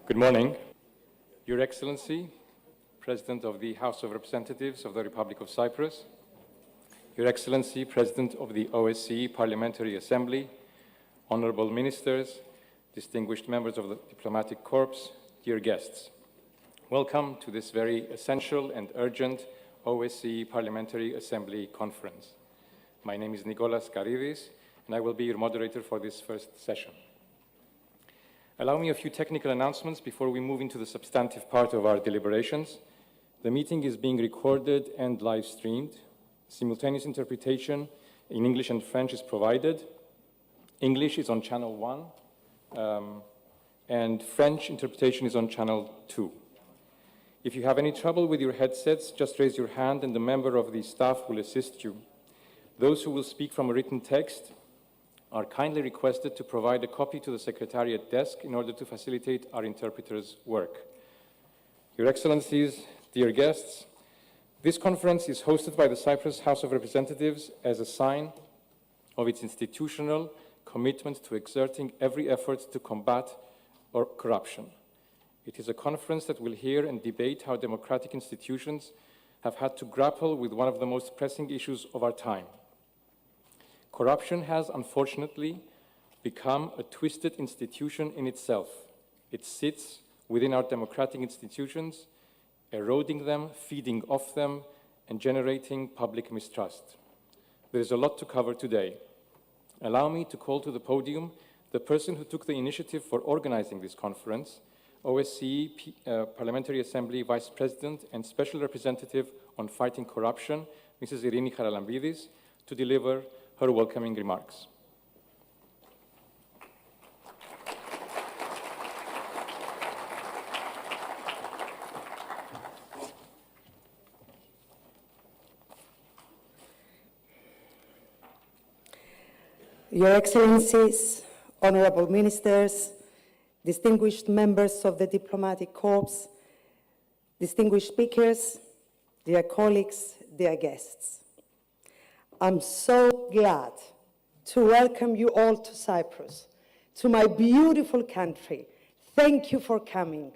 Good morning. Your Excellency, President of the House of Representatives of the Republic of Cyprus, Your Excellency, President of the OSCE Parliamentary Assembly, Honorable Ministers, distinguished members of the Diplomatic Corps, dear guests. Welcome to this very essential and urgent OSCE Parliamentary Assembly Conference. My name is Nicolas Karidis, and I will be your moderator for this first session. Allow me a few technical announcements before we move into the substantive part of our deliberations. The meeting is being recorded and live streamed. Simultaneous interpretation in English and French is provided. English is on channel 1, and French interpretation is on channel 2. If you have any trouble with your headsets, just raise your hand and a member of the staff will assist you. Those who will speak from a written text are kindly requested to provide a copy to the Secretariat desk in order to facilitate our interpreters' work. Your Excellencies, dear guests, this conference is hosted by the Cyprus House of Representatives as a sign of its institutional commitment to exerting every effort to combat corruption. It is a conference that will hear and debate how democratic institutions have had to grapple with one of the most pressing issues of our time. Corruption has, unfortunately, become a twisted institution in itself. It sits within our democratic institutions, eroding them, feeding off them, and generating public mistrust. There is a lot to cover today. Allow me to call to the podium the person who took the initiative for organizing this conference, OSCE Parliamentary Assembly Vice President and Special Representative on Fighting Corruption, Mrs. Irini Charalambidis, to deliver her welcoming remarks. Your Excellencies, Honorable Ministers, distinguished members of the Diplomatic Corps, distinguished speakers, dear colleagues, dear guests. I'm so glad to welcome you all to Cyprus, to my beautiful country. Thank you for coming.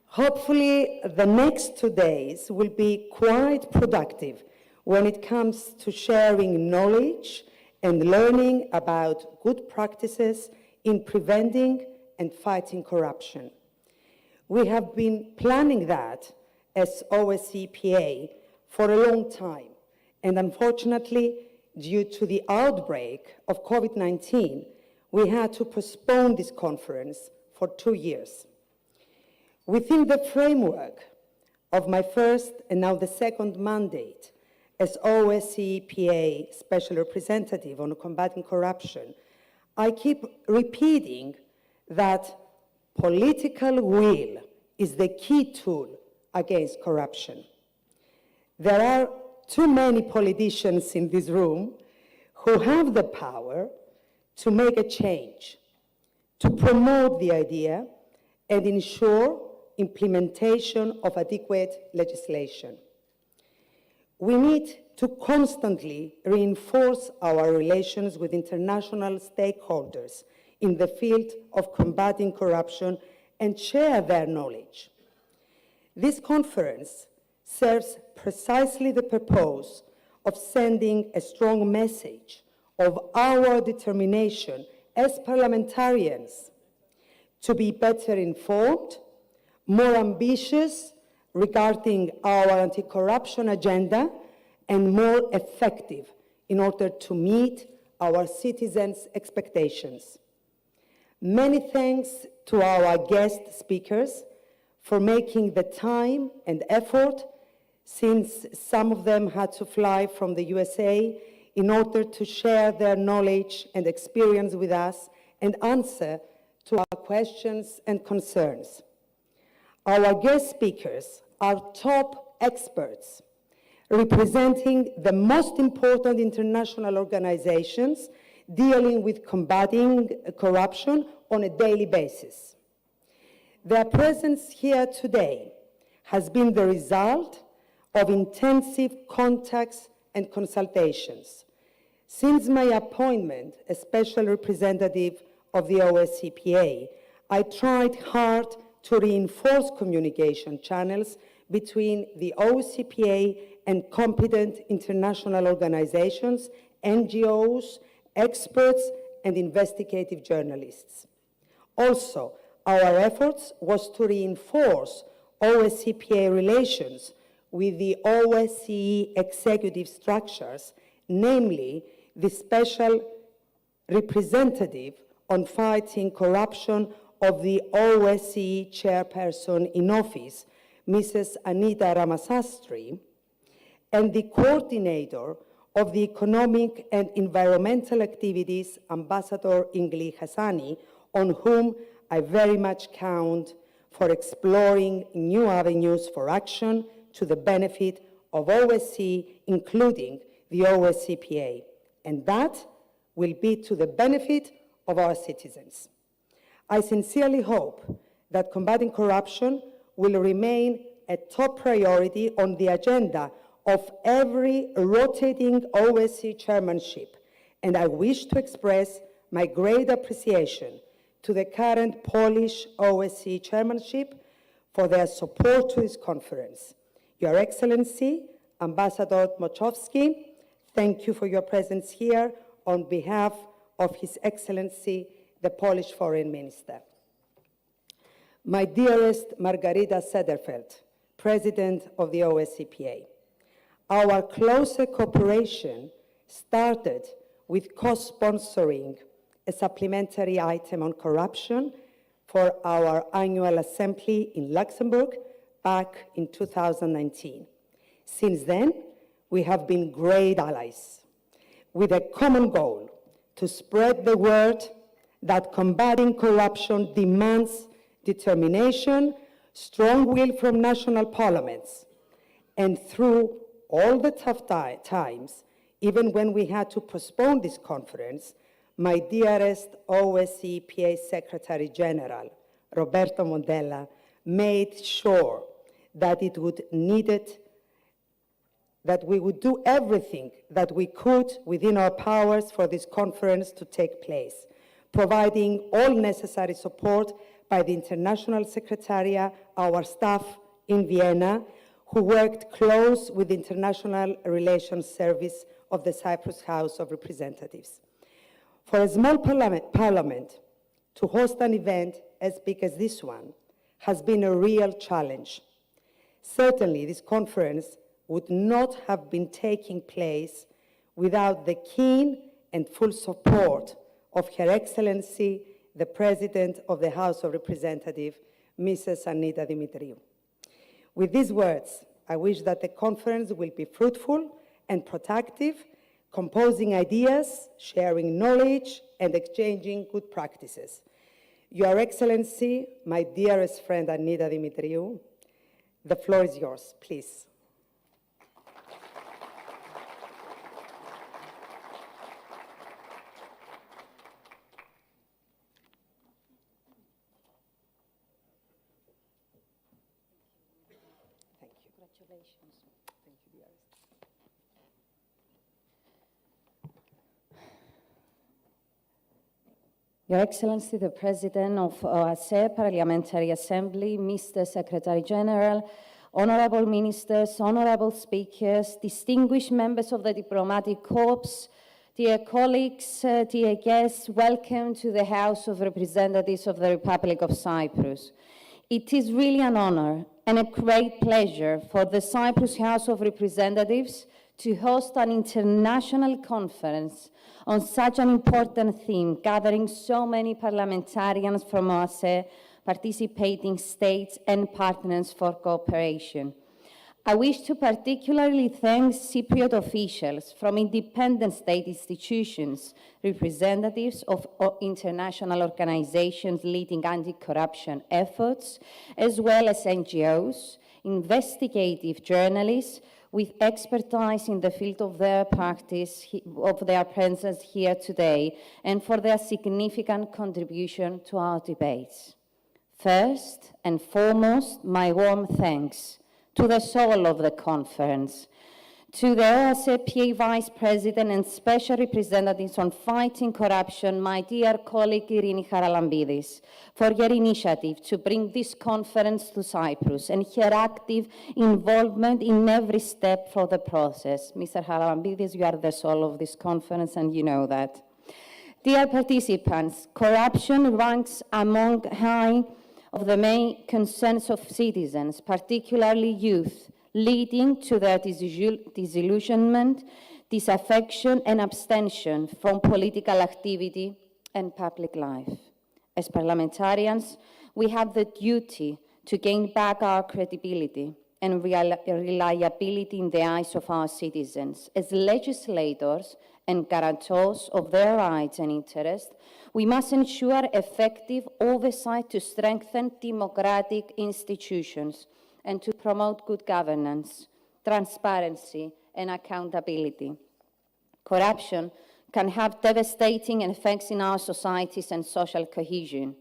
Hopefully, the next 2 days will be quite productive when it comes to sharing knowledge and learning about good practices in preventing and fighting corruption. We have been planning that as OSCEPA for a long time, and unfortunately, due to the outbreak of COVID-19, we had to postpone this conference for 2 years. Within the framework of my first and now the second mandate as OSCEPA Special Representative on combating corruption, I keep repeating that political will is the key tool against corruption. There are too many politicians in this room who have the power to make a change, to promote the idea and ensure implementation of adequate legislation. We need to constantly reinforce our relations with international stakeholders in the field of combating corruption and share their knowledge. This conference serves precisely the purpose of sending a strong message of our determination as parliamentarians to be better informed, more ambitious regarding our anti-corruption agenda, and more effective in order to meet our citizens' expectations. Many thanks to our guest speakers for making the time and effort, since some of them had to fly from the USA in order to share their knowledge and experience with us and answer to our questions and concerns. Our guest speakers are top experts representing the most important international organizations dealing with combating corruption on a daily basis. Their presence here today has been the result of intensive contacts and consultations, Since my appointment as Special Representative of the OSCEPA, I tried hard to reinforce communication channels between the OSCEPA and competent international organizations, NGOs, experts, and investigative journalists. Also, our efforts was to reinforce OSCEPA relations with the OSCE executive structures, namely the Special Representative on Fighting Corruption of the OSCE Chairperson in Office, Mrs. Anita Ramasastri, and the Coordinator of the Economic and Environmental Activities, Ambassador Ingli Hassani, on whom I very much count for exploring new avenues for action to the benefit of OSCE, including the OSCEPA, and that will be to the benefit of our citizens. I sincerely hope that combating corruption will remain a top priority on the agenda of every rotating OSCE chairmanship, and I wish to express my great appreciation to the current Polish OSCE chairmanship for their support to this conference. Your Excellency, Ambassador Moczowski, thank you for your presence here on behalf of His Excellency, the Polish Foreign Minister. My dearest Margarita Sederfeld, President of the OSCEPA, our closer cooperation started with co-sponsoring a supplementary item on corruption for our annual assembly in Luxembourg back in 2019. Since then, we have been great allies with a common goal to spread the word that combating corruption demands determination, strong will from national parliaments, and through all the tough times, even when we had to postpone this conference, my dearest OSCEPA Secretary General, Roberto Mondella, made sure that that we would do everything that we could within our powers for this conference to take place, providing all necessary support by the International Secretariat, our staff in Vienna, who worked close with the International Relations Service of the Cyprus House of Representatives. For a small parliament to host an event as big as this one has been a real challenge. Certainly, this conference would not have been taking place without the keen and full support of Her Excellency, the President of the House of Representatives, Mrs. Anita Dimitriou. With these words, I wish that the conference will be fruitful and productive, composing ideas, sharing knowledge, and exchanging good practices. Your Excellency, my dearest friend Anita Dimitriou, the floor is yours, please. Thank you. Congratulations. Thank you, dearest. Your Excellency, the President of Osce Parliamentary Assembly, Mr. Secretary General, Honorable Ministers, Honorable Speakers, distinguished members of the Diplomatic Corps, dear colleagues, dear guests, welcome to the House of Representatives of the Republic of Cyprus. It is really an honor and a great pleasure for the Cyprus House of Representatives to host an international conference on such an important theme, gathering so many parliamentarians from OSCE, participating states and partners for cooperation. I wish to particularly thank Cypriot officials from independent state institutions, representatives of international organizations leading anti-corruption efforts, as well as NGOs, investigative journalists, with expertise in the field of their practice, of their presence here today, and for their significant contribution to our debates. First and foremost, my warm thanks to the soul of the conference, To the OSCEPA Vice President and Special Representatives on Fighting Corruption, my dear colleague Irini Charalambidis, for your initiative to bring this conference to Cyprus and her active involvement in every step for the process. Mr. Charalambidis, you are the soul of this conference and you know that. Dear participants, corruption ranks among high of the main concerns of citizens, particularly youth, leading to their disillusionment, disaffection, and abstention from political activity and public life. As parliamentarians, we have the duty to gain back our credibility and reliability in the eyes of our citizens. As legislators and guarantors of their rights and interests, we must ensure effective oversight to strengthen democratic institutions and to promote good governance, transparency, and accountability. Corruption can have devastating effects in our societies and social cohesion.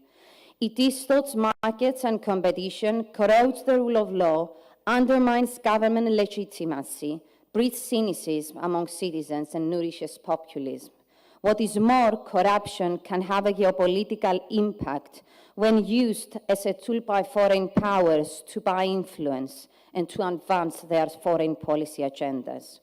It distorts markets and competition, corrodes the rule of law, undermines government legitimacy, breeds cynicism among citizens, and nourishes populism. What is more, corruption can have a geopolitical impact when used as a tool by foreign powers to buy influence and to advance their foreign policy agendas.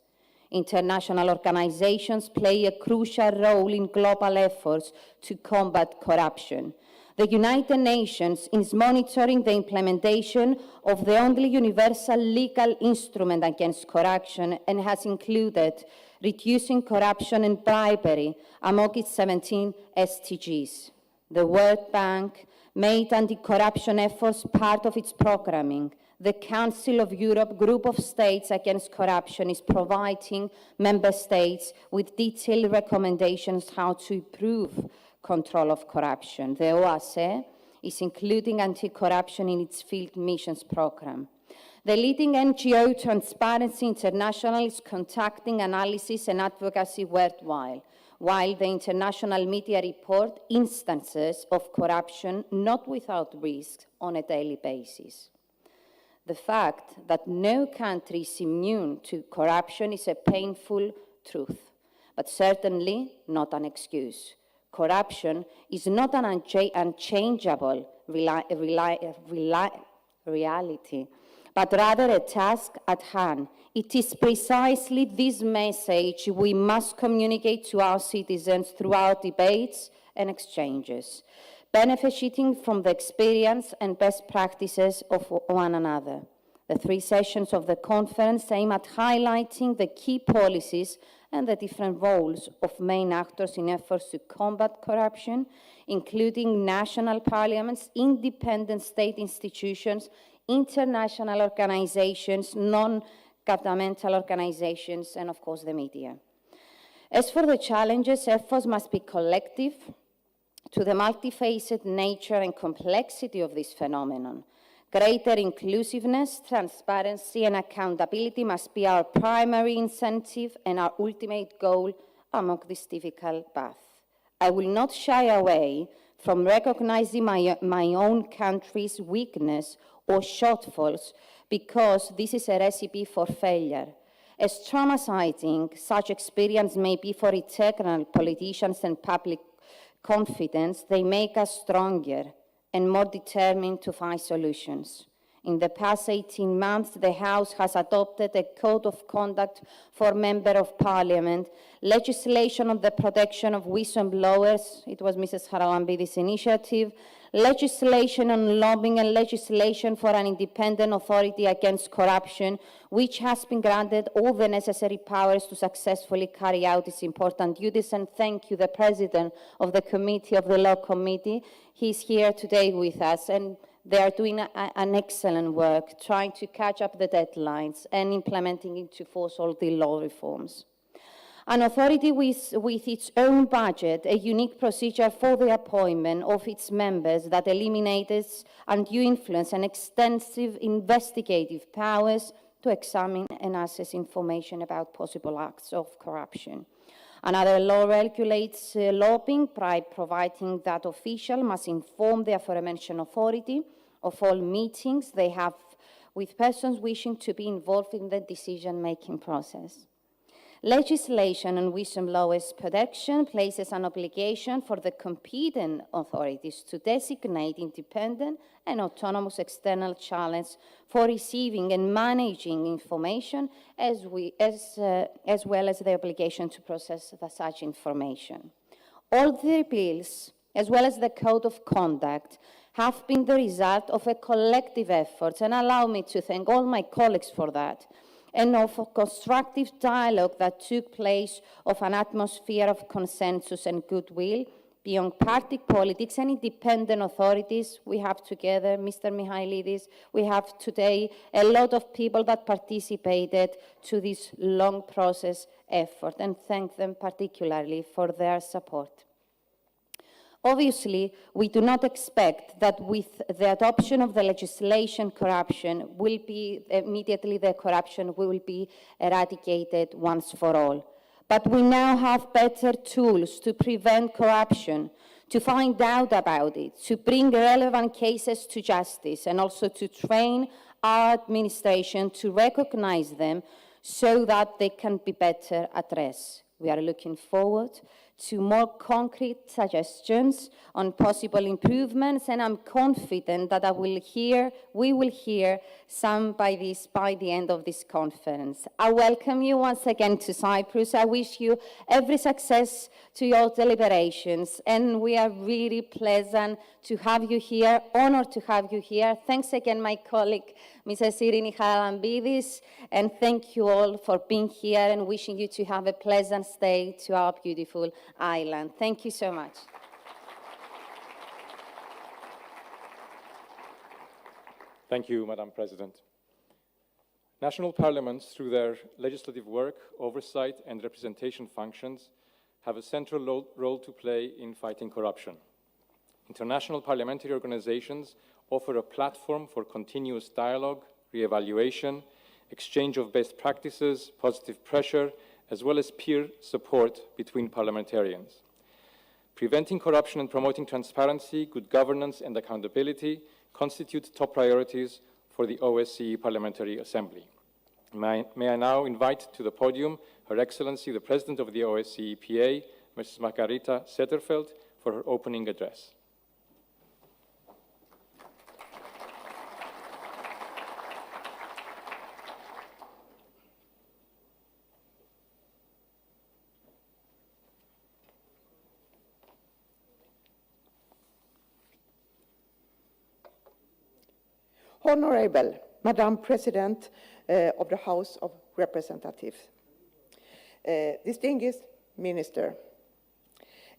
International organizations play a crucial role in global efforts to combat corruption. The United Nations is monitoring the implementation of the only universal legal instrument against corruption and has included reducing corruption and bribery among its 17 SDGs. The World Bank made anti-corruption efforts part of its programming. The Council of Europe Group of States Against Corruption is providing member states with detailed recommendations how to improve control of corruption. The OSCE is including anti-corruption in its field missions program. The leading NGO Transparency International is conducting analysis and advocacy worldwide, while the international media report instances of corruption not without risk on a daily basis. The fact that no country is immune to corruption is a painful truth, but certainly not an excuse. Corruption is not an unchangeable reality, but rather a task at hand. It is precisely this message we must communicate to our citizens through our debates and exchanges, benefiting from the experience and best practices of one another. The 3 sessions of the conference aim at highlighting the key policies and the different roles of main actors in efforts to combat corruption, including national parliaments, independent state institutions, international organizations, non-governmental organizations, and of course the media. As for the challenges, efforts must be collective to the multifaceted nature and complexity of this phenomenon. Greater inclusiveness, transparency, and accountability must be our primary incentive and our ultimate goal along this difficult path. I will not shy away from recognizing my own country's weakness or shortfalls because this is a recipe for failure. As traumatizing such experience may be for eternal politicians and public confidence, they make us stronger and more determined to find solutions. In the past 18 months, the House has adopted a code of conduct for Member of Parliament, legislation on the protection of whistleblowers, it was Mrs. Charalambidis' initiative, legislation on lobbying and legislation for an independent authority against corruption, which has been granted all the necessary powers to successfully carry out its important duties. And thank you, the President of the Committee, of the Law Committee. He's here today with us, and they are doing an excellent work, trying to catch up the deadlines and implementing into force all the law reforms. An authority with its own budget, a unique procedure for the appointment of its members that eliminates undue influence and extensive investigative powers to examine and assess information about possible acts of corruption. Another law regulates lobbying by providing that official must inform the aforementioned authority of all meetings they have with persons wishing to be involved in the decision-making process. Legislation on whistleblowers' protection places an obligation for the competent authorities to designate independent and autonomous external channels for receiving and managing information, as well as the obligation to process such information. All the bills, as well as the Code of Conduct, have been the result of a collective effort, and allow me to thank all my colleagues for that, and of a constructive dialogue that took place of an atmosphere of consensus and goodwill beyond party politics and independent authorities. We have together, Mr. Mihailidis, we have today a lot of people that participated to this long process effort, and thank them particularly for their support. Obviously, we do not expect that with the adoption of the legislation, corruption will be eradicated once for all. But we now have better tools to prevent corruption, to find out about it, to bring relevant cases to justice, and also to train our administration to recognize them so that they can be better addressed. We are looking forward to more concrete suggestions on possible improvements, and I'm confident that we will hear some by the end of this conference. I welcome you once again to Cyprus. I wish you every success to your deliberations, and we are really pleasant to have you here, honored to have you here. Thanks again, my colleague, Mrs. Irini Charalambidis, and thank you all for being here and wishing you to have a pleasant stay to our beautiful island. Thank you so much. Thank you, Madam President. National parliaments, through their legislative work, oversight, and representation functions, have a central role to play in fighting corruption. International parliamentary organizations offer a platform for continuous dialogue, re-evaluation, exchange of best practices, positive pressure, as well as peer support between parliamentarians. Preventing corruption and promoting transparency, good governance, and accountability constitute top priorities for the OSCE Parliamentary Assembly. May I now invite to the podium Her Excellency, the President of the OSCE PA, Mrs. Margarita Setterfeld, for her opening address. Honorable Madam President of the House of Representatives, distinguished Minister,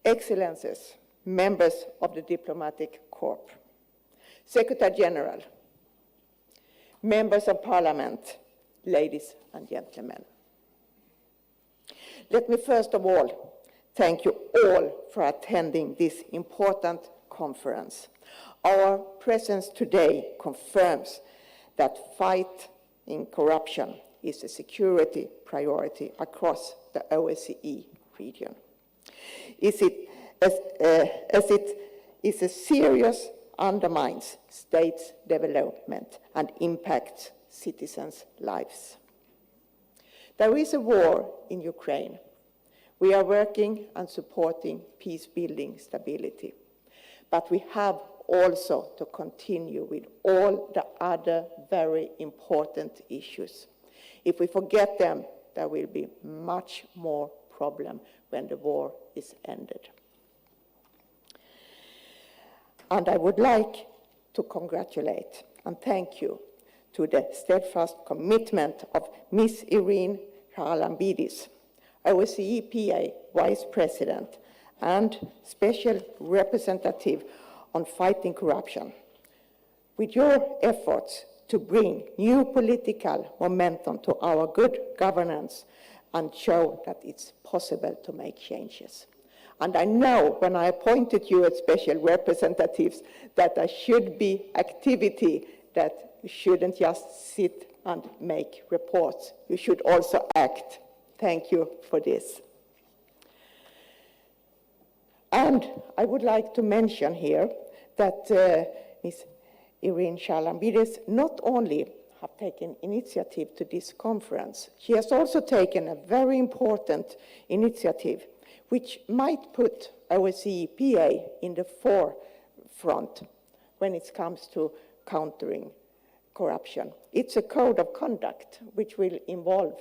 Excellencies, members of the Diplomatic Corps, Secretary General, members of Parliament, ladies and gentlemen. Let me first of all thank you all for attending this important conference. Our presence today confirms that fighting corruption is a security priority across the OSCE region. As it is a serious undermines states' development and impacts citizens' lives. There is a war in Ukraine. We are working and supporting peace-building stability, but we have also to continue with all the other very important issues. If we forget them, there will be much more problem when the war is ended. And I would like to congratulate and thank you to the steadfast commitment of Ms. Irini Charalambidis, OSCE PA Vice President and Special Representative on fighting corruption. With your efforts to bring new political momentum to our good governance and show that it's possible to make changes. And I know when I appointed you as special representatives that there should be activity, that you shouldn't just sit and make reports. You should also act. Thank you for this. And I would like to mention here that Ms. Irini Charalambidis not only have taken initiative to this conference. She has also taken a very important initiative which might put OSCEPA in the forefront when it comes to countering corruption. It's a code of conduct which will involve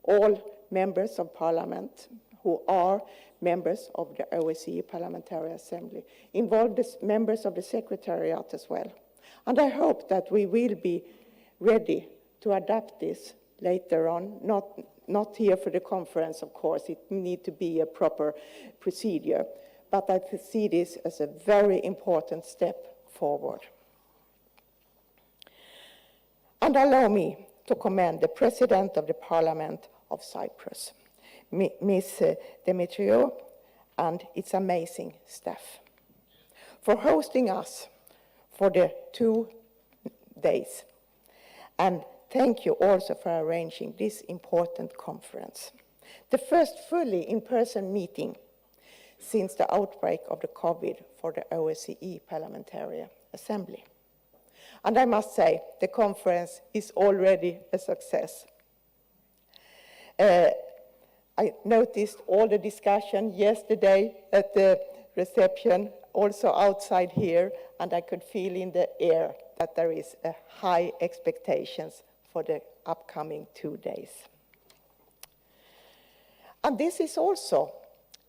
all members of parliament who are members of the OSCE Parliamentary Assembly, involve the members of the Secretariat as well. And I hope that we will be ready to adapt this later on, not here for the conference, of course, it needs to be a proper procedure, but I see this as a very important step forward. And allow me to commend the President of the Parliament of Cyprus, Ms. Demetriou, and its amazing staff, for hosting us for the 2 days. And thank you also for arranging this important conference, the first fully in-person meeting since the outbreak of the COVID for the OSCE Parliamentary Assembly. And I must say, the conference is already a success. I noticed all the discussion yesterday at the reception, also outside here, and I could feel in the air that there is a high expectations for the upcoming 2 days. And this is also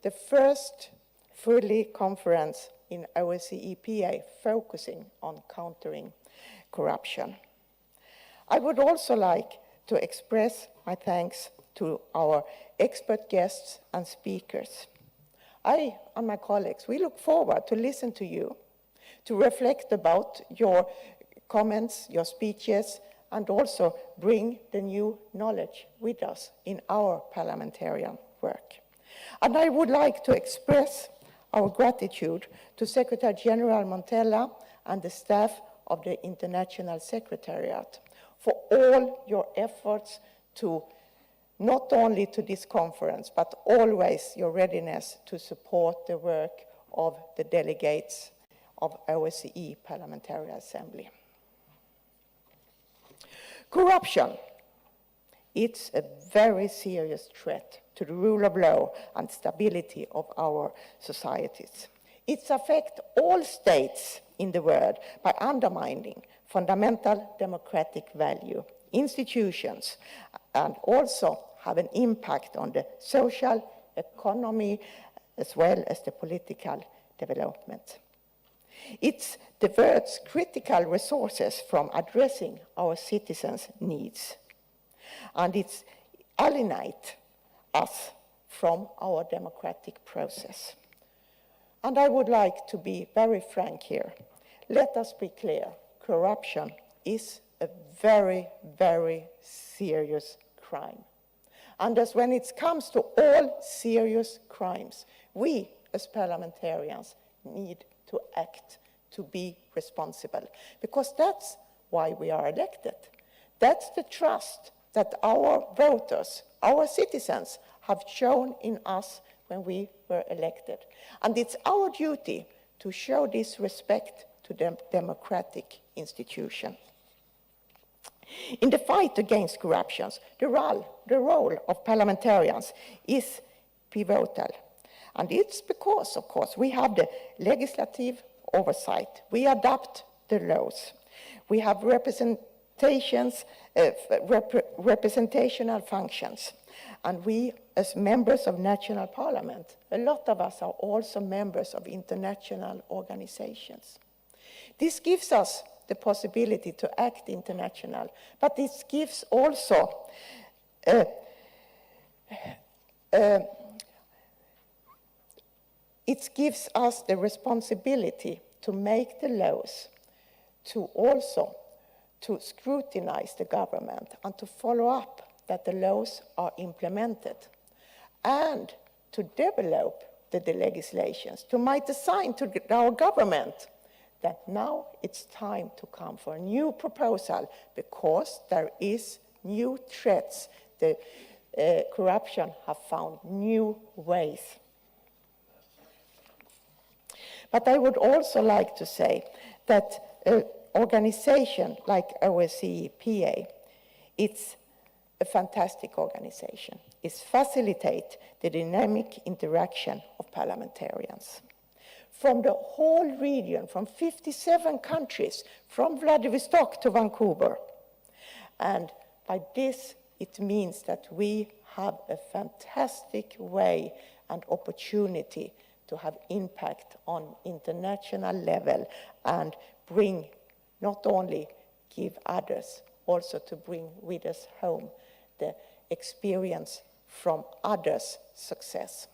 the first fully conference in OSCEPA focusing on countering corruption. I would also like to express my thanks to our expert guests and speakers. I and my colleagues, we look forward to listen to you, to reflect about your comments, your speeches, and also bring the new knowledge with us in our parliamentarian work. And I would like to express our gratitude to Secretary General Montella and the staff of the International Secretariat for all your efforts to not only to this conference, but always your readiness to support the work of the delegates of OSCE Parliamentary Assembly. Corruption, it's a very serious threat to the rule of law and stability of our societies. It affects all states in the world by undermining fundamental democratic value, institutions, and also have an impact on the social economy as well as the political development. It diverts critical resources from addressing our citizens' needs, and it alienates us from our democratic process. And I would like to be very frank here. Let us be clear, corruption is a very, very serious crime. And as when it comes to all serious crimes, we as parliamentarians need to act, to be responsible, because that's why we are elected. That's the trust that our voters, our citizens, have shown in us when we were elected. And it's our duty to show this respect to the democratic institution. In the fight against corruption, the role of parliamentarians is pivotal. And it's because, of course, we have the legislative oversight. We adopt the laws. We have representational functions. And we, as members of national parliament, a lot of us are also members of international organizations. This gives us the possibility to act international, but it gives also it gives us the responsibility to make the laws, to also to scrutinize the government and to follow up that the laws are implemented, and to develop the legislations, to make a sign to our government that now it's time to come for a new proposal because there is new threats. The corruption have found new ways. But I would also like to say that organization like OSCEPA, it's a fantastic organization. It facilitates the dynamic interaction of parliamentarians. From the whole region, from 57 countries, from Vladivostok to Vancouver. And by this, it means that we have a fantastic way and opportunity to have impact on international level and bring, not only give others, also to bring with us home the experience from others' success.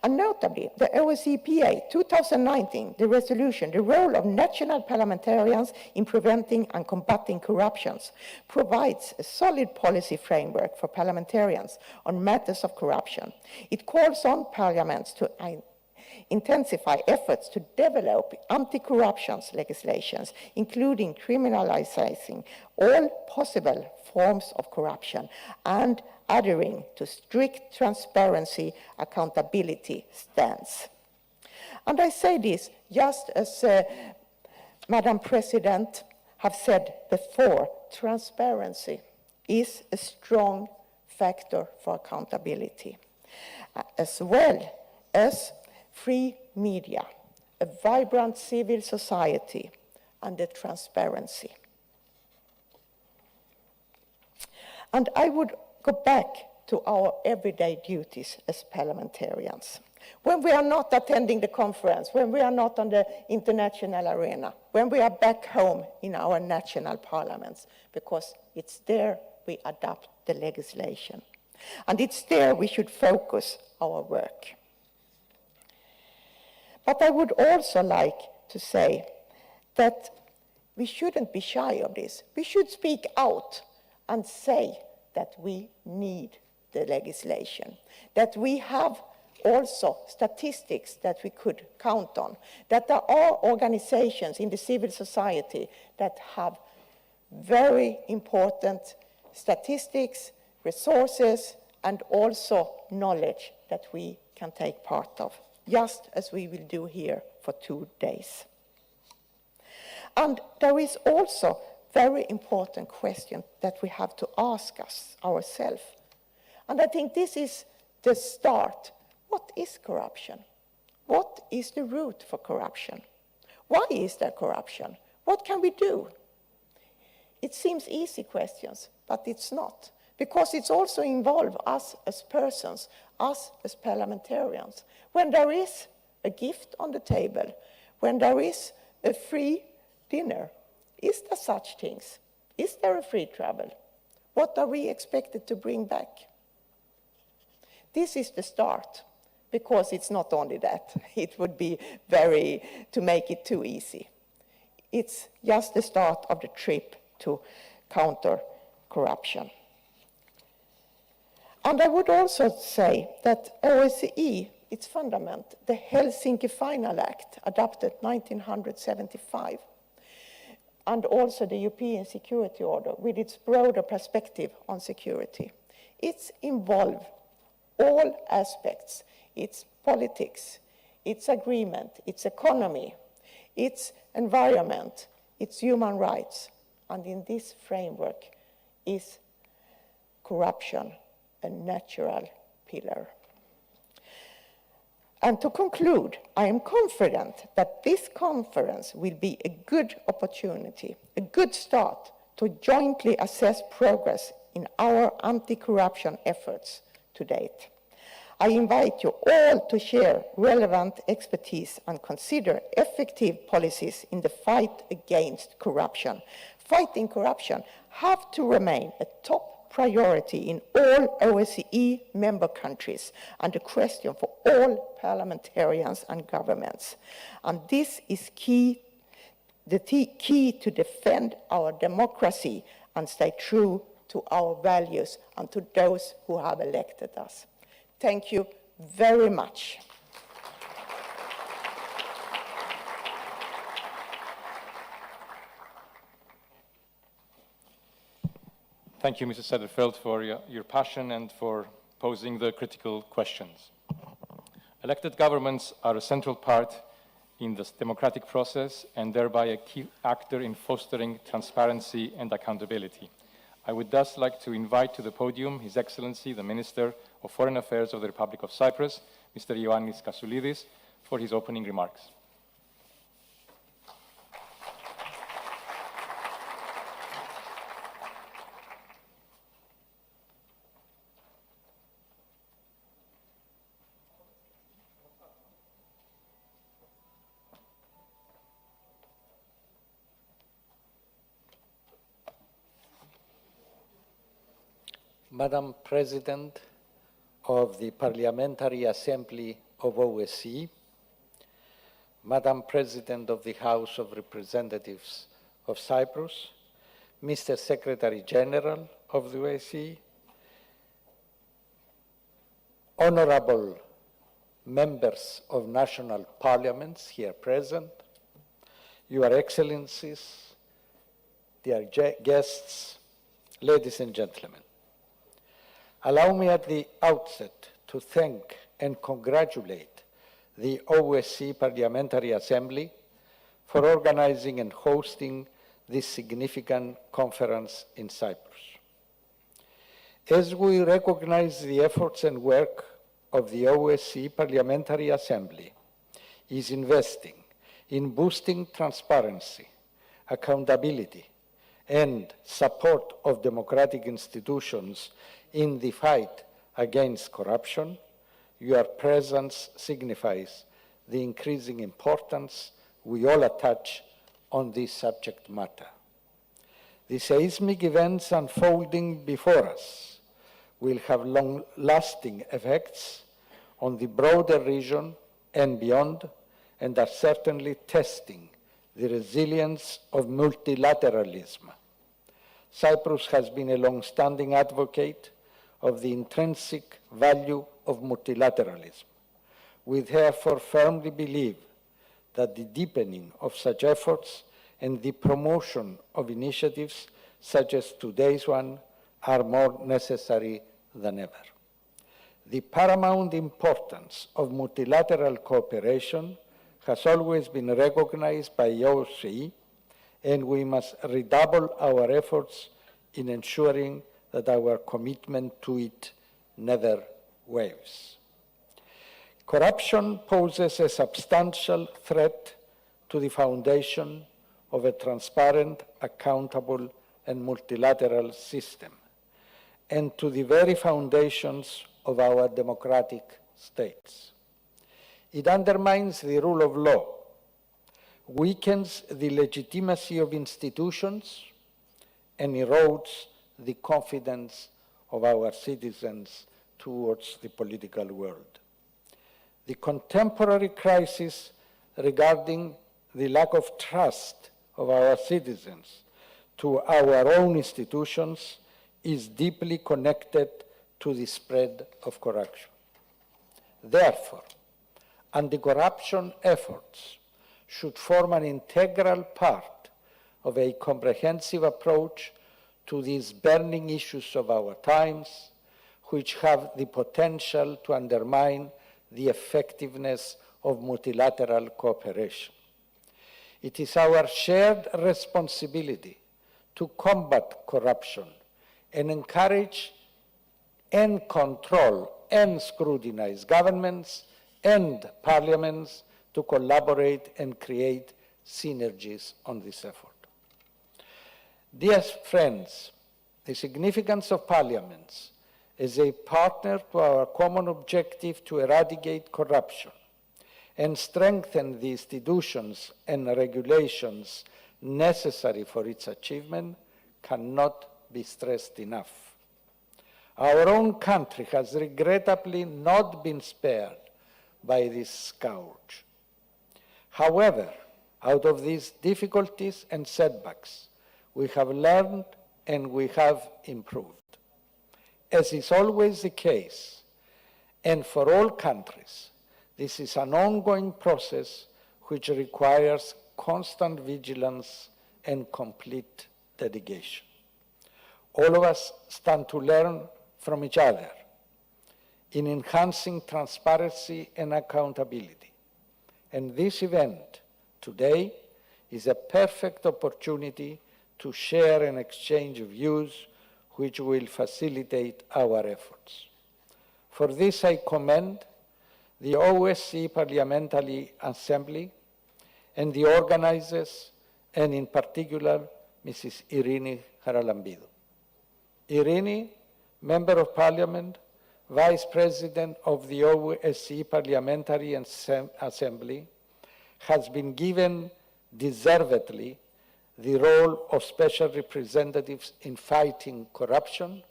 And notably, the OSCEPA 2019, the resolution, the role of national parliamentarians in preventing and combating corruptions, provides a solid policy framework for parliamentarians on matters of corruption. It calls on parliaments to intensify efforts to develop anti-corruption legislations, including criminalizing all possible forms of corruption and adhering to strict transparency, accountability stance. And I say this just as Madam President have said before, transparency is a strong factor for accountability, as well as free media, a vibrant civil society, and the transparency. And I would go back to our everyday duties as parliamentarians. When we are not attending the conference, when we are not on the international arena, when we are back home in our national parliaments, because it's there we adopt the legislation. And it's there we should focus our work. But I would also like to say that we shouldn't be shy of this. We should speak out and say that we need the legislation, that we have also statistics that we could count on, that there are organizations in the civil society that have very important statistics, resources, and also knowledge that we can take part of, just as we will do here for 2 days. And there is also very important question that we have to ask ourselves. And I think this is the start. What is corruption? What is the root for corruption? Why is there corruption? What can we do? It seems easy questions, but it's not. Because it's also involved us as persons, us as parliamentarians. When there is a gift on the table, when there is a free dinner, is there such things? Is there a free travel? What are we expected to bring back? This is the start, because it's not only that. It would be to make it too easy. It's just the start of the trip to counter corruption. And I would also say that OSCE, its fundament, the Helsinki Final Act, adopted 1975, and also the European Security Order with its broader perspective on security. It's involved all aspects, its politics, its agreement, its economy, its environment, its human rights. And in this framework is corruption a natural pillar. And to conclude, I am confident that this conference will be a good opportunity, a good start to jointly assess progress in our anti-corruption efforts to date. I invite you all to share relevant expertise and consider effective policies in the fight against corruption. Fighting corruption have to remain a top priority in all OSCE member countries and a question for all parliamentarians and governments. And this is the key to defend our democracy and stay true to our values and to those who have elected us. Thank you very much. Thank you, Mrs. Sederfeld, for your passion and for posing the critical questions. Elected governments are a central part in this democratic process and thereby a key actor in fostering transparency and accountability. I would thus like to invite to the podium His Excellency, the Minister of Foreign Affairs of the Republic of Cyprus, Mr. Ioannis Kassoulidis, for his opening remarks. Madam President of the Parliamentary Assembly of OSCE, Madam President of the House of Representatives of Cyprus, Mr. Secretary General of the OSCE, honorable members of national parliaments here present, Your Excellencies, dear guests, ladies and gentlemen. Allow me at the outset to thank and congratulate the OSCE Parliamentary Assembly for organizing and hosting this significant conference in Cyprus. As we recognize the efforts and work of the OSCE Parliamentary Assembly is investing in boosting transparency, accountability, and support of democratic institutions in the fight against corruption, your presence signifies the increasing importance we all attach on this subject matter. The seismic events unfolding before us will have long-lasting effects on the broader region and beyond, and are certainly testing the resilience of multilateralism. Cyprus has been a long-standing advocate of the intrinsic value of multilateralism. We therefore firmly believe that the deepening of such efforts and the promotion of initiatives such as today's one are more necessary than ever. The paramount importance of multilateral cooperation has always been recognized by OSCE, and we must redouble our efforts in ensuring that our commitment to it never waves. Corruption poses a substantial threat to the foundation of a transparent, accountable, and multilateral system, and to the very foundations of our democratic states. It undermines the rule of law, weakens the legitimacy of institutions, and erodes the confidence of our citizens towards the political world. The contemporary crisis regarding the lack of trust of our citizens to our own institutions is deeply connected to the spread of corruption. Therefore, anti-corruption efforts should form an integral part of a comprehensive approach to these burning issues of our times, which have the potential to undermine the effectiveness of multilateral cooperation. It is our shared responsibility to combat corruption and encourage and control and scrutinize governments and parliaments to collaborate and create synergies on this effort. Dear friends, the significance of parliaments as a partner to our common objective to eradicate corruption and strengthen the institutions and regulations necessary for its achievement cannot be stressed enough. Our own country has regrettably not been spared by this scourge. However, out of these difficulties and setbacks, we have learned and we have improved. As is always the case, and for all countries, this is an ongoing process which requires constant vigilance and complete dedication. All of us stand to learn from each other in enhancing transparency and accountability, And this event today is a perfect opportunity to share and exchange views which will facilitate our efforts. For this, I commend the OSCE Parliamentary Assembly and the organizers, and in particular, Mrs. Irini Haralambidou. Irini, Member of Parliament, Vice President of the OSCE Parliamentary Assembly, has been given deservedly the role of special representatives in fighting corruption,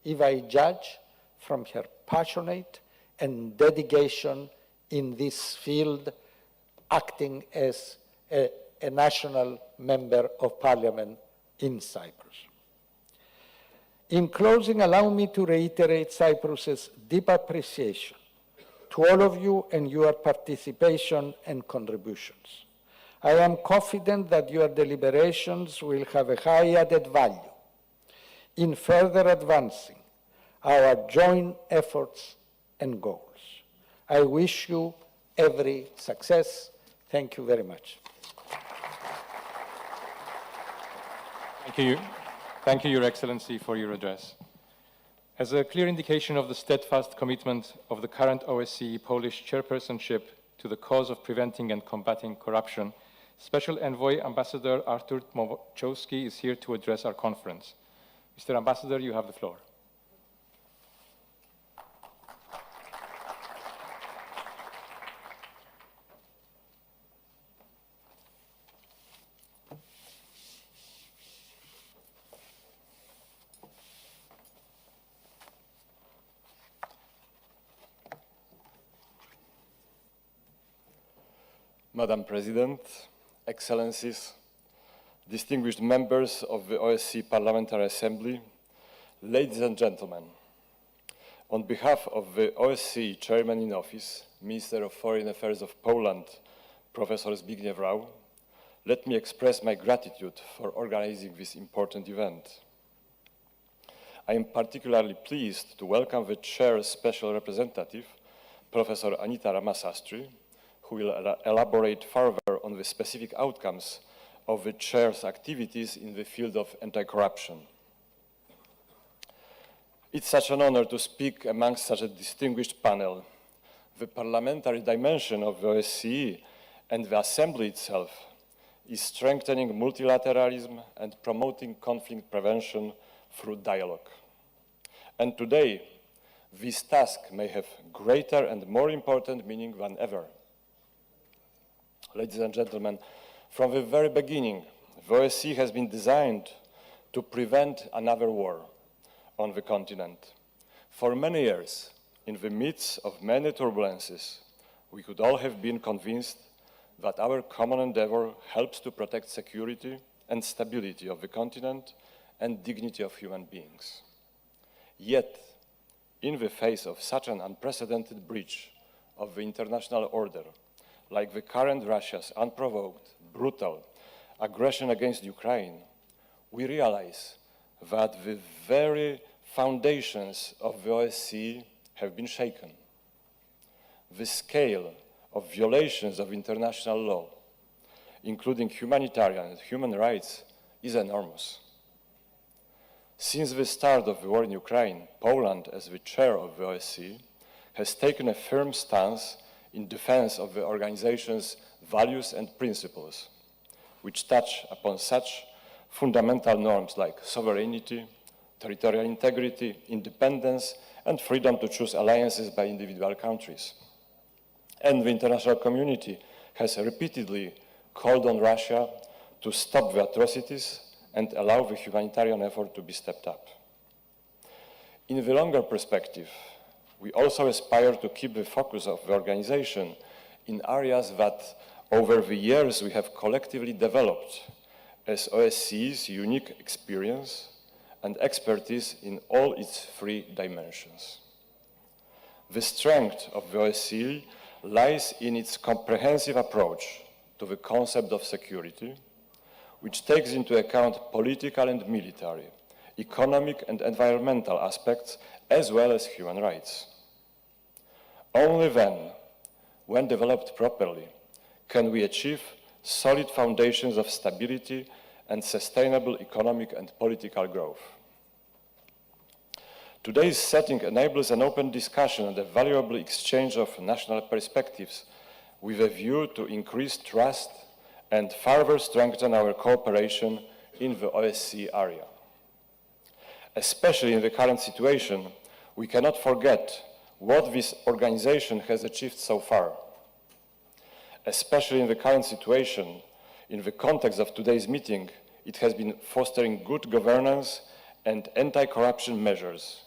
if I judge from her passionate and dedication in this field, acting as a national member of parliament in Cyprus. In closing, allow me to reiterate Cyprus's deep appreciation to all of you and your participation and contributions. I am confident that your deliberations will have a high added value in further advancing our joint efforts and goals. I wish you every success. Thank you very much. Thank you, Your Excellency, for your address. As a clear indication of the steadfast commitment of the current OSCE Polish chairpersonship to the cause of preventing and combating corruption, Special Envoy Ambassador Artur Tmoczowski is here to address our conference. Mr. Ambassador, you have the floor. Madam President, Excellencies, distinguished members of the OSCE Parliamentary Assembly, ladies and gentlemen, on behalf of the OSCE Chairman in Office, Minister of Foreign Affairs of Poland, Professor Zbigniew Rau, let me express my gratitude for organizing this important event. I am particularly pleased to welcome the Chair's Special Representative, Professor Anita Ramasastry, who will elaborate further on the specific outcomes of the Chair's activities in the field of anti-corruption. It's such an honor to speak amongst such a distinguished panel. The parliamentary dimension of the OSCE and the Assembly itself is strengthening multilateralism and promoting conflict prevention through dialogue. And today, this task may have greater and more important meaning than ever. Ladies and gentlemen, from the very beginning, the OSCE has been designed to prevent another war on the continent. For many years, in the midst of many turbulences, we could all have been convinced that our common endeavor helps to protect security and stability of the continent and dignity of human beings. Yet, in the face of such an unprecedented breach of the international order, like the current Russia's unprovoked, brutal aggression against Ukraine, we realize that the very foundations of the OSCE have been shaken. The scale of violations of international law, including humanitarian and human rights, is enormous. Since the start of the war in Ukraine, Poland, as the chair of the OSCE, has taken a firm stance in defense of the organization's values and principles, which touch upon such fundamental norms like sovereignty, territorial integrity, independence, and freedom to choose alliances by individual countries. And the international community has repeatedly called on Russia to stop the atrocities and allow the humanitarian effort to be stepped up. In the longer perspective, we also aspire to keep the focus of the organization in areas that over the years we have collectively developed as OSCE's unique experience and expertise in all its three dimensions. The strength of the OSCE lies in its comprehensive approach to the concept of security, which takes into account political and military, economic and environmental aspects, as well as human rights. Only then, when developed properly, can we achieve solid foundations of stability and sustainable economic and political growth. Today's setting enables an open discussion and a valuable exchange of national perspectives with a view to increase trust and further strengthen our cooperation in the OSCE area. Especially in the current situation, we cannot forget what this organization has achieved so far. Especially in the current situation, in the context of today's meeting, it has been fostering good governance and anti-corruption measures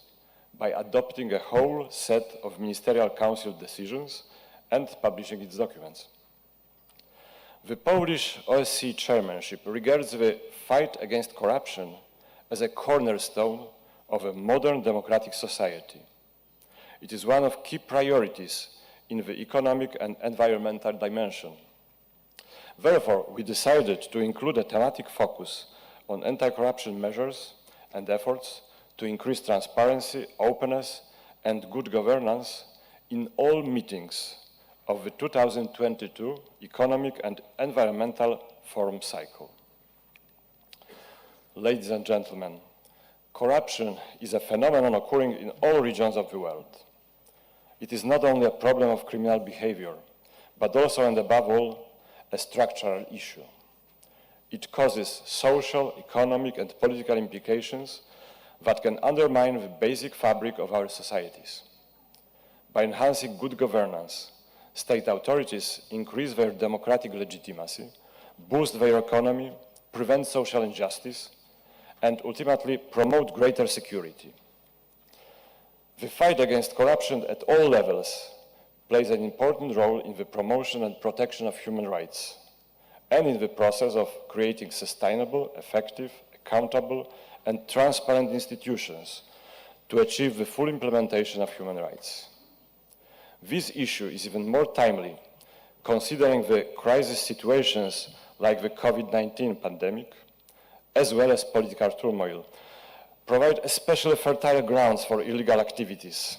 by adopting a whole set of Ministerial Council decisions and publishing its documents. The Polish OSCE chairmanship regards the fight against corruption as a cornerstone of a modern democratic society. It is one of key priorities in the economic and environmental dimension. Therefore, we decided to include a thematic focus on anti-corruption measures and efforts to increase transparency, openness, and good governance in all meetings of the 2022 Economic and Environmental Forum cycle. Ladies and gentlemen, corruption is a phenomenon occurring in all regions of the world. It is not only a problem of criminal behavior, but also and above all, a structural issue. It causes social, economic, and political implications that can undermine the basic fabric of our societies. By enhancing good governance, state authorities increase their democratic legitimacy, boost their economy, prevent social injustice, and ultimately promote greater security. The fight against corruption at all levels plays an important role in the promotion and protection of human rights, and in the process of creating sustainable, effective, accountable, and transparent institutions to achieve the full implementation of human rights. This issue is even more timely considering the crisis situations like the COVID-19 pandemic, as well as political turmoil, provide especially fertile grounds for illegal activities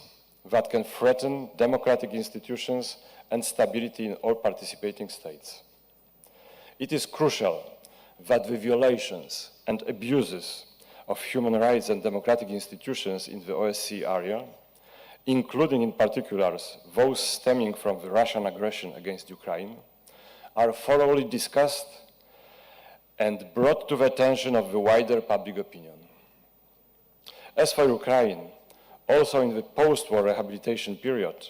that can threaten democratic institutions and stability in all participating states. It is crucial that the violations and abuses of human rights and democratic institutions in the OSCE area, including in particular those stemming from the Russian aggression against Ukraine, are thoroughly discussed and brought to the attention of the wider public opinion. As for Ukraine, also in the post-war rehabilitation period,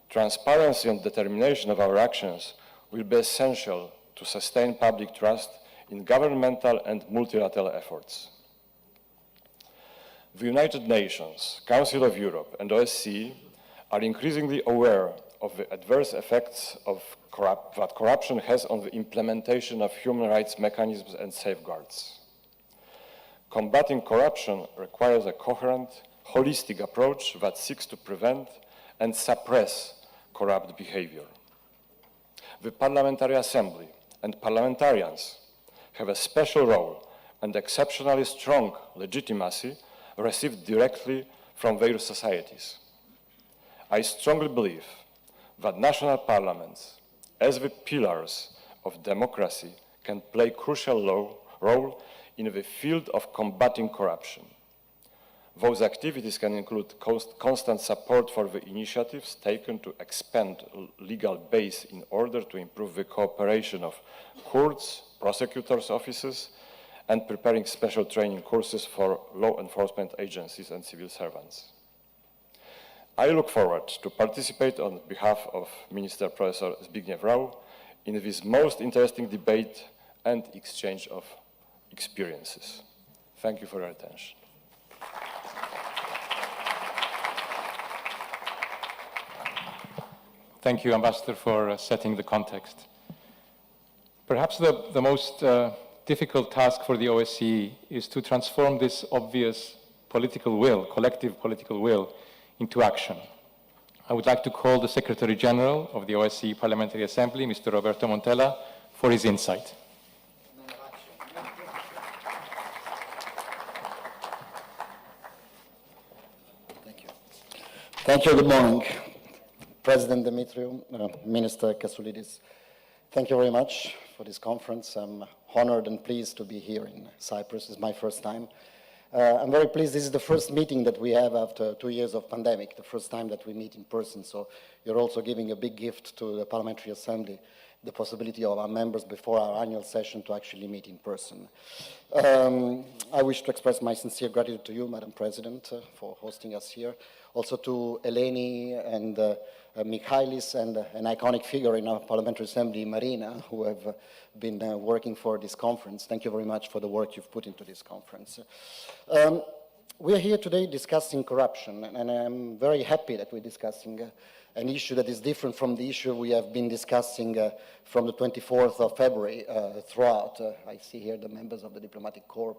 transparency and determination of our actions will be essential to sustain public trust in governmental and multilateral efforts. The United Nations, Council of Europe, and OSCE are increasingly aware of the adverse effects that corruption has on the implementation of human rights mechanisms and safeguards. Combating corruption requires a coherent, holistic approach that seeks to prevent and suppress corrupt behavior. The Parliamentary Assembly and parliamentarians have a special role and exceptionally strong legitimacy received directly from their societies. I strongly believe that national parliaments, as the pillars of democracy, can play a crucial role in the field of combating corruption. Those activities can include constant support for the initiatives taken to expand legal base in order to improve the cooperation of courts, prosecutors' offices, and preparing special training courses for law enforcement agencies and civil servants. I look forward to participate on behalf of Minister Professor Zbigniew Rau in this most interesting debate and exchange of experiences. Thank you for your attention. Thank you, Ambassador, for setting the context. Perhaps the most difficult task for the OSCE is to transform this obvious political will, collective political will, into action. I would like to call the Secretary General of the OSCE Parliamentary Assembly, Mr. Roberto Montella, for his insight. Thank you. Thank you. Good morning, President Dimitriou, Minister Kassoulidis, Thank you very much for this conference. I'm honored and pleased to be here in Cyprus. It's my first time. I'm very pleased. This is the first meeting that we have after 2 years of pandemic, the first time that we meet in person. So you're also giving a big gift to the Parliamentary Assembly, the possibility of our members before our annual session to actually meet in person. I wish to express my sincere gratitude to you, Madam President, for hosting us here. Also to Eleni and Mikhailis and an iconic figure in our Parliamentary Assembly, Marina, who have been working for this conference. Thank you very much for the work you've put into this conference. We are here today discussing corruption, and I'm very happy that we're discussing an issue that is different from the issue we have been discussing from the 24th of February throughout. I see here the members of the Diplomatic Corps.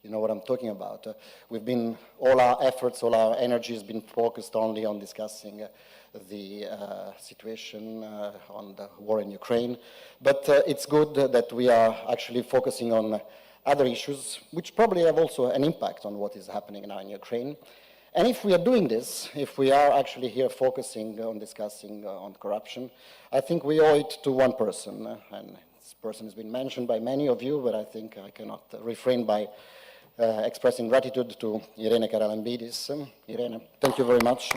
You know what I'm talking about. We've been, all our efforts, all our energy has been focused only on discussing the situation on the war in Ukraine. But it's good that we are actually focusing on other issues, which probably have also an impact on what is happening now in Ukraine. And if we are doing this, if we are actually here focusing on discussing on corruption, I think we owe it to one person. And this person has been mentioned by many of you, but I think I cannot refrain by expressing gratitude to Irene Karalambidis. Irene, thank you very much.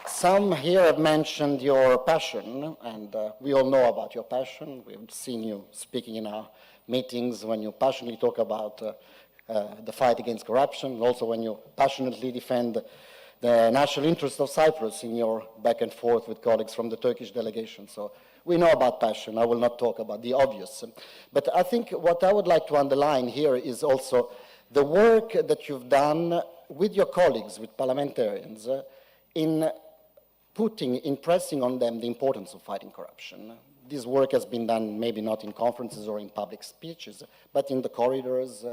Some here have mentioned your passion, and we all know about your passion. We've seen you speaking in our meetings when you passionately talk about the fight against corruption, also when you passionately defend the national interest of Cyprus in your back and forth with colleagues from the Turkish delegation. So we know about passion. I will not talk about the obvious. But I think what I would like to underline here is also the work that you've done with your colleagues, with parliamentarians, in impressing on them the importance of fighting corruption. This work has been done maybe not in conferences or in public speeches, but in the corridors,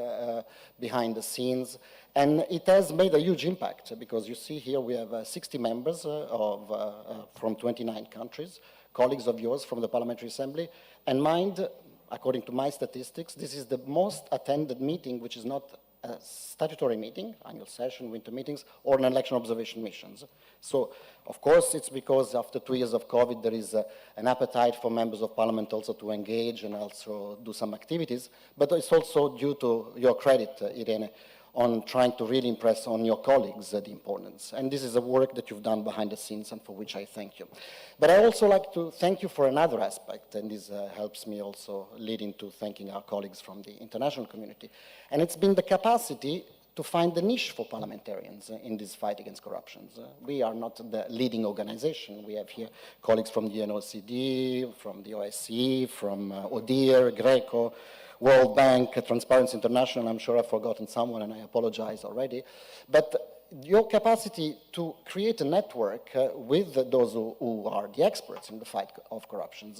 behind the scenes. And it has made a huge impact because you see here we have 60 members from 29 countries, colleagues of yours from the Parliamentary Assembly. And mind, according to my statistics, this is the most attended meeting which is not a statutory meeting, annual session, winter meetings, or an election observation missions. So, of course, it's because after 2 years of COVID, there is an appetite for members of parliament also to engage and also do some activities, but it's also due to your credit, Irene, on trying to really impress on your colleagues the importance. And this is a work that you've done behind the scenes and for which I thank you. But I also like to thank you for another aspect, and this helps me also lead into thanking our colleagues from the international community. And it's been the capacity to find the niche for parliamentarians in this fight against corruption. We are not the leading organization. We have here colleagues from the OECD, from the OSCE, from ODIHR, Greco, World Bank, Transparency International. I'm sure I've forgotten someone and I apologize already. But your capacity to create a network with those who are the experts in the fight of corruption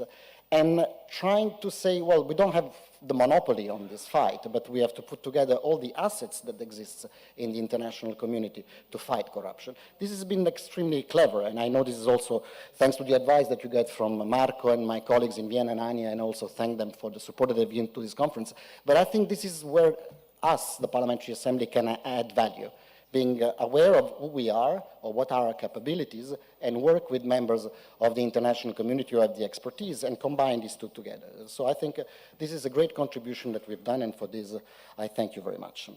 and trying to say, well, we don't have the monopoly on this fight, but we have to put together all the assets that exist in the international community to fight corruption. This has been extremely clever, and I know this is also thanks to the advice that you get from Marco and my colleagues in Vienna and Ania, and also thank them for the support that they've given to this conference. But I think this is where us, the Parliamentary Assembly, can add value. Being aware of who we are, or what are our capabilities, and work with members of the international community who have the expertise, and combine these two together. So I think this is a great contribution that we've done, and for this I thank you very much.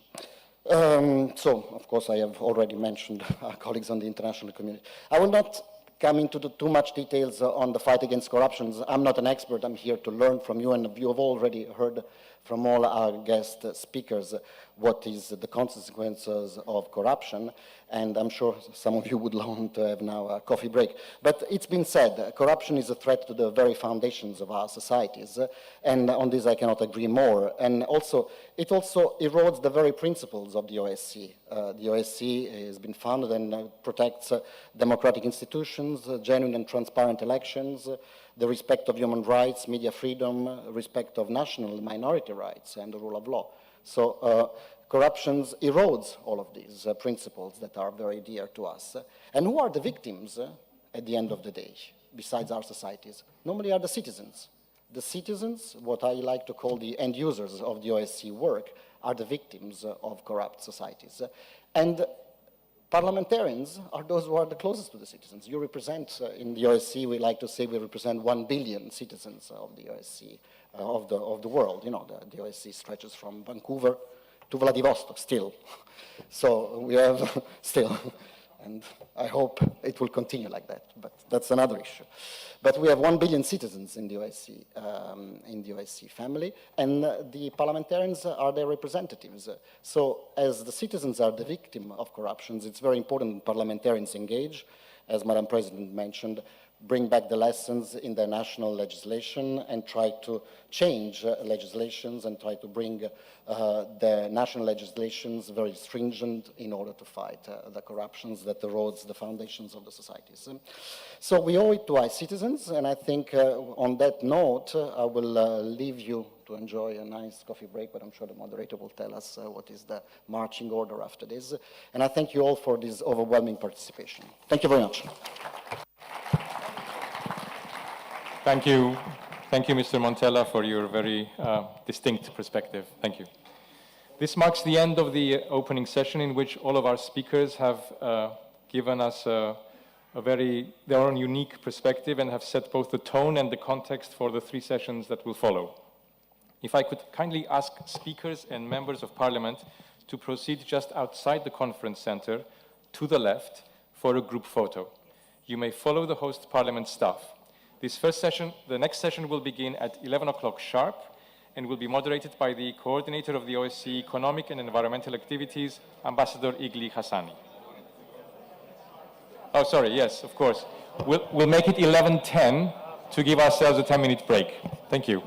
So, of course, I have already mentioned our colleagues on the international community. I will not come into too much details on the fight against corruption. I'm not an expert. I'm here to learn from you, and you have already heard from all our guest speakers what is the consequences of corruption, and I'm sure some of you would want to have now a coffee break. But it's been said, corruption is a threat to the very foundations of our societies, and on this I cannot agree more. And also, it also erodes the very principles of the OSCE. The OSCE has been founded and protects democratic institutions, genuine and transparent elections, the respect of human rights, media freedom, respect of national minority rights, and the rule of law. So corruption erodes all of these principles that are very dear to us. And who are the victims at the end of the day, besides our societies? Normally are the citizens. The citizens, what I like to call the end users of the OSCE work, are the victims of corrupt societies. And Parliamentarians are those who are the closest to the citizens. You represent, in the OSCE, we like to say we represent 1 billion citizens of the OSCE, of the world. You know, the OSCE stretches from Vancouver to Vladivostok still. So we have still, and I hope it will continue like that, but that's another issue. But we have 1 billion citizens in the OSCE family, and the parliamentarians are their representatives. So as the citizens are the victim of corruptions, it's very important that parliamentarians engage, as Madam President mentioned, bring back the lessons in their national legislation and try to change legislations and try to bring the national legislations very stringent in order to fight the corruptions that erodes the foundations of the societies. So we owe it to our citizens, and I think on that note, I will leave you to enjoy a nice coffee break, but I'm sure the moderator will tell us what is the marching order after this. And I thank you all for this overwhelming participation. Thank you very much. Thank you. Thank you, Mr. Montella, for your very distinct perspective. Thank you. This marks the end of the opening session in which all of our speakers have given us their own unique perspective and have set both the tone and the context for the 3 sessions that will follow. If I could kindly ask speakers and members of Parliament to proceed just outside the conference center to the left for a group photo. You may follow the host Parliament staff. This first session, the next session will begin at 11 o'clock sharp and will be moderated by the coordinator of the OSCE Economic and Environmental Activities, Ambassador Igli Hassani. Oh, sorry, yes, of course. We'll make it 11:10 to give ourselves a 10-minute break. Thank you.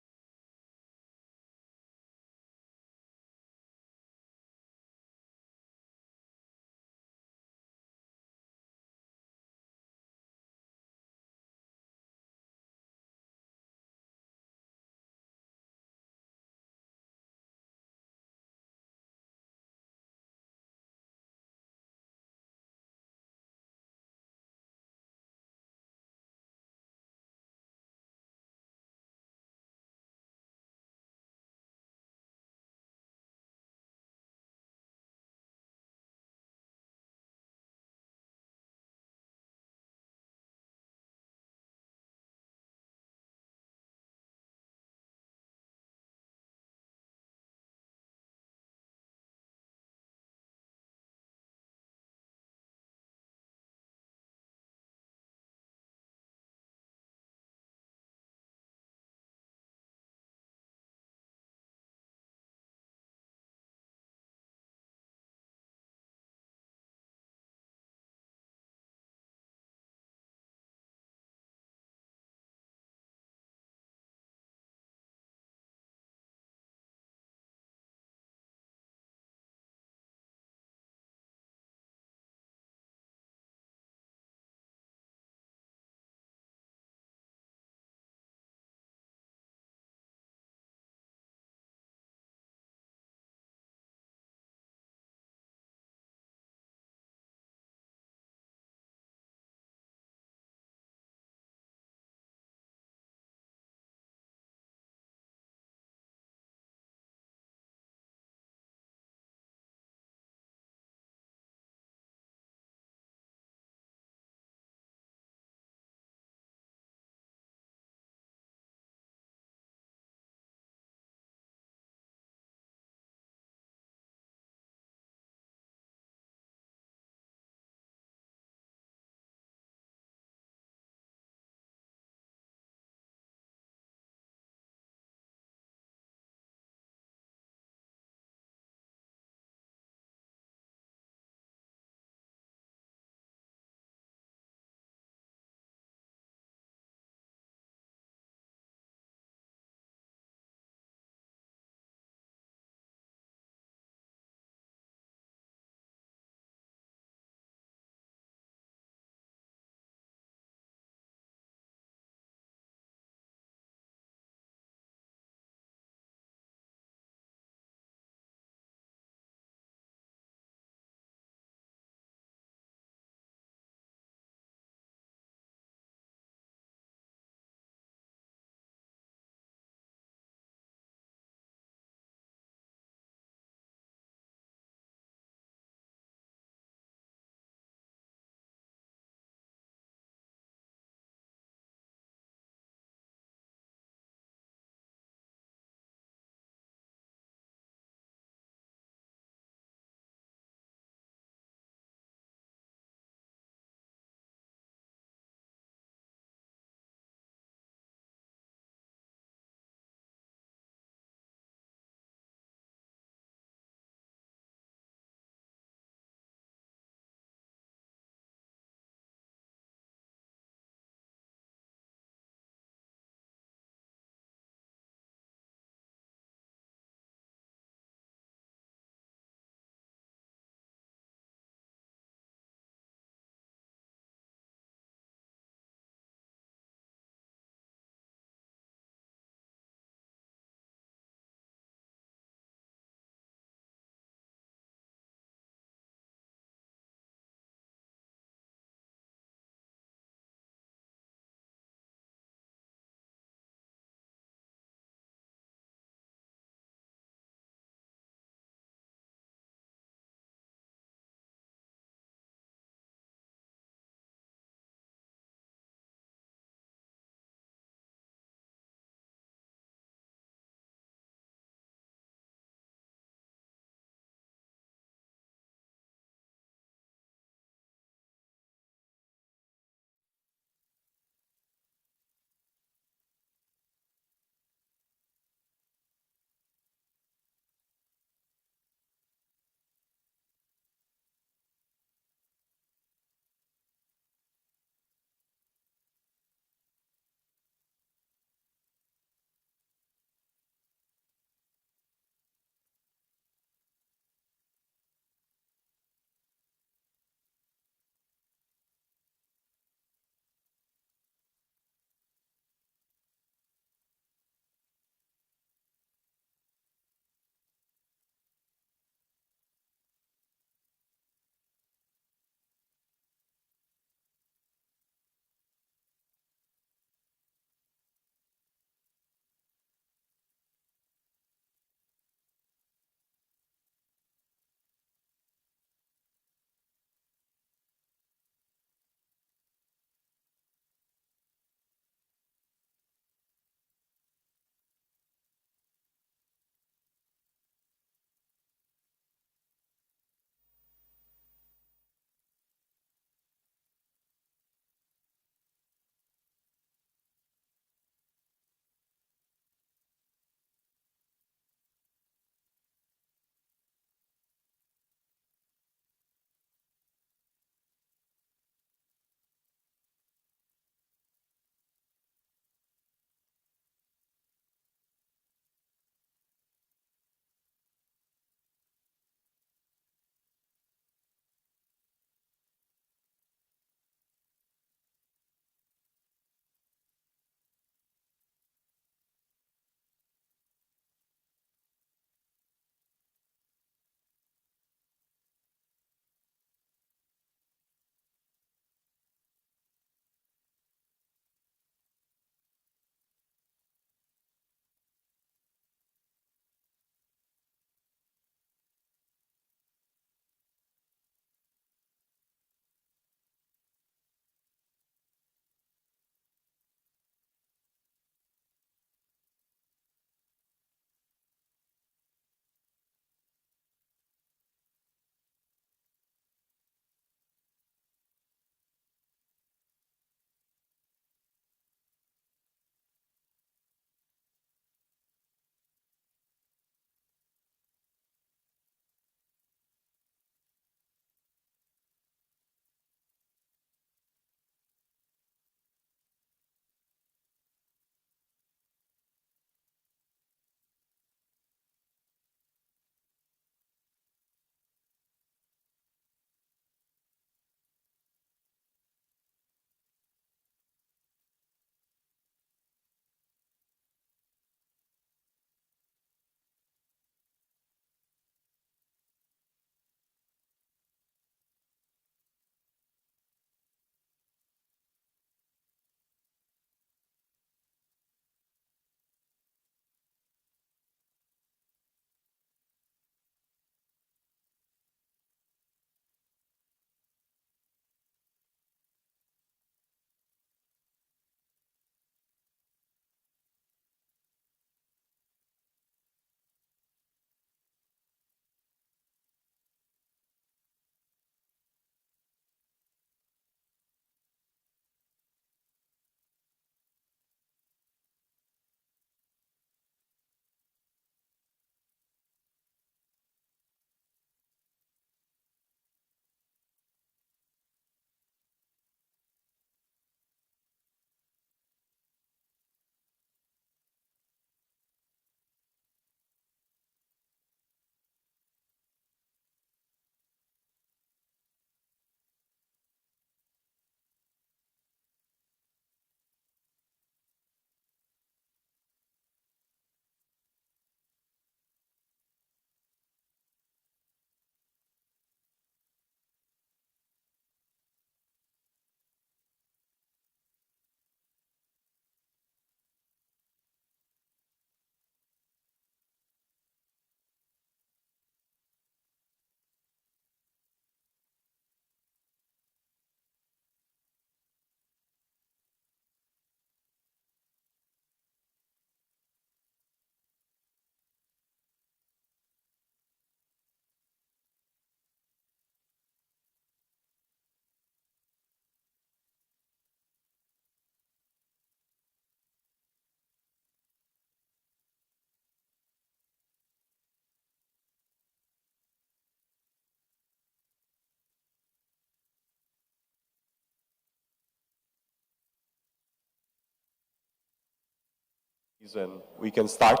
And we can start.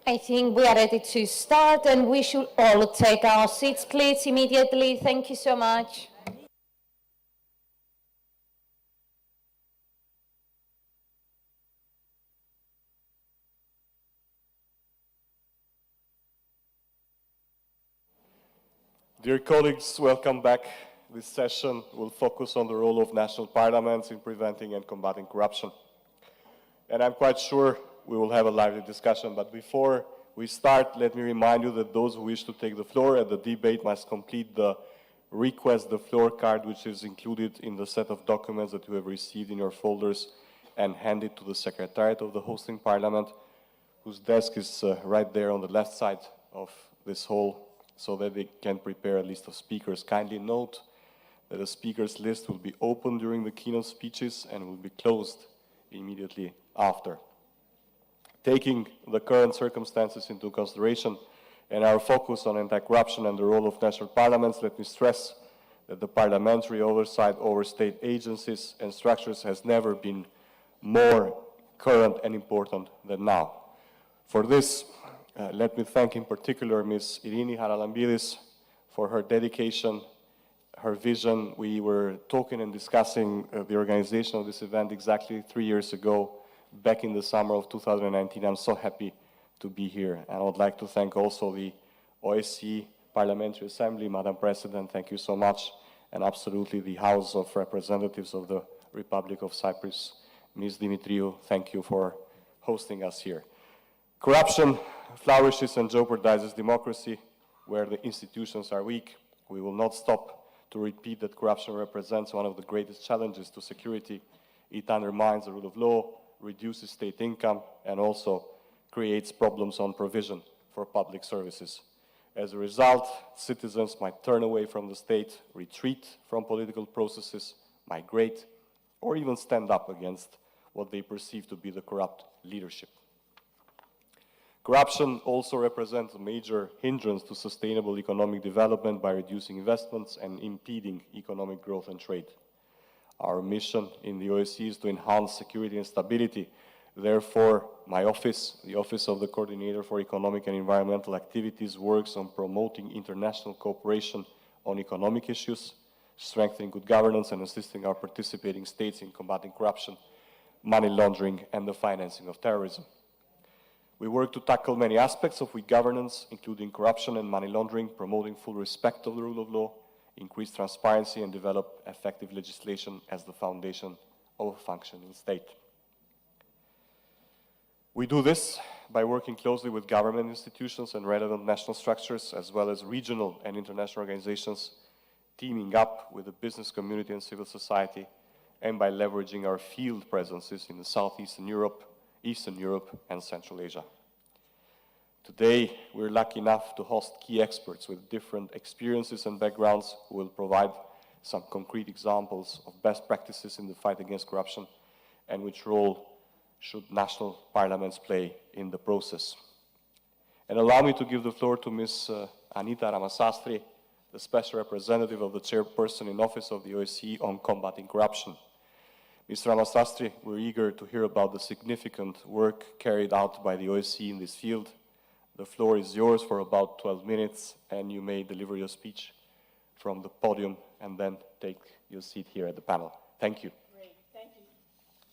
I think we are ready to start, and we should all take our seats, please, immediately. Thank you so much. Dear colleagues, welcome back. This session will focus on the role of national parliaments in preventing and combating corruption. And I'm quite sure we will have a lively discussion, but before we start, let me remind you that those who wish to take the floor at the debate must complete the request the floor card, which is included in the set of documents that you have received in your folders, and hand it to the Secretariat of the hosting parliament, whose desk is right there on the left side of this hall, so that they can prepare a list of speakers. Kindly note that the speakers list will be open during the keynote speeches and will be closed immediately after. Taking the current circumstances into consideration and our focus on anti-corruption and the role of national parliaments, let me stress that the parliamentary oversight over state agencies and structures has never been more current and important than now. For this, let me thank in particular Ms. Irini Haralambidis for her dedication, her vision. We were talking and discussing the organization of this event exactly 3 years ago, back in the summer of 2019. I'm so happy to be here. And I would like to thank also the OSCE Parliamentary Assembly, Madam President, thank you so much, and absolutely the House of Representatives of the Republic of Cyprus, Ms. Dimitriou, thank you for hosting us here. Corruption flourishes and jeopardizes democracy where the institutions are weak. We will not stop to repeat that corruption represents one of the greatest challenges to security. It undermines the rule of law, reduces state income, and also creates problems on provision for public services. As a result, citizens might turn away from the state, retreat from political processes, migrate, or even stand up against what they perceive to be the corrupt leadership. Corruption also represents a major hindrance to sustainable economic development by reducing investments and impeding economic growth and trade. Our mission in the OSCE is to enhance security and stability. Therefore, my office, the Office of the Coordinator for Economic and Environmental Activities, works on promoting international cooperation on economic issues, strengthening good governance, and assisting our participating states in combating corruption, money laundering, and the financing of terrorism. We work to tackle many aspects of weak governance, including corruption and money laundering, promoting full respect of the rule of law, increase transparency, and develop effective legislation as the foundation of a functioning state. We do this by working closely with government institutions and relevant national structures, as well as regional and international organizations, teaming up with the business community and civil society, and by leveraging our field presences in the Southeastern Europe, Eastern Europe, and Central Asia. Today, we're lucky enough to host key experts with different experiences and backgrounds who will provide some concrete examples of best practices in the fight against corruption and which role should national parliaments play in the process. And allow me to give the floor to Ms. Anita Ramasastri, the Special Representative of the Chairperson in Office of the OSCE on combating corruption. Ms. Ramasastri, we're eager to hear about the significant work carried out by the OSCE in this field. The floor is yours for about 12 minutes, and you may deliver your speech from the podium and then take your seat here at the panel. Thank you. Great, thank you.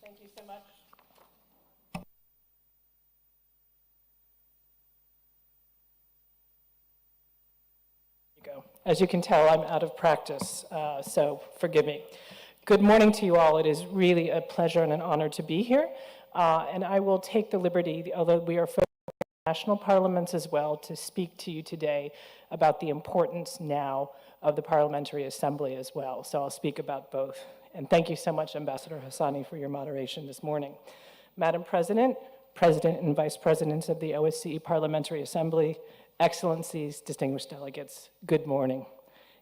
Thank you so much. As you can tell, I'm out of practice, so forgive me. Good morning to you all. It is really a pleasure and an honor to be here. And I will take the liberty, although we are focused on national parliaments as well, to speak to you today about the importance now of the Parliamentary Assembly as well. So I'll speak about both. And thank you so much, Ambassador Hassani, for your moderation this morning. Madam President, President and Vice Presidents of the OSCE Parliamentary Assembly, Excellencies, distinguished delegates, good morning.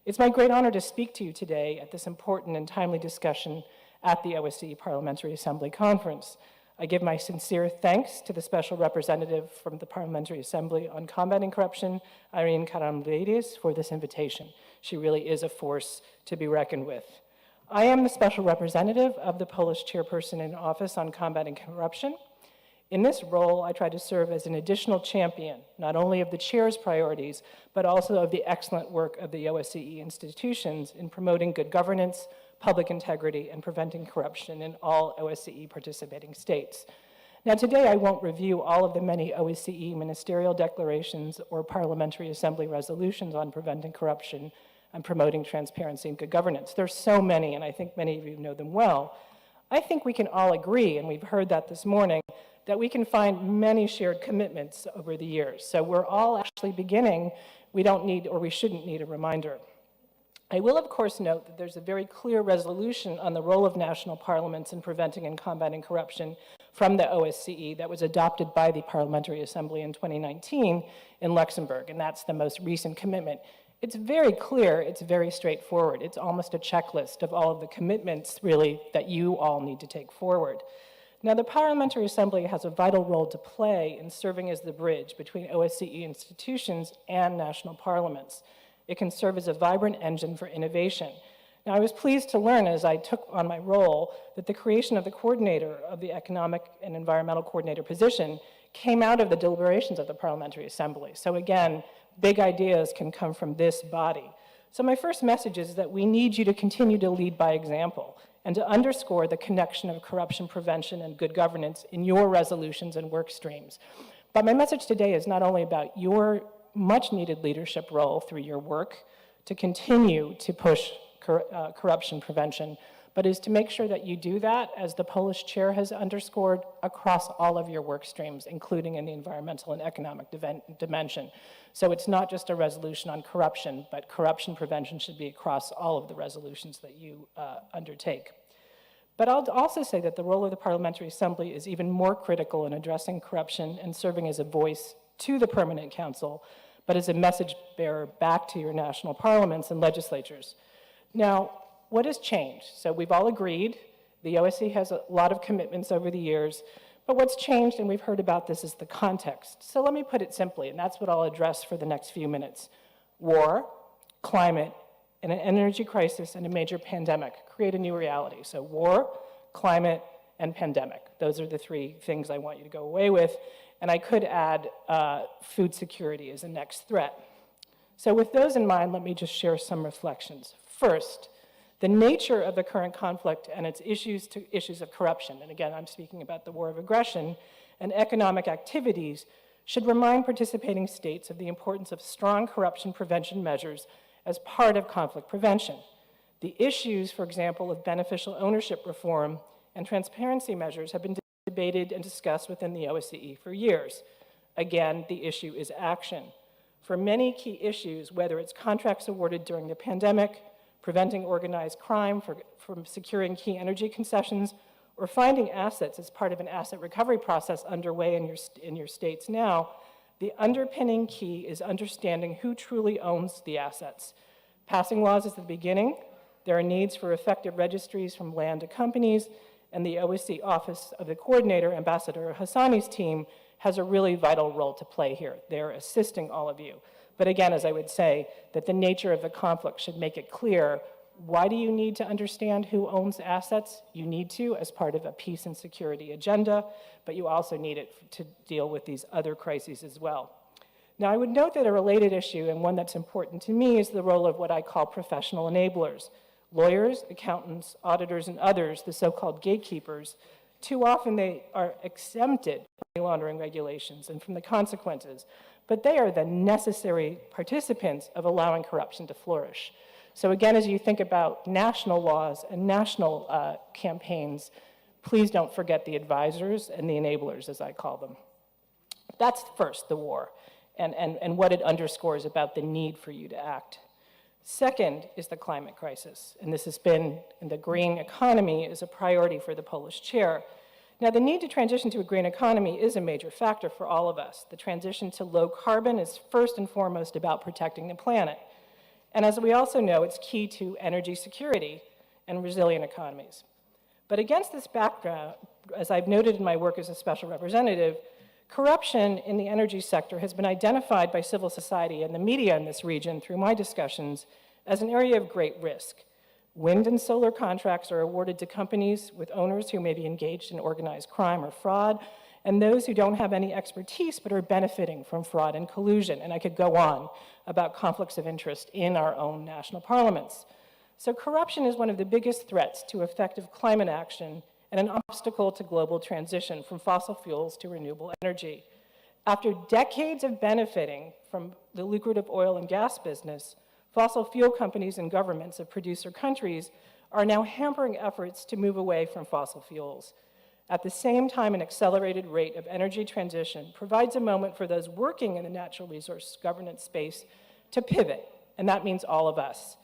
It's my great honor to speak to you today at this important and timely discussion at the OSCE Parliamentary Assembly Conference. I give my sincere thanks to the Special Representative from the Parliamentary Assembly on Combating Corruption, Irene Karamlidis, for this invitation. She really is a force to be reckoned with. I am the Special Representative of the Polish Chairperson in Office on Combating Corruption. In this role, I try to serve as an additional champion, not only of the chair's priorities, but also of the excellent work of the OSCE institutions in promoting good governance, public integrity, and preventing corruption in all OSCE participating states. Now, today I won't review all of the many OSCE ministerial declarations or Parliamentary Assembly resolutions on preventing corruption and promoting transparency and good governance. There's so many, and I think many of you know them well. I think we can all agree, and we've heard that this morning, that we can find many shared commitments over the years. So we're all actually beginning, we don't need, or we shouldn't need a reminder. I will, of course, note that there's a very clear resolution on the role of national parliaments in preventing and combating corruption from the OSCE that was adopted by the Parliamentary Assembly in 2019 in Luxembourg, and that's the most recent commitment. It's very clear, it's very straightforward. It's almost a checklist of all of the commitments, really, that you all need to take forward. Now, the Parliamentary Assembly has a vital role to play in serving as the bridge between OSCE institutions and national parliaments. It can serve as a vibrant engine for innovation. Now, I was pleased to learn as I took on my role that the creation of the coordinator of the Economic and Environmental Coordinator position came out of the deliberations of the Parliamentary Assembly. So again, big ideas can come from this body. So my first message is that we need you to continue to lead by example and to underscore the connection of corruption prevention and good governance in your resolutions and work streams. But my message today is not only about your much-needed leadership role through your work to continue to push corruption prevention, but is to make sure that you do that, as the Polish chair has underscored, across all of your work streams, including in the environmental and economic dimension. So it's not just a resolution on corruption, but corruption prevention should be across all of the resolutions that you undertake. But I'll also say that the role of the Parliamentary Assembly is even more critical in addressing corruption and serving as a voice to the Permanent Council, but as a message bearer back to your national parliaments and legislatures. Now, what has changed? So we've all agreed, the OSCE has a lot of commitments over the years, but what's changed, and we've heard about this, is the context. So let me put it simply, and that's what I'll address for the next few minutes. War, climate, and an energy crisis and a major pandemic create a new reality. So war, climate, and pandemic. Those are the three things I want you to go away with. And I could add food security as a next threat. So with those in mind, let me just share some reflections. First, the nature of the current conflict and its issues of corruption, and again, I'm speaking about the war of aggression, and economic activities should remind participating states of the importance of strong corruption prevention measures as part of conflict prevention. The issues, for example, of beneficial ownership reform and transparency measures have been debated and discussed within the OSCE for years. Again, the issue is action. For many key issues, whether it's contracts awarded during the pandemic, preventing organized crime from securing key energy concessions, or finding assets as part of an asset recovery process underway in your states now, the underpinning key is understanding who truly owns the assets. Passing laws is the beginning. There are needs for effective registries from land to companies, and the OSCE Office of the Coordinator, Ambassador Hassani's team, has a really vital role to play here. They're assisting all of you. But again, as I would say, that the nature of the conflict should make it clear, why do you need to understand who owns assets? You need to as part of a peace and security agenda, but you also need it to deal with these other crises as well. Now, I would note that a related issue, and one that's important to me, is the role of what I call professional enablers. Lawyers, accountants, auditors, and others, the so-called gatekeepers. Too often they are exempted from money laundering regulations and from the consequences, but they are the necessary participants of allowing corruption to flourish. So again, as you think about national laws and national campaigns, please don't forget the advisors and the enablers, as I call them. That's first, the war, and what it underscores about the need for you to act. Second is the climate crisis, and this has been, and the green economy is a priority for the Polish chair. Now, the need to transition to a green economy is a major factor for all of us. The transition to low carbon is first and foremost about protecting the planet. And as we also know, it's key to energy security and resilient economies. But against this background, as I've noted in my work as a special representative, corruption in the energy sector has been identified by civil society and the media in this region through my discussions as an area of great risk. Wind and solar contracts are awarded to companies with owners who may be engaged in organized crime or fraud, and those who don't have any expertise but are benefiting from fraud and collusion. And I could go on about conflicts of interest in our own national parliaments. So corruption is one of the biggest threats to effective climate action and an obstacle to global transition from fossil fuels to renewable energy. After decades of benefiting from the lucrative oil and gas business, fossil fuel companies and governments of producer countries are now hampering efforts to move away from fossil fuels. At the same time, an accelerated rate of energy transition provides a moment for those working in the natural resource governance space to pivot, and that means all of us.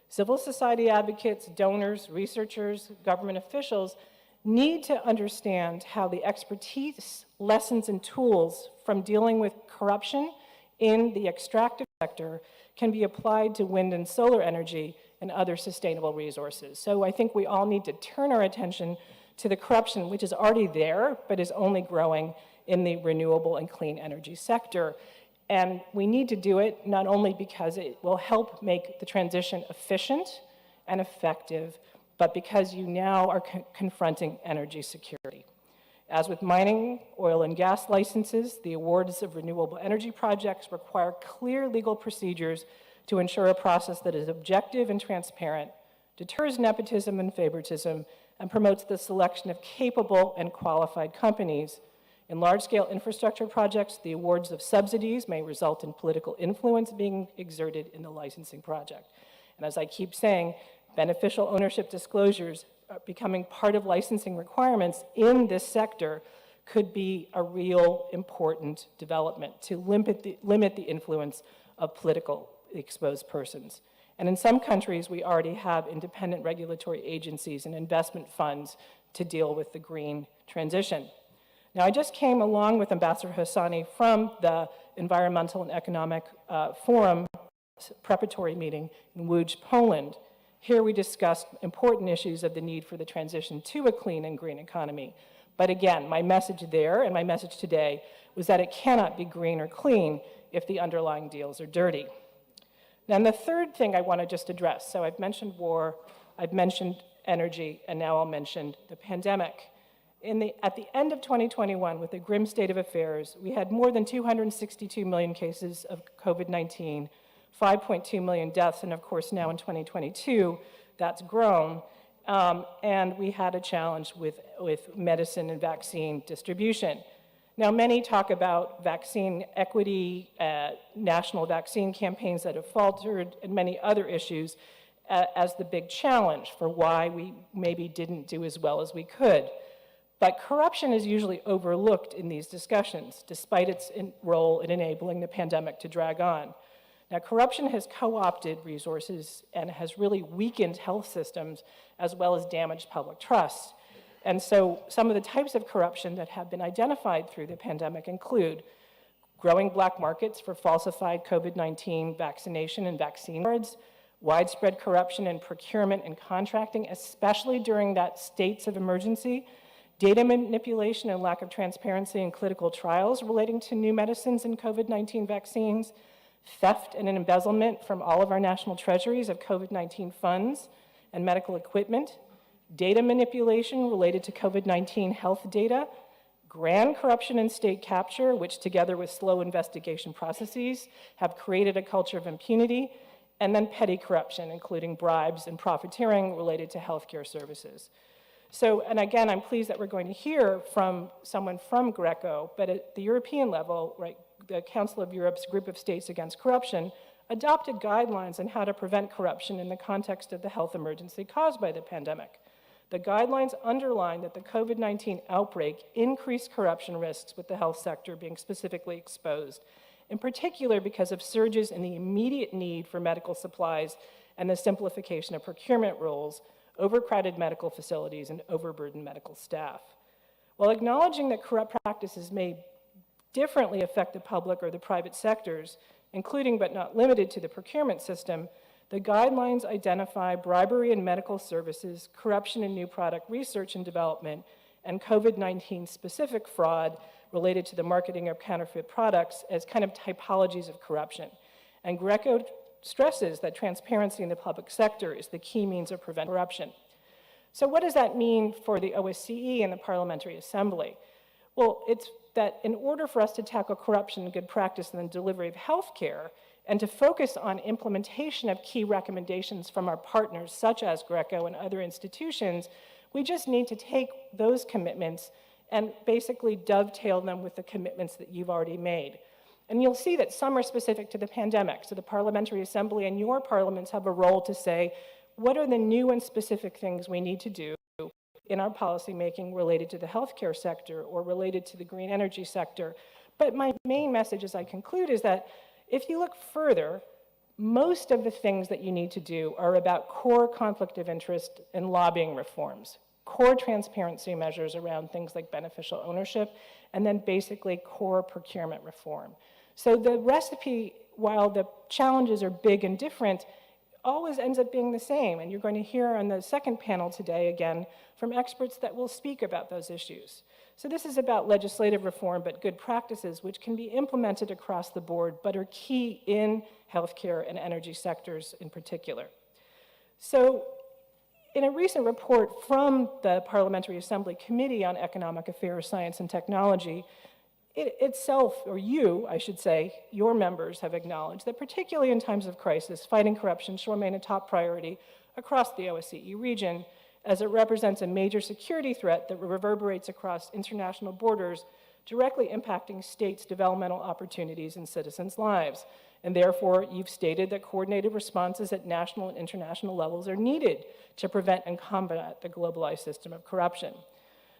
Civil society advocates, donors, researchers, government officials need to understand how the expertise, lessons, and tools from dealing with corruption in the extractive sector can be applied to wind and solar energy and other sustainable resources. So I think we all need to turn our attention to the corruption, which is already there, but is only growing in the renewable and clean energy sector. And we need to do it not only because it will help make the transition efficient and effective, but because you now are confronting energy security. As with mining, oil and gas licenses, the awards of renewable energy projects require clear legal procedures to ensure a process that is objective and transparent, deters nepotism and favoritism, and promotes the selection of capable and qualified companies. In large-scale infrastructure projects, the awards of subsidies may result in political influence being exerted in the licensing project. And as I keep saying, beneficial ownership disclosures becoming part of licensing requirements in this sector could be a real important development to limit the influence of political exposed persons. And in some countries, we already have independent regulatory agencies and investment funds to deal with the green transition. Now, I just came along with Ambassador Hassani from the Environmental and Economic Forum preparatory meeting in Łódź, Poland. Here we discussed important issues of the need for the transition to a clean and green economy. But again, my message there and my message today was that it cannot be green or clean if the underlying deals are dirty. Now, the third thing I want to just address, so I've mentioned war, I've mentioned energy, and now I'll mention the pandemic. At the end of 2021, with the grim state of affairs, we had more than 262 million cases of COVID-19, 5.2 million deaths, and of course now in 2022, that's grown. And we had a challenge with medicine and vaccine distribution. Now, many talk about vaccine equity, national vaccine campaigns that have faltered, and many other issues as the big challenge for why we maybe didn't do as well as we could. But corruption is usually overlooked in these discussions, despite its role in enabling the pandemic to drag on. Now, corruption has co-opted resources and has really weakened health systems as well as damaged public trust. And so some of the types of corruption that have been identified through the pandemic include growing black markets for falsified COVID-19 vaccination and vaccine cards, widespread corruption in procurement and contracting, especially during that states of emergency, data manipulation and lack of transparency in clinical trials relating to new medicines and COVID-19 vaccines, theft and embezzlement from all of our national treasuries of COVID-19 funds and medical equipment, data manipulation related to COVID-19 health data, grand corruption and state capture, which together with slow investigation processes have created a culture of impunity, and then petty corruption, including bribes and profiteering related to healthcare services. So, and again, I'm pleased that we're going to hear from someone from Greco, but at the European level, right, the Council of Europe's Group of States Against Corruption adopted guidelines on how to prevent corruption in the context of the health emergency caused by the pandemic. The guidelines underline that the COVID-19 outbreak increased corruption risks with the health sector being specifically exposed, in particular because of surges in the immediate need for medical supplies and the simplification of procurement rules, overcrowded medical facilities, and overburdened medical staff. While acknowledging that corrupt practices may differently affect the public or the private sectors, including but not limited to the procurement system, the guidelines identify bribery in medical services, corruption in new product research and development, and COVID-19 specific fraud related to the marketing of counterfeit products as kind of typologies of corruption. And Greco stresses that transparency in the public sector is the key means of preventing corruption. So what does that mean for the OSCE and the Parliamentary Assembly? Well, it's that in order for us to tackle corruption and good practice in the delivery of healthcare, and to focus on implementation of key recommendations from our partners, such as Greco and other institutions, we just need to take those commitments and basically dovetail them with the commitments that you've already made. And you'll see that some are specific to the pandemic. So the Parliamentary Assembly and your parliaments have a role to say, what are the new and specific things we need to do in our policymaking related to the healthcare sector or related to the green energy sector? But my main message as I conclude is that if you look further, most of the things that you need to do are about core conflict of interest and lobbying reforms, core transparency measures around things like beneficial ownership, and then basically core procurement reform. So the recipe, while the challenges are big and different, always ends up being the same. And you're going to hear on the second panel today, again, from experts that will speak about those issues. So this is about legislative reform, but good practices, which can be implemented across the board, but are key in healthcare and energy sectors in particular. So in a recent report from the Parliamentary Assembly Committee on Economic Affairs, Science, and Technology, it itself, or you, I should say, your members have acknowledged that particularly in times of crisis, fighting corruption should remain a top priority across the OSCE region, as it represents a major security threat that reverberates across international borders, directly impacting states' developmental opportunities and citizens' lives. And therefore, you've stated that coordinated responses at national and international levels are needed to prevent and combat the globalized system of corruption.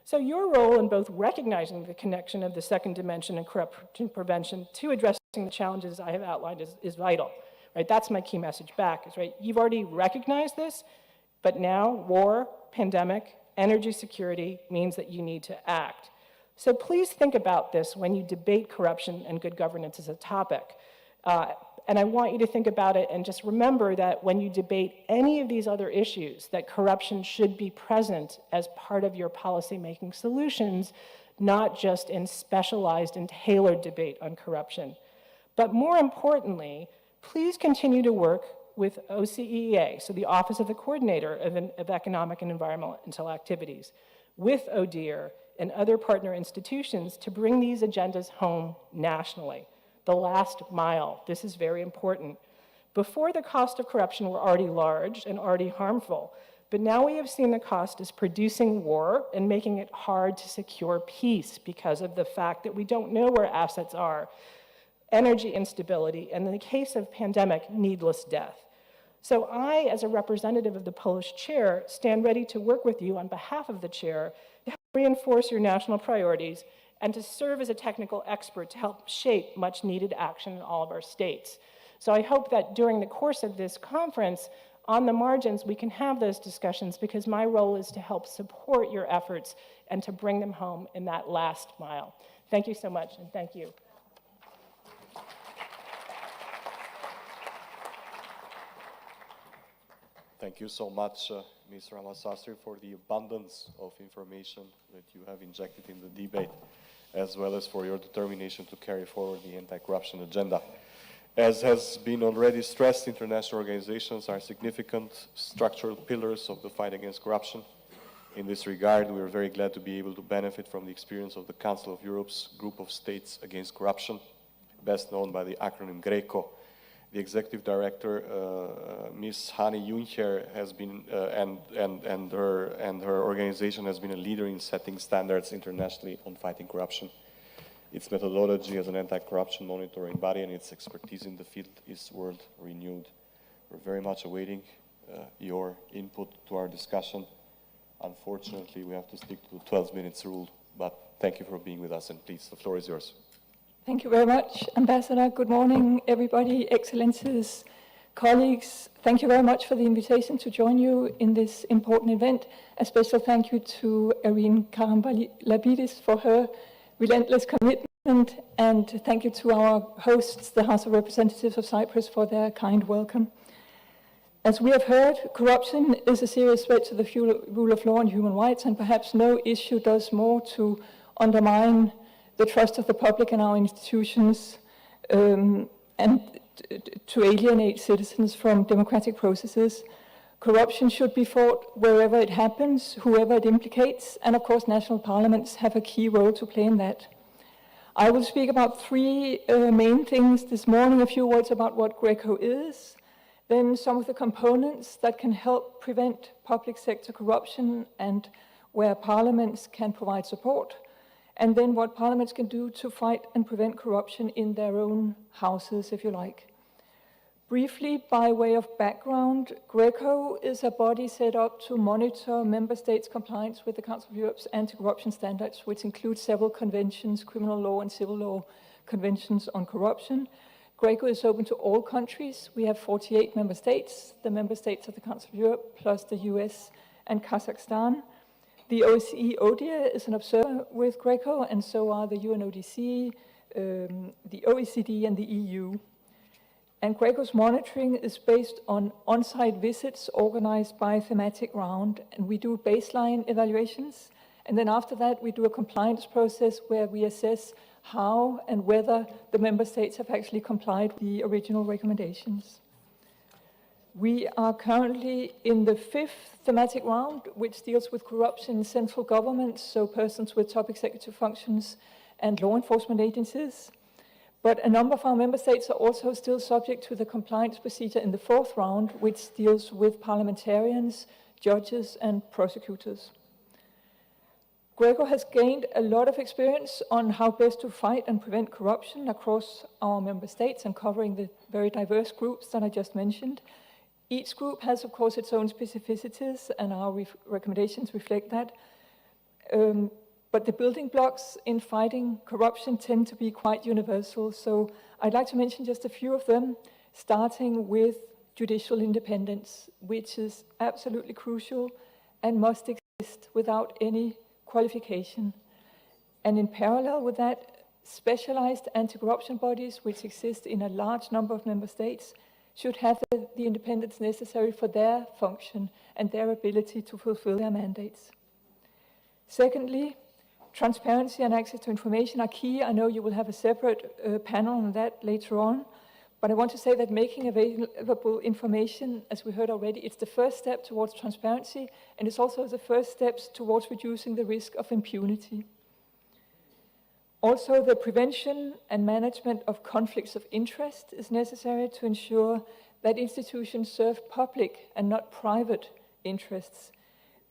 So your role in both recognizing the connection of the second dimension and corruption prevention to addressing the challenges I have outlined is vital, right? That's my key message back, is right, you've already recognized this, but now war, pandemic, energy security means that you need to act. So please think about this when you debate corruption and good governance as a topic. And I want you to think about it and just remember that when you debate any of these other issues, that corruption should be present as part of your policymaking solutions, not just in specialized and tailored debate on corruption. But more importantly, please continue to work with OSCE, so the Office of the Coordinator of Economic and Environmental Activities, with ODIHR and other partner institutions to bring these agendas home nationally. The last mile, this is very important. Before, the cost of corruption were already large and already harmful, but now we have seen the cost is producing war and making it hard to secure peace because of the fact that we don't know where assets are, energy instability, and in the case of pandemic, needless death. So I, as a representative of the Polish chair, stand ready to work with you on behalf of the chair to help reinforce your national priorities and to serve as a technical expert to help shape much needed action in all of our states. So I hope that during the course of this conference, on the margins, we can have those discussions, because my role is to help support your efforts and to bring them home in that last mile. Thank you so much, and thank you. Thank you so much, Ms. Ramasastri, for the abundance of information that you have injected in the debate, as well as for your determination to carry forward the anti-corruption agenda. As has been already stressed, international organizations are significant structural pillars of the fight against corruption. In this regard, we are very glad to be able to benefit from the experience of the Council of Europe's Group of States Against Corruption, best known by the acronym GRECO. The executive director, Ms. Hani Juncker, has been and her organization has been a leader in setting standards internationally on fighting corruption. Its methodology as an anti-corruption monitoring body and its expertise in the field is world renewed. We're very much awaiting your input to our discussion. Unfortunately, we have to stick to the 12 minutes rule, but thank you for being with us, and please, the floor is yours. Thank you very much, Ambassador. Good morning, everybody, Excellencies, colleagues. Thank you very much for the invitation to join you in this important event. A special thank you to Irene Karambalabidis for her relentless commitment, and thank you to our hosts, the House of Representatives of Cyprus, for their kind welcome. As we have heard, corruption is a serious threat to the rule of law and human rights, and perhaps no issue does more to undermine the trust of the public in our institutions, and to alienate citizens from democratic processes. Corruption should be fought wherever it happens, whoever it implicates, and of course national parliaments have a key role to play in that. I will speak about three main things this morning: a few words about what GRECO is, then some of the components that can help prevent public sector corruption and where parliaments can provide support, and then what parliaments can do to fight and prevent corruption in their own houses, if you like. Briefly, by way of background, GRECO is a body set up to monitor member states' compliance with the Council of Europe's anti-corruption standards, which include several conventions, criminal law and civil law conventions on corruption. GRECO is open to all countries. We have 48 member states, the member states of the Council of Europe, plus the US and Kazakhstan. The OSCE ODIHR is an observer with GRECO, and so are the UNODC, the OECD, and the EU. And GRECO's monitoring is based on on-site visits organized by thematic round, and we do baseline evaluations, and then after that we do a compliance process where we assess how and whether the member states have actually complied with the original recommendations. We are currently in the 5th thematic round, which deals with corruption in central governments, so persons with top executive functions and law enforcement agencies. But a number of our member states are also still subject to the compliance procedure in the 4th round, which deals with parliamentarians, judges, and prosecutors. Greco has gained a lot of experience on how best to fight and prevent corruption across our member states and covering the very diverse groups that I just mentioned. Each group has, of course, its own specificities, and our recommendations reflect that. But the building blocks in fighting corruption tend to be quite universal. So I'd like to mention just a few of them, starting with judicial independence, which is absolutely crucial and must exist without any qualification. And in parallel with that, specialized anti-corruption bodies, which exist in a large number of member states, should have the independence necessary for their function and their ability to fulfill their mandates. Secondly, transparency and access to information are key. I know you will have a separate panel on that later on, but I want to say that making available information, as we heard already, it's the first step towards transparency, and it's also the first steps towards reducing the risk of impunity. Also, the prevention and management of conflicts of interest is necessary to ensure that institutions serve public and not private interests.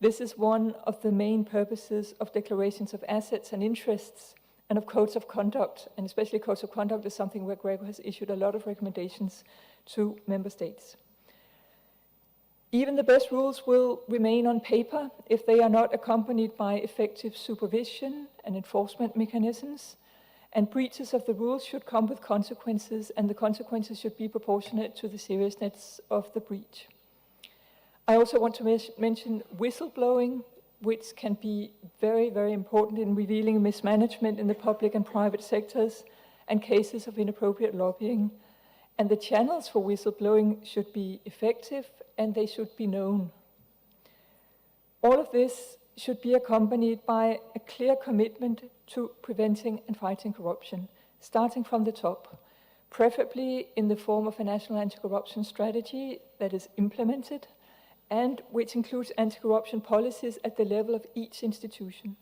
This is one of the main purposes of declarations of assets and interests and of codes of conduct, and especially codes of conduct is something where Greco has issued a lot of recommendations to member states. Even the best rules will remain on paper if they are not accompanied by effective supervision and enforcement mechanisms, and breaches of the rules should come with consequences, and the consequences should be proportionate to the seriousness of the breach. I also want to mention whistleblowing, which can be very, very important in revealing mismanagement in the public and private sectors and cases of inappropriate lobbying. And the channels for whistleblowing should be effective and they should be known. All of this should be accompanied by a clear commitment to preventing and fighting corruption, starting from the top, preferably in the form of a national anti-corruption strategy that is implemented and which includes anti-corruption policies at the level of each institution.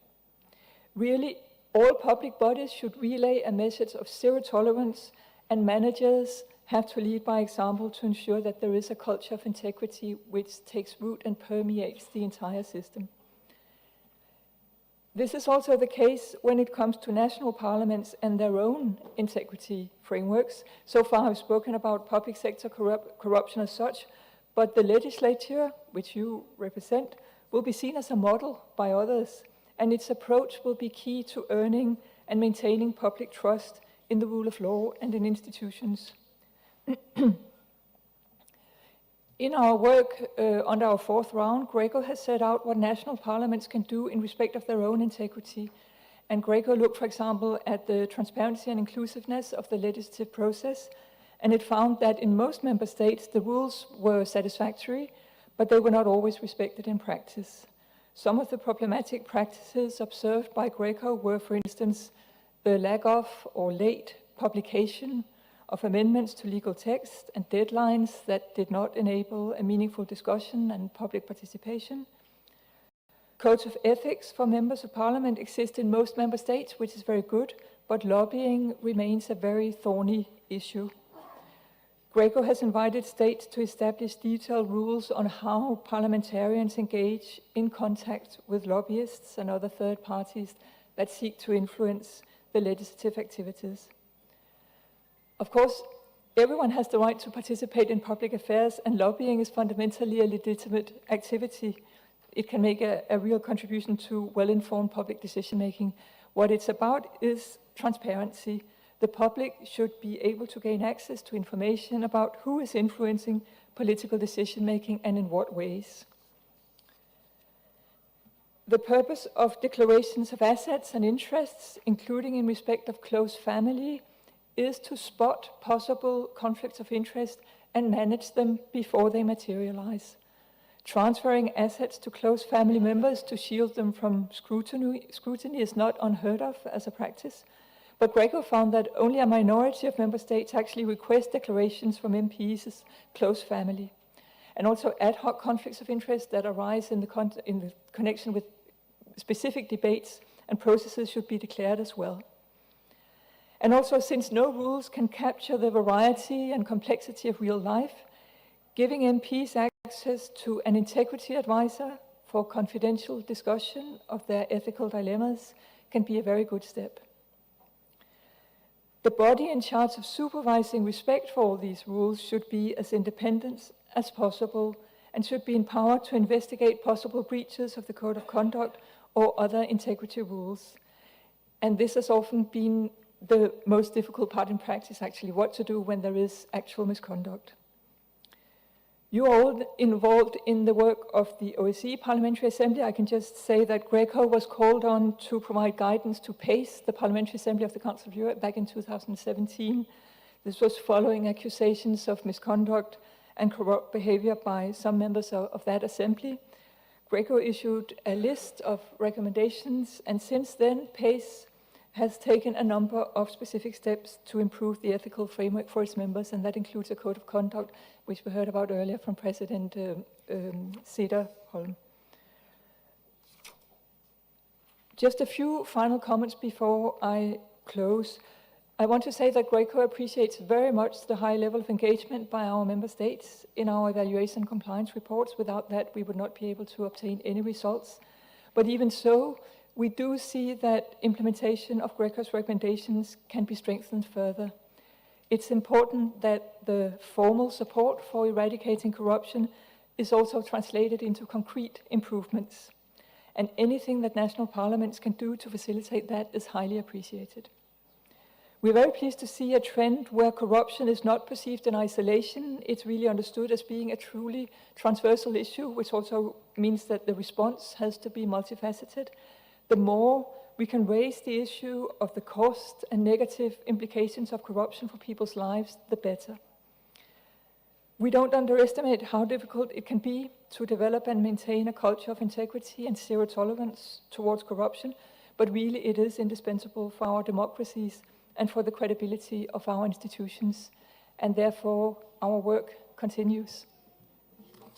Really, all public bodies should relay a message of zero tolerance, and managers have to lead by example to ensure that there is a culture of integrity which takes root and permeates the entire system. This is also the case when it comes to national parliaments and their own integrity frameworks. So far I've spoken about public sector corruption as such, but the legislature, which you represent, will be seen as a model by others, and its approach will be key to earning and maintaining public trust in the rule of law and in institutions. In our work under our fourth round, Greco has set out what national parliaments can do in respect of their own integrity. And Greco looked, for example, at the transparency and inclusiveness of the legislative process, and it found that in most member states the rules were satisfactory, but they were not always respected in practice. Some of the problematic practices observed by Greco were, for instance, the lack of or late publication of amendments to legal text and deadlines that did not enable a meaningful discussion and public participation. Codes of ethics for members of parliament exist in most member states, which is very good, but lobbying remains a very thorny issue. Greco has invited states to establish detailed rules on how parliamentarians engage in contact with lobbyists and other third parties that seek to influence the legislative activities. Of course, everyone has the right to participate in public affairs, and lobbying is fundamentally a legitimate activity. It can make a real contribution to well-informed public decision-making. What it's about is transparency. The public should be able to gain access to information about who is influencing political decision-making and in what ways. The purpose of declarations of assets and interests, including in respect of close family, is to spot possible conflicts of interest and manage them before they materialize. Transferring assets to close family members to shield them from scrutiny is not unheard of as a practice, but Greco found that only a minority of member states actually request declarations from MPs as close family. And also ad hoc conflicts of interest that arise in the connection with specific debates and processes should be declared as well. And also, since no rules can capture the variety and complexity of real life, giving MPs access to an integrity advisor for confidential discussion of their ethical dilemmas can be a very good step. The body in charge of supervising respect for all these rules should be as independent as possible and should be empowered to investigate possible breaches of the Code of Conduct or other integrity rules. And this has often been the most difficult part in practice, actually, what to do when there is actual misconduct. You are all involved in the work of the OSCE Parliamentary Assembly. I can just say that Greco was called on to provide guidance to PACE, the Parliamentary Assembly of the Council of Europe, back in 2017. This was following accusations of misconduct and corrupt behavior by some members of that assembly. Greco issued a list of recommendations, and since then, PACE has taken a number of specific steps to improve the ethical framework for its members, and that includes a code of conduct, which we heard about earlier from President Cederholm. Just a few final comments before I close. I want to say that Greco appreciates very much the high level of engagement by our member states in our evaluation and compliance reports. Without that, we would not be able to obtain any results. But even so, we do see that implementation of Greco's recommendations can be strengthened further. It's important that the formal support for eradicating corruption is also translated into concrete improvements. And anything that national parliaments can do to facilitate that is highly appreciated. We're very pleased to see a trend where corruption is not perceived in isolation. It's really understood as being a truly transversal issue, which also means that the response has to be multifaceted. The more we can raise the issue of the cost and negative implications of corruption for people's lives, the better. We don't underestimate how difficult it can be to develop and maintain a culture of integrity and zero tolerance towards corruption, but really it is indispensable for our democracies and for the credibility of our institutions, and therefore our work continues.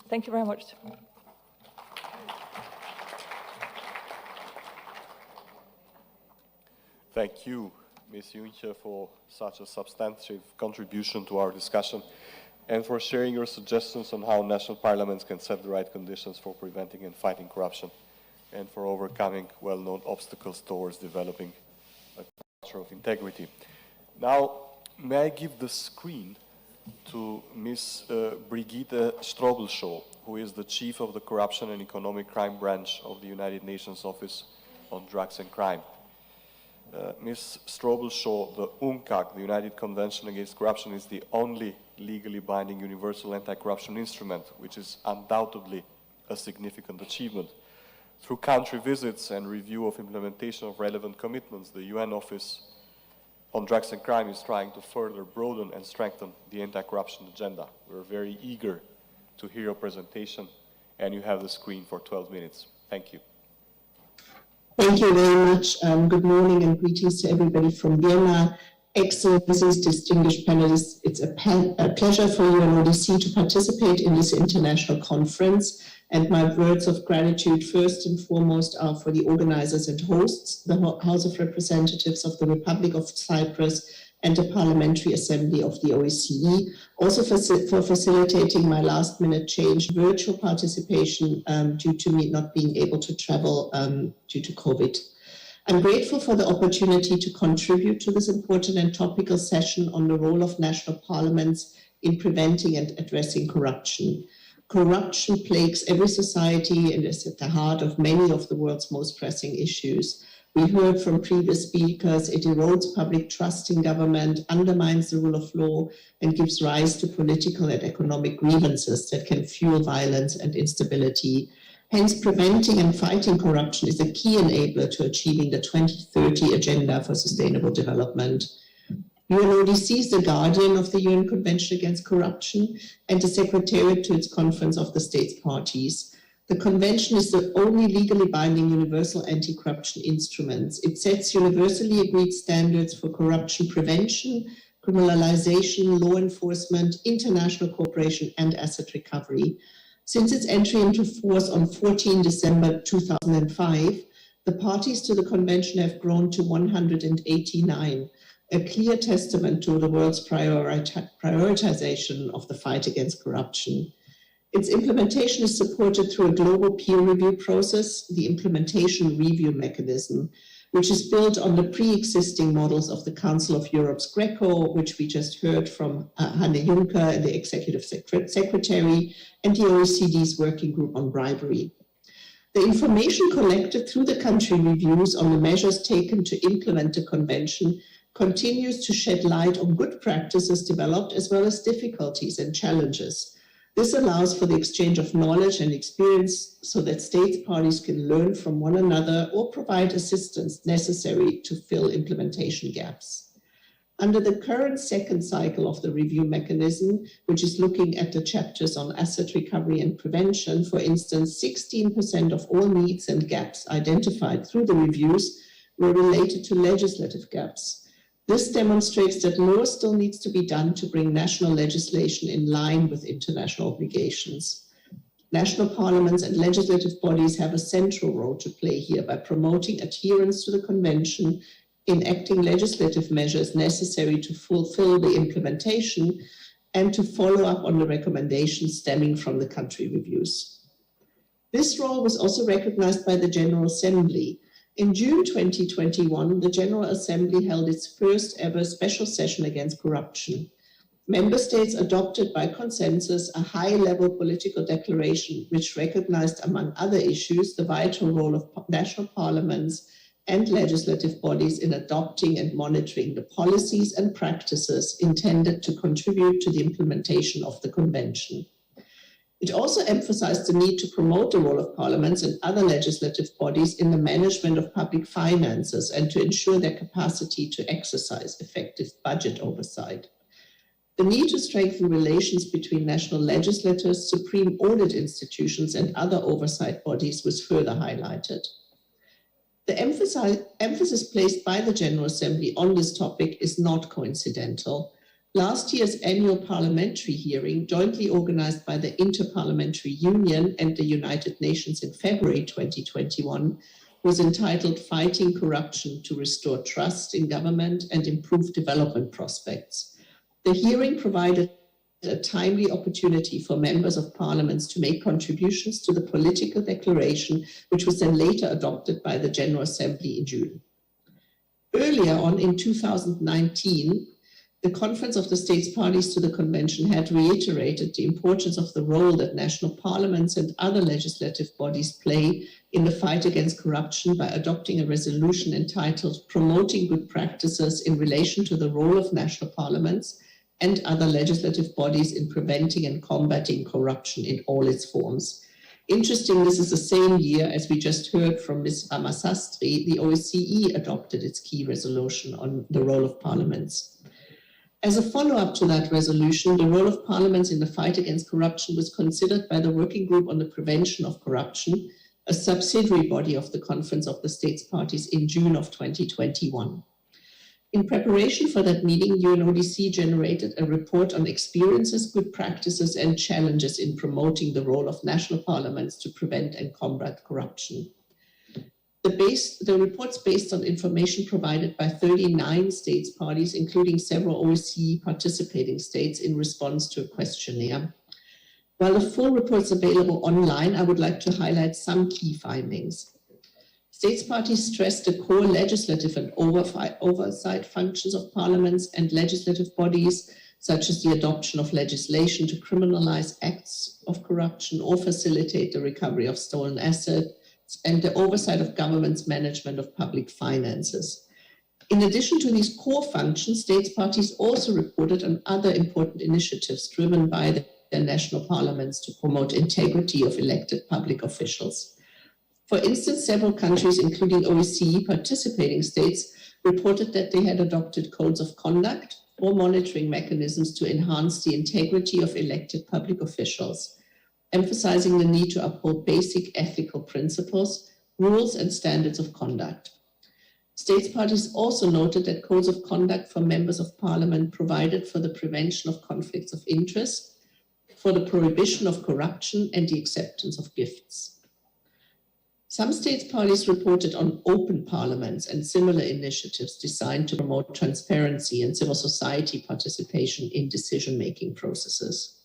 Thank you very much. Thank you, Ms. Junche, for such a substantive contribution to our discussion and for sharing your suggestions on how national parliaments can set the right conditions for preventing and fighting corruption and for overcoming well-known obstacles towards developing a culture of integrity. Now, may I give the screen to Ms. Brigitte Strobelshaw, who is the Chief of the Corruption and Economic Crime Branch of the United Nations Office on Drugs and Crime. Ms. Strobelshaw, the UNCAC, the United Convention Against Corruption, is the only legally binding universal anti-corruption instrument, which is undoubtedly a significant achievement. Through country visits and review of implementation of relevant commitments, the UN Office on Drugs and Crime is trying to further broaden and strengthen the anti-corruption agenda. We're very eager to hear your presentation, and you have the screen for 12 minutes. Thank you. Thank you very much. Good morning and greetings to everybody from Vienna. Excellencies, distinguished panelists, it's a pleasure for UNODC to participate in this international conference. And my words of gratitude first and foremost are for the organizers and hosts, the House of Representatives of the Republic of Cyprus and the Parliamentary Assembly of the OSCE, also for facilitating my last-minute change virtual participation due to me not being able to travel due to COVID. I'm grateful for the opportunity to contribute to this important and topical session on the role of national parliaments in preventing and addressing corruption. Corruption plagues every society and is at the heart of many of the world's most pressing issues. We heard from previous speakers, it erodes public trust in government, undermines the rule of law, and gives rise to political and economic grievances that can fuel violence and instability. Hence, preventing and fighting corruption is a key enabler to achieving the 2030 Agenda for Sustainable Development. UNODC is the guardian of the UN Convention Against Corruption and the secretariat to its Conference of the States Parties. The Convention is the only legally binding universal anti-corruption instrument. It sets universally agreed standards for corruption prevention, criminalization, law enforcement, international cooperation, and asset recovery. Since its entry into force on 14 December 2005, the parties to the Convention have grown to 189, a clear testament to the world's prioritization of the fight against corruption. Its implementation is supported through a global peer review process, the Implementation Review Mechanism, which is built on the pre-existing models of the Council of Europe's GRECO, which we just heard from Hanne Juncker, the Executive Secretary, and the OECD's Working Group on Bribery. The information collected through the country reviews on the measures taken to implement the Convention continues to shed light on good practices developed as well as difficulties and challenges. This allows for the exchange of knowledge and experience so that states parties can learn from one another or provide assistance necessary to fill implementation gaps. Under the current second cycle of the review mechanism, which is looking at the chapters on asset recovery and prevention, for instance, 16% of all needs and gaps identified through the reviews were related to legislative gaps. This demonstrates that more still needs to be done to bring national legislation in line with international obligations. National parliaments and legislative bodies have a central role to play here by promoting adherence to the Convention, enacting legislative measures necessary to fulfill the implementation, and to follow up on the recommendations stemming from the country reviews. This role was also recognized by the General Assembly. In June 2021, the General Assembly held its first ever special session against corruption. Member states adopted by consensus a high-level political declaration which recognized, among other issues, the vital role of national parliaments and legislative bodies in adopting and monitoring the policies and practices intended to contribute to the implementation of the Convention. It also emphasized the need to promote the role of parliaments and other legislative bodies in the management of public finances and to ensure their capacity to exercise effective budget oversight. The need to strengthen relations between national legislators, supreme audit institutions, and other oversight bodies was further highlighted. The emphasis placed by the General Assembly on this topic is not coincidental. Last year's annual parliamentary hearing, jointly organized by the Interparliamentary Union and the United Nations in February 2021, was entitled Fighting Corruption to Restore Trust in Government and Improve Development Prospects. The hearing provided a timely opportunity for members of parliaments to make contributions to the political declaration, which was then later adopted by the General Assembly in June. Earlier on in 2019, the Conference of the States Parties to the Convention had reiterated the importance of the role that national parliaments and other legislative bodies play in the fight against corruption by adopting a resolution entitled Promoting Good Practices in relation to the role of national parliaments and other legislative bodies in preventing and combating corruption in all its forms. Interesting, this is the same year, as we just heard from Ms. Ramasastri, the OSCE adopted its key resolution on the role of parliaments. As a follow-up to that resolution, the role of parliaments in the fight against corruption was considered by the Working Group on the Prevention of Corruption, a subsidiary body of the Conference of the States Parties in June of 2021. In preparation for that meeting, UNODC generated a report on experiences, good practices, and challenges in promoting the role of national parliaments to prevent and combat corruption. The report's based on information provided by 39 states parties, including several OSCE participating states, in response to a questionnaire. While the full report is available online, I would like to highlight some key findings. States parties stressed the core legislative and oversight functions of parliaments and legislative bodies, such as the adoption of legislation to criminalize acts of corruption or facilitate the recovery of stolen assets, and the oversight of government's management of public finances. In addition to these core functions, states parties also reported on other important initiatives driven by their national parliaments to promote integrity of elected public officials. For instance, several countries, including OSCE participating states, reported that they had adopted codes of conduct or monitoring mechanisms to enhance the integrity of elected public officials, emphasizing the need to uphold basic ethical principles, rules, and standards of conduct. States parties also noted that codes of conduct for members of parliament provided for the prevention of conflicts of interest, for the prohibition of corruption, and the acceptance of gifts. Some states parties reported on open parliaments and similar initiatives designed to promote transparency and civil society participation in decision-making processes.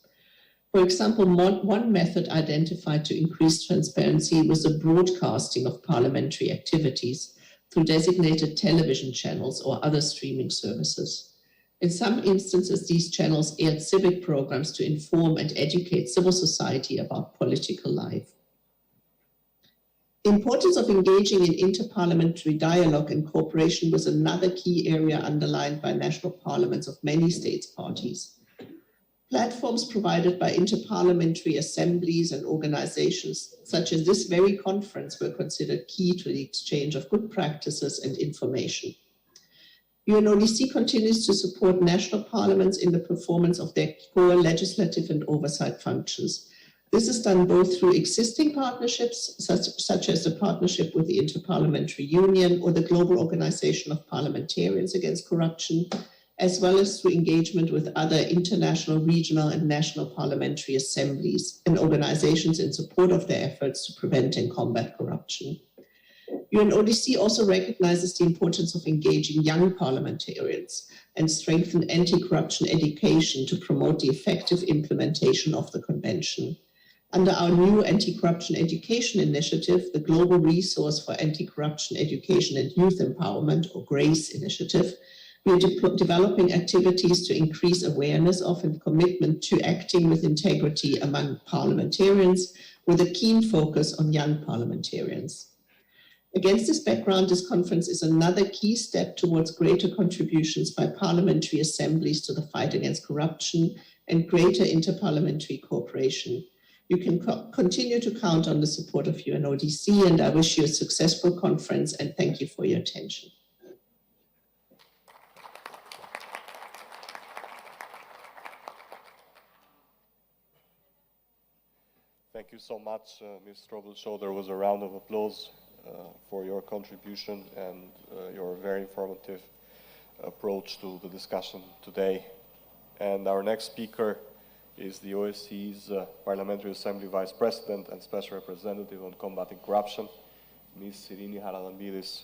For example, one method identified to increase transparency was the broadcasting of parliamentary activities through designated television channels or other streaming services. In some instances, these channels aired civic programs to inform and educate civil society about political life. The importance of engaging in interparliamentary dialogue and cooperation was another key area underlined by national parliaments of many states parties. Platforms provided by interparliamentary assemblies and organizations, such as this very conference, were considered key to the exchange of good practices and information. UNODC continues to support national parliaments in the performance of their core legislative and oversight functions. This is done both through existing partnerships, such as the partnership with the Interparliamentary Union or the Global Organization of Parliamentarians Against Corruption, as well as through engagement with other international, regional, and national parliamentary assemblies and organizations in support of their efforts to prevent and combat corruption. UNODC also recognizes the importance of engaging young parliamentarians and strengthen anti-corruption education to promote the effective implementation of the Convention. Under our new Anti-Corruption Education Initiative, the Global Resource for Anti-Corruption Education and Youth Empowerment, or GRACE initiative, we are developing activities to increase awareness of and commitment to acting with integrity among parliamentarians, with a keen focus on young parliamentarians. Against this background, this conference is another key step towards greater contributions by parliamentary assemblies to the fight against corruption and greater interparliamentary cooperation. You can continue to count on the support of UNODC, and I wish you a successful conference and thank you for your attention. Thank you so much, Ms. Strobel. There was a round of applause for your contribution and your very informative approach to the discussion today. And our next speaker is the OSCE's Parliamentary Assembly Vice President and Special Representative on Combating Corruption, Ms. Irini Haralambidis,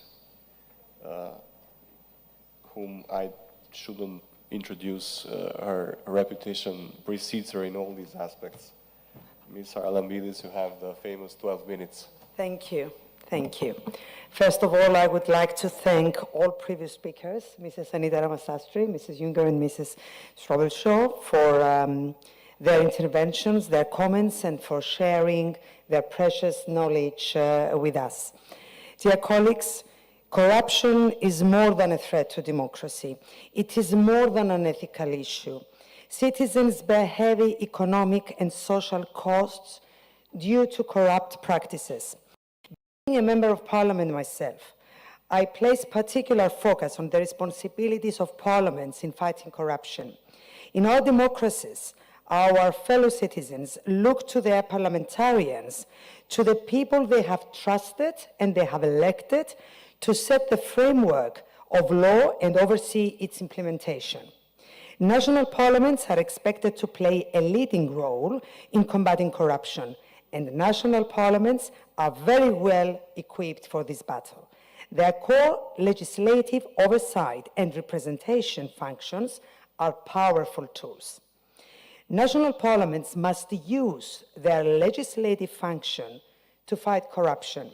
whom I shouldn't introduce. Her reputation precedes her in all these aspects. Ms. Haralambidis, you have the famous 12 minutes. Thank you. Thank you. First of all, I would like to thank all previous speakers, Mrs. Anita Ramasastri, Mrs. Junger, and Mrs. Strobel for their interventions, their comments, and for sharing their precious knowledge with us. Dear colleagues, corruption is more than a threat to democracy. It is more than an ethical issue. Citizens bear heavy economic and social costs due to corrupt practices. Being a member of parliament myself, I place particular focus on the responsibilities of parliaments in fighting corruption. In our democracies, our fellow citizens look to their parliamentarians, to the people they have trusted and they have elected to set the framework of law and oversee its implementation. National parliaments are expected to play a leading role in combating corruption, and national parliaments are very well equipped for this battle. Their core legislative oversight and representation functions are powerful tools. National parliaments must use their legislative function to fight corruption.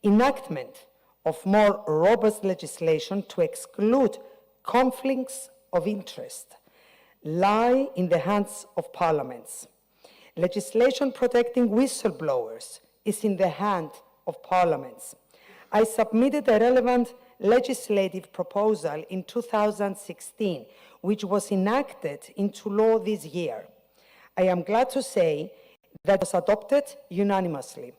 Enactment of more robust legislation to exclude conflicts of interest lie in the hands of parliaments. Legislation protecting whistleblowers is in the hand of parliaments. I submitted a relevant legislative proposal in 2016, which was enacted into law this year. I am glad to say that it was adopted unanimously.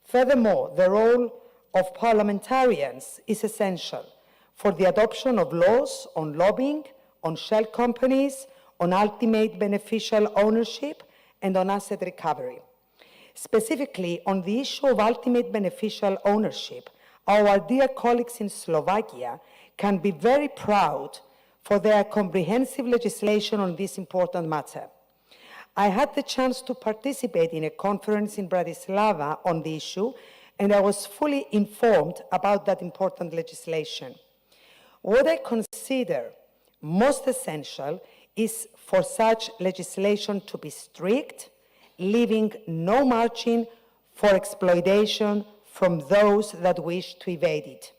Furthermore, the role of parliamentarians is essential for the adoption of laws on lobbying, on shell companies, on ultimate beneficial ownership, and on asset recovery. Specifically, on the issue of ultimate beneficial ownership, our dear colleagues in Slovakia can be very proud for their comprehensive legislation on this important matter. I had the chance to participate in a conference in Bratislava on the issue, and I was fully informed about that important legislation. What I consider most essential is for such legislation to be strict, leaving no margin for exploitation from those that wish to evade it.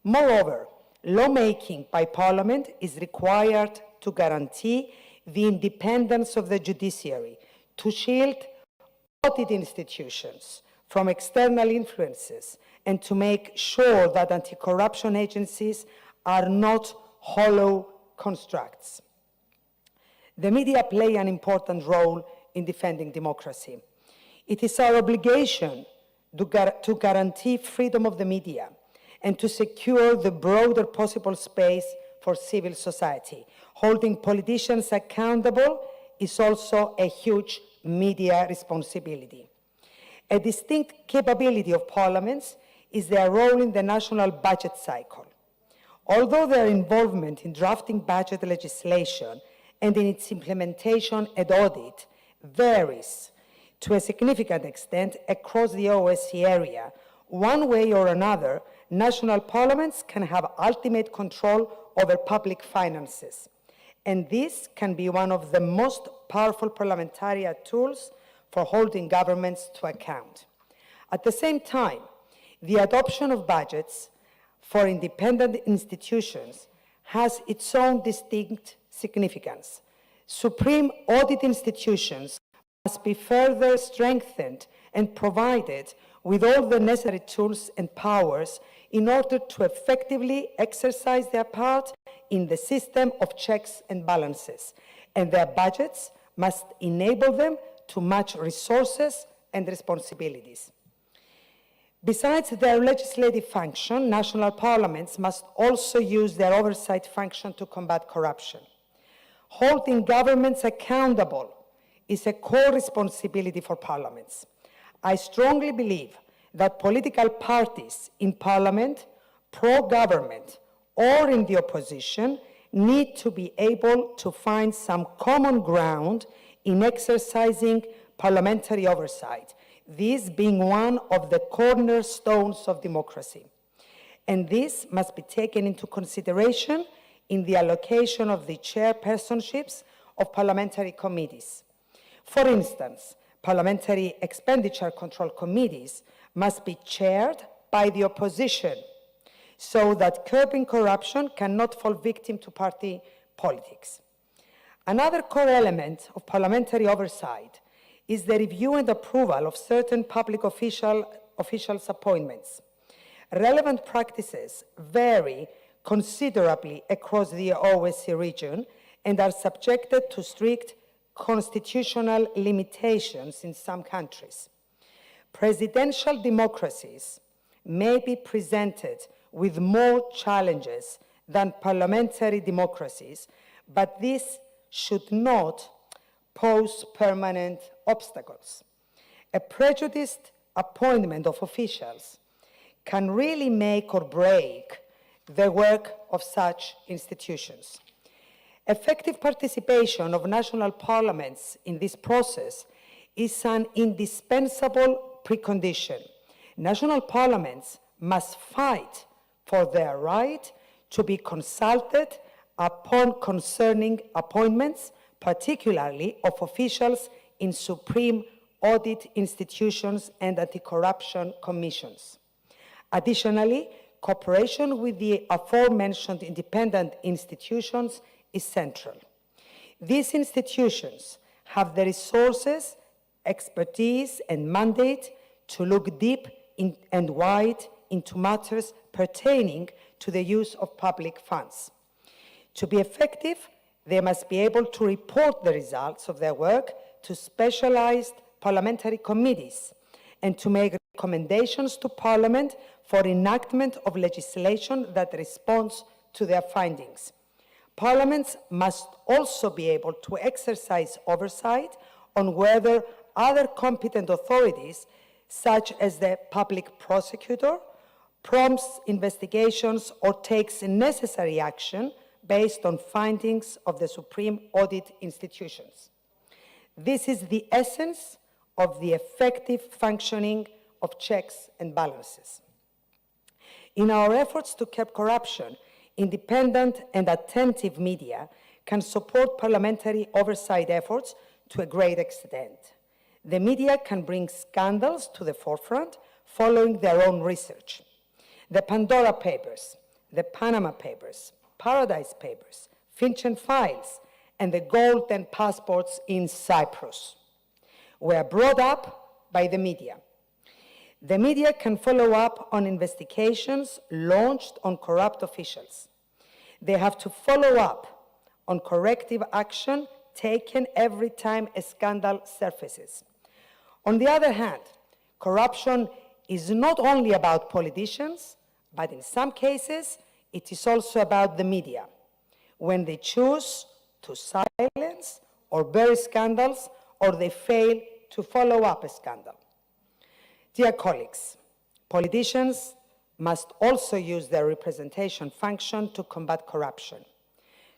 Moreover, lawmaking by Parliament is required to guarantee the independence of the judiciary, to shield audit institutions from external influences, and to make sure that anti-corruption agencies are not hollow constructs. The media play an important role in defending democracy. It is our obligation to guarantee freedom of the media and to secure the broader possible space for civil society. Holding politicians accountable is also a huge media responsibility. A distinct capability of parliaments is their role in the national budget cycle. Although their involvement in drafting budget legislation and in its implementation and audit varies to a significant extent across the OSCE area, one way or another, national parliaments can have ultimate control over public finances. And this can be one of the most powerful parliamentarian tools for holding governments to account. At the same time, the adoption of budgets for independent institutions has its own distinct significance. Supreme audit institutions must be further strengthened and provided with all the necessary tools and powers in order to effectively exercise their part in the system of checks and balances, and their budgets must enable them to match resources and responsibilities. Besides their legislative function, national parliaments must also use their oversight function to combat corruption. Holding governments accountable is a core responsibility for parliaments. I strongly believe that political parties in parliament, pro-government, or in the opposition need to be able to find some common ground in exercising parliamentary oversight, this being one of the cornerstones of democracy. And this must be taken into consideration in the allocation of the chairpersonships of parliamentary committees. For instance, parliamentary expenditure control committees must be chaired by the opposition so that curbing corruption cannot fall victim to party politics. Another core element of parliamentary oversight is the review and approval of certain public officials' appointments. Relevant practices vary considerably across the OSCE region and are subjected to strict constitutional limitations in some countries. Presidential democracies may be presented with more challenges than parliamentary democracies, but this should not pose permanent obstacles. A prejudiced appointment of officials can really make or break the work of such institutions. Effective participation of national parliaments in this process is an indispensable precondition. National parliaments must fight for their right to be consulted upon concerning appointments, particularly of officials in supreme audit institutions and anti-corruption commissions. Additionally, cooperation with the aforementioned independent institutions is central. These institutions have the resources, expertise, and mandate to look deep and wide into matters pertaining to the use of public funds. To be effective, they must be able to report the results of their work to specialized parliamentary committees and to make recommendations to Parliament for enactment of legislation that responds to their findings. Parliaments must also be able to exercise oversight on whether other competent authorities, such as the public prosecutor, prompts investigations or takes necessary action based on findings of the supreme audit institutions. This is the essence of the effective functioning of checks and balances. In our efforts to curb corruption, independent and attentive media can support parliamentary oversight efforts to a great extent. The media can bring scandals to the forefront following their own research. The Pandora Papers, the Panama Papers, Paradise Papers, Finchen Files, and the golden passports in Cyprus were brought up by the media. The media can follow up on investigations launched on corrupt officials. They have to follow up on corrective action taken every time a scandal surfaces. On the other hand, corruption is not only about politicians, but in some cases, it is also about the media, when they choose to silence or bury scandals, or they fail to follow up a scandal. Dear colleagues, politicians must also use their representation function to combat corruption.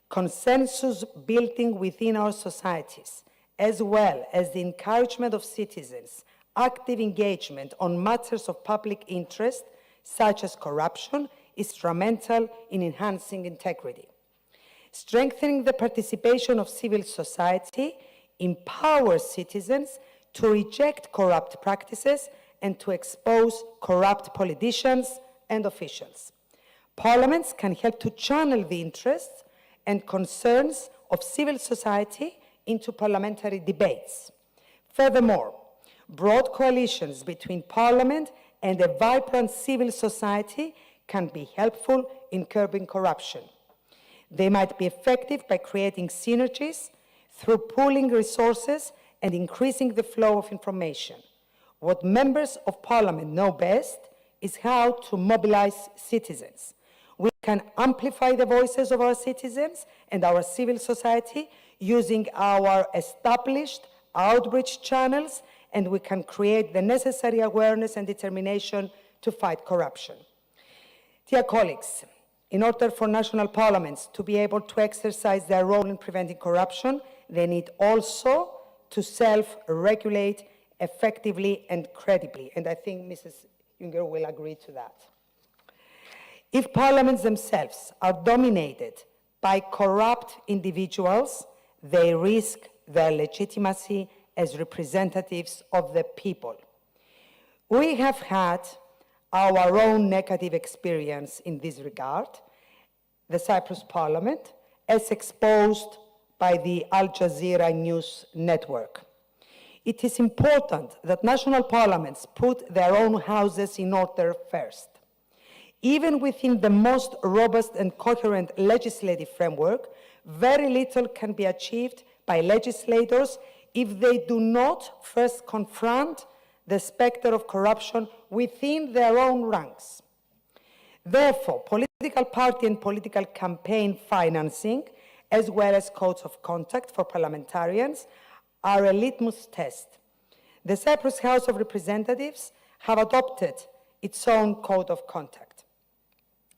Consensus building within our societies, as well as the encouragement of citizens' active engagement on matters of public interest, such as corruption, is instrumental in enhancing integrity. Strengthening the participation of civil society empowers citizens to reject corrupt practices and to expose corrupt politicians and officials. Parliaments can help to channel the interests and concerns of civil society into parliamentary debates. Furthermore, broad coalitions between Parliament and a vibrant civil society can be helpful in curbing corruption. They might be effective by creating synergies through pooling resources and increasing the flow of information. What members of Parliament know best is how to mobilize citizens. We can amplify the voices of our citizens and our civil society using our established outreach channels, and we can create the necessary awareness and determination to fight corruption. Dear colleagues, in order for national parliaments to be able to exercise their role in preventing corruption, they need also to self-regulate effectively and credibly. And I think Mrs. Juncker will agree to that. If parliaments themselves are dominated by corrupt individuals, they risk their legitimacy as representatives of the people. We have had our own negative experience in this regard, the Cyprus Parliament, as exposed by the Al Jazeera News Network. It is important that national parliaments put their own houses in order first. Even within the most robust and coherent legislative framework, very little can be achieved by legislators if they do not first confront the specter of corruption within their own ranks. Therefore, political party and political campaign financing, as well as codes of conduct for parliamentarians, are a litmus test. The Cyprus House of Representatives have adopted its own code of conduct.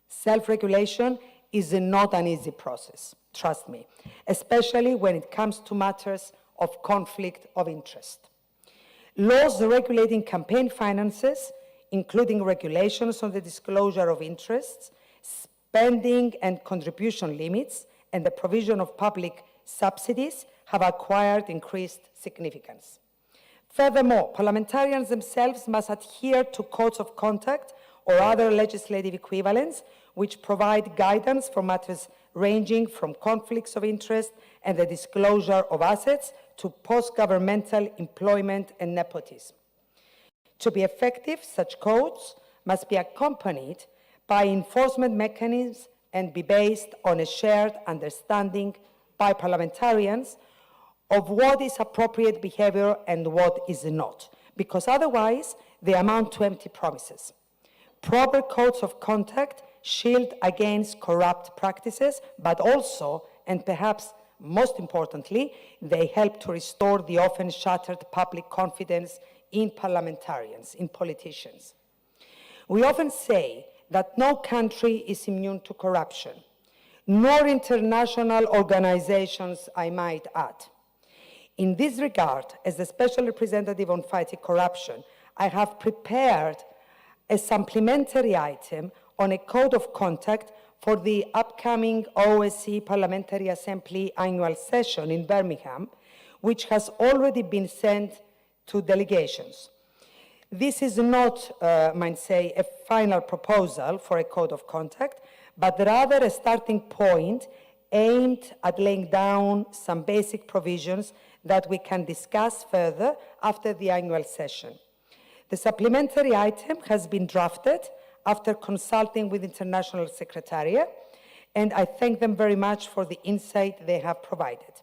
Self-regulation is not an easy process, trust me, especially when it comes to matters of conflict of interest. Laws regulating campaign finances, including regulations on the disclosure of interests, spending and contribution limits, and the provision of public subsidies, have acquired increased significance. Furthermore, parliamentarians themselves must adhere to codes of conduct or other legislative equivalents which provide guidance for matters ranging from conflicts of interest and the disclosure of assets to post-governmental employment and nepotism. To be effective, such codes must be accompanied by enforcement mechanisms and be based on a shared understanding by parliamentarians of what is appropriate behavior and what is not, because otherwise they amount to empty promises. Proper codes of conduct shield against corrupt practices, but also, and perhaps most importantly, they help to restore the often shattered public confidence in parliamentarians, in politicians. We often say that no country is immune to corruption, nor international organizations, I might add. In this regard, as the Special Representative on Fighting Corruption, I have prepared a supplementary item on a code of conduct for the upcoming OSCE Parliamentary Assembly annual session in Birmingham, which has already been sent to delegations. This is not, might say, a final proposal for a code of conduct, but rather a starting point aimed at laying down some basic provisions that we can discuss further after the annual session. The supplementary item has been drafted after consulting with International Secretariat, and I thank them very much for the insight they have provided.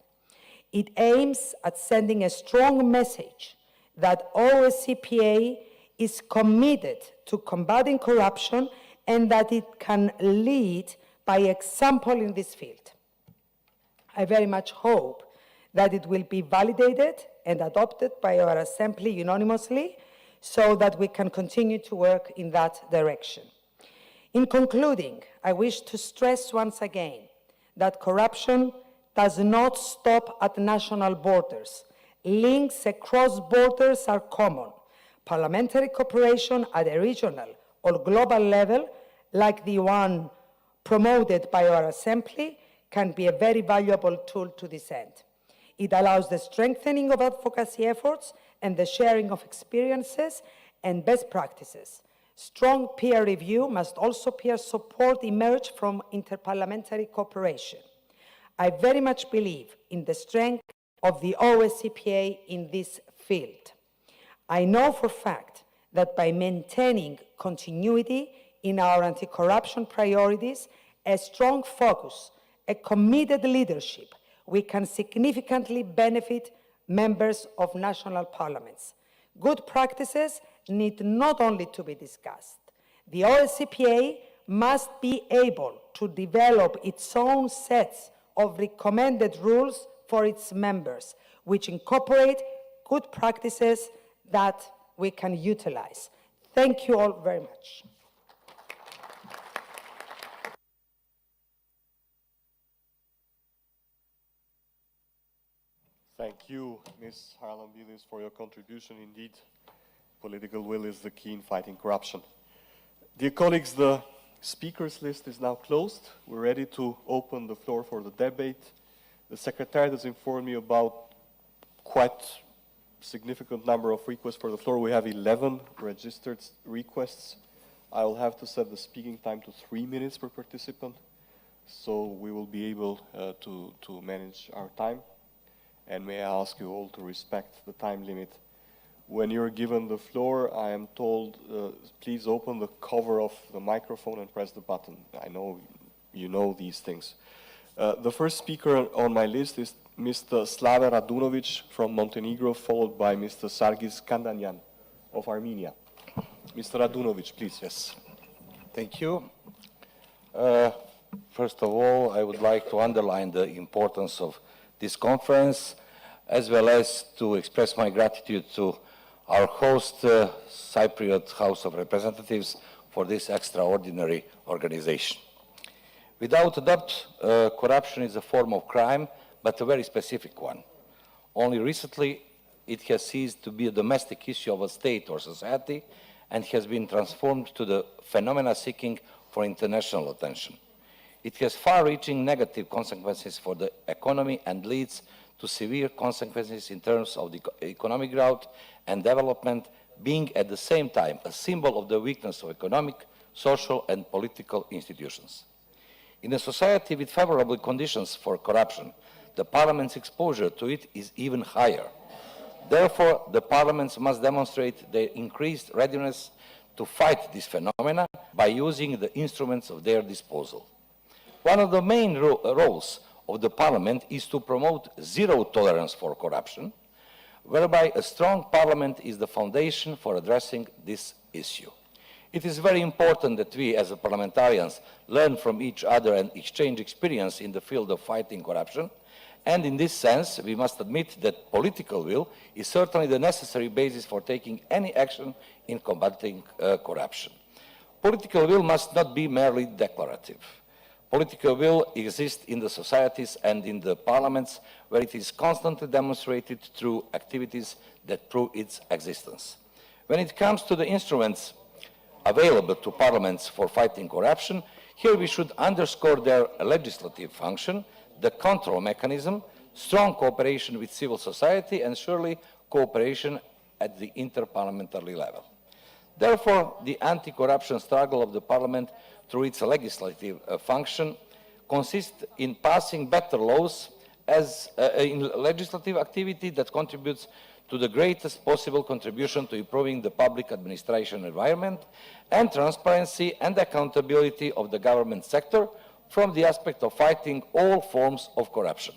It aims at sending a strong message that OSCPA is committed to combating corruption and that it can lead by example in this field. I very much hope that it will be validated and adopted by our Assembly unanimously so that we can continue to work in that direction. In concluding, I wish to stress once again that corruption does not stop at national borders. Links across borders are common. Parliamentary cooperation at a regional or global level, like the one promoted by our Assembly, can be a very valuable tool to this end. It allows the strengthening of advocacy efforts and the sharing of experiences and best practices. Strong peer review must also peer support emerge from interparliamentary cooperation. I very much believe in the strength of the OSCPA in this field. I know for a fact that by maintaining continuity in our anti-corruption priorities, a strong focus, a committed leadership, we can significantly benefit members of national parliaments. Good practices need not only to be discussed. The OSCPA must be able to develop its own sets of recommended rules for its members, which incorporate good practices that we can utilize. Thank you all very much. Thank you, Ms. Harlan-Billis, for your contribution. Indeed, political will is the key in fighting corruption. Dear colleagues, the speakers list is now closed. We're ready to open the floor for the debate. The Secretariat has informed me about quite significant number of requests for the floor. We have 11 registered requests. I will have to set the speaking time to 3 minutes per participant, so we will be able to manage our time. And may I ask you all to respect the time limit. When you're given the floor, I am told, please open the cover of the microphone and press the button. I know you know these things. The first speaker on my list is Mr. Slava Radunovic from Montenegro, followed by Mr. Sargis Kandanyan of Armenia. Mr. Radunovic, please, yes. Thank you. First of all, I would like to underline the importance of this conference, as well as to express my gratitude to our host, Cypriot House of Representatives, for this extraordinary organization. Without a doubt, corruption is a form of crime, but a very specific one. Only recently, it has ceased to be a domestic issue of a state or society and has been transformed to the phenomena seeking for international attention. It has far-reaching negative consequences for the economy and leads to severe consequences in terms of the economic growth and development, being at the same time a symbol of the weakness of economic, social and political institutions. In a society with favorable conditions for corruption, the Parliament's exposure to it is even higher. Therefore, the parliaments must demonstrate their increased readiness to fight this phenomena by using the instruments of their disposal. One of the main roles of the Parliament is to promote zero tolerance for corruption, whereby a strong Parliament is the foundation for addressing this issue. It is very important that we, as parliamentarians, learn from each other and exchange experience in the field of fighting corruption, and in this sense, we must admit that political will is certainly the necessary basis for taking any action in combating corruption. Political will must not be merely declarative. Political will exists in the societies and in the parliaments, where it is constantly demonstrated through activities that prove its existence. When it comes to the instruments available to parliaments for fighting corruption, Here we should underscore their legislative function, the control mechanism, strong cooperation with civil society, and surely cooperation at the interparliamentary level. Therefore, the anti-corruption struggle of the Parliament through its legislative function consists in passing better laws as in legislative activity that contributes to the greatest possible contribution to improving the public administration environment and transparency and accountability of the government sector from the aspect of fighting all forms of corruption.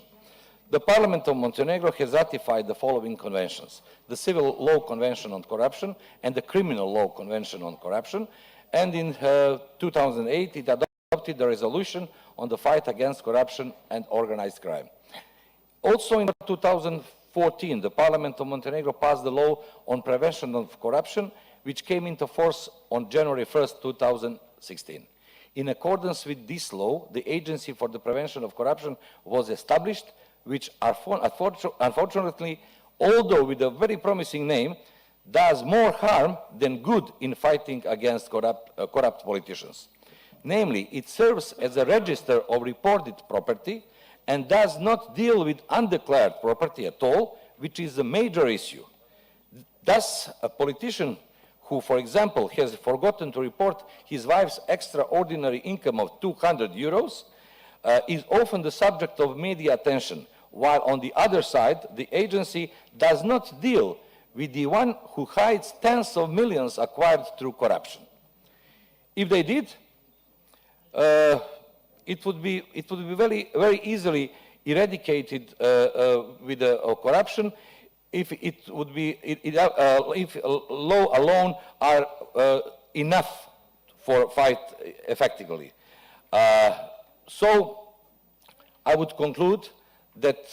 The Parliament of Montenegro has ratified the following conventions: the Civil Law Convention on Corruption and the Criminal Law Convention on Corruption, and in 2008 it adopted the resolution on the fight against corruption and organized crime. Also in 2014, the Parliament of Montenegro passed the law on prevention of corruption, which came into force on January 1st, 2016. In accordance with this law, the Agency for the Prevention of Corruption was established, which unfortunately, although with a very promising name, does more harm than good in fighting against corrupt politicians. Namely, it serves as a register of reported property and does not deal with undeclared property at all, which is a major issue. Thus, a politician who, for example, has forgotten to report his wife's extraordinary income of 200 euros is often the subject of media attention, while on the other side, the agency does not deal with the one who hides tens of millions acquired through corruption. If they did, it would be very easily eradicated with corruption if it would be if law alone are enough for fight effectively. So I would conclude that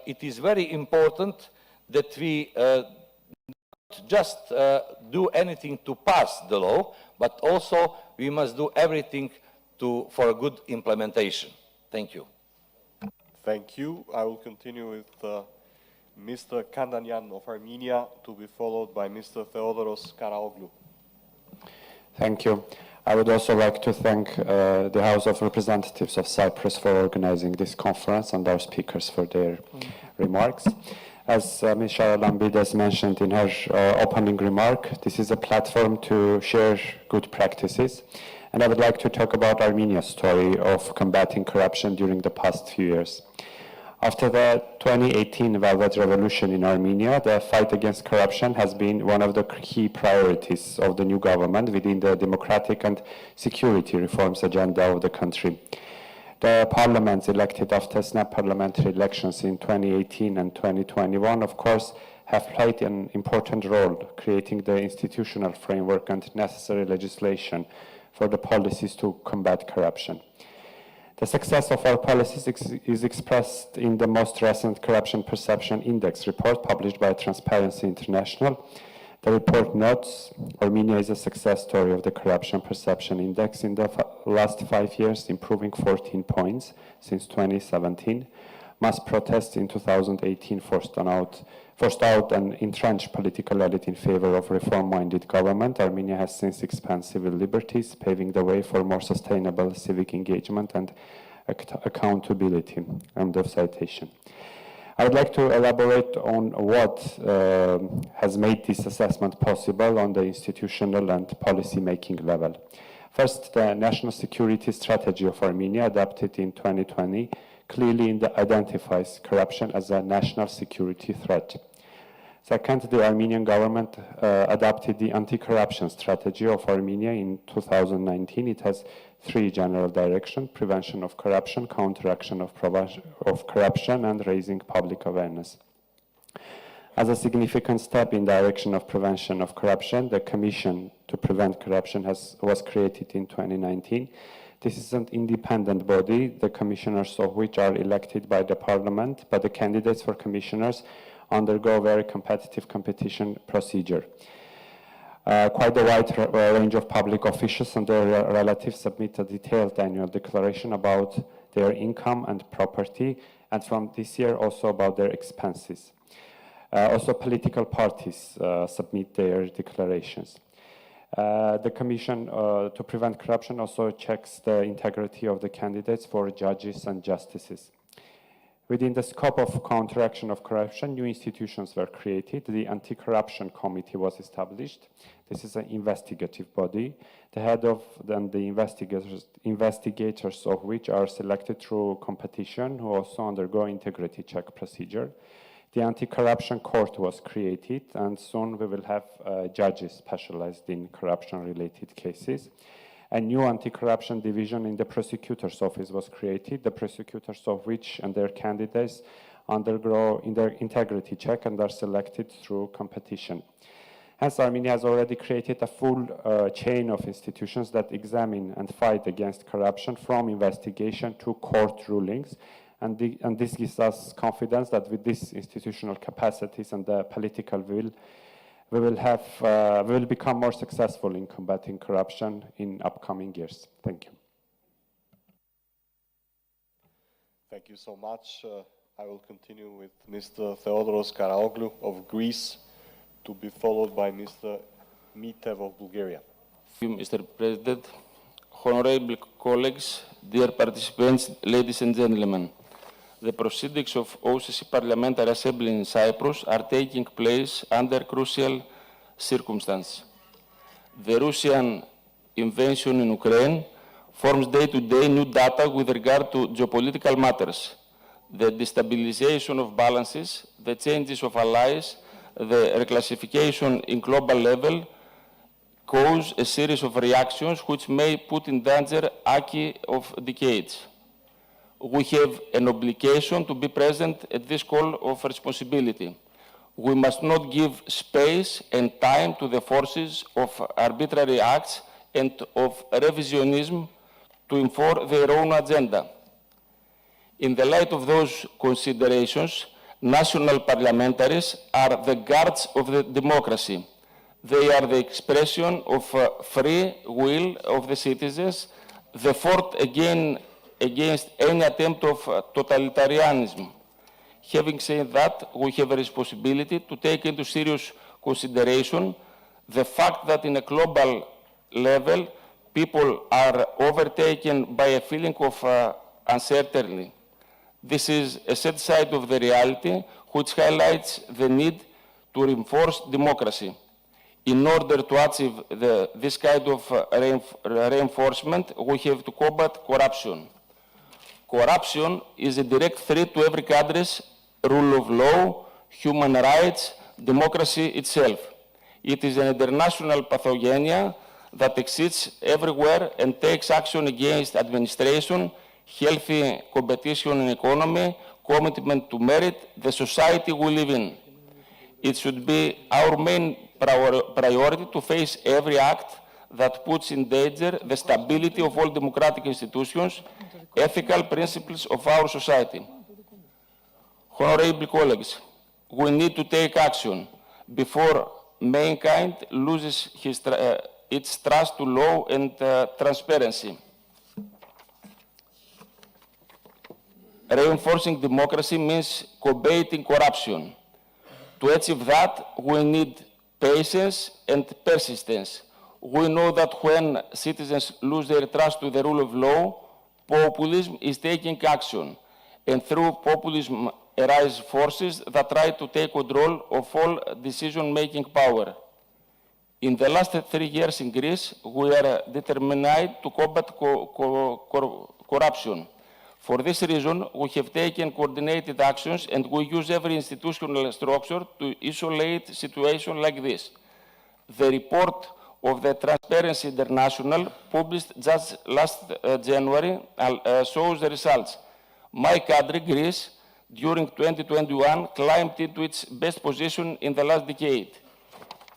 it is very important that we not just do anything to pass the law, but also we must do everything for a good implementation. Thank you. Thank you. I will continue with Mr. Kandanyan of Armenia, to be followed by Mr. Theodoros Karaoglu. Thank you. I would also like to thank the House of Representatives of Cyprus for organizing this conference and our speakers for their remarks. As Ms. Lambides mentioned in her opening remark, this is a platform to share good practices. And I would like to talk about Armenia's story of combating corruption during the past few years. After the 2018 Velvet Revolution in Armenia, the fight against corruption has been one of the key priorities of the new government within the democratic and security reforms agenda of the country. The parliaments elected after snap parliamentary elections in 2018 and 2021, of course, have played an important role creating the institutional framework and necessary legislation for the policies to combat corruption. The success of our policies is expressed in the most recent Corruption Perception Index report published by Transparency International. The report notes Armenia is a success story of the Corruption Perception Index in the last 5 years, improving 14 points since 2017. Mass protests in 2018 forced out an entrenched political elite in favor of reform-minded government. Armenia has since expanded civil liberties, paving the way for more sustainable civic engagement and accountability. End of citation. I would like to elaborate on what has made this assessment possible on the institutional and policy-making level. First, the National Security Strategy of Armenia, adopted in 2020, clearly identifies corruption as a national security threat. Second, the Armenian government adopted the anti-corruption strategy of Armenia in 2019. It has 3 general directions: prevention of corruption, counteraction of corruption, and raising public awareness. As a significant step in direction of prevention of corruption, the Commission to Prevent Corruption was created in 2019. This is an independent body, the commissioners of which are elected by the parliament, but the candidates for commissioners undergo a very competitive competition procedure. Quite a wide range of public officials and their relatives submit a detailed annual declaration about their income and property, and from this year also about their expenses. Also, political parties submit their declarations. The Commission, to prevent corruption, also checks the integrity of the candidates for judges and justices. Within the scope of counteraction of corruption, new institutions were created. The Anti-Corruption Committee was established. This is an investigative body, the head of the investigators of which are selected through competition, who also undergo integrity check procedure. The Anti-Corruption Court was created, and soon we will have judges specialized in corruption-related cases. A new anti-corruption division in the prosecutor's office was created, the prosecutors of which and their candidates undergo in their integrity check and are selected through competition. Hence, Armenia has already created a full chain of institutions that examine and fight against corruption, from investigation to court rulings. And this gives us confidence that with these institutional capacities and the political will, we will become more successful in combating corruption in upcoming years. Thank you. Thank you so much. I will continue with Mr. Theodoros Karaoglu of Greece, to be followed by Mr. Mitev of Bulgaria. Thank you, Mr. President. Honorable colleagues, dear participants, ladies and gentlemen, the proceedings of OSCE Parliamentary Assembly in Cyprus are taking place under crucial circumstances. The Russian invasion in Ukraine forms day-to-day new data with regard to geopolitical matters. The destabilization of balances, the changes of allies, the reclassification in global level cause a series of reactions which may put in danger acquis of decades. We have an obligation to be present at this call of responsibility. We must not give space and time to the forces of arbitrary acts and of revisionism to enforce their own agenda. In the light of those considerations, national parliamentaries are the guards of the democracy. They are the expression of free will of the citizens, the fort against any attempt of totalitarianism. Having said that, we have a responsibility to take into serious consideration the fact that in a global level, people are overtaken by a feeling of uncertainty. This is a sad side of the reality, which highlights the need to reinforce democracy. In order to achieve this kind of reinforcement, we have to combat corruption. Corruption is a direct threat to every country's rule of law, human rights, democracy itself. It is an international pathogen that exists everywhere and takes action against administration, healthy competition in economy, commitment to merit, the society we live in. It should be our main priority to face every act that puts in danger the stability of all democratic institutions, ethical principles of our society. Honorable colleagues, we need to take action before mankind loses its trust to law and transparency. Reinforcing democracy means combating corruption. To achieve that, we need patience and persistence. We know that when citizens lose their trust to the rule of law, populism is taking action, and through populism arise forces that try to take control of all decision-making power. In the last 3 years in Greece, we are determined to combat corruption. For this reason, we have taken coordinated actions, and we use every institutional structure to isolate situations like this. The report of the Transparency International, published just last January, shows the results. My country, Greece, during 2021, climbed into its best position in the last decade.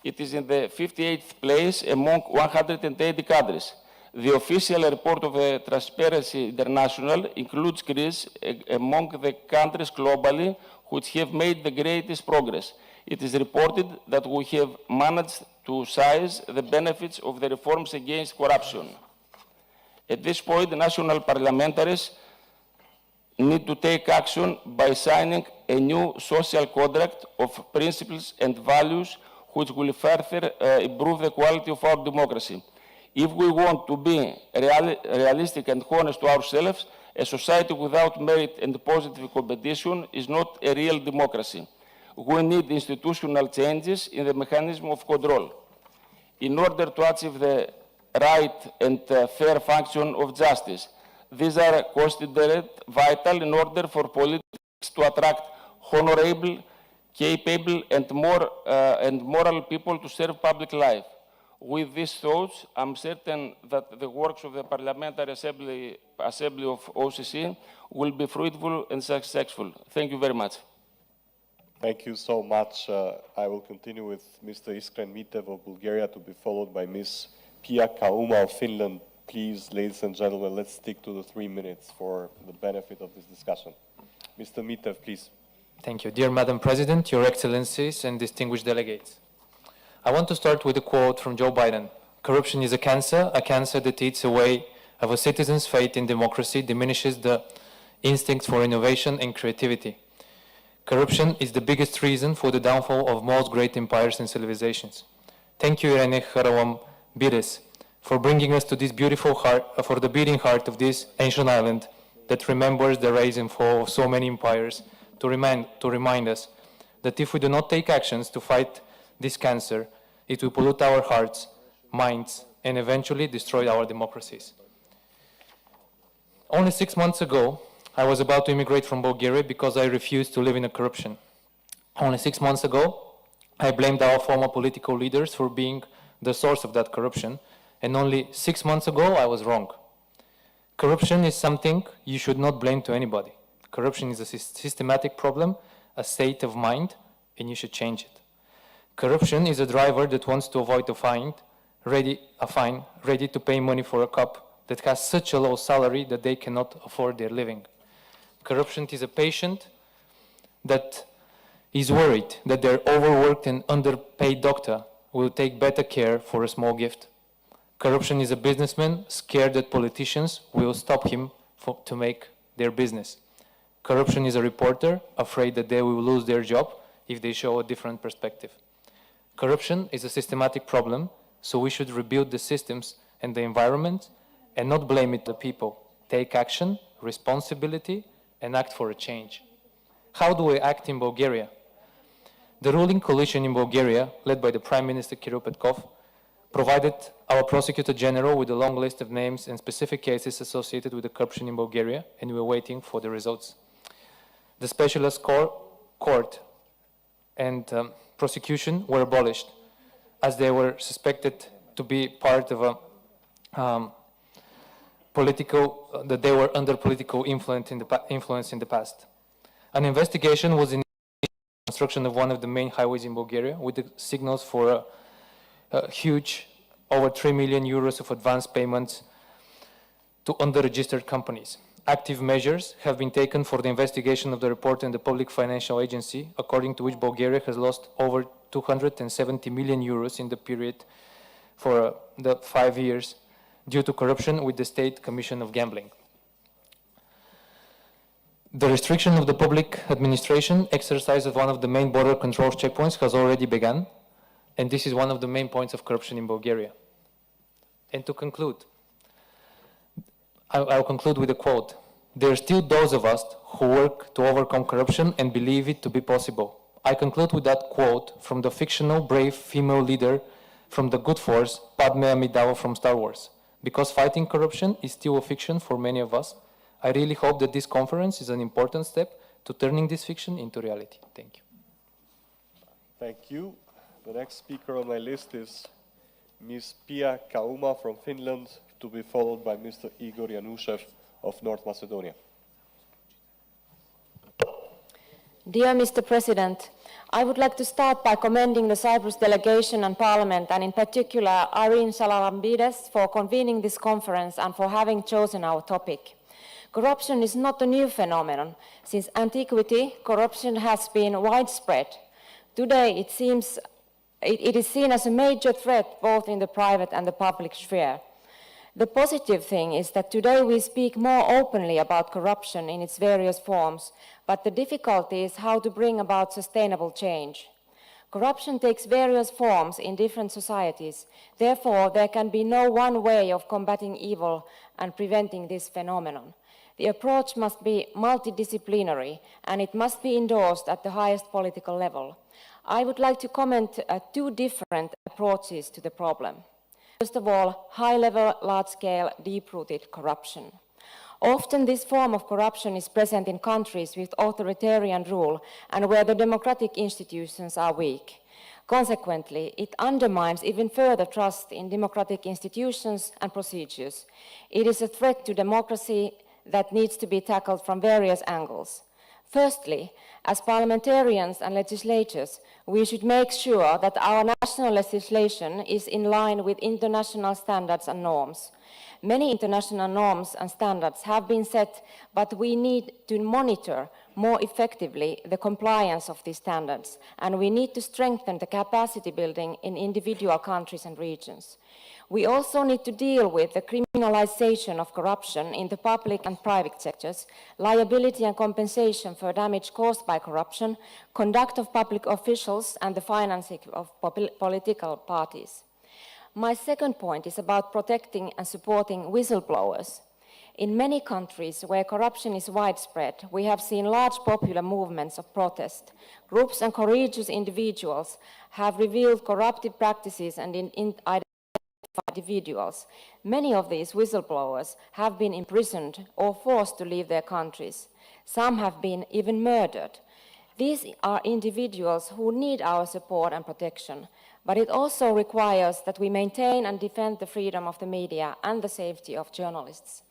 It is in the 58th place among 180 countries. The official report of the Transparency International includes Greece among the countries globally which have made the greatest progress. It is reported that we have managed to seize the benefits of the reforms against corruption. At this point, the national parliamentaries need to take action by signing a new social contract of principles and values which will further improve the quality of our democracy. If we want to be realistic and honest to ourselves, a society without merit and positive competition is not a real democracy. We need institutional changes in the mechanism of control. In order to achieve the right and fair function of justice, these are considered vital in order for politics to attract honorable, capable, and moral people to serve public life. With these thoughts, I'm certain that the works of the Parliamentary Assembly of OSCE will be fruitful and successful. Thank you very much. Thank you so much. I will continue with Mr. Iskren Mitev of Bulgaria, to be followed by Ms. Pia Kauma of Finland. Please, ladies and gentlemen, let's stick to the 3 minutes for the benefit of this discussion. Mr. Mitev, please. Thank you. Dear Madam President, Your Excellencies, and distinguished delegates. I want to start with a quote from Joe Biden. Corruption is a cancer that eats away of a citizen's faith in democracy, diminishes the instincts for innovation and creativity. Corruption is the biggest reason for the downfall of most great empires and civilizations. Thank you, Irene Harawam Bires, for bringing us to this beautiful heart, for the beating heart of this ancient island that remembers the rise and fall of so many empires, to remind us that if we do not take actions to fight this cancer, it will pollute our hearts, minds, and eventually destroy our democracies. Only 6 months ago, I was about to immigrate from Bulgaria because I refused to live in a corruption. Only 6 months ago, I blamed our former political leaders for being the source of that corruption, and only 6 months ago, I was wrong. Corruption is something you should not blame to anybody. Corruption is a systematic problem, a state of mind, and you should change it. Corruption is a driver that wants to avoid a fine, ready to pay money for a cop that has such a low salary that they cannot afford their living. Corruption is a patient that is worried that their overworked and underpaid doctor will take better care for a small gift. Corruption is a businessman scared that politicians will stop him to make their business. Corruption is a reporter afraid that they will lose their job if they show a different perspective. Corruption is a systematic problem, so we should rebuild the systems and the environment and not blame it on the people. Take action, responsibility, and act for a change. How do we act in Bulgaria? The ruling coalition in Bulgaria, led by the Prime Minister Kirill Petkov, provided our Prosecutor General with a long list of names and specific cases associated with the corruption in Bulgaria, and we are waiting for the results. The specialist court and prosecution were abolished as they were suspected to be part of a that they were under political influence in the past. An investigation was in construction of one of the main highways in Bulgaria with the signals for a huge, over 3 million euros of advance payments to under-registered companies. Active measures have been taken for the investigation of the report in the Public Financial Agency, according to which Bulgaria has lost over 270 million euros in the period for the 5 years due to corruption with the State Commission of Gambling. The restriction of the public administration exercise of one of the main border control checkpoints has already begun, and this is one of the main points of corruption in Bulgaria. And to conclude, I'll conclude with a quote. There are still those of us who work to overcome corruption and believe it to be possible. I conclude with that quote from the fictional brave female leader from the Good Force, Padme Amidala from Star Wars. Because fighting corruption is still a fiction for many of us, I really hope that this conference is an important step to turning this fiction into reality. Thank you. Thank you. The next speaker on my list is Ms. Pia Kauma from Finland, to be followed by Mr. Igor Yanushev of North Macedonia. Dear Mr. President, I would like to start by commending the Cyprus delegation and Parliament, and in particular Irene Salarambides, for convening this conference and for having chosen our topic. Corruption is not a new phenomenon. Since antiquity, corruption has been widespread. Today, it is seen as a major threat both in the private and the public sphere. The positive thing is that today we speak more openly about corruption in its various forms, but the difficulty is how to bring about sustainable change. Corruption takes various forms in different societies. Therefore, there can be no one way of combating evil and preventing this phenomenon. The approach must be multidisciplinary, and it must be endorsed at the highest political level. I would like to comment two different approaches to the problem. First of all, high-level, large-scale, deep-rooted corruption. Often this form of corruption is present in countries with authoritarian rule and where the democratic institutions are weak. Consequently, it undermines even further trust in democratic institutions and procedures. It is a threat to democracy that needs to be tackled from various angles. Firstly, as parliamentarians and legislators, we should make sure that our national legislation is in line with international standards and norms. Many international norms and standards have been set, but we need to monitor more effectively the compliance of these standards, and we need to strengthen the capacity building in individual countries and regions. We also need to deal with the criminalization of corruption in the public and private sectors, liability and compensation for damage caused by corruption, conduct of public officials, and the financing of political parties. My second point is about protecting and supporting whistleblowers. In many countries where corruption is widespread, we have seen large popular movements of protest. Groups and courageous individuals have revealed corruptive practices and identified individuals. Many of these whistleblowers have been imprisoned or forced to leave their countries. Some have been even murdered. These are individuals who need our support and protection, but it also requires that we maintain and defend the freedom of the media and the safety of journalists.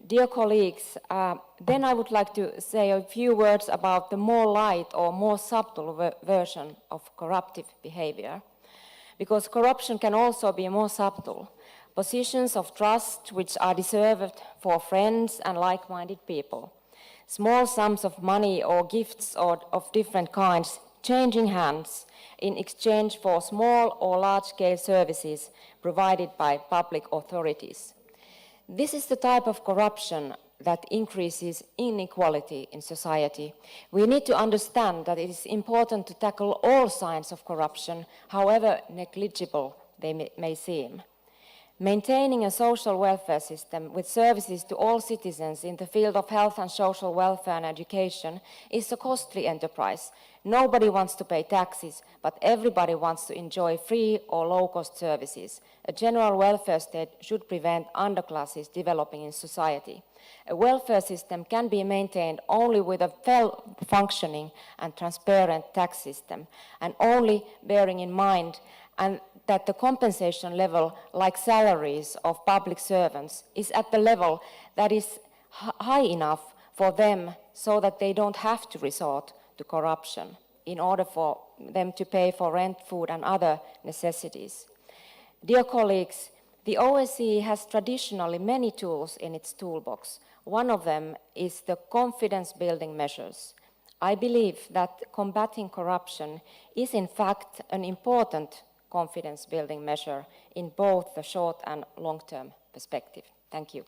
Dear colleagues, then I would like to say a few words about the more light or more subtle version of corruptive behavior, because corruption can also be more subtle. Positions of trust which are deserved for friends and like-minded people. Small sums of money or gifts of different kinds changing hands in exchange for small or large-scale services provided by public authorities. This is the type of corruption that increases inequality in society. We need to understand that it is important to tackle all signs of corruption, however negligible they may seem. Maintaining a social welfare system with services to all citizens in the field of health and social welfare and education is a costly enterprise. Nobody wants to pay taxes, but everybody wants to enjoy free or low-cost services. A general welfare state should prevent underclasses developing in society. A welfare system can be maintained only with a well-functioning and transparent tax system, and only bearing in mind that the compensation level, like salaries of public servants, is at the level that is high enough for them so that they don't have to resort to corruption in order for them to pay for rent, food, and other necessities. Dear colleagues, the OSCE has traditionally many tools in its toolbox. One of them is the confidence-building measures. I believe that combating corruption is in fact an important confidence-building measure in both the short and long-term perspective. Thank you.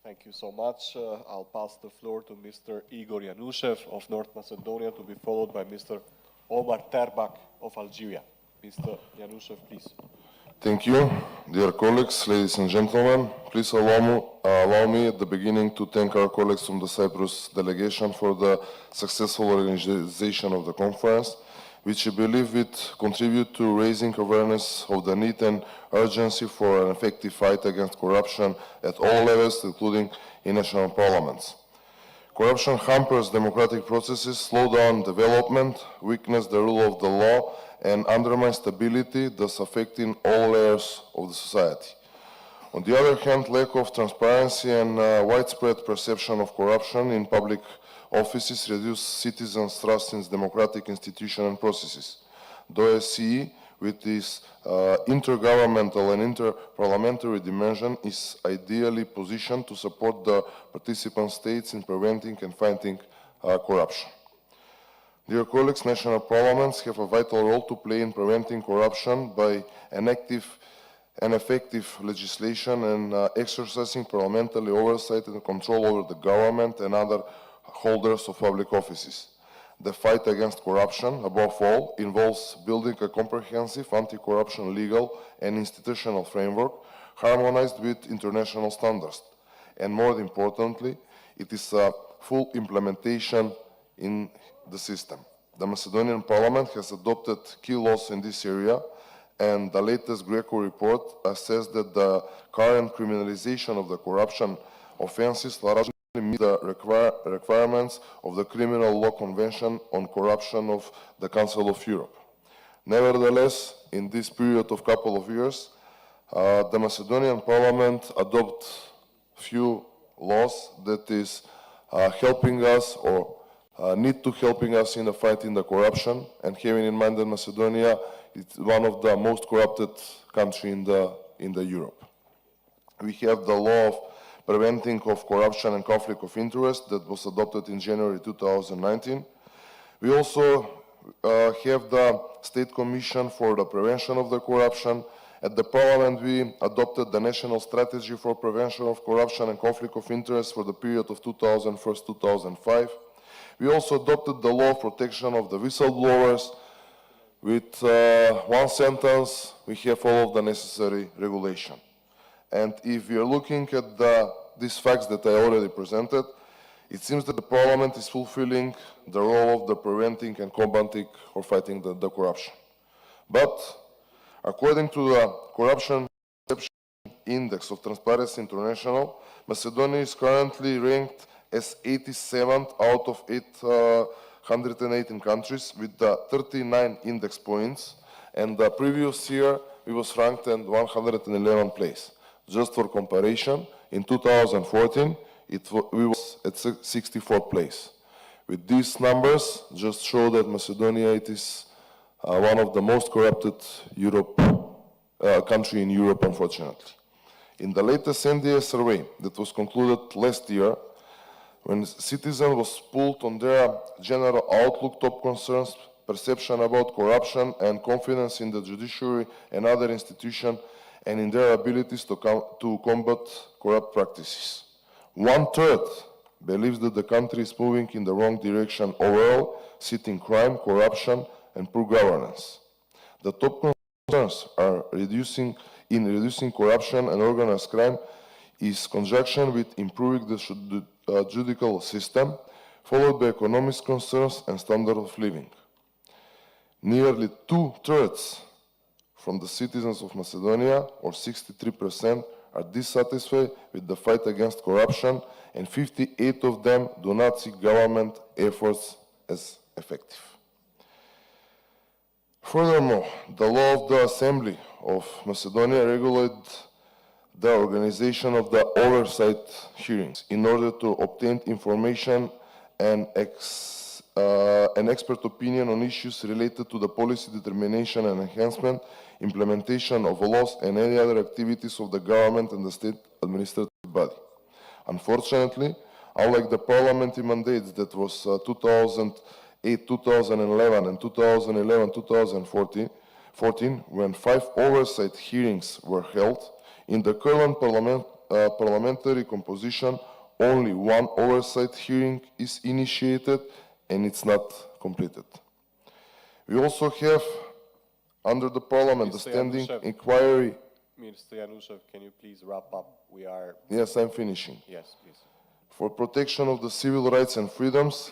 Thank you so much. I'll pass the floor to Mr. Igor Yanushev of North Macedonia, to be followed by Mr. Omar Terbak of Algeria. Mr. Yanushev, please. Thank you, dear colleagues, ladies and gentlemen. Please allow me at the beginning to thank our colleagues from the Cyprus delegation for the successful organization of the conference, which I believe will contribute to raising awareness of the need and urgency for an effective fight against corruption at all levels, including in national parliaments. Corruption hampers democratic processes, slows down development, weakens the rule of the law, and undermines stability, thus affecting all layers of the society. On the other hand, lack of transparency and widespread perception of corruption in public offices reduce citizens' trust in democratic institutions and processes. The OSCE, with its intergovernmental and interparliamentary dimension, is ideally positioned to support the participant states in preventing and fighting corruption. Dear colleagues, national parliaments have a vital role to play in preventing corruption by enacting and effective legislation and exercising parliamentary oversight and control over the government and other holders of public offices. The fight against corruption, above all, involves building a comprehensive anti-corruption legal and institutional framework harmonized with international standards. And more importantly, it is a full implementation in the system. The Macedonian Parliament has adopted key laws in this area, and the latest Greco report assessed that the current criminalization of the corruption offenses largely meet the requirements of the Criminal Law Convention on Corruption of the Council of Europe. Nevertheless, in this period of couple of years, the Macedonian Parliament adopted few laws that is helping us or need to helping us in the fight in the corruption, and having in mind that Macedonia is one of the most corrupted countries in the Europe. We have the law of preventing of corruption and conflict of interest that was adopted in January 2019. We also have the State Commission for the Prevention of the Corruption. At the Parliament, we adopted the National Strategy for Prevention of Corruption and Conflict of Interest for the period of 2001-2005. We also adopted the law of protection of the whistleblowers. With one sentence, we have all of the necessary regulation. And if we are looking at these facts that I already presented, it seems that the Parliament is fulfilling the role of the preventing and combating or fighting the corruption. But according to the Corruption Perception Index of Transparency International, Macedonia is currently ranked as 87th out of 818 countries with the 39 index points, and the previous year we was ranked at 111th place. Just for comparison, in 2014 we was at 64th place. With these numbers, just show that Macedonia it is one of the most corrupted country in Europe, unfortunately. In the latest NDA survey that was concluded last year, when citizens was polled on their general outlook, top concerns, perception about corruption, and confidence in the judiciary and other institutions, and in their abilities to combat corrupt practices. 1/3 believes that the country is moving in the wrong direction overall, citing crime, corruption, and poor governance. The top concerns are reducing corruption and organized crime is conjunction with improving the judicial system, followed by economic concerns and standard of living. Nearly 2/3 from the citizens of Macedonia, or 63%, are dissatisfied with the fight against corruption, and 58 of them do not see government efforts as effective. Furthermore, the law of the Assembly of Macedonia regulates the organization of the oversight hearings in order to obtain information and an expert opinion on issues related to the policy determination and enhancement, implementation of laws, and any other activities of the government and the state administrative body. Unfortunately, unlike the parliamentary mandates that was 2008, 2011, and 2011-2014, when 5 oversight hearings were held, in the current parliamentary composition, only 1 oversight hearing is initiated, and it's not completed. We also have, under the Parliament, the standing inquiry. Mr. Yanushev, can you please wrap up? Yes, I'm finishing. Yes, please. For protection of the civil rights and freedoms,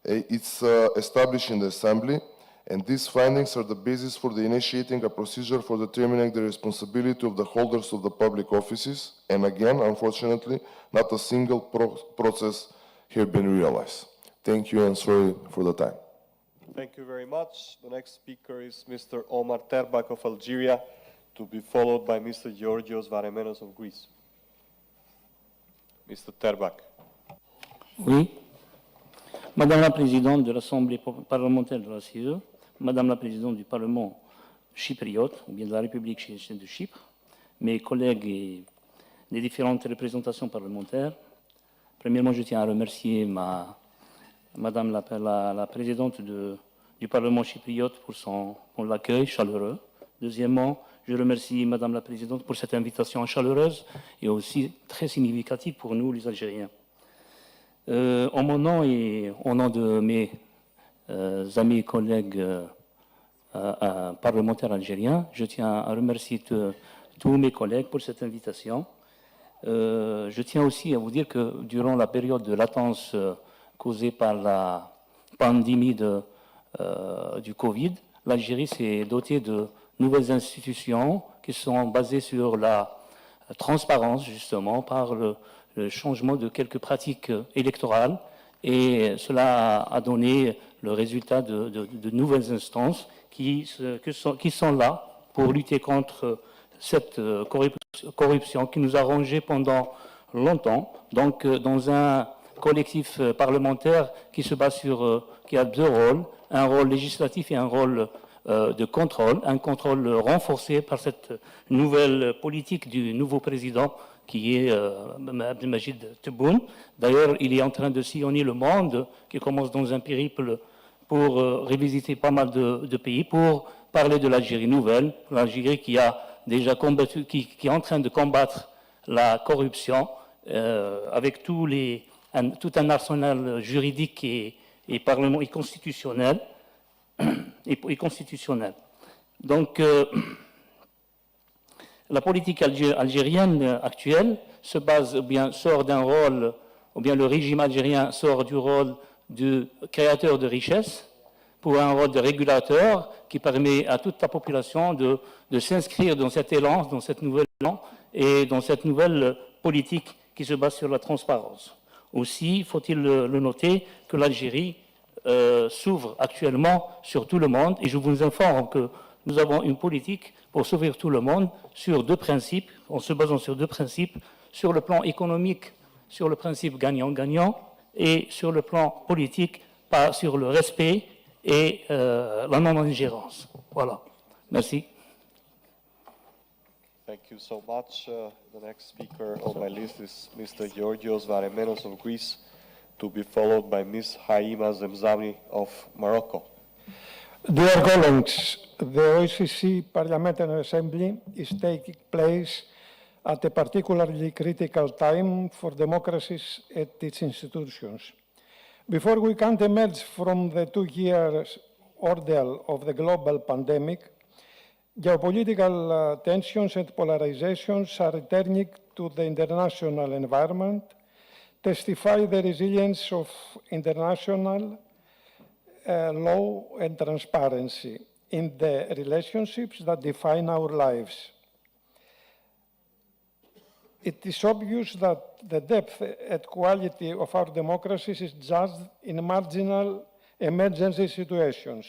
it's established in the Assembly, and these findings are the basis for the initiating a procedure for determining the responsibility of the holders of the public offices, and again, unfortunately, not a single process has been realized. Thank you, and sorry for the time. Thank you very much. The next speaker is Mr. Omar Terbak of Algeria, to be followed by Mr. Georgios Varemenos of Greece. Mr. Terbak. Oui. Madame la Présidente de l'Assemblée parlementaire de la CE, Madame la Présidente du Parlement chypriote, ou bien de la République de Chypre, mes collègues et les différentes représentations parlementaires, premièrement, je tiens à remercier Madame la Présidente du Parlement chypriote pour l'accueil chaleureux. Deuxièmement, je remercie Madame la Présidente pour cette invitation chaleureuse et aussi très significative pour nous, les Algériens. En mon nom et au nom de mes amis et collègues parlementaires algériens. Je tiens à remercier tous mes collègues pour cette invitation. Je tiens aussi à vous dire que durant la période de latence causée par la pandémie du Covid, l'Algérie s'est dotée de nouvelles institutions qui sont basées sur la transparence, justement, par le changement de quelques pratiques électorales. Et cela a donné le résultat de nouvelles instances qui sont là pour lutter contre cette corruption qui nous a rongés pendant longtemps. Donc, dans un collectif parlementaire qui se base qui a deux rôles, un rôle législatif et un rôle de contrôle, un contrôle renforcé par cette nouvelle politique du nouveau président qui est Abdelmajid Tebboune. D'ailleurs, il est en train de sillonner le monde, qui commence dans un périple pour revisiter pas mal de pays, pour parler de l'Algérie nouvelle, l'Algérie qui a déjà combattu, qui est en train de combattre la corruption avec tout un arsenal juridique et constitutionnel. Et constitutionnel. Donc, la politique algérienne actuelle se base, ou bien sort d'un rôle, ou bien le régime algérien sort du rôle de créateur de richesse pour un rôle de régulateur qui permet à toute la population de s'inscrire dans cet élan, dans cette nouvelle élan et dans cette nouvelle politique qui se base sur la transparence. Aussi, faut-il le noter que l'Algérie s'ouvre actuellement sur tout le monde et je vous informe que nous avons une politique pour s'ouvrir tout le monde sur deux principes, en se basant sur deux principes, sur le plan économique, sur le principe gagnant-gagnant et sur le plan politique, sur le respect et la non-ingérence. Voilà. Merci. Thank you so much. The next speaker on my list is Mr. Georgios Varemenos of Greece, to be followed by Ms. Haima Zemzami of Morocco. Dear colleagues, the OSCE Parliamentary Assembly is taking place at a particularly critical time for democracies and its institutions. Before we can emerge from the 2 years ordeal of the global pandemic, geopolitical tensions and polarizations are returning to the international environment, testify the resilience of international law and transparency in the relationships that define our lives. It is obvious that the depth and quality of our democracies is judged in marginal emergency situations.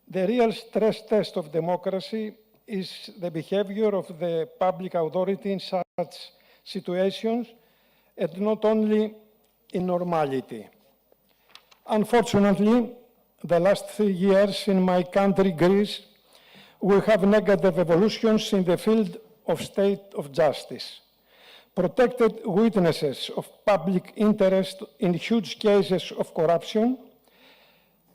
The real stress test of democracy is the behavior of the public authority in such situations, and not only in normality. Unfortunately, the last 3 years in my country, Greece, we have negative evolutions in the field of state of justice. Protected witnesses of public interest in huge cases of corruption,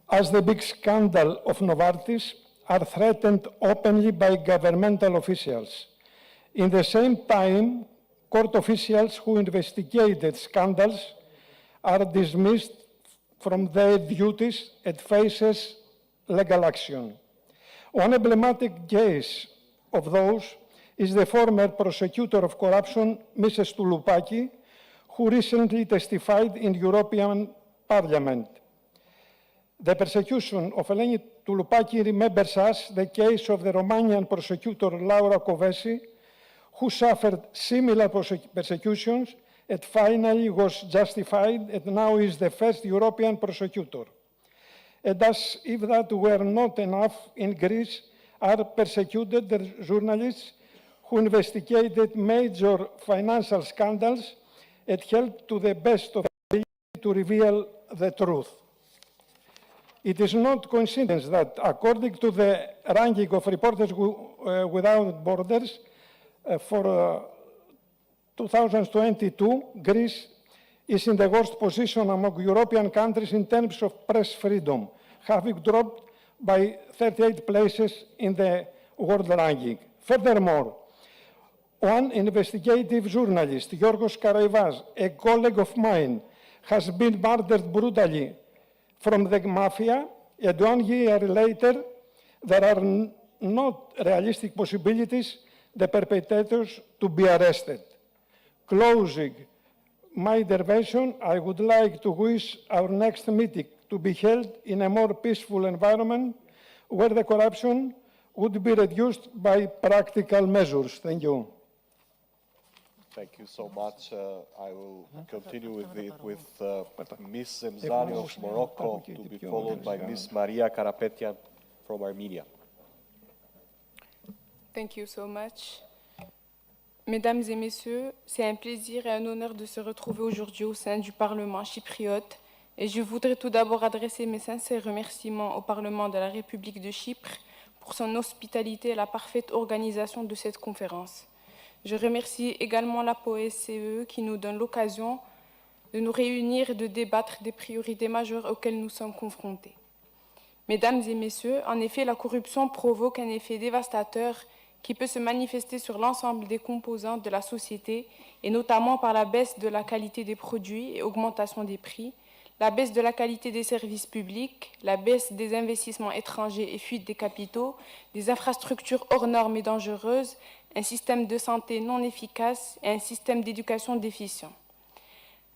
as the big scandal of Novartis, are threatened openly by governmental officials. In the same time, court officials who investigated scandals are dismissed from their duties and faces legal action. One emblematic case of those is the former prosecutor of corruption, Mrs. Touloupaki, who recently testified in European Parliament. The persecution of Eleni Touloupaki remembers us the case of the Romanian prosecutor Laura Kövesi, who suffered similar persecutions and finally was justified and now is the first European prosecutor. And as if that were not enough, in Greece are persecuted the journalists who investigated major financial scandals and helped to the best of their ability to reveal the truth. It is not coincidence that, according to the ranking of Reporters Without Borders for 2022, Greece is in the worst position among European countries in terms of press freedom, having dropped by 38 places in the world ranking. Furthermore, one investigative journalist, Yorgos Karaivas, a colleague of mine, has been murdered brutally from the mafia, and 1 year later, there are not realistic possibilities the perpetrators to be arrested. Closing my intervention, I would like to wish our next meeting to be held in a more peaceful environment where the corruption would be reduced by practical measures. Thank you. Thank you so much. I will continue with Ms. Zemzani of Morocco, to be followed by Ms. Maria Karapetian from Armenia. Thank you so much. Mesdames et messieurs, c'est un plaisir et un honneur de se retrouver aujourd'hui au sein du Parlement chypriote. Et je voudrais tout d'abord adresser mes sincères remerciements au Parlement de la République de Chypre pour son hospitalité et la parfaite organisation de cette conférence. Je remercie également la OSCE qui nous donne l'occasion de nous réunir et de débattre des priorités majeures auxquelles nous sommes confrontés. Mesdames et messieurs, en effet, la corruption provoque un effet dévastateur qui peut se manifester sur l'ensemble des composantes de la société, et notamment par la baisse de la qualité des produits et augmentation des prix, la baisse de la qualité des services publics, la baisse des investissements étrangers et fuite des capitaux, des infrastructures hors normes et dangereuses, un système de santé non efficace et un système d'éducation déficient.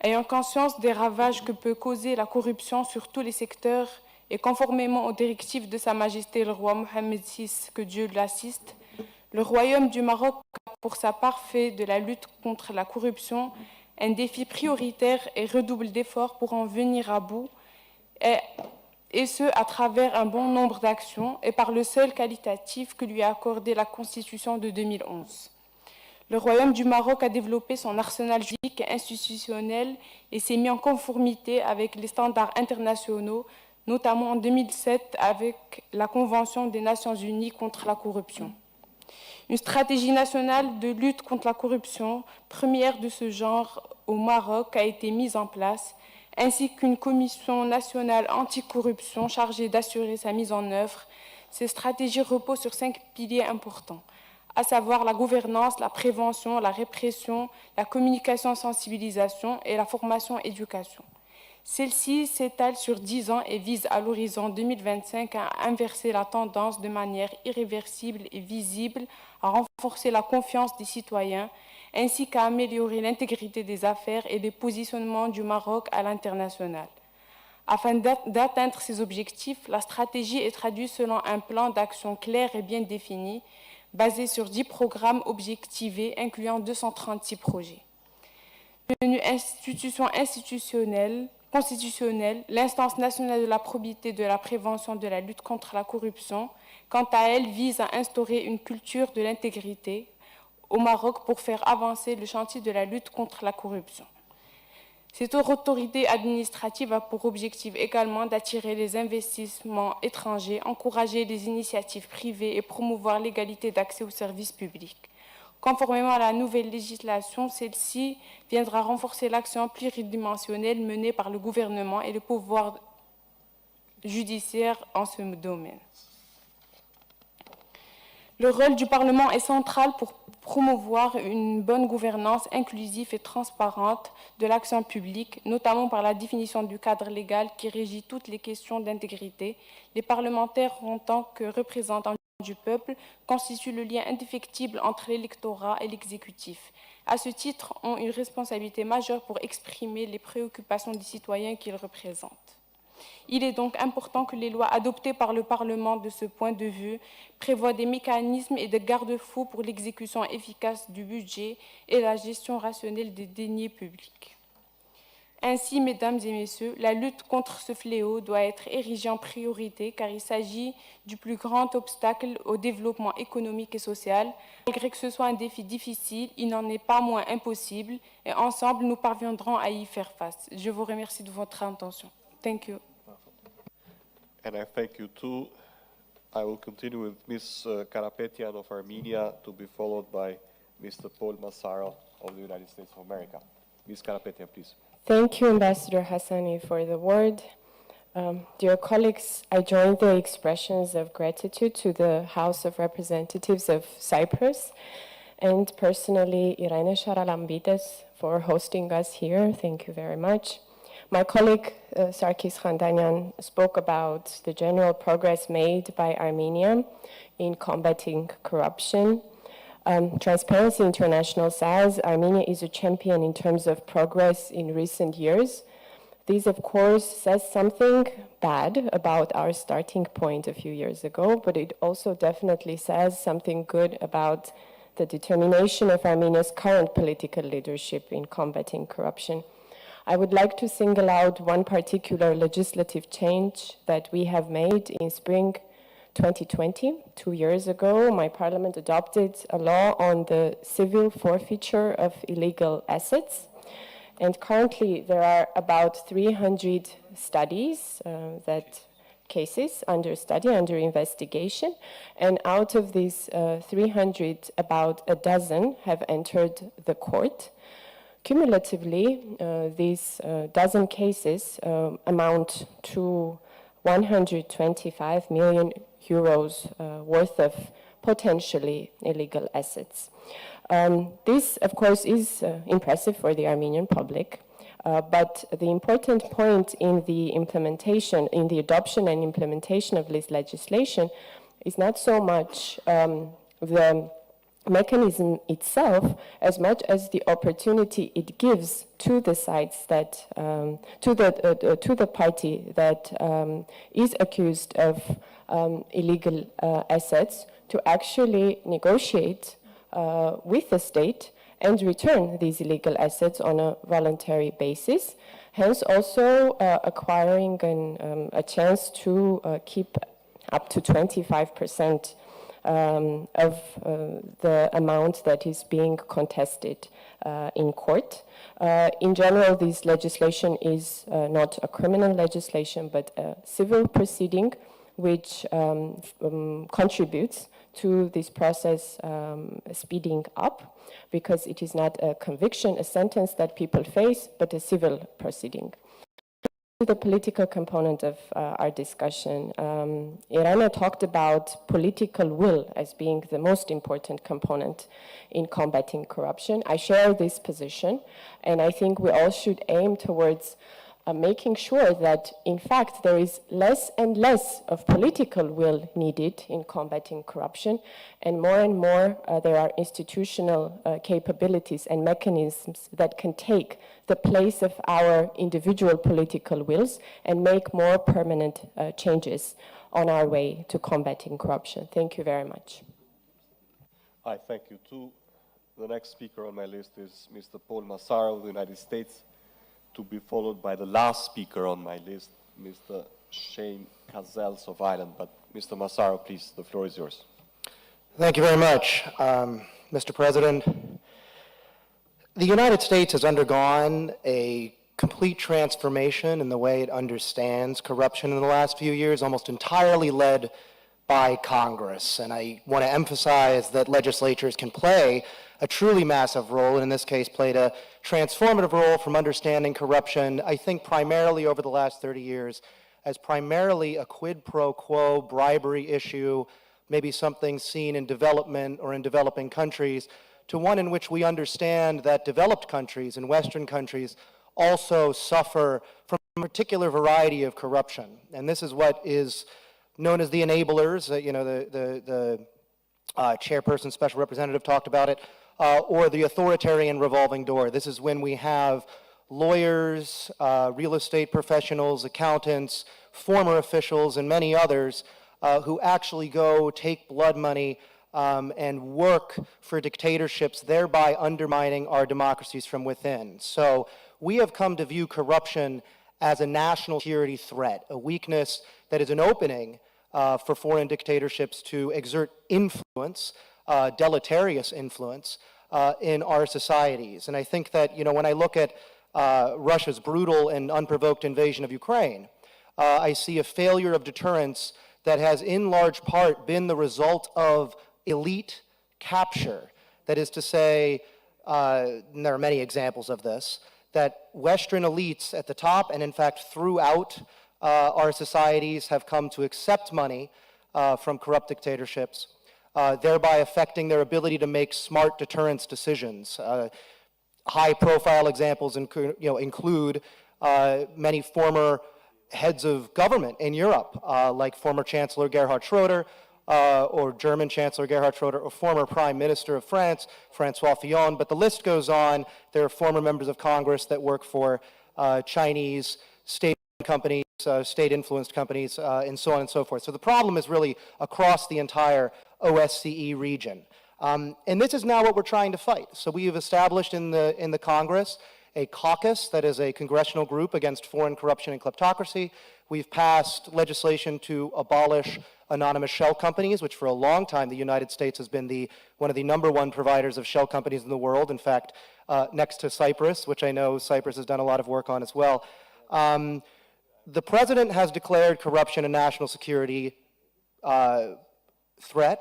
Ayant conscience des ravages que peut causer la corruption sur tous les secteurs et conformément aux directives de Sa Majesté le roi Mohammed VI, que Dieu l'assiste, le Royaume du Maroc a pour sa part fait de la lutte contre la corruption un défi prioritaire et redouble d'efforts pour en venir à bout, et ce, à travers un bon nombre d'actions et par le seul qualitatif que lui a accordé la Constitution de 2011. Le Royaume du Maroc a développé son arsenal juridique et institutionnel et s'est mis en conformité avec les standards internationaux, notamment en 2007 avec la Convention des Nations Unies contre la corruption. Une stratégie nationale de lutte contre la corruption, première de ce genre au Maroc, a été mise en place, ainsi qu'une commission nationale anticorruption chargée d'assurer sa mise en œuvre. Ces stratégies reposent sur 5 piliers importants, à savoir la gouvernance, la prévention, la répression, la communication, sensibilisation et la formation-éducation. Celle-ci s'étale sur 10 ans et vise à l'horizon 2025 à inverser la tendance de manière irréversible et visible, à renforcer la confiance des citoyens, ainsi qu'à améliorer l'intégrité des affaires et des positionnements du Maroc à l'international. Afin d'atteindre ces objectifs, la stratégie est traduite selon un plan d'action clair et bien défini, basé sur 10 programmes objectivés, incluant 236 projets. Devenue institution constitutionnelle, l'instance nationale de la probité et de la prévention de la lutte contre la corruption, quant à elle, vise à instaurer une culture de l'intégrité au Maroc pour faire avancer le chantier de la lutte contre la corruption. Cette autorité administrative a pour objectif également d'attirer les investissements étrangers, encourager les initiatives privées et promouvoir l'égalité d'accès aux services publics. Conformément à la nouvelle législation, celle-ci viendra renforcer l'action pluridimensionnelle menée par le gouvernement et le pouvoir judiciaire en ce domaine. Le rôle du Parlement est central pour promouvoir une bonne gouvernance inclusive et transparente de l'action publique, notamment par la définition du cadre légal qui régit toutes les questions d'intégrité. Les parlementaires, en tant que représentants du peuple, constituent le lien indéfectible entre l'électorat et l'exécutif. À ce titre, ont une responsabilité majeure pour exprimer les préoccupations des citoyens qu'ils représentent. Il est donc important que les lois adoptées par le Parlement de ce point de vue prévoient des mécanismes et des garde-fous pour l'exécution efficace du budget et la gestion rationnelle des deniers publics. Ainsi, mesdames et messieurs, la lutte contre ce fléau doit être érigée en priorité car il s'agit du plus grand obstacle au développement économique et social. Malgré que ce soit un défi difficile, il n'en est pas moins impossible et ensemble, nous parviendrons à y faire face. Je vous remercie de votre attention. Thank you. And I thank you too. I will continue with Ms. Karapetian of Armenia, to be followed by Mr. Paul Massaro of the United States of America. Ms. Karapetian, please. Thank you, Ambassador Hassani, for the word. Dear colleagues, I join the expressions of gratitude to the House of Representatives of Cyprus and personally Irene Charalambides for hosting us here. Thank you very much. My colleague Sarkis Khandanyan spoke about the general progress made by Armenia in combating corruption. Transparency International says Armenia is a champion in terms of progress in recent years. This, of course, says something bad about our starting point a few years ago, but it also definitely says something good about the determination of Armenia's current political leadership in combating corruption. I would like to single out one particular legislative change that we have made in spring 2020. 2 years ago, my parliament adopted a law on the civil forfeiture of illegal assets. And currently, there are about 300 studies, cases under study, under investigation. And out of these 300, about a dozen have entered the court. Cumulatively, these dozen cases amount to 125 million euros worth of potentially illegal assets. This, of course, is impressive for the Armenian public, but the important point in the implementation, in the adoption and implementation of this legislation is not so much the mechanism itself as much as the opportunity it gives to the sides that to the party that is accused of illegal assets to actually negotiate with the state and return these illegal assets on a voluntary basis, hence also acquiring a chance to keep up to 25% of the amount that is being contested in court. In general, this legislation is not a criminal legislation, but a civil proceeding which contributes to this process speeding up, because it is not a conviction, a sentence that people face, but a civil proceeding. The political component of our discussion, Irana talked about political will as being the most important component in combating corruption. I share this position, and I think we all should aim towards making sure that, in fact, there is less and less of political will needed in combating corruption, and more there are institutional capabilities and mechanisms that can take the place of our individual political wills and make more permanent changes on our way to combating corruption. Thank you very much. I thank you too. The next speaker on my list is Mr. Paul Massaro of the United States, to be followed by the last speaker on my list, Mr. Shane Cazels of Ireland. But Mr. Massaro, please, the floor is yours. Thank you very much, Mr. President. The United States has undergone a complete transformation in the way it understands corruption in the last few years, almost entirely led by Congress. And I want to emphasize that legislatures can play a truly massive role, and in this case played a transformative role from understanding corruption, I think primarily over the last 30 years, as primarily a quid pro quo bribery issue, maybe something seen in development or in developing countries, to one in which we understand that developed countries and Western countries also suffer from a particular variety of corruption. And this is what is known as the enablers. The chairperson, special representative talked about it, or the authoritarian revolving door. This is when we have lawyers, real estate professionals, accountants, former officials, and many others who actually go take blood money and work for dictatorships, thereby undermining our democracies from within. So we have come to view corruption as a national security threat, a weakness that is an opening for foreign dictatorships to exert influence, deleterious influence, in our societies. And I think that, when I look at Russia's brutal and unprovoked invasion of Ukraine, I see a failure of deterrence that has in large part been the result of elite capture. That is to say, and there are many examples of this, that Western elites at the top and in fact throughout our societies have come to accept money from corrupt dictatorships, thereby affecting their ability to make smart deterrence decisions. High-profile examples include many former heads of government in Europe, like former Chancellor Gerhard Schroeder, or German Chancellor Gerhard Schroeder, or former Prime Minister of France, François Fillon, but the list goes on. There are former members of Congress that work for Chinese state companies, state-influenced companies, and so on and so forth. So the problem is really across the entire OSCE region. And this is now what we're trying to fight. So we have established in the Congress a caucus that is a congressional group against foreign corruption and kleptocracy. We've passed legislation to abolish anonymous shell companies, which for a long time the United States has been one of the #1 providers of shell companies in the world. In fact, next to Cyprus, which I know Cyprus has done a lot of work on as well. The president has declared corruption a national security threat,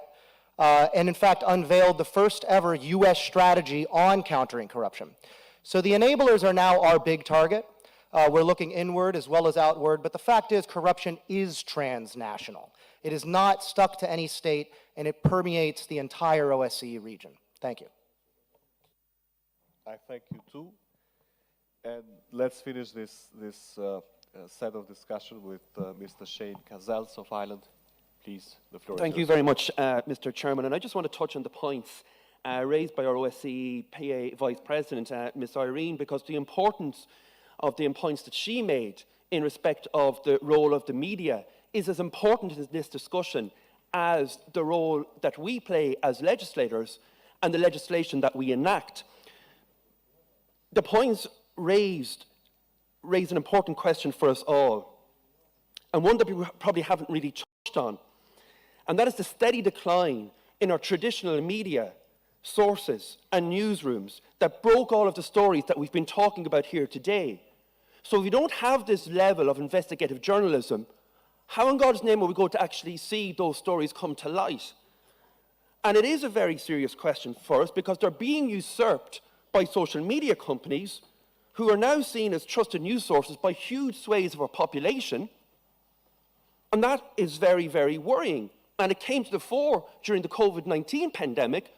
and in fact unveiled the first ever US strategy on countering corruption. So the enablers are now our big target. We're looking inward as well as outward, but the fact is corruption is transnational. It is not stuck to any state, and it permeates the entire OSCE region. Thank you. I thank you too. And let's finish this set of discussion with Mr. Shane Cazals of Ireland. Please, the floor is yours. Thank you very much, Mr. Chairman. And I just want to touch on the points raised by our OSCE PA Vice President, Ms. Irene, because the importance of the points that she made in respect of the role of the media is as important in this discussion as the role that we play as legislators and the legislation that we enact. The points raise an important question for us all, and one that we probably haven't really touched on, and that is the steady decline in our traditional media sources and newsrooms that broke all of the stories that we've been talking about here today. So if we don't have this level of investigative journalism, how in God's name are we going to actually see those stories come to light? And it is a very serious question for us because they're being usurped by social media companies who are now seen as trusted news sources by huge swathes of our population. And that is very, very worrying. And it came to the fore during the COVID-19 pandemic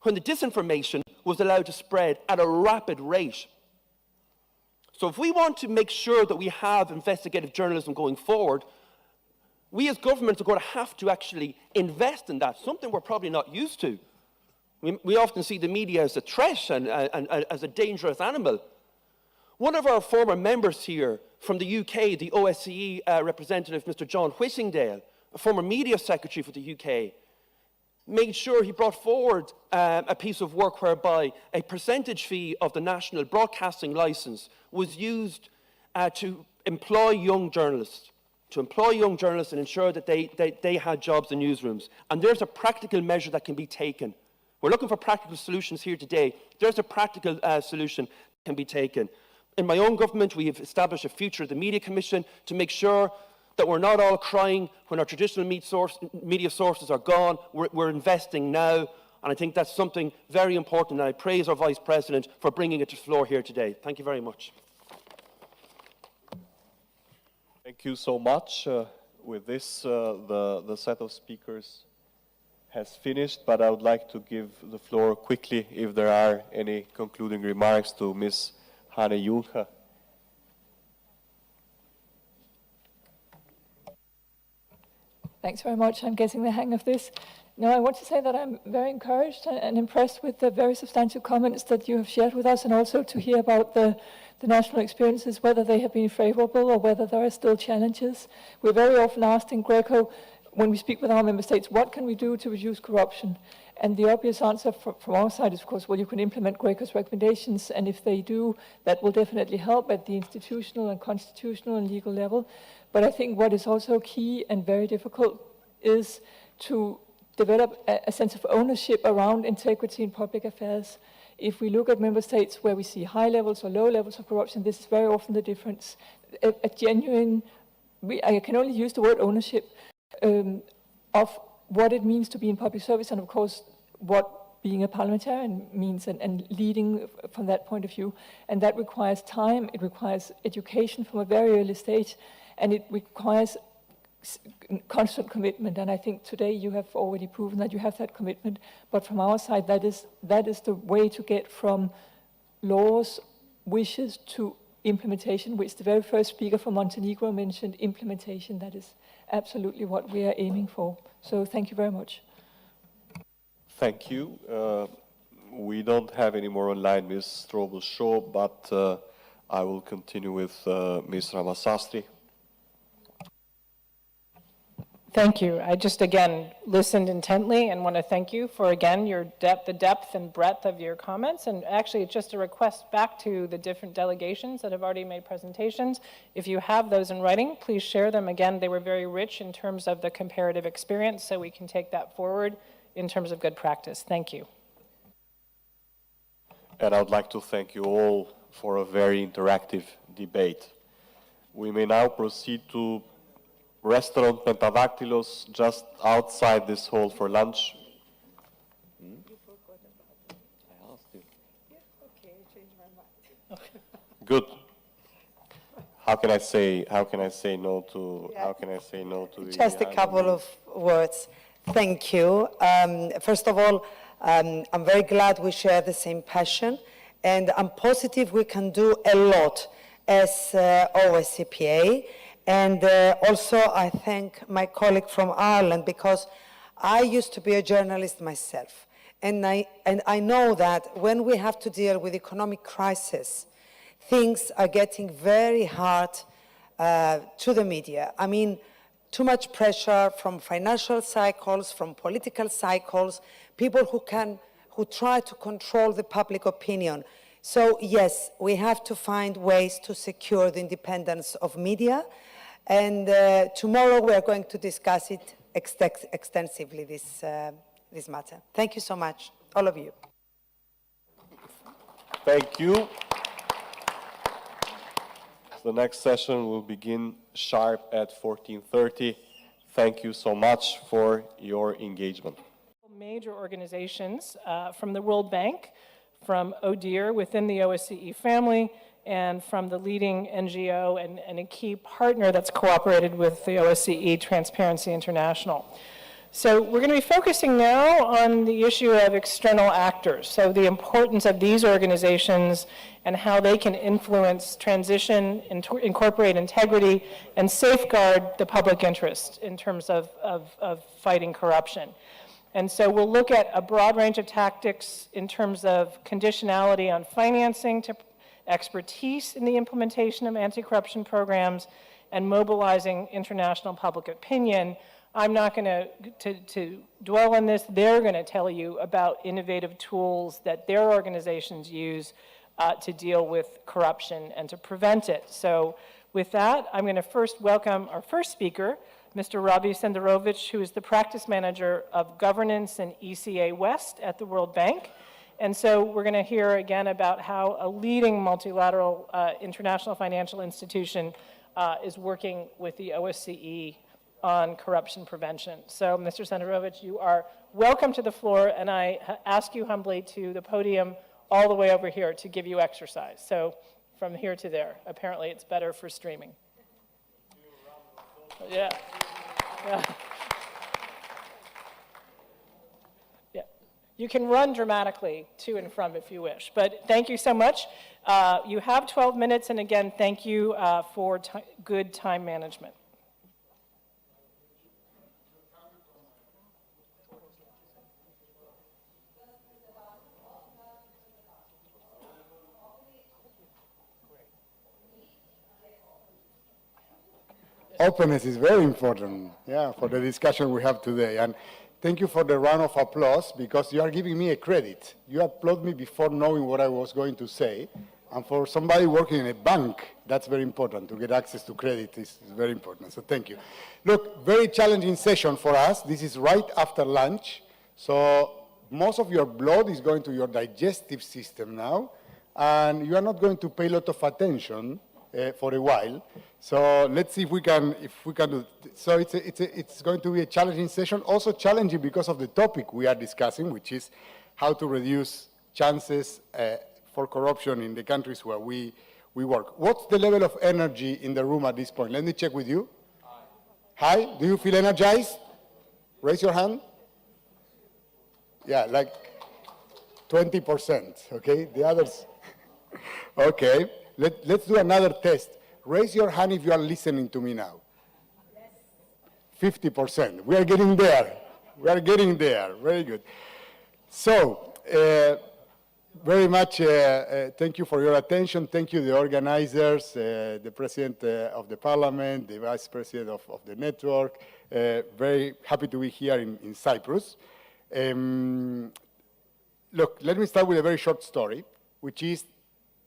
when the disinformation was allowed to spread at a rapid rate. So if we want to make sure that we have investigative journalism going forward, we as governments are going to have to actually invest in that, something we're probably not used to. We often see the media as a threat and as a dangerous animal. One of our former members here from the UK, the OSCE representative, Mr. John Whittingdale, a former media secretary for the UK, made sure he brought forward a piece of work whereby a percentage fee of the national broadcasting license was used to employ young journalists, and ensure that they had jobs in newsrooms. And there's a practical measure that can be taken. We're looking for practical solutions here today. There's a practical solution that can be taken. In my own government, we have established a Future of the Media Commission to make sure that we're not all crying when our traditional media sources are gone. We're investing now, and I think that's something very important, and I praise our Vice President for bringing it to the floor here today. Thank you very much. Thank you so much. With this, the set of speakers has finished, but I would like to give the floor quickly, if there are any concluding remarks, to Ms. Hanne Juncker. Thanks very much. I'm getting the hang of this. No, I want to say that I'm very encouraged and impressed with the very substantial comments that you have shared with us, and also to hear about the national experiences, whether they have been favorable or whether there are still challenges. We're very often asked in Greco, when we speak with our member states, what can we do to reduce corruption? And the obvious answer from our side is, of course, well, you can implement Greco's recommendations, and if they do, that will definitely help at the institutional and constitutional and legal level. But I think what is also key and very difficult is to develop a sense of ownership around integrity in public affairs. If we look at member states where we see high levels or low levels of corruption, this is very often the difference. A genuine, I can only use the word ownership, of what it means to be in public service, and of course what being a parliamentarian means, and leading from that point of view. And that requires time, it requires education from a very early stage, and it requires constant commitment. And I think today you have already proven that you have that commitment. But from our side, that is the way to get from laws, wishes, to implementation, which the very first speaker from Montenegro mentioned, implementation. That is absolutely what we are aiming for. So thank you very much. Thank you. We don't have any more online Ms. Strobel-Shaw, but I will continue with Ms. Ramasastri. Thank you. I just, again, listened intently and want to thank you for, again, the depth and breadth of your comments. And actually, it's just a request back to the different delegations that have already made presentations. If you have those in writing, please share them. Again, they were very rich in terms of the comparative experience, so we can take that forward in terms of good practice. Thank you. And I would like to thank you all for a very interactive debate. We may now proceed to Restaurant Pentadactylos just outside this hall for lunch. Good. How can I say no to the Just a couple of words. Thank you. First of all, I'm very glad we share the same passion, and I'm positive we can do a lot as OSCEPA. And also, I thank my colleague from Ireland, because I used to be a journalist myself. And I know that when we have to deal with economic crisis, things are getting very hard to the media. I mean, too much pressure from financial cycles, from political cycles, people who try to control the public opinion. So yes, we have to find ways to secure the independence of media. And tomorrow we are going to discuss it extensively, this matter. Thank you so much, all of you. Thank you. The next session will begin sharp at 14:30. Thank you so much for your engagement. Major organizations from the World Bank, from ODIHR within the OSCE family, and from the leading NGO and a key partner that's cooperated with the OSCE, Transparency International. So we're going to be focusing now on the issue of external actors, so the importance of these organizations and how they can influence transition, incorporate integrity, and safeguard the public interest in terms of fighting corruption. And so we'll look at a broad range of tactics in terms of conditionality on financing, to expertise in the implementation of anti-corruption programs, and mobilizing international public opinion. I'm not going to dwell on this. They're going to tell you about innovative tools that their organizations use to deal with corruption and to prevent it. So with that, I'm going to first welcome our first speaker, Mr. Ravi Senderovich, who is the practice manager of governance and ECA West at the World Bank. And so we're going to hear again about how a leading multilateral international financial institution is working with the OSCE on corruption prevention. So, Mr. Senderovich, you are welcome to the floor, and I ask you humbly to the podium all the way over here to give you exercise. So, from here to there. Apparently, it's better for streaming. Yeah. Yeah. You can run dramatically to and from if you wish, but thank you so much. You have 12 minutes, and again, thank you for good time management. Openness is very important, for the discussion we have today. And thank you for the round of applause, because you are giving me a credit. You applaud me before knowing what I was going to say. And for somebody working in a bank, that's very important. To get access to credit is very important. So thank you. Look, very challenging session for us. This is right after lunch. So most of your blood is going to your digestive system now. And you are not going to pay a lot of attention for a while. So let's see if we can do it. So it's going to be a challenging session, also challenging because of the topic we are discussing, which is how to reduce chances for corruption in the countries where we work. What's the level of energy in the room at this point? Let me check with you. Hi, do you feel energized? Raise your hand. Yeah, like 20%, okay? The others, okay. let's do another test. Raise your hand if you are listening to me now. 50%. We are getting there. We are getting there. Very good. So, very much thank you for your attention. Thank you, the organizers, the President of the Parliament, the Vice President of the network. Very happy to be here in Cyprus. Look, let me start with a very short story, which is,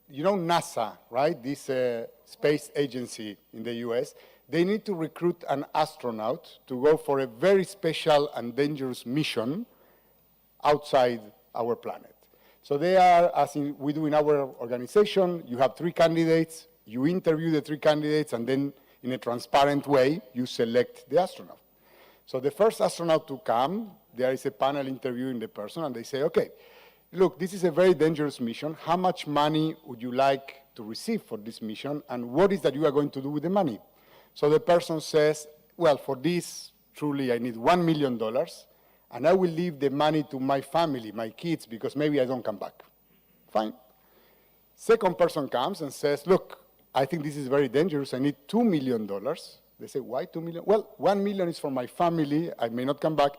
you know NASA, right? This space agency in the US. They need to recruit an astronaut to go for a very special and dangerous mission outside our planet. So they are, as we do in our organization, you have 3 candidates, you interview the 3 candidates, and then in a transparent way, you select the astronaut. So the first astronaut to come, there is a panel interviewing the person, and they say, okay, look, this is a very dangerous mission. How much money would you like to receive for this mission, and what is that you are going to do with the money? So the person says, well, for this, truly, I need $1 million, and I will leave the money to my family, my kids, because maybe I don't come back. Fine. Second person comes and says, look, I think this is very dangerous. I need $2 million. They say, why $2 million? Well, $1 million is for my family. I may not come back.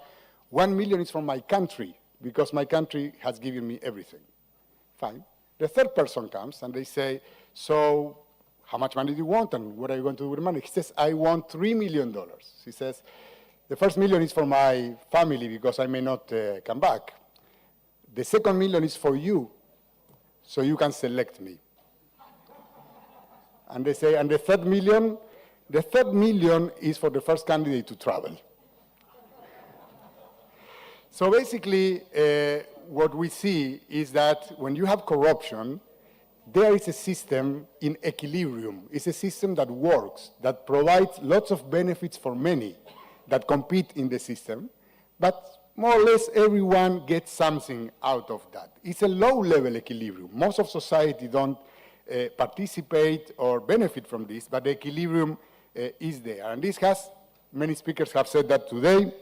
$1 million is for my country, because my country has given me everything. Fine. The third person comes and they say, so how much money do you want and what are you going to do with the money? He says, I want $3 million. He says, the first million is for my family because I may not come back. The second million is for you, so you can select me. And they say, and the third million is for the first candidate to travel. So basically, what we see is that when you have corruption, there is a system in equilibrium. It's a system that works, that provides lots of benefits for many that compete in the system, but more or less everyone gets something out of that. It's a low-level equilibrium. Most of society don't participate or benefit from this, but the equilibrium is there. And this has, many speakers have said that today,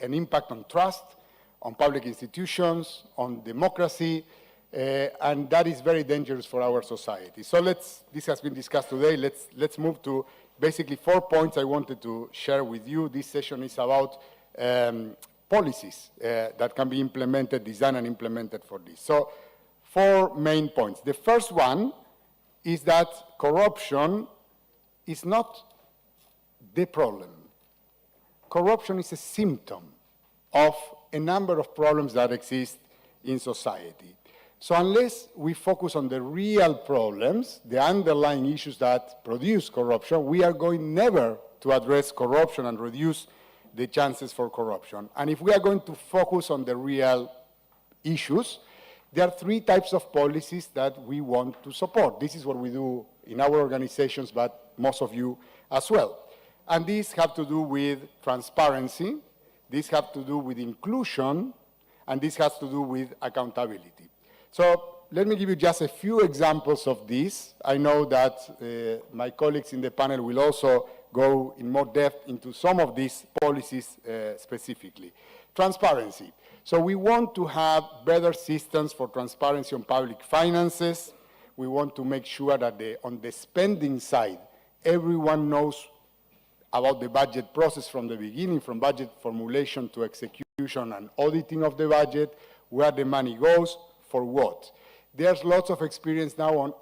an impact on trust, on public institutions, on democracy, and that is very dangerous for our society. So this has been discussed today. Let's move to basically 4 points I wanted to share with you. This session is about policies that can be implemented, designed and implemented for this. So 4 main points. The first one is that corruption is not the problem. Corruption is a symptom of a number of problems that exist in society. So unless we focus on the real problems, the underlying issues that produce corruption, we are going never to address corruption and reduce the chances for corruption. And if we are going to focus on the real issues, there are 3 types of policies that we want to support. This is what we do in our organizations, but most of you as well. And these have to do with transparency, these have to do with inclusion, and this has to do with accountability. So let me give you just a few examples of this. I know that my colleagues in the panel will also go in more depth into some of these policies specifically. Transparency. So we want to have better systems for transparency on public finances. We want to make sure that on the spending side, everyone knows about the budget process from the beginning, from budget formulation to execution and auditing of the budget, where the money goes, for what. There's lots of experience now on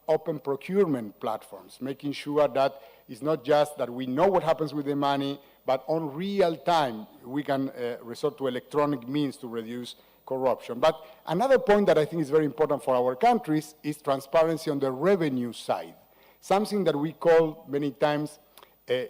open procurement platforms, making sure that it's not just that we know what happens with the money, but on real time, we can resort to electronic means to reduce corruption. But another point that I think is very important for our countries is transparency on the revenue side, something that we call many times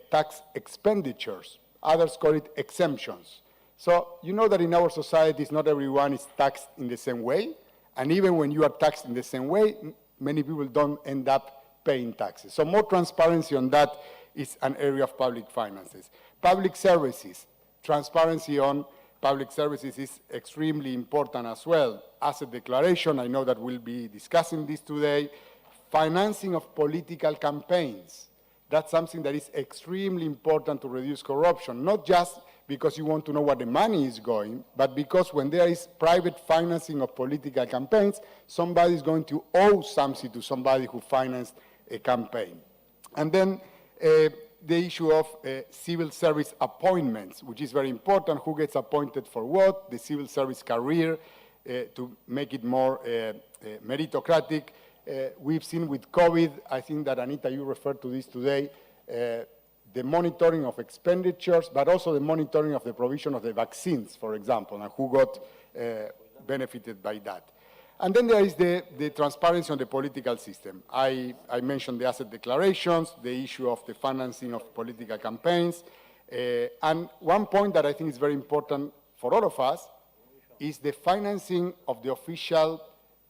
tax expenditures. Others call it exemptions. So you know that in our societies, not everyone is taxed in the same way. And even when you are taxed in the same way, many people don't end up paying taxes. So more transparency on that is an area of public finances. Public services, transparency on public services is extremely important as well. Asset declaration, I know that we'll be discussing this today. Financing of political campaigns. That's something that is extremely important to reduce corruption, not just because you want to know where the money is going, but because when there is private financing of political campaigns, somebody is going to owe something to somebody who financed a campaign. And then the issue of civil service appointments, which is very important, who gets appointed for what, the civil service career, to make it more meritocratic. We've seen with COVID, I think that Anita, you referred to this today, the monitoring of expenditures, but also the monitoring of the provision of the vaccines, for example, and who got benefited by that. And then there is the transparency on the political system. I mentioned the asset declarations, the issue of the financing of political campaigns, and one point that I think is very important for all of us is the financing of the official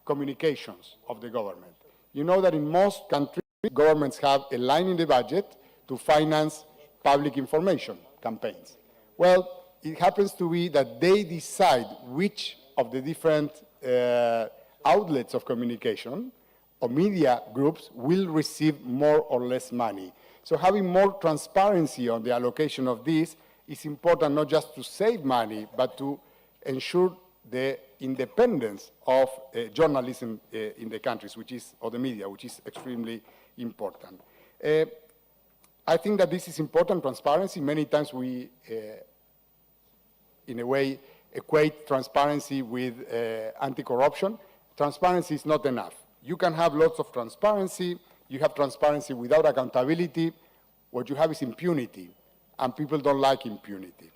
communications of the government. You know that in most countries, governments have a line in the budget to finance public information campaigns. Well, it happens to be that they decide which of the different outlets of communication or media groups will receive more or less money. So having more transparency on the allocation of this is important, not just to save money, but to ensure the independence of journalism in the countries, or the media, which is extremely important. I think that this is important, transparency. Many times we, in a way, equate transparency with anti-corruption. Transparency is not enough. You can have lots of transparency. You have transparency without accountability. What you have is impunity, and people don't like impunity.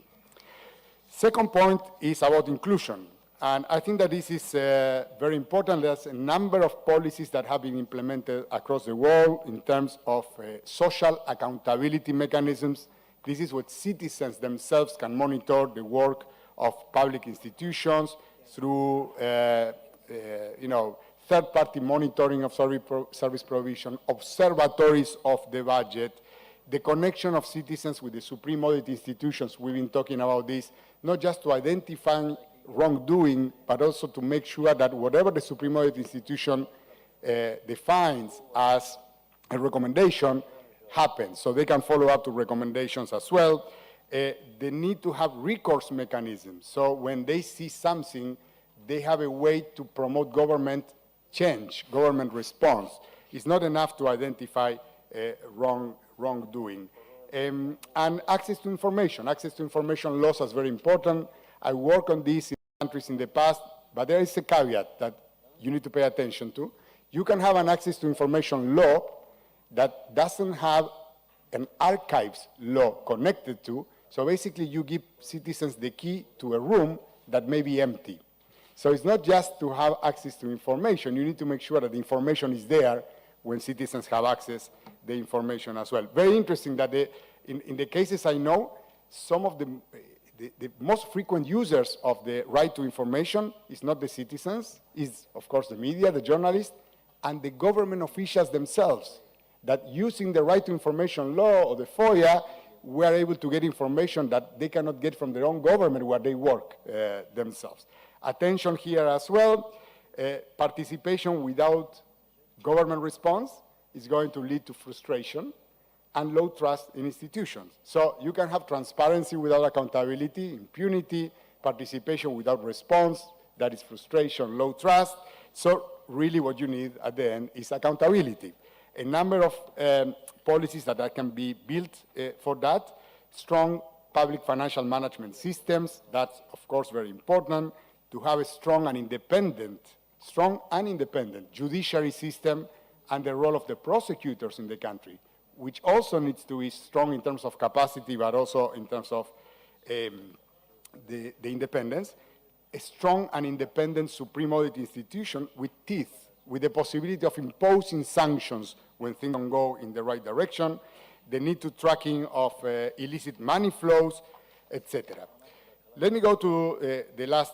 Second point is about inclusion. And I think that this is very important. There's a number of policies that have been implemented across the world in terms of social accountability mechanisms. This is what citizens themselves can monitor the work of public institutions through third-party monitoring of service provision, observatories of the budget, the connection of citizens with the supreme audit institutions. We've been talking about this, not just to identify wrongdoing, but also to make sure that whatever the Supreme Audit Institution defines as a recommendation happens, so they can follow up to recommendations as well. They need to have recourse mechanisms, so when they see something, they have a way to promote government change, government response. It's not enough to identify wrongdoing. And access to information. Access to information laws is very important. I work on this in countries in the past, but there is a caveat that you need to pay attention to. You can have an access to information law that doesn't have an archives law connected to, so basically you give citizens the key to a room that may be empty. So it's not just to have access to information, you need to make sure that the information is there when citizens have access to the information as well. Very interesting that in the cases I know, some of the most frequent users of the right to information is not the citizens, is of course the media, the journalists, and the government officials themselves, that using the right to information law or the FOIA, we are able to get information that they cannot get from their own government where they work themselves. Attention here as well, participation without government response is going to lead to frustration and low trust in institutions. So you can have transparency without accountability, impunity, participation without response, that is frustration, low trust. So really what you need at the end is accountability. A number of policies that can be built for that. Strong public financial management systems, that's of course very important. To have a strong and independent judiciary system and the role of the prosecutors in the country, which also needs to be strong in terms of capacity, but also in terms of the independence. A strong and independent Supreme Audit Institution with teeth, with the possibility of imposing sanctions when things don't go in the right direction, the need to tracking of illicit money flows, etc. Let me go to the last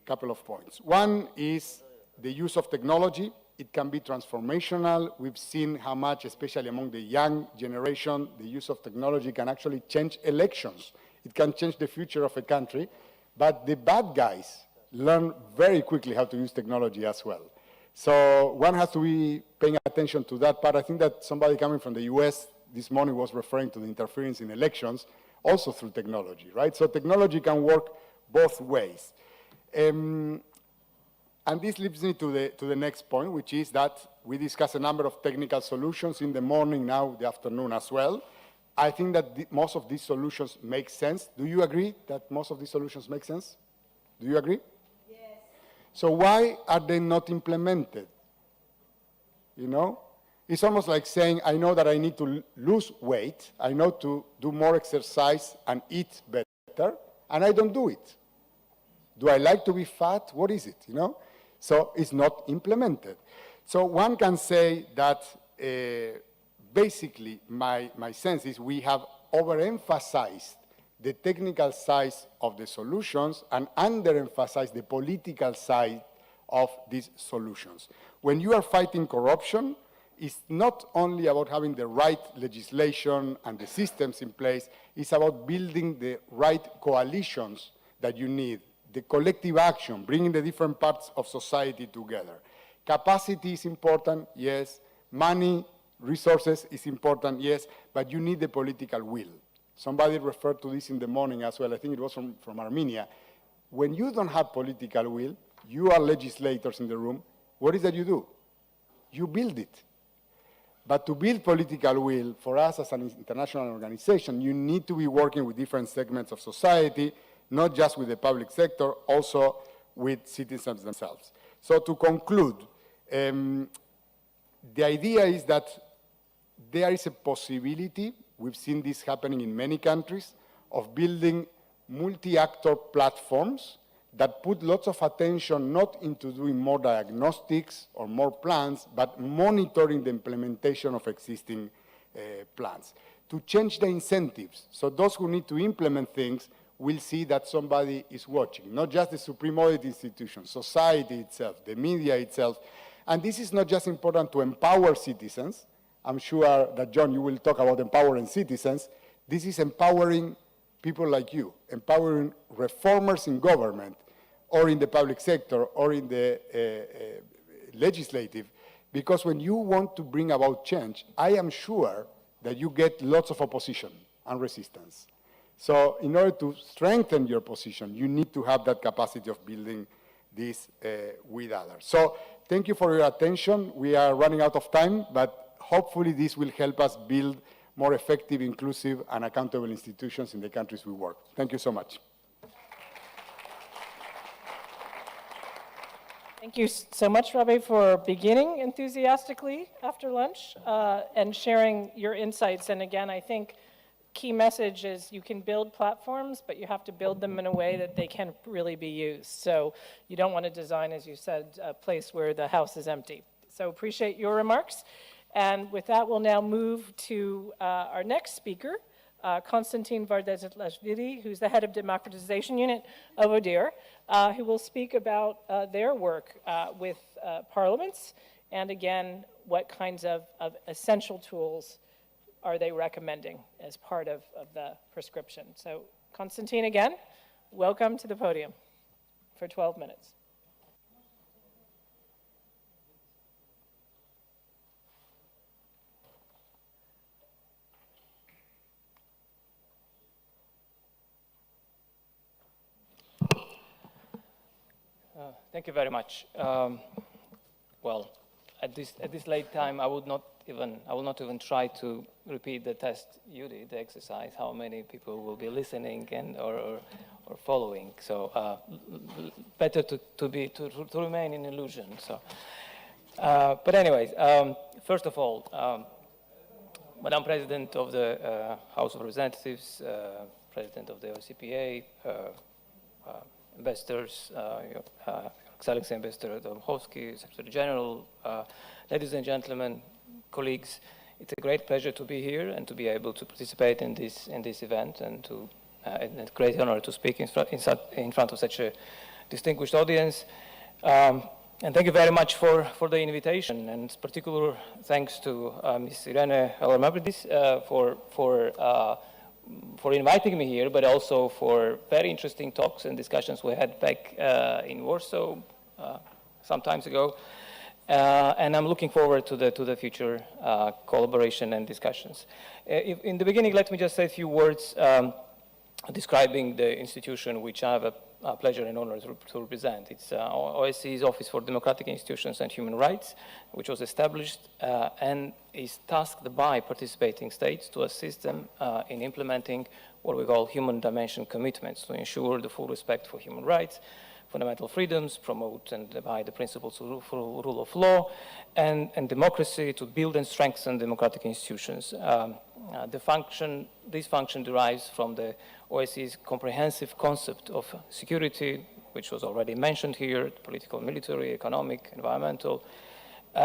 couple of points. One is the use of technology. It can be transformational. We've seen how much, especially among the young generation, the use of technology can actually change elections. It can change the future of a country, but the bad guys learn very quickly how to use technology as well. So one has to be paying attention to that part. I think that somebody coming from the US this morning was referring to the interference in elections. also through technology, right? So technology can work both ways. And this leads me to the next point, which is that we discussed a number of technical solutions in the morning, now the afternoon as well. I think that most of these solutions make sense. Do you agree that most of these solutions make sense? Do you agree? Yes. So why are they not implemented? You know? It's almost like saying, I know that I need to lose weight, I know to do more exercise and eat better, and I don't do it. Do I like to be fat? What is it, you know? So it's not implemented. So one can say that basically my sense is we have overemphasized the technical side of the solutions and underemphasized the political side of these solutions. When you are fighting corruption, it's not only about having the right legislation and the systems in place, it's about building the right coalitions that you need, the collective action, bringing the different parts of society together. Capacity is important, yes. Money, resources is important, yes, but you need the political will. Somebody referred to this in the morning as well, I think it was from Armenia. When you don't have political will, you are legislators in the room, what is that you do? You build it. But to build political will, for us as an international organization, you need to be working with different segments of society, not just with the public sector, also with citizens themselves. So to conclude, the idea is that there is a possibility, we've seen this happening in many countries, of building multi-actor platforms that put lots of attention not into doing more diagnostics or more plans, but monitoring the implementation of existing plans. To change the incentives, so those who need to implement things will see that somebody is watching, not just the supreme audit institution, society itself, the media itself. And this is not just important to empower citizens. I'm sure that, John, you will talk about empowering citizens. This is empowering people like you, empowering reformers in government or in the public sector or in the legislative, because when you want to bring about change, I am sure that you get lots of opposition and resistance. So in order to strengthen your position, you need to have that capacity of building this with others. So thank you for your attention. We are running out of time, but hopefully this will help us build more effective, inclusive, and accountable institutions in the countries we work. Thank you so much. Thank you so much, Rabbi, for beginning enthusiastically after lunch and sharing your insights. And again, I think key message is you can build platforms, but you have to build them in a way that they can really be used. So you don't want to design, as you said, a place where the house is empty. So appreciate your remarks. And with that, we'll now move to our next speaker, Konstantin Vardazitlashvili, who's the head of Democratization Unit of ODIHR, who will speak about their work with parliaments, and again, what kinds of essential tools are they recommending as part of the prescription. So Konstantin, again, welcome to the podium for 12 minutes. Thank you very much. Well, at this late time, I will not even try to repeat the test you did, the exercise, how many people will be listening and or following. So better to remain in illusion. So, but anyways, first of all, Madam President of the House of Representatives, President of the OSCEPA, ambassadors, Excellency Ambassador Domhovsky, Secretary General, ladies and gentlemen, colleagues, it's a great pleasure to be here and to be able to participate in this event, and it's a great honor to speak in front of such a distinguished audience. And thank you very much for the invitation, and particular thanks to Ms. Irene Alamabridis for inviting me here, but also for very interesting talks and discussions we had back in Warsaw some time ago. And I'm looking forward to the future collaboration and discussions. In the beginning, let me just say a few words describing the institution which I have a pleasure and honor to represent. It's OSCE's Office for Democratic Institutions and Human Rights, which was established and is tasked by participating states to assist them in implementing what we call human dimension commitments to ensure the full respect for human rights, fundamental freedoms, promote and abide the principles of rule of law, and democracy, to build and strengthen democratic institutions. This function derives from the OSCE's comprehensive concept of security, which was already mentioned here: political, military, economic, environmental,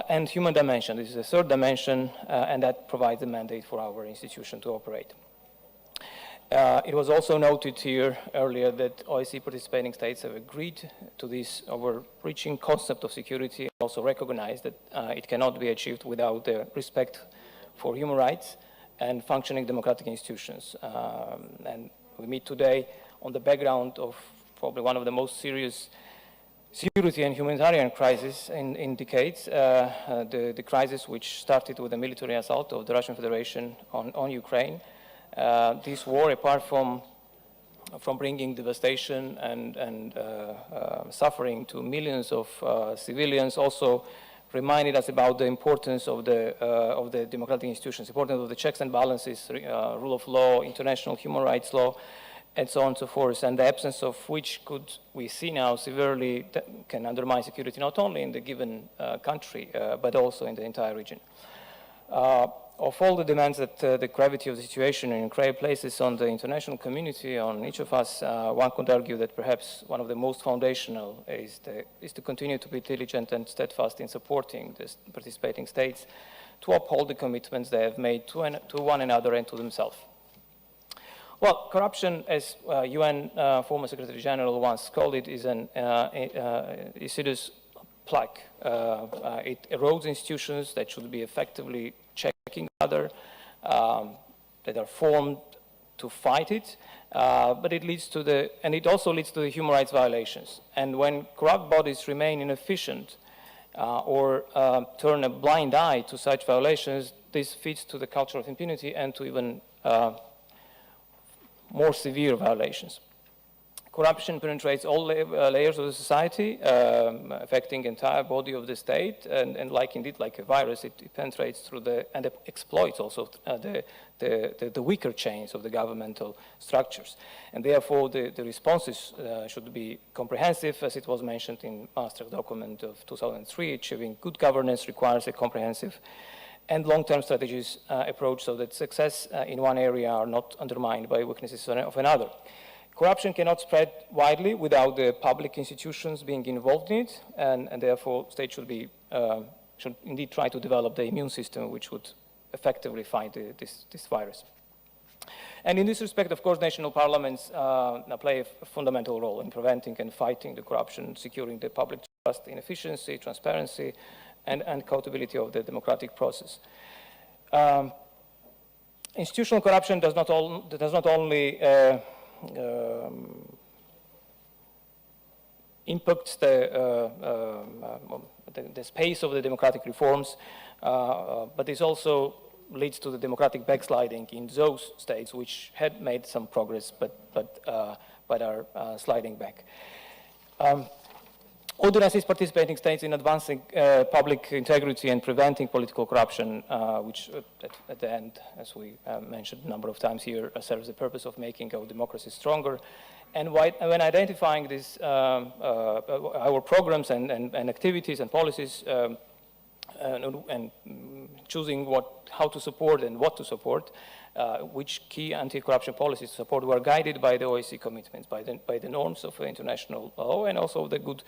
and human dimension. This is the third dimension, and that provides a mandate for our institution to operate. It was also noted here earlier that OSCE participating states have agreed to this overreaching concept of security, and also recognize that it cannot be achieved without the respect for human rights and functioning democratic institutions. And we meet today on the background of probably one of the most serious security and humanitarian crises in decades, the crisis which started with the military assault of the Russian Federation on Ukraine. This war, apart from bringing devastation and suffering to millions of civilians, also reminded us about the importance of the democratic institutions, importance of the checks and balances, rule of law, international human rights law, and so on and so forth, and the absence of which we see now severely can undermine security not only in the given country, but also in the entire region. Of all the demands that the gravity of the situation in Ukraine places on the international community, on each of us, one could argue that perhaps one of the most foundational is to continue to be diligent and steadfast in supporting the participating states to uphold the commitments they have made to one another and to themselves. Well, corruption, as UN former Secretary General once called it, is an insidious plague. It erodes institutions that should be effectively checking other, that are formed to fight it, but it also leads to the human rights violations. And when corrupt bodies remain inefficient or turn a blind eye to such violations, this feeds to the culture of impunity and to even more severe violations. Corruption penetrates all layers of the society, affecting the entire body of the state, and indeed like a virus, it penetrates through and exploits also the weaker chains of the governmental structures. And therefore, the responses should be comprehensive, as it was mentioned in Maastricht document of 2003. Achieving good governance requires a comprehensive and long-term strategies approach, so that success in one area are not undermined by weaknesses of another. Corruption cannot spread widely without the public institutions being involved in it, and therefore states should indeed try to develop the immune system which would effectively fight this virus. And in this respect, of course, national parliaments play a fundamental role in preventing and fighting the corruption, securing the public trust in efficiency, transparency, and accountability of the democratic process. Institutional corruption does not only impacts the space of the democratic reforms, but this also leads to the democratic backsliding in those states which had made some progress but are sliding back. Honduras is participating states in advancing public integrity and preventing political corruption, which at the end, as we mentioned a number of times here, serves the purpose of making our democracy stronger. And when identifying this, our programs and activities and policies, and choosing how to support and what to support, which key anti-corruption policies to support, were guided by the OSCE commitments, by the norms of international law, and also the good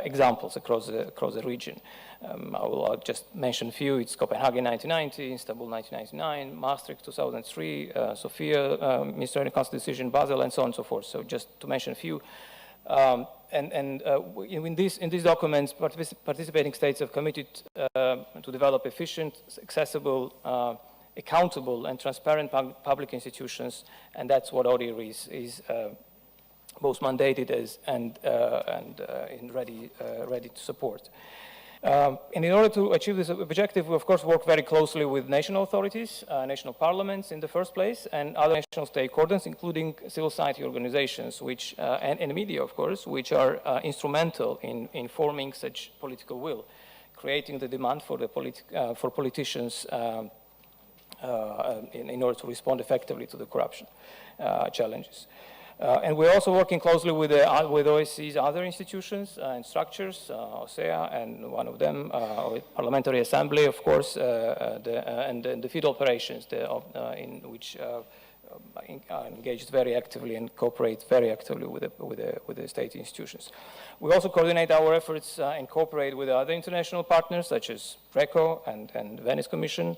examples across the region. I'll just mention a few. It's Copenhagen 1990, Istanbul 1999, Maastricht 2003, Sofia Ministerial Council decision, Basel, and so on and so forth. So just to mention a few. In these documents, participating states have committed to develop efficient, accessible, accountable and transparent public institutions, and that's what ODIHR is both mandated as and ready to support. And in order to achieve this objective, we of course work very closely with national authorities, national parliaments in the first place, and other national stakeholders, including civil society organizations, which, and media, of course, which are instrumental in forming such political will, creating the demand for, for politicians in order to respond effectively to the corruption challenges. And we're also working closely with OSCE's other institutions and structures, Osce, and one of them, Parliamentary Assembly, of course, and the field operations in which are engaged very actively and cooperate very actively with the state institutions. We also coordinate our efforts and cooperate with other international partners such as GRECO and Venice Commission.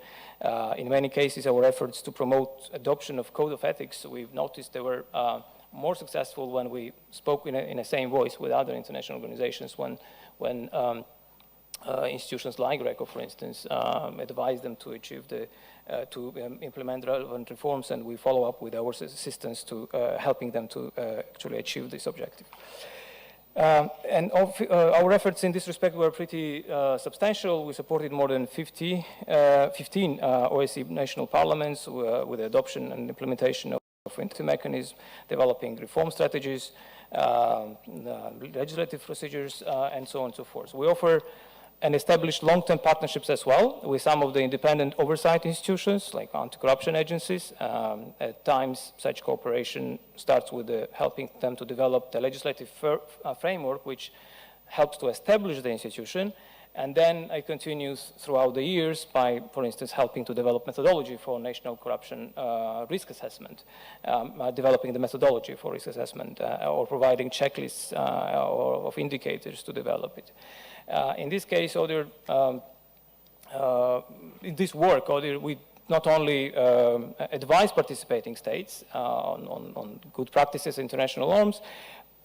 In many cases, our efforts to promote adoption of code of ethics, we've noticed they were more successful when we spoke in a same voice with other international organizations, when institutions like GRECO, for instance, advise them to achieve implement relevant reforms, and we follow up with our assistance to helping them to actually achieve this objective. And our efforts in this respect were pretty substantial. We supported more than 15 OSCE national parliaments with the adoption and implementation of interim mechanisms, developing reform strategies, legislative procedures, and so on and so forth. We offer and establish long-term partnerships as well with some of the independent oversight institutions like anti-corruption agencies. At times, such cooperation starts with helping them to develop the legislative framework which helps to establish the institution, and then it continues throughout the years by, for instance, helping to develop methodology for national corruption risk assessment, developing the methodology for risk assessment, or providing checklists of indicators to develop it. In this case, in this work, we not only advise participating states on good practices, international norms,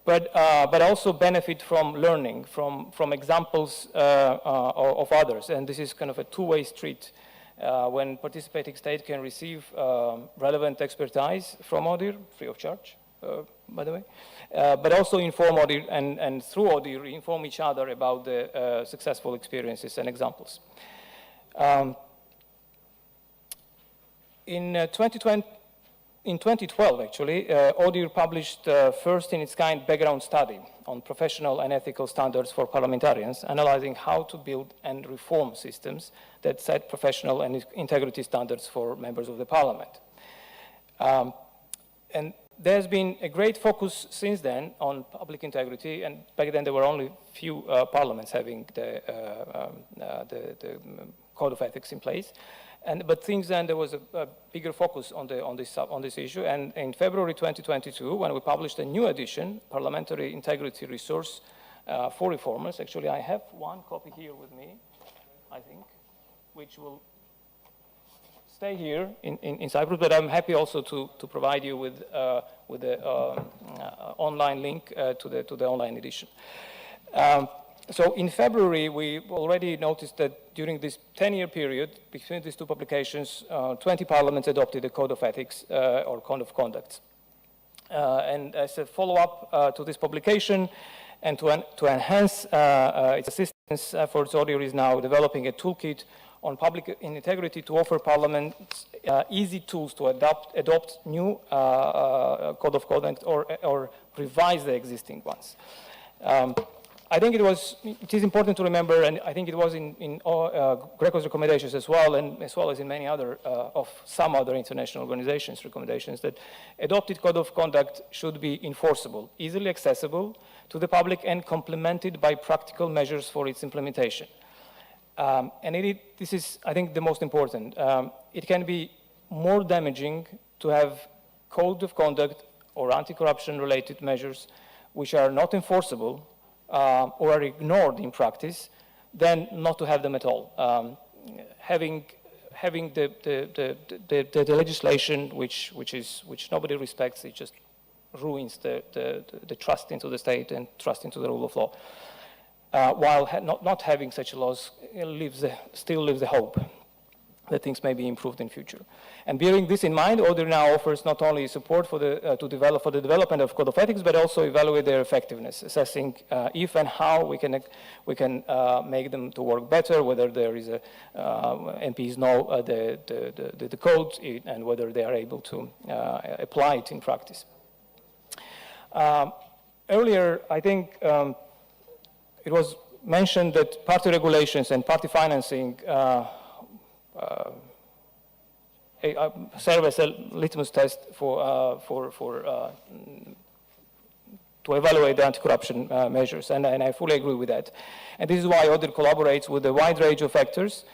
but also benefit from learning from examples of others. And this is kind of a two-way street when participating states can receive relevant expertise from ODIHR, free of charge, by the way, but also inform ODIHR and through ODIHR inform each other about the successful experiences and examples. In 2012, actually, ODIHR published first in its kind background study on professional and ethical standards for parliamentarians, analyzing how to build and reform systems that set professional and integrity standards for members of the parliament. And there's been a great focus since then on public integrity, and back then there were only few parliaments having the code of ethics in place. But since then, there was a bigger focus on this issue. And in February 2022, when we published a new edition, Parliamentary Integrity Resource for Reformers, actually I have one copy here with me, I think, which will stay here in Cyprus, but I'm happy also to provide you with the online link to the online edition. So in February, we already noticed that during this 10-year period between these two publications, 20 parliaments adopted a code of ethics or code of conduct. And as a follow-up to this publication and to enhance its assistance efforts, ODIHR is now developing a toolkit on public integrity to offer parliaments easy tools to adopt new code of conduct or revise the existing ones. I think it is important to remember, and I think it was in GRECO's recommendations as well, and as well as in many other of some other international organizations' recommendations, that adopted code of conduct should be enforceable, easily accessible to the public, and complemented by practical measures for its implementation. And this is, I think, the most important. It can be more damaging to have code of conduct or anti-corruption related measures which are not enforceable or are ignored in practice than not to have them at all. Having the legislation which nobody respects, it just ruins the trust into the state and trust into the rule of law. While not having such laws still leaves a hope. that things may be improved in future. And bearing this in mind, ODIHR now offers not only support for the, for the development of code of ethics, but also evaluate their effectiveness, assessing if and how we can make them to work better, whether there is MPs know the code and whether they are able to apply it in practice. Earlier, I think it was mentioned that party regulations and party financing serve as a litmus test to evaluate the anti-corruption measures, and I fully agree with that. And this is why ODIHR collaborates with a wide range of actors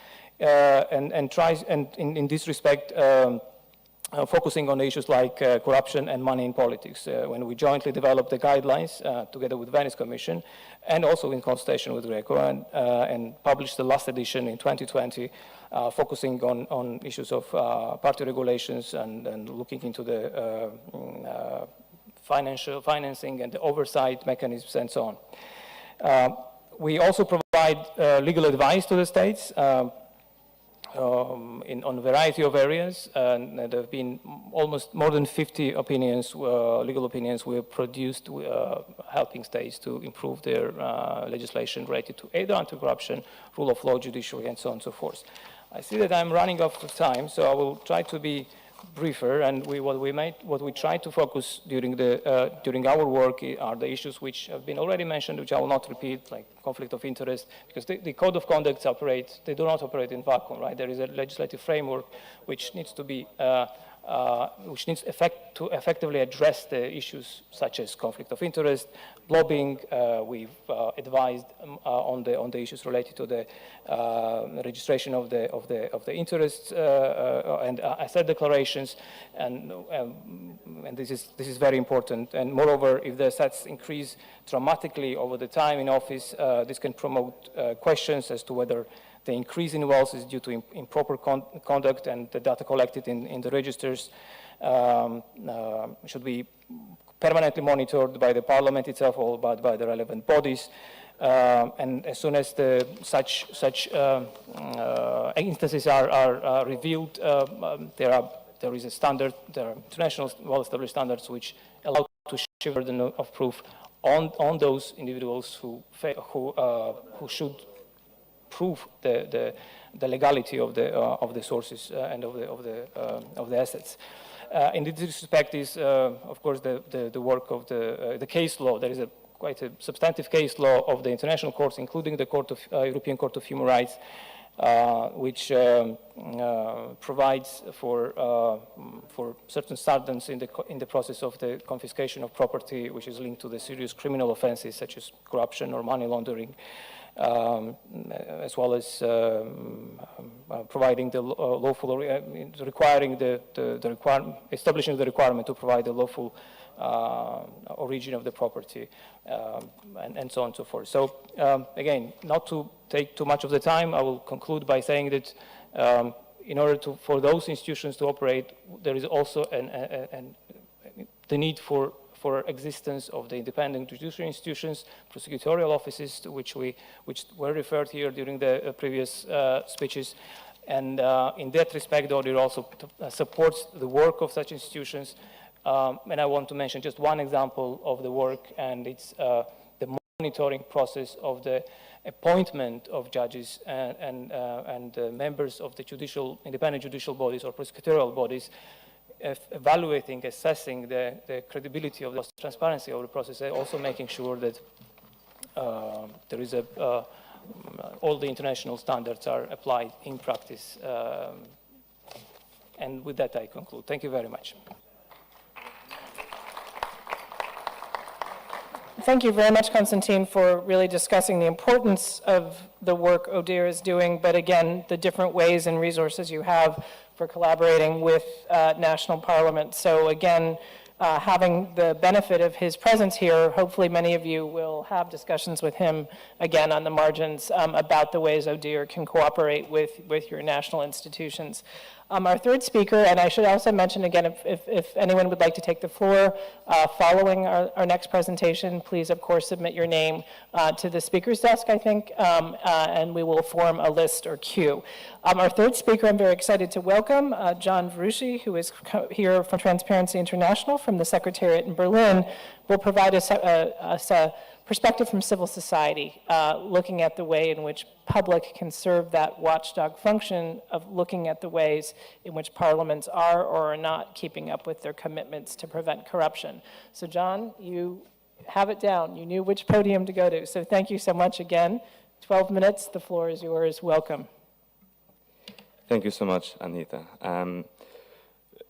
and tries, and in this respect, focusing on issues like corruption and money in politics, when we jointly developed the guidelines together with the Venice Commission and also in consultation with Greco, and published the last edition in 2020, focusing on issues of party regulations and looking into the financing and the oversight mechanisms and so on. We also provide legal advice to the states on a variety of areas, and there have been almost more than 50 opinions, legal opinions we have produced helping states to improve their legislation related to either anti-corruption, rule of law, judiciary, and so on and so forth. I see that I'm running out of time, so I will try to be briefer, and what we try to focus during our work are the issues which have been already mentioned, which I will not repeat, like conflict of interest, because the code of conduct they do not operate in vacuum, right? There is a legislative framework which needs to be to effectively address the issues such as conflict of interest, lobbying. We've advised on the issues related to the registration of the interests and asset declarations, and this is very important. And moreover, if the assets increase dramatically over the time in office, this can promote questions as to whether the increase in wealth is due to improper conduct, and the data collected in the registers should be permanently monitored by the parliament itself or by the relevant bodies. And as soon as such instances are revealed, there is a standard, there are international well-established standards which allow to shift the burden of proof on those individuals who should prove the legality of the sources and of the assets. In this respect is, of course, the work of the case law. There is quite a substantive case law of the international courts, including the European Court of Human Rights, which provides for certain standards in the process of the confiscation of property, which is linked to the serious criminal offenses such as corruption or money laundering, as well as providing the lawful, establishing the requirement to provide the lawful origin of the property, and so on and so forth. So again, not to take too much of the time, I will conclude by saying that in order for those institutions to operate, there is also the need for existence of the independent judicial institutions, prosecutorial offices, which were referred here during the previous speeches. And in that respect, ODIHR also supports the work of such institutions. And I want to mention just one example of the work, and it's the monitoring process of the appointment of judges and members of the independent judicial bodies or prosecutorial bodies, evaluating, assessing the credibility of the transparency of the process, also making sure that there is all the international standards are applied in practice. And with that, I conclude. Thank you very much. Thank you very much, Konstantin, for really discussing the importance of the work ODIHR is doing, but again, the different ways and resources you have for collaborating with national parliament. So again, having the benefit of his presence here, hopefully many of you will have discussions with him again on the margins about the ways ODIHR can cooperate with your national institutions. Our third speaker, and I should also mention again, if anyone would like to take the floor following our next presentation, please, of course, submit your name to the speaker's desk, I think, and we will form a list or queue. Our third speaker, I'm very excited to welcome, John Veruschi, who is here from Transparency International from the Secretariat in Berlin, will provide us a perspective from civil society, looking at the way in which public can serve that watchdog function of looking at the ways in which parliaments are or are not keeping up with their commitments to prevent corruption. So John, you have it down. You knew which podium to go to. So thank you so much again. 12 minutes, the floor is yours. Welcome. Thank you so much, Anita.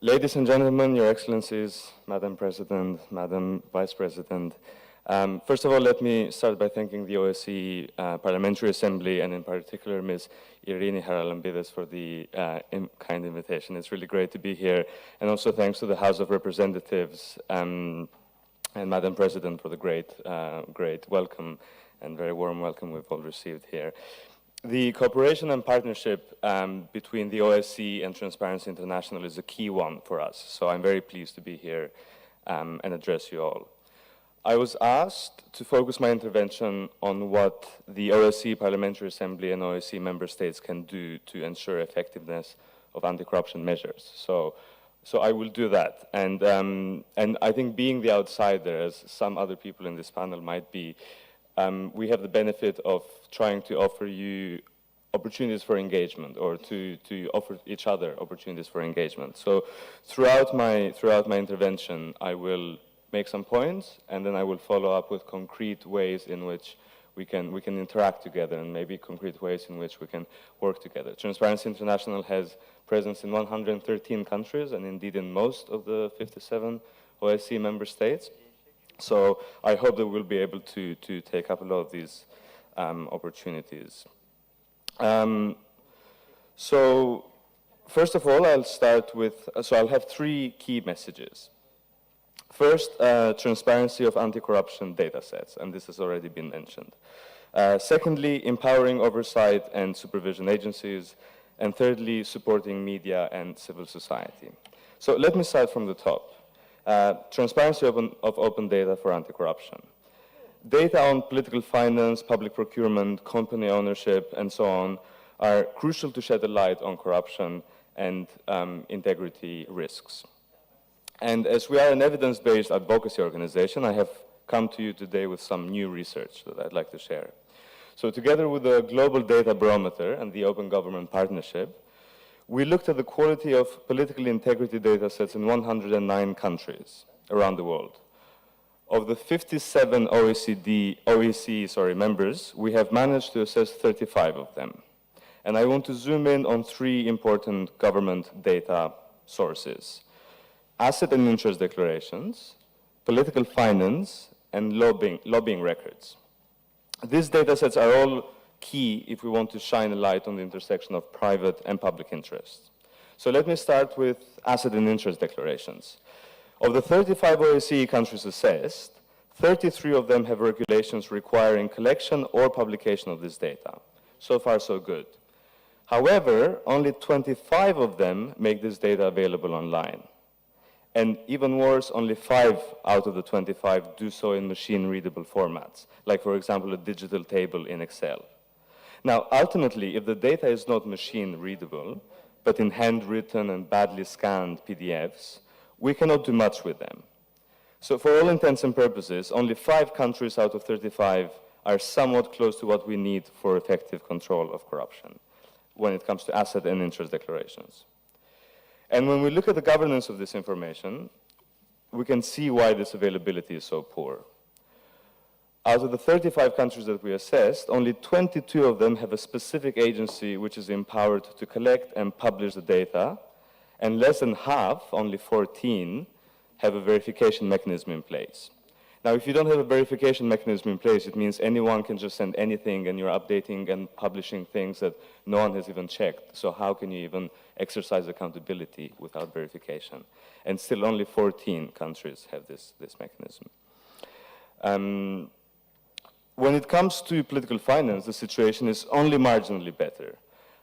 Ladies and gentlemen, Your Excellencies, Madam President, Madam Vice President, first of all, let me start by thanking the OSCE Parliamentary Assembly, and in particular Ms. Irini Haralambidis, for the kind invitation. It's really great to be here. And also thanks to the House of Representatives and Madam President for the great welcome and very warm welcome we've all received here. The cooperation and partnership between the OSCE and Transparency International is a key one for us. So I'm very pleased to be here and address you all. I was asked to focus my intervention on what the OSCE Parliamentary Assembly and OSCE member states can do to ensure effectiveness of anti-corruption measures. So I will do that. And I think being the outsider, as some other people in this panel might be, we have the benefit of trying to offer you opportunities for engagement, or to offer each other opportunities for engagement. So throughout my intervention, I will make some points, and then I will follow up with concrete ways in which we can interact together, and maybe concrete ways in which we can work together. Transparency International has presence in 113 countries, and indeed in most of the 57 OSCE member states. So I hope that we'll be able to take up a lot of these opportunities. So first of all, I'll start with, I'll have three key messages. First, transparency of anti-corruption data sets, and this has already been mentioned. Secondly, empowering oversight and supervision agencies. And thirdly, supporting media and civil society. So let me start from the top. Transparency of open data for anti-corruption. Data on political finance, public procurement, company ownership, and so on are crucial to shed a light on corruption and integrity risks. And as we are an evidence-based advocacy organization, I have come to you today with some new research that I'd like to share. So together with the Global Data Barometer and the Open Government Partnership, we looked at the quality of political integrity data sets in 109 countries around the world. Of the 57 OSCE members, we have managed to assess 35 of them. And I want to zoom in on three important government data sources: asset and interest declarations, political finance, and lobbying records. These data sets are all key if we want to shine a light on the intersection of private and public interests. So let me start with asset and interest declarations. Of the 35 OSCE countries assessed, 33 of them have regulations requiring collection or publication of this data. So far, so good. However, only 25 of them make this data available online. And even worse, only 5 out of the 25 do so in machine-readable formats, like, for example, a digital table in Excel. Now, ultimately, if the data is not machine-readable, but in handwritten and badly scanned PDFs, we cannot do much with them. So for all intents and purposes, only 5 countries out of 35 are somewhat close to what we need for effective control of corruption when it comes to asset and interest declarations. And when we look at the governance of this information, we can see why this availability is so poor. Out of the 35 countries that we assessed, only 22 of them have a specific agency which is empowered to collect and publish the data, and less than half, only 14, have a verification mechanism in place. Now, if you don't have a verification mechanism in place, it means anyone can just send anything, and you're updating and publishing things that no one has even checked. So how can you even exercise accountability without verification? And still only 14 countries have this mechanism. When it comes to political finance, the situation is only marginally better.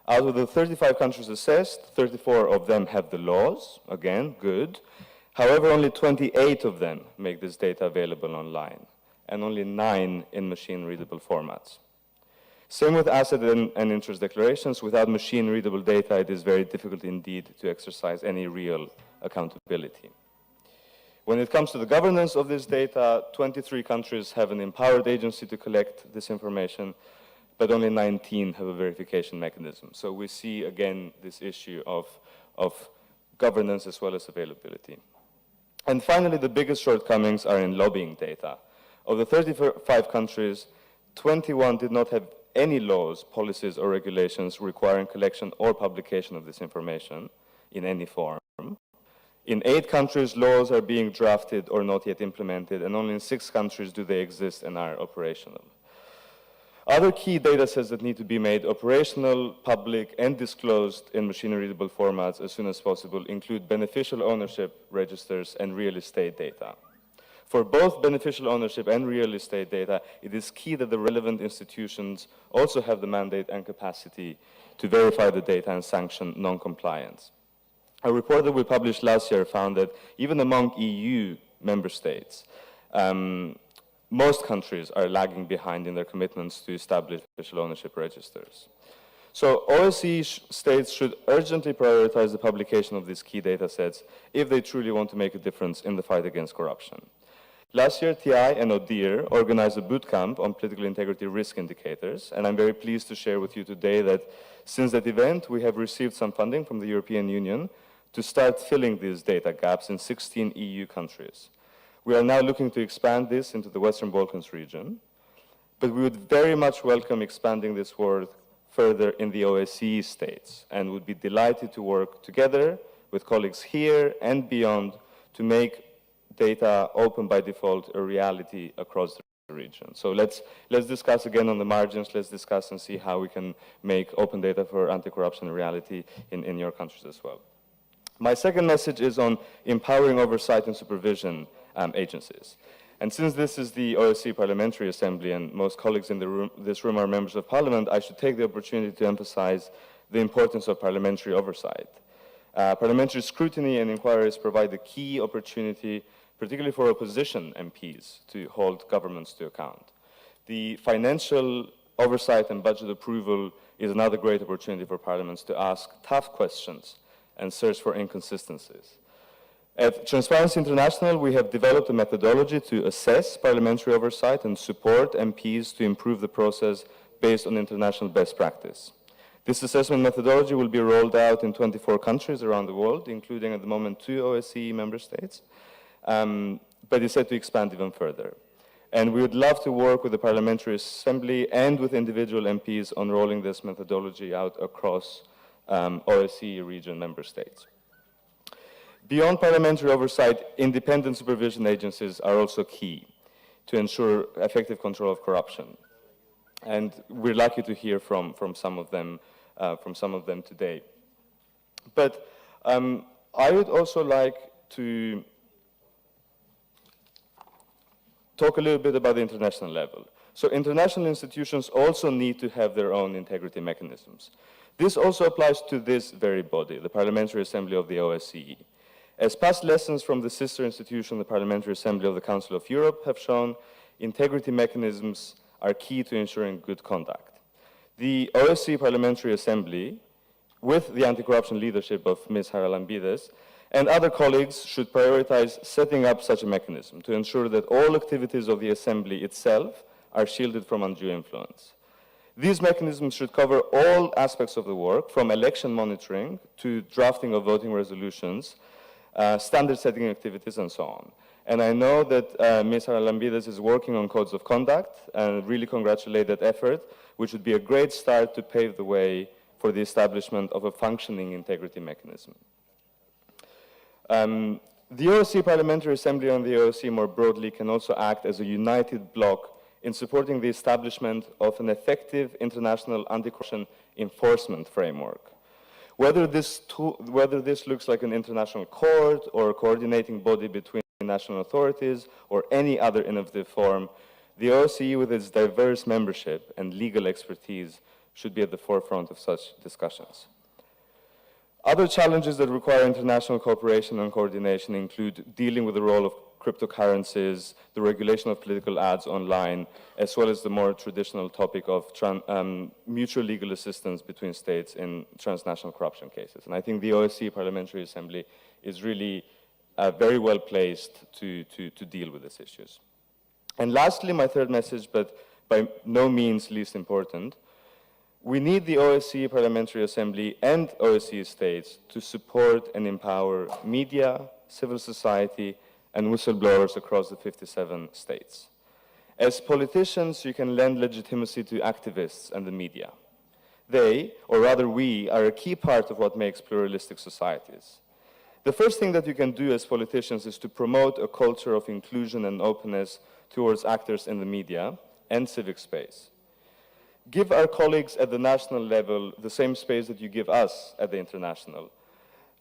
Out of the 35 countries assessed, 34 of them have the laws, again, good. However, only 28 of them make this data available online, and only 9 in machine-readable formats. Same with asset and interest declarations. Without machine-readable data, it is very difficult indeed to exercise any real accountability. When it comes to the governance of this data, 23 countries have an empowered agency to collect this information, but only 19 have a verification mechanism. So we see, again, this issue of governance as well as availability. And finally, the biggest shortcomings are in lobbying data. Of the 35 countries, 21 did not have any laws, policies, or regulations requiring collection or publication of this information in any form. In 8 countries, laws are being drafted or not yet implemented, and only in 6 countries do they exist and are operational. Other key data sets that need to be made operational, public, and disclosed in machine-readable formats as soon as possible include beneficial ownership registers and real estate data. For both beneficial ownership and real estate data, it is key that the relevant institutions also have the mandate and capacity to verify the data and sanction non-compliance. A report that we published last year found that even among EU member states, most countries are lagging behind in their commitments to establish beneficial ownership registers. So OSCE states should urgently prioritize the publication of these key data sets if they truly want to make a difference in the fight against corruption. Last year, TI and ODIHR organized a bootcamp on political integrity risk indicators, and I'm very pleased to share with you today that since that event, we have received some funding from the European Union to start filling these data gaps in 16 EU countries. We are now looking to expand this into the Western Balkans region, but we would very much welcome expanding this work further in the OSCE states, and would be delighted to work together with colleagues here and beyond to make data open by default a reality across the region. So let's discuss again on the margins, let's discuss and see how we can make open data for anti-corruption a reality in your countries as well. My second message is on empowering oversight and supervision agencies. And since this is the OSCE Parliamentary Assembly and most colleagues in this room are members of Parliament, I should take the opportunity to emphasize the importance of parliamentary oversight. Parliamentary scrutiny and inquiries provide a key opportunity, particularly for opposition MPs, to hold governments to account. The financial oversight and budget approval is another great opportunity for parliaments to ask tough questions and search for inconsistencies. At Transparency International, we have developed a methodology to assess parliamentary oversight and support MPs to improve the process based on international best practice. This assessment methodology will be rolled out in 24 countries around the world, including at the moment 2 OSCE member states, but is set to expand even further. And we would love to work with the Parliamentary Assembly and with individual MPs on rolling this methodology out across OSCE region member states. Beyond parliamentary oversight, independent supervision agencies are also key to ensure effective control of corruption. And we're lucky to hear from some of them today. But I would also like to talk a little bit about the international level. So international institutions also need to have their own integrity mechanisms. This also applies to this very body, the Parliamentary Assembly of the OSCE. As past lessons from the sister institution, the Parliamentary Assembly of the Council of Europe, have shown, integrity mechanisms are key to ensuring good conduct. The OSCE Parliamentary Assembly, with the anti-corruption leadership of Ms. Haralambidis, and other colleagues should prioritize setting up such a mechanism to ensure that all activities of the Assembly itself are shielded from undue influence. These mechanisms should cover all aspects of the work, from election monitoring to drafting of voting resolutions, standard setting activities, and so on. And I know that Ms. Haralambidis is working on codes of conduct, and really congratulate that effort, which would be a great start to pave the way for the establishment of a functioning integrity mechanism. The OSCE Parliamentary Assembly and the OSCE more broadly can also act as a united bloc in supporting the establishment of an effective international anti-corruption enforcement framework. Whether this looks like an international court or a coordinating body between national authorities or any other innovative form, the OSCE with its diverse membership and legal expertise should be at the forefront of such discussions. Other challenges that require international cooperation and coordination include dealing with the role of cryptocurrencies, the regulation of political ads online, as well as the more traditional topic of mutual legal assistance between states in transnational corruption cases. And I think the OSCE Parliamentary Assembly is really very well placed to deal with these issues. And lastly, my third message, but by no means least important, we need the OSCE Parliamentary Assembly and OSCE states to support and empower media, civil society, and whistleblowers across the 57 states. As politicians, you can lend legitimacy to activists and the media. They, or rather we, are a key part of what makes pluralistic societies. The first thing that you can do as politicians is to promote a culture of inclusion and openness towards actors in the media and civic space. Give our colleagues at the national level the same space that you give us at the international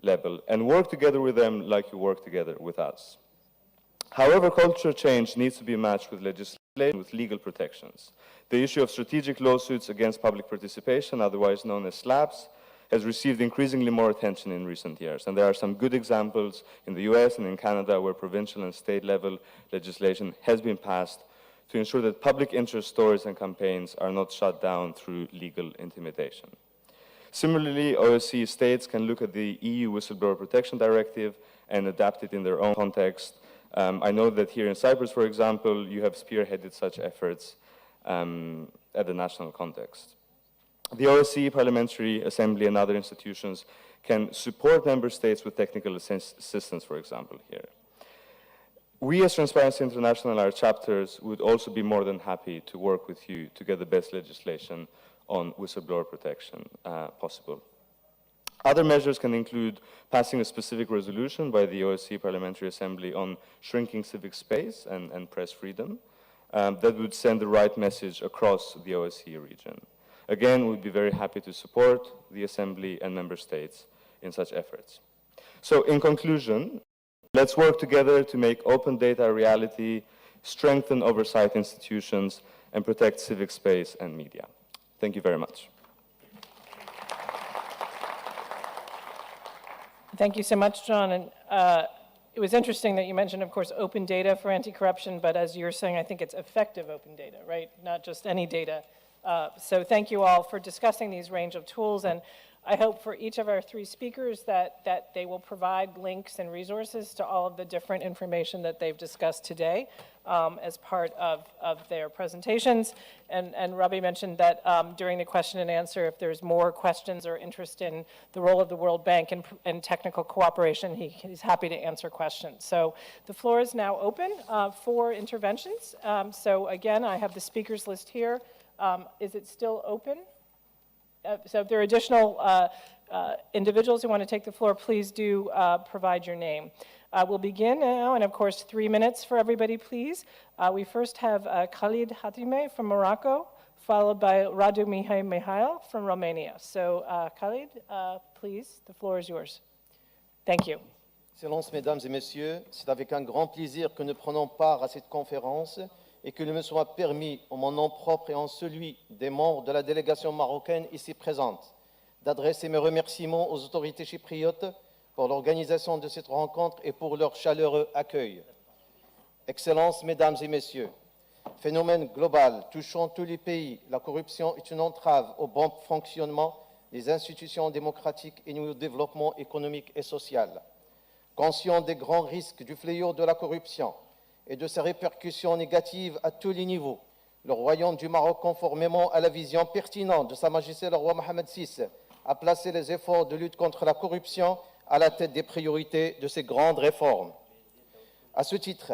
level, and work together with them like you work together with us. However, culture change needs to be matched with legislation, with legal protections. The issue of strategic lawsuits against public participation, otherwise known as SLAPs, has received increasingly more attention in recent years. And there are some good examples in the US and in Canada where provincial and state level legislation has been passed to ensure that public interest stories and campaigns are not shut down through legal intimidation. Similarly, OSCE states can look at the EU Whistleblower Protection Directive and adapt it in their own context. I know that here in Cyprus, for example, you have spearheaded such efforts at the national context. The OSCE Parliamentary Assembly and other institutions can support member states with technical assistance, for example, here. We as Transparency International, our chapters, would also be more than happy to work with you to get the best legislation on whistleblower protection possible. Other measures can include passing a specific resolution by the OSCE Parliamentary Assembly on shrinking civic space and press freedom that would send the right message across the OSCE region. Again, we'd be very happy to support the Assembly and member states in such efforts. So in conclusion, let's work together to make open data a reality, strengthen oversight institutions, and protect civic space and media. Thank you very much. Thank you so much, John. And it was interesting that you mentioned, of course, open data for anti-corruption, but as you're saying, I think it's effective open data, right? Not just any data. So thank you all for discussing these range of tools, and I hope for each of our three speakers that they will provide links and resources to all of the different information that they've discussed today as part of their presentations. And Robbie mentioned that during the question and answer, if there's more questions or interest in the role of the World Bank and technical cooperation, he's happy to answer questions. So the floor is now open for interventions. So again, I have the speakers list here. Is it still open? So if there are additional individuals who want to take the floor, please do provide your name. We'll begin now, and of course, 3 minutes for everybody, please. We first have Khalid Hatime from Morocco, followed by Radu Mihail from Romania. So Khalid, please, the floor is yours. Thank you. Excellences, Mesdames et Messieurs, c'est avec un grand plaisir que nous prenons part à cette conférence et qu'il me soit permis, en mon nom propre et en celui des membres de la délégation marocaine ici présente, d'adresser mes remerciements aux autorités chypriotes pour l'organisation de cette rencontre et pour leur chaleureux accueil. Excellences, Mesdames et Messieurs, phénomène global touchant tous les pays, la corruption est une entrave au bon fonctionnement des institutions démocratiques et au développement économique et social. Conscient des grands risques du fléau de la corruption et de ses répercussions négatives à tous les niveaux, le Royaume du Maroc, conformément à la vision pertinente de Sa Majesté le roi Mohamed VI, a placé les efforts de lutte contre la corruption à la tête des priorités de ces grandes réformes. À ce titre,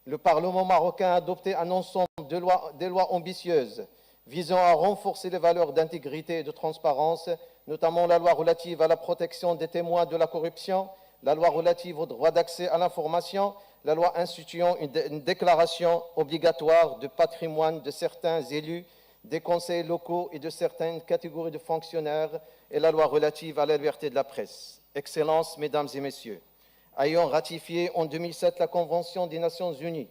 le Parlement marocain a adopté un ensemble de lois ambitieuses visant à renforcer les valeurs d'intégrité et de transparence, notamment la loi relative à la protection des témoins de la corruption, la loi relative au droit d'accès à l'information, la loi instituant une déclaration obligatoire de patrimoine de certains élus, des conseils locaux et de certaines catégories de fonctionnaires, et la loi relative à la liberté de la presse. Excellences, Mesdames et Messieurs, ayant ratifié en 2007 la Convention des Nations Unies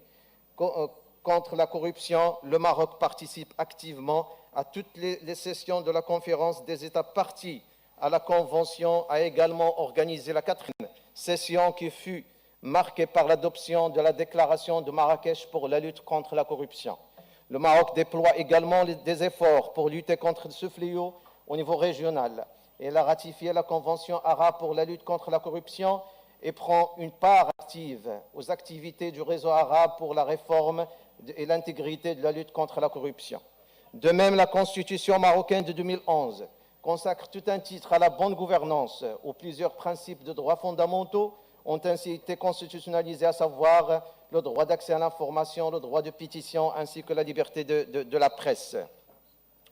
contre la corruption, le Maroc participe activement à toutes les sessions de la conférence des États partis à la Convention, a également organisé la 4e session qui fut marquée par l'adoption de la déclaration de Marrakech pour la lutte contre la corruption. Le Maroc déploie également des efforts pour lutter contre ce fléau au niveau régional. Elle a ratifié la Convention arabe pour la lutte contre la corruption et prend une part active aux activités du réseau arabe pour la réforme et l'intégrité de la lutte contre la corruption. De même, la Constitution marocaine de 2011 consacre tout un titre à la bonne gouvernance, où plusieurs principes de droits fondamentaux ont ainsi été constitutionnalisés, à savoir le droit d'accès à l'information, le droit de pétition, ainsi que la liberté de la presse.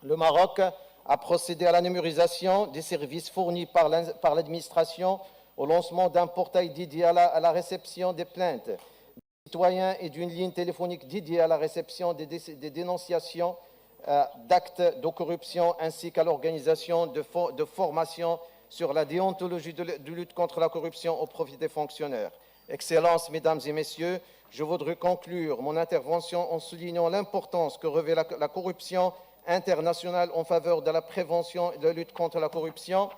Le Maroc a procédé à la numérisation des services fournis par l'administration, au lancement d'un portail dédié à la réception des plaintes des citoyens et d'une ligne téléphonique dédiée à la réception des dénonciations d'actes de corruption, ainsi qu'à l'organisation de formations sur la déontologie de lutte contre la corruption au profit des fonctionnaires. Excellences, Mesdames et Messieurs, je voudrais conclure mon intervention en soulignant l'importance que revêt la corruption internationale en faveur de la prévention et de la lutte contre la corruption.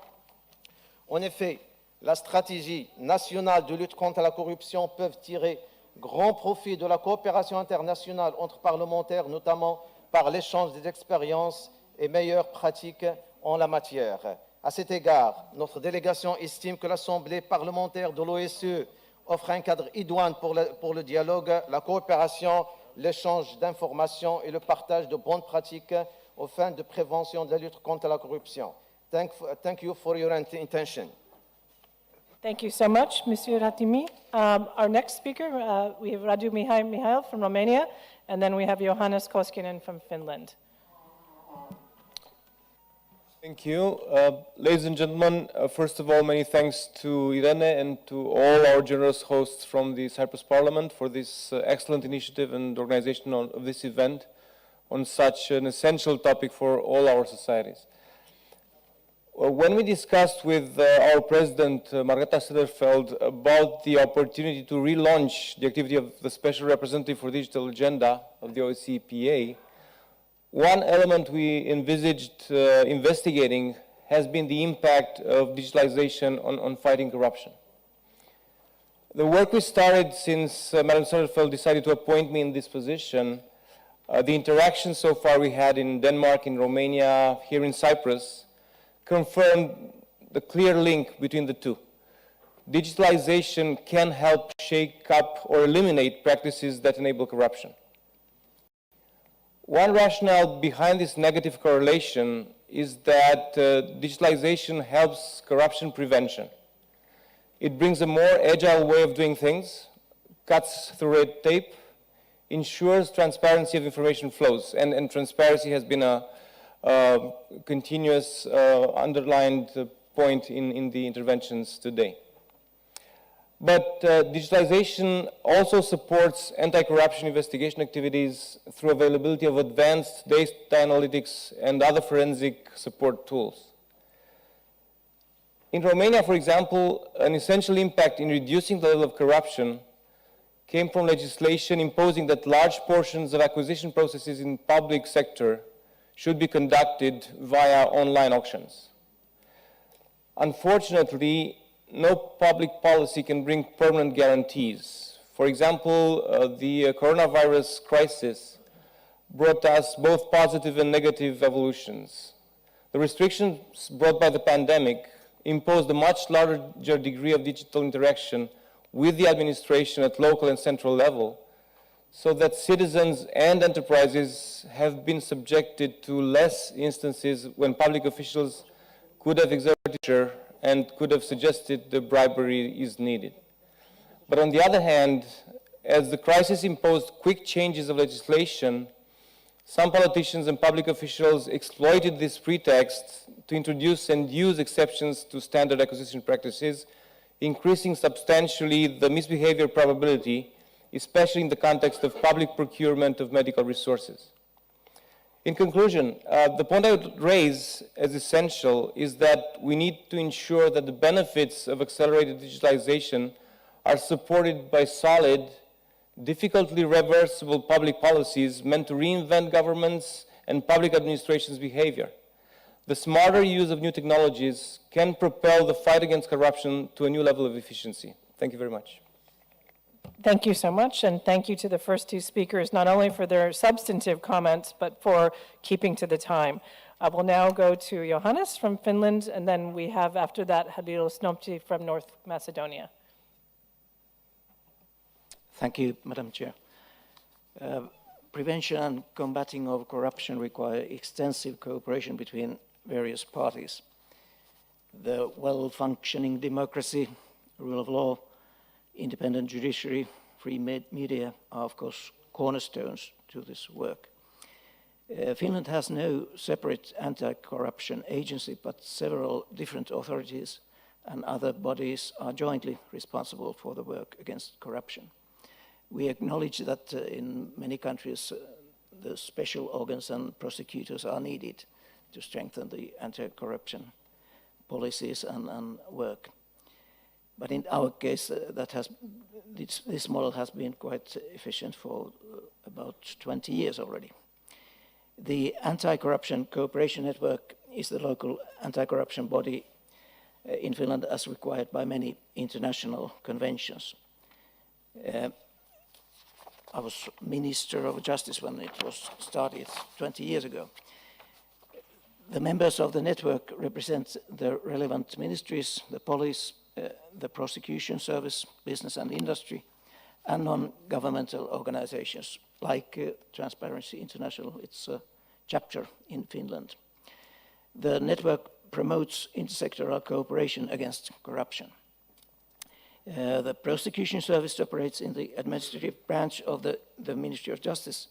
En effet, la stratégie nationale de lutte contre la corruption peut tirer grand profit de la coopération internationale entre parlementaires, notamment par l'échange des expériences et meilleures pratiques en la matière. À cet égard, notre délégation estime que l'Assemblée parlementaire de l'OSCE offre un cadre idoine pour le dialogue, la coopération, l'échange d'informations et le partage de bonnes pratiques aux fins de prévention de la lutte contre la corruption. Thank you for your attention. Thank you so much, Monsieur Ratimi. Our next speaker, we have Radu Mihail from Romania, and then we have Johannes Koskinen from Finland. Thank you. Ladies and gentlemen, first of all, many thanks to Irene and to all our generous hosts from the Cyprus Parliament for this excellent initiative and organization of this event on such an essential topic for all our societies. When we discussed with our President, Margareta Sederfeld, about the opportunity to relaunch the activity of the Special Representative for Digital Agenda of the OSCEPA, one element we envisaged investigating has been the impact of digitalization on fighting corruption. The work we started since Madam Sederfeld decided to appoint me in this position, the interactions so far we had in Denmark, in Romania, here in Cyprus, confirmed the clear link between the two. Digitalization can help shake up or eliminate practices that enable corruption. One rationale behind this negative correlation is that digitalization helps corruption prevention. It brings a more agile way of doing things, cuts through red tape, ensures transparency of information flows, and transparency has been a continuous underlined point in the interventions today. But digitalization also supports anti-corruption investigation activities through availability of advanced data analytics and other forensic support tools. In Romania, for example, an essential impact in reducing the level of corruption came from legislation imposing that large portions of acquisition processes in the public sector should be conducted via online auctions. Unfortunately, no public policy can bring permanent guarantees. For example, the coronavirus crisis brought us both positive and negative evolutions. The restrictions brought by the pandemic imposed a much larger degree of digital interaction with the administration at local and central level, so that citizens and enterprises have been subjected to less instances when public officials could have exerted pressure and could have suggested the bribery is needed. But on the other hand, as the crisis imposed quick changes of legislation, some politicians and public officials exploited this pretext to introduce and use exceptions to standard acquisition practices, increasing substantially the misbehavior probability, especially in the context of public procurement of medical resources. In conclusion, the point I would raise as essential is that we need to ensure that the benefits of accelerated digitalization are supported by solid, difficultly reversible public policies meant to reinvent governments and public administration's behavior. The smarter use of new technologies can propel the fight against corruption to a new level of efficiency. Thank you very much. Thank you so much, and thank you to the first two speakers, not only for their substantive comments, but for keeping to the time. I will now go to Johannes from Finland, and then we have, after that, Hadil Snopti from North Macedonia. Thank you, Madam Chair. Prevention and combating of corruption require extensive cooperation between various parties. The well-functioning democracy, rule of law, independent judiciary, free media are, of course, cornerstones to this work. Finland has no separate anti-corruption agency, but several different authorities and other bodies are jointly responsible for the work against corruption. We acknowledge that in many countries, the special organs and prosecutors are needed to strengthen the anti-corruption policies and work. But in our case, this model has been quite efficient for about 20 years already. The Anti-Corruption Cooperation Network is the local anti-corruption body in Finland as required by many international conventions. I was Minister of Justice when it was started 20 years ago. The members of the network represent the relevant ministries, the police, the prosecution service, business and industry, and non-governmental organizations like Transparency International, its chapter in Finland. The network promotes intersectoral cooperation against corruption. The prosecution service operates in the administrative branch of the Ministry of Justice,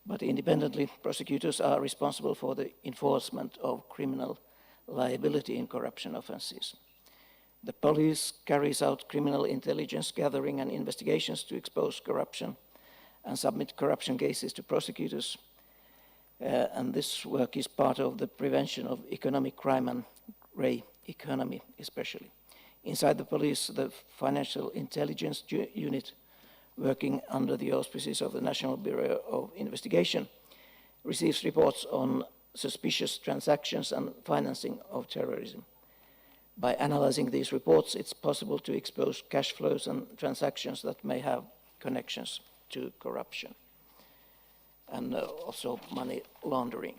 but independently, prosecutors are responsible for the enforcement of criminal liability in corruption offenses. The police carries out criminal intelligence gathering and investigations to expose corruption and submit corruption cases to prosecutors. And this work is part of the prevention of economic crime and grey economy especially. Inside the police, the Financial Intelligence Unit, working under the auspices of the National Bureau of Investigation, receives reports on suspicious transactions and financing of terrorism. By analyzing these reports, it's possible to expose cash flows and transactions that may have connections to corruption and also money laundering.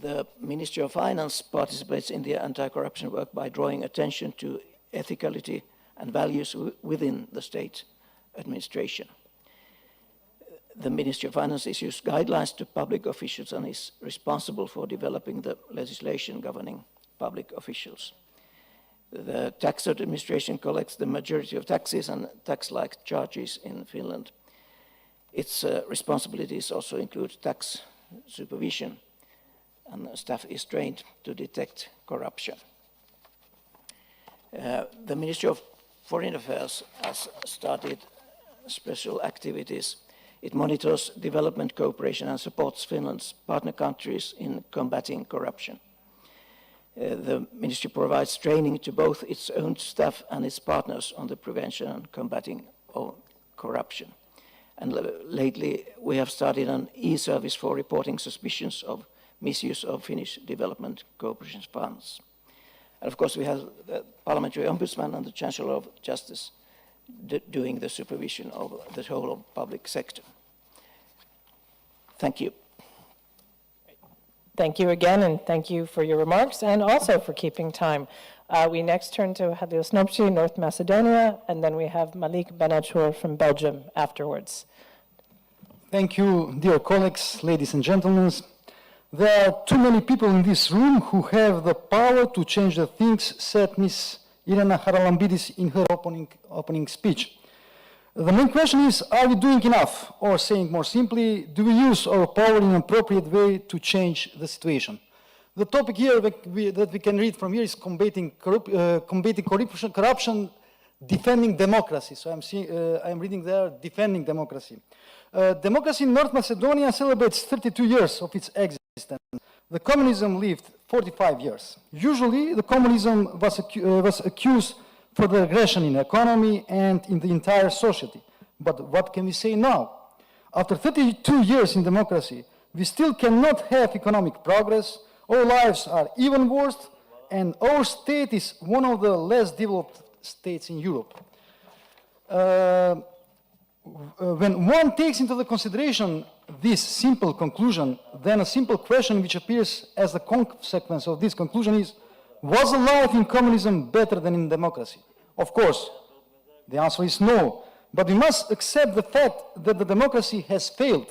The Ministry of Finance participates in the anti-corruption work by drawing attention to ethicality and values within the state administration. The Ministry of Finance issues guidelines to public officials and is responsible for developing the legislation governing public officials. The tax administration collects the majority of taxes and tax-like charges in Finland. Its responsibilities also include tax supervision, and staff is trained to detect corruption. The Ministry of Foreign Affairs has started special activities. It monitors development cooperation and supports Finland's partner countries in combating corruption. The ministry provides training to both its own staff and its partners on the prevention and combating of corruption. And lately, we have started an e-service for reporting suspicions of misuse of Finnish development cooperation funds. And of course, we have the Parliamentary Ombudsman and the Chancellor of Justice doing the supervision of the whole of public sector. Thank you. Thank you again, and thank you for your remarks, and also for keeping time. We next turn to Hadil Snopci, North Macedonia, and then we have Malik Banachour from Belgium afterwards. Thank you, dear colleagues, ladies and gentlemen. There are too many people in this room who have the power to change the things, said Ms. Irena Haralambidis in her opening speech. The main question is, are we doing enough? Or saying more simply, do we use our power in an appropriate way to change the situation? The topic here that we can read from here is combating corruption, defending democracy. So I'm reading there, defending democracy. Democracy in North Macedonia celebrates 32 years of its existence. The communism lived 45 years. Usually, the communism was accused for the regression in the economy and in the entire society. But what can we say now? After 32 years in democracy, we still cannot have economic progress, our lives are even worse, and our state is one of the less developed states in Europe. When one takes into the consideration this simple conclusion, then a simple question which appears as the consequence of this conclusion is, was life in communism better than in democracy? Of course, the answer is no, but we must accept the fact that the democracy has failed.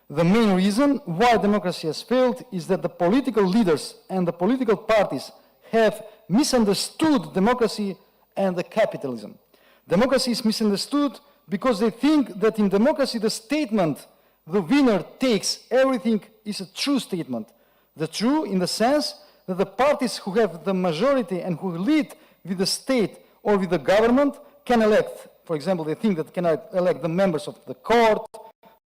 The main reason why democracy has failed is that the political leaders and the political parties have misunderstood democracy and the capitalism. Democracy is misunderstood because they think that in democracy the statement, the winner takes everything, is a true statement. The true in the sense that the parties who have the majority and who lead with the state or with the government can elect. For example, they think that can elect the members of the court,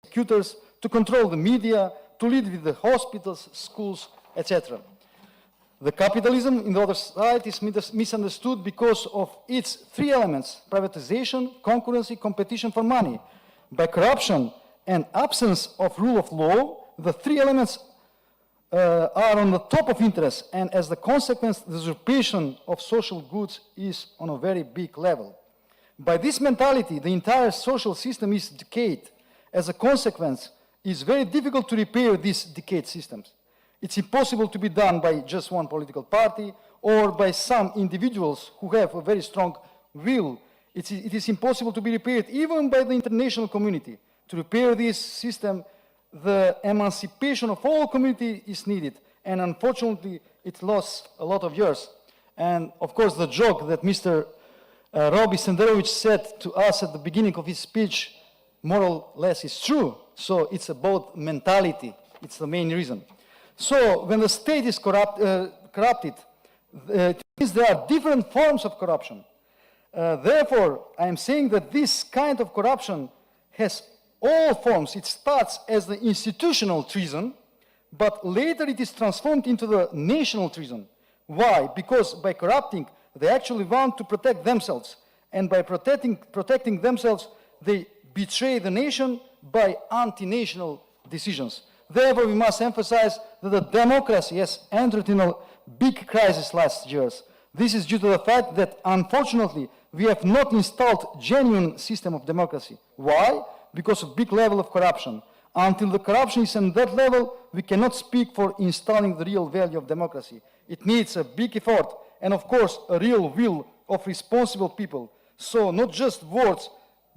prosecutors, to control the media, to lead with the hospitals, schools, etc. The capitalism, in the other side, is misunderstood because of its three elements: privatization, concurrency, competition for money. By corruption and absence of rule of law, the three elements are on the top of interest, and as the consequence, the usurpation of social goods is on a very big level. By this mentality, the entire social system is decayed. As a consequence, it's very difficult to repair these decayed systems. It's impossible to be done by just one political party or by some individuals who have a very strong will. It is impossible to be repaired even by the international community. To repair this system, the emancipation of all community is needed, and unfortunately, it lost a lot of years. And of course, the joke that Mr. Robi Senderovic said to us at the beginning of his speech, more or less is true. So it's about mentality. It's the main reason. So when the state is corrupted, it means there are different forms of corruption. Therefore, I am saying that this kind of corruption has all forms. It starts as the institutional treason, but later it is transformed into the national treason. Why? Because by corrupting, they actually want to protect themselves. And by protecting themselves, they betray the nation by anti-national decisions. Therefore, we must emphasize that the democracy has entered in a big crisis last years. This is due to the fact that, unfortunately, we have not installed genuine system of democracy. Why? Because of big level of corruption. Until the corruption is on that level, we cannot speak for installing the real value of democracy. It needs a big effort and, of course, a real will of responsible people. So not just words,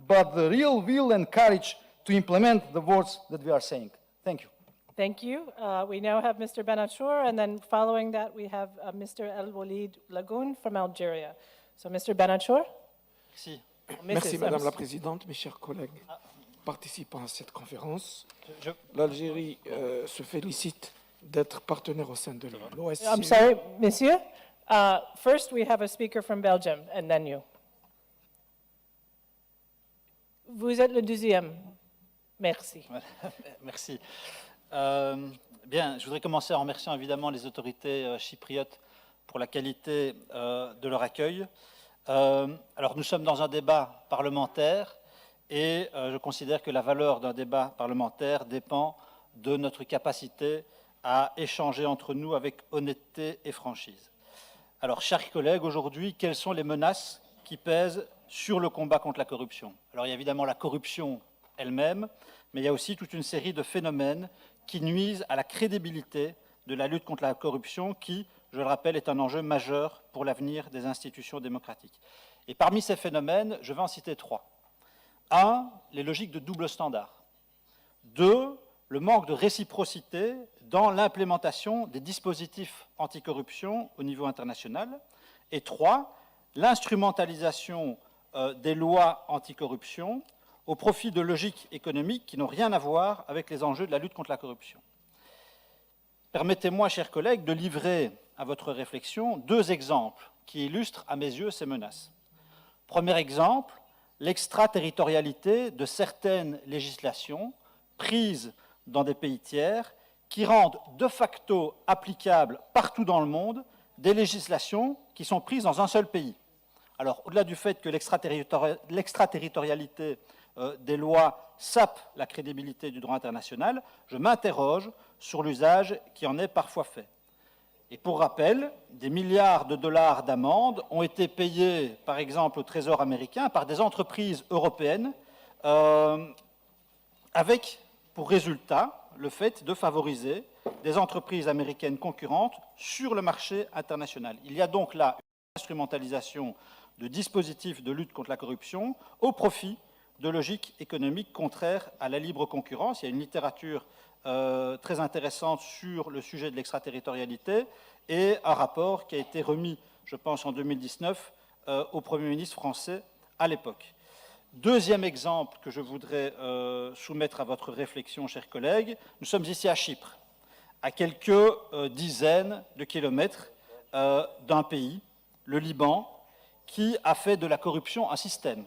but the real will and courage to implement the words that we are saying. Thank you. Thank you. We now have Mr. Benachour, and then following that, we have Mr. El Walid Lagoun from Algeria. So, Mr. Benachour. Merci. Merci, Madame la Présidente, mes chers collègues participants à cette conférence. L'Algérie se félicite d'être partenaire au sein de l'OSCE. I'm sorry, Monsieur. First, we have a speaker from Belgium, and then you. Vous êtes le deuxième. Merci. Merci. Bien, je voudrais commencer en remerciant évidemment les autorités chypriotes pour la qualité de leur accueil. Alors, nous sommes dans un débat parlementaire et je considère que la valeur d'un débat parlementaire dépend de notre capacité à échanger entre nous avec honnêteté et franchise. Alors, chers collègues, aujourd'hui, quelles sont les menaces qui pèsent sur le combat contre la corruption? Alors, il y a évidemment la corruption elle-même, mais il y a aussi toute une série de phénomènes qui nuisent à la crédibilité de la lutte contre la corruption qui, je le rappelle, est un enjeu majeur pour l'avenir des institutions démocratiques. Et parmi ces phénomènes, je vais en citer trois. 1, les logiques de double standard. 2, le manque de réciprocité dans l'implémentation des dispositifs anticorruption au niveau international. Et 3, l'instrumentalisation des lois anticorruption au profit de logiques économiques qui n'ont rien à voir avec les enjeux de la lutte contre la corruption. Permettez-moi, chers collègues, de livrer à votre réflexion 2 exemples qui illustrent à mes yeux ces menaces. Premier exemple, l'extraterritorialité de certaines législations prises dans des pays tiers qui rendent de facto applicables partout dans le monde des législations qui sont prises dans un seul pays. Alors, au-delà du fait que l'extraterritorialité des lois sape la crédibilité du droit international, je m'interroge sur l'usage qui en est parfois fait. Et pour rappel, des milliards de dollars d'amendes ont été payés, par exemple, au Trésor américain par des entreprises européennes avec pour résultat le fait de favoriser des entreprises américaines concurrentes sur le marché international. Il y a donc là une instrumentalisation de dispositifs de lutte contre la corruption au profit de logiques économiques contraires à la libre concurrence. Il y a une littérature très intéressante sur le sujet de l'extraterritorialité et un rapport qui a été remis, je pense, en 2019 au Premier ministre français à l'époque. Deuxième exemple que je voudrais soumettre à votre réflexion, chers collègues, nous sommes ici à Chypre, à quelques dizaines de kilomètres d'un pays, le Liban, qui a fait de la corruption un système.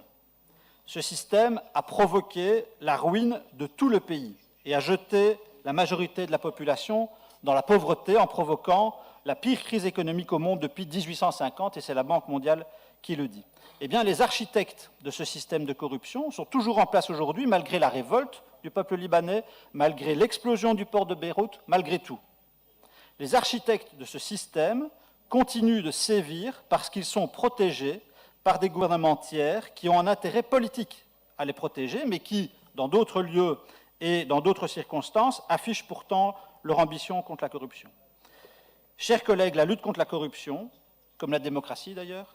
Ce système a provoqué la ruine de tout le pays et a jeté la majorité de la population dans la pauvreté en provoquant la pire crise économique au monde depuis 1850, et c'est la Banque mondiale qui le dit. Eh bien, les architectes de ce système de corruption sont toujours en place aujourd'hui, malgré la révolte du peuple libanais, malgré l'explosion du port de Beyrouth, malgré tout. Les architectes de ce système continuent de sévir parce qu'ils sont protégés par des gouvernements tiers qui ont un intérêt politique à les protéger, mais qui, dans d'autres lieux et dans d'autres circonstances, affichent pourtant leur ambition contre la corruption. Chers collègues, la lutte contre la corruption, comme la démocratie d'ailleurs,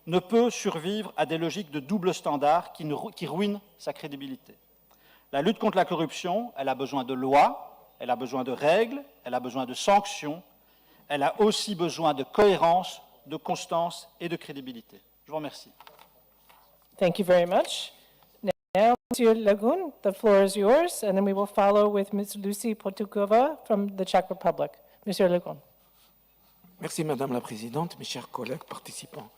ne peut survivre à des logiques de double standard qui ruinent sa crédibilité. La lutte contre la corruption, elle a besoin de lois, elle a besoin de règles, elle a besoin de sanctions, elle a aussi besoin de cohérence, de constance et de crédibilité. Je vous remercie. Thank you very much. Now, Monsieur Lagun, the floor is yours, and then we will follow with Ms. Lucy Potukova from the Czech Republic. Monsieur Lagun. Merci Madame la Présidente, mes chers collègues participants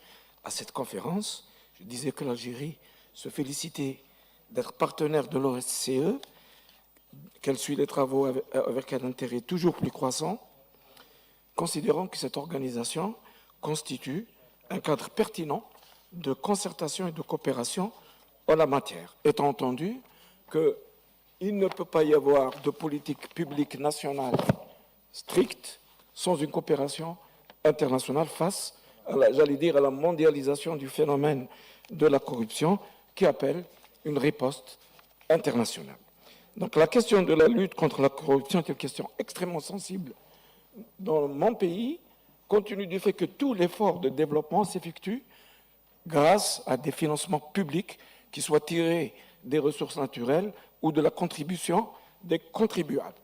à cette conférence. Je disais que l'Algérie se félicitait d'être partenaire de l'OSCE, qu'elle suit les travaux avec un intérêt toujours plus croissant, considérant que cette organisation constitue un cadre pertinent de concertation et de coopération en la matière, étant entendu qu'il ne peut pas y avoir de politique publique nationale stricte sans une coopération internationale face à la mondialisation du phénomène de la corruption qui appelle une riposte internationale. Donc la question de la lutte contre la corruption est une question extrêmement sensible dans mon pays, compte tenu du fait que tout l'effort de développement s'effectue grâce à des financements publics qui soient tirés des ressources naturelles ou de la contribution des contribuables.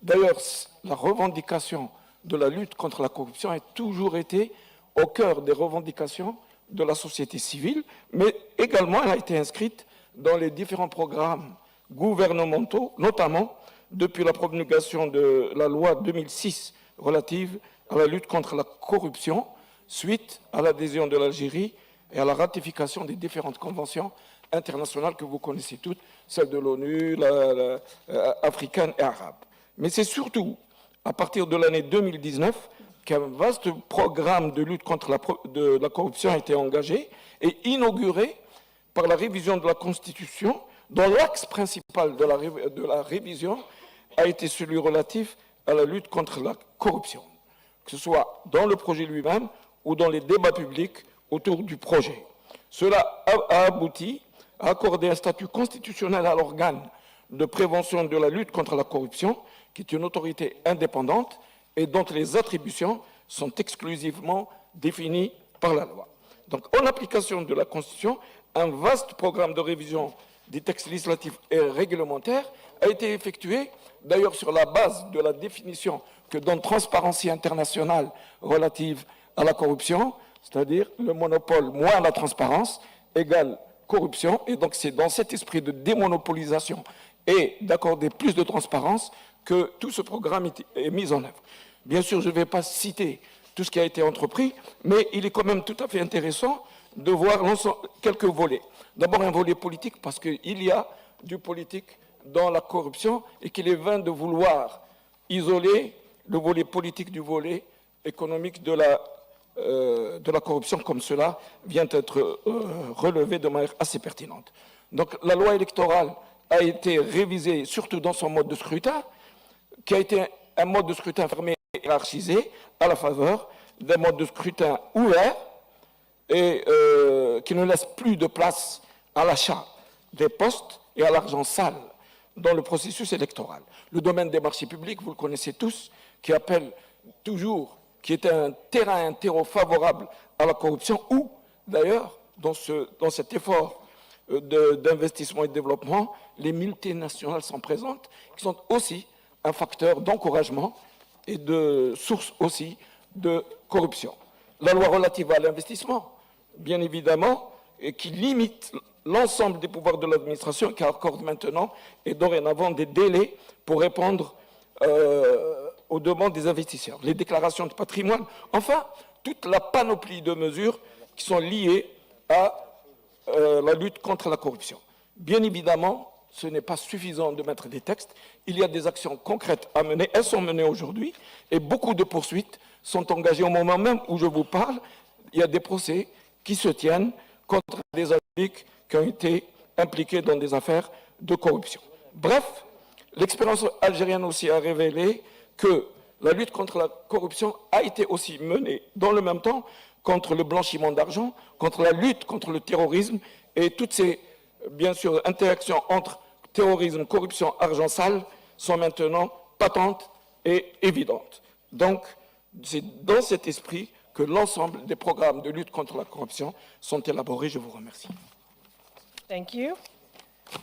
D'ailleurs, la revendication de la lutte contre la corruption a toujours été au cœur des revendications de la société civile, mais également elle a été inscrite dans les différents programmes gouvernementaux, notamment depuis la promulgation de la loi 2006 relative à la lutte contre la corruption, suite à l'adhésion de l'Algérie et à la ratification des différentes conventions internationales que vous connaissez toutes, celles de l'ONU, africaine et arabe. Mais c'est surtout à partir de l'année 2019 qu'un vaste programme de lutte contre la corruption a été engagé et inauguré par la révision de la Constitution, dont l'axe principal de la révision a été celui relatif à la lutte contre la corruption, que ce soit dans le projet lui-même ou dans les débats publics autour du projet. Cela a abouti à accorder un statut constitutionnel à l'organe de prévention de la lutte contre la corruption, qui est une autorité indépendante et dont les attributions sont exclusivement définies par la loi. Donc, en application de la Constitution, un vaste programme de révision des textes législatifs et réglementaires a été effectué, d'ailleurs sur la base de la définition que donne Transparency International relative à la corruption, c'est-à-dire le monopole moins la transparence égale corruption, et donc c'est dans cet esprit de démonopolisation et d'accorder plus de transparence que tout ce programme est mis en œuvre. Bien sûr, je ne vais pas citer tout ce qui a été entrepris, mais il est quand même tout à fait intéressant de voir quelques volets. D'abord un volet politique, parce qu'il y a du politique dans la corruption et qu'il est vain de vouloir isoler le volet politique du volet économique de la corruption, comme cela vient d'être relevé de manière assez pertinente. Donc la loi électorale a été révisé, surtout dans son mode de scrutin, qui a été un mode de scrutin fermé et hiérarchisé à la faveur d'un mode de scrutin ouvert et qui ne laisse plus de place à l'achat des postes et à l'argent sale dans le processus électoral. Le domaine des marchés publics, vous le connaissez tous, qui appelle toujours, qui est un terreau favorable à la corruption, ou d'ailleurs, dans cet effort d'investissement et de développement, les multinationales sont présentes, qui sont aussi un facteur d'encouragement et de source aussi de corruption. La loi relative à l'investissement, bien évidemment, et qui limite l'ensemble des pouvoirs de l'administration, qui accorde maintenant et dorénavant des délais pour répondre aux demandes des investisseurs, les déclarations de patrimoine, enfin, toute la panoplie de mesures qui sont liées à la lutte contre la corruption. Bien évidemment, ce n'est pas suffisant de mettre des textes, il y a des actions concrètes à mener, elles sont menées aujourd'hui, et beaucoup de poursuites sont engagées au moment même où je vous parle. Il y a des procès qui se tiennent contre des publics qui ont été impliqués dans des affaires de corruption. Bref, l'expérience algérienne aussi a révélé que la lutte contre la corruption a été aussi menée dans le même temps contre le blanchiment d'argent, contre la lutte contre le terrorisme et toutes ces, bien sûr, interactions entre terrorisme, corruption, argent sale sont maintenant patentes et évidentes. Donc, c'est dans cet esprit que l'ensemble des programmes de lutte contre la corruption sont élaborés. Je vous remercie. Thank you.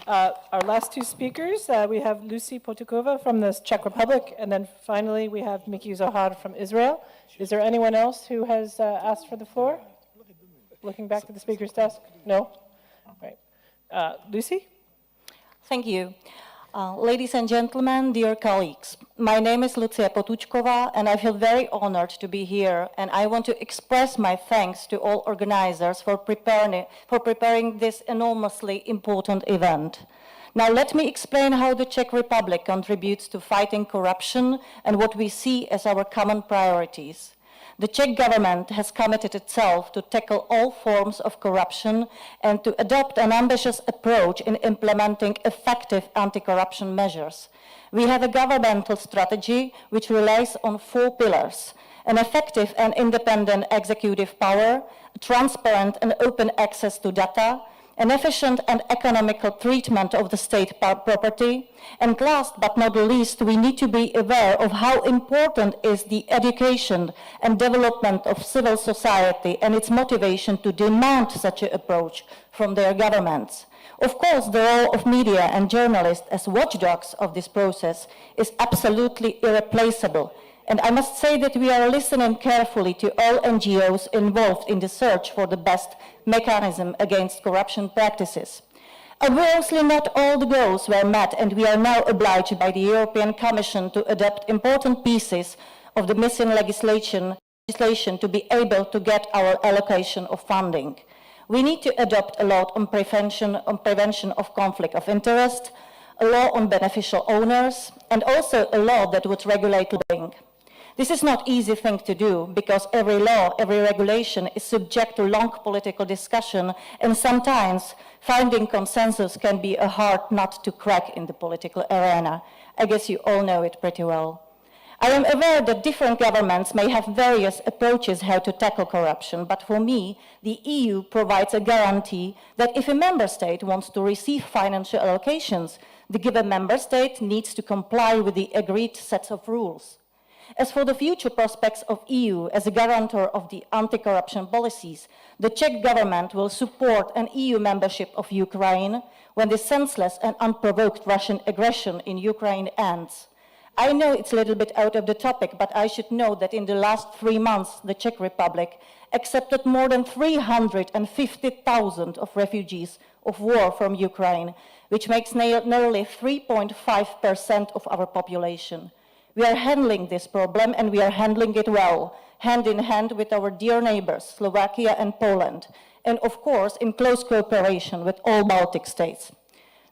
Our last two speakers, we have Lucy Potukova from the Czech Republic, and then finally we have Miki Zohar from Israel. Is there anyone else who has asked for the floor? Looking back to the speaker's desk? No? All right. Lucy? Thank you. Ladies and gentlemen, dear colleagues, my name is Lucia Potuchkova, and I feel very honored to be here, and I want to express my thanks to all organizers for preparing this enormously important event. Now, let me explain how the Czech Republic contributes to fighting corruption and what we see as our common priorities. The Czech government has committed itself to tackle all forms of corruption and to adopt an ambitious approach in implementing effective anti-corruption measures. We have a governmental strategy which relies on 4 pillars: an effective and independent executive power, transparent and open access to data, an efficient and economical treatment of the state property, and last but not least, we need to be aware of how important is the education and development of civil society and its motivation to demand such an approach from their governments. Of course, the role of media and journalists as watchdogs of this process is absolutely irreplaceable. And I must say that we are listening carefully to all NGOs involved in the search for the best mechanism against corruption practices. Obviously, not all the goals were met, and we are now obliged by the European Commission to adopt important pieces of the missing legislation to be able to get our allocation of funding. We need to adopt a law on prevention of conflict of interest, a law on beneficial owners, and also a law that would regulate lobbying. This is not an easy thing to do because every law, every regulation is subject to long political discussion, and sometimes finding consensus can be a hard nut to crack in the political arena. I guess you all know it pretty well. I am aware that different governments may have various approaches how to tackle corruption, but for me, the EU provides a guarantee that if a member state wants to receive financial allocations, the given member state needs to comply with the agreed sets of rules. As for the future prospects of EU as a guarantor of the anti-corruption policies, the Czech government will support an EU membership of Ukraine when the senseless and unprovoked Russian aggression in Ukraine ends. I know it's a little bit out of the topic, but I should note that in the last 3 months, the Czech Republic accepted more than 350,000 of refugees of war from Ukraine, which makes nearly 3.5% of our population. We are handling this problem, and we are handling it well, hand in hand with our dear neighbors, Slovakia and Poland, and of course in close cooperation with all Baltic states.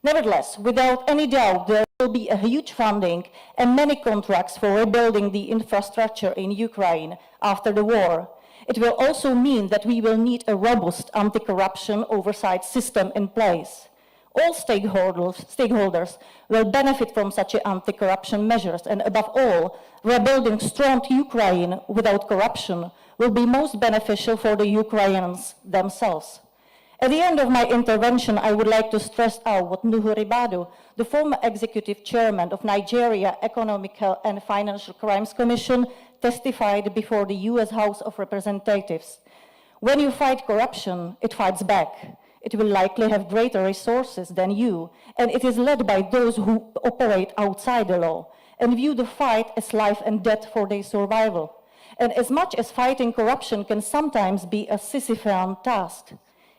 Nevertheless, without any doubt, there will be a huge funding and many contracts for rebuilding the infrastructure in Ukraine after the war. It will also mean that we will need a robust anti-corruption oversight system in place. All stakeholders will benefit from such anti-corruption measures, and above all, rebuilding strong Ukraine without corruption will be most beneficial for the Ukrainians themselves. At the end of my intervention, I would like to stress out what Nuhu Ribadu, the former executive chairman of Nigeria Economic and Financial Crimes Commission, testified before the US House of Representatives. When you fight corruption, it fights back. It will likely have greater resources than you, and it is led by those who operate outside the law and view the fight as life and death for their survival. And as much as fighting corruption can sometimes be a Sisyphean task,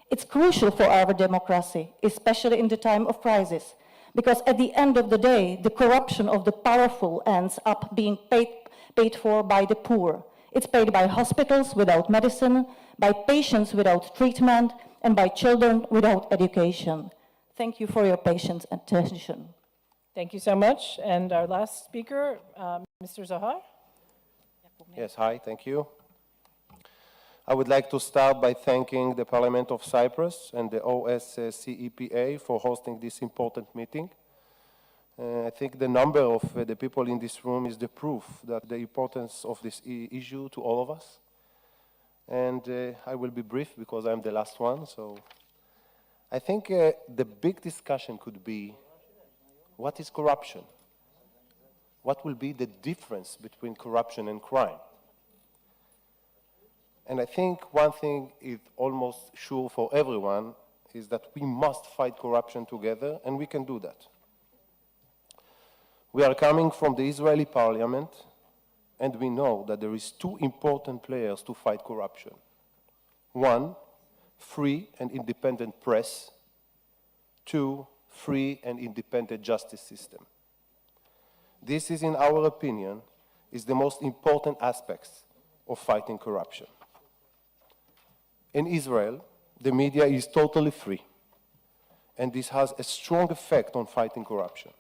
it's crucial for our democracy, especially in the time of crisis, because at the end of the day, the corruption of the powerful ends up being paid for by the poor. It's paid by hospitals without medicine, by patients without treatment, and by children without education. Thank you for your patience and attention. Thank you so much. And our last speaker, Mr. Zahar. Yes, hi, thank you. I would like to start by thanking the Parliament of Cyprus and the OSCEPA for hosting this important meeting. I think the number of the people in this room is the proof that the importance of this issue to all of us. And I will be brief because I'm the last one. So I think the big discussion could be, what is corruption? What will be the difference between corruption and crime? And I think one thing is almost sure for everyone is that we must fight corruption together, and we can do that. We are coming from the Israeli parliament, and we know that there is two important players to fight corruption. One, free and independent press. Two, free and independent justice system. This is, in our opinion, is the most important aspects of fighting corruption. In Israel, the media is totally free, and this has a strong effect on fighting corruption.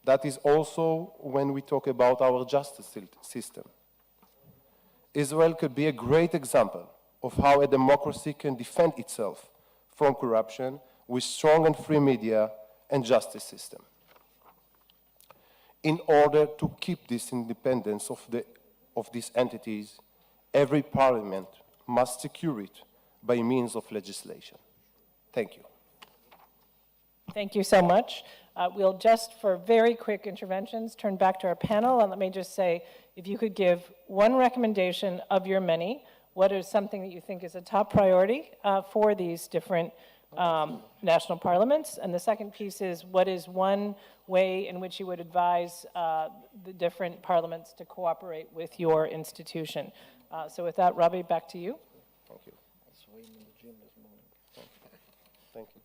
That is also when we talk about our justice system. Israel could be a great example of how a democracy can defend itself from corruption with strong and free media and justice system. In order to keep this independence of these entities, every parliament must secure it by means of legislation. Thank you. Thank you so much. We'll just, for very quick interventions, turn back to our panel. And let me just say, if you could give one recommendation of your many, what is something that you think is a top priority for these different national parliaments? And the second piece is, what is one way in which you would advise the different parliaments to cooperate with your institution? So with that, Robbie, back to you. Thank you. Thank you.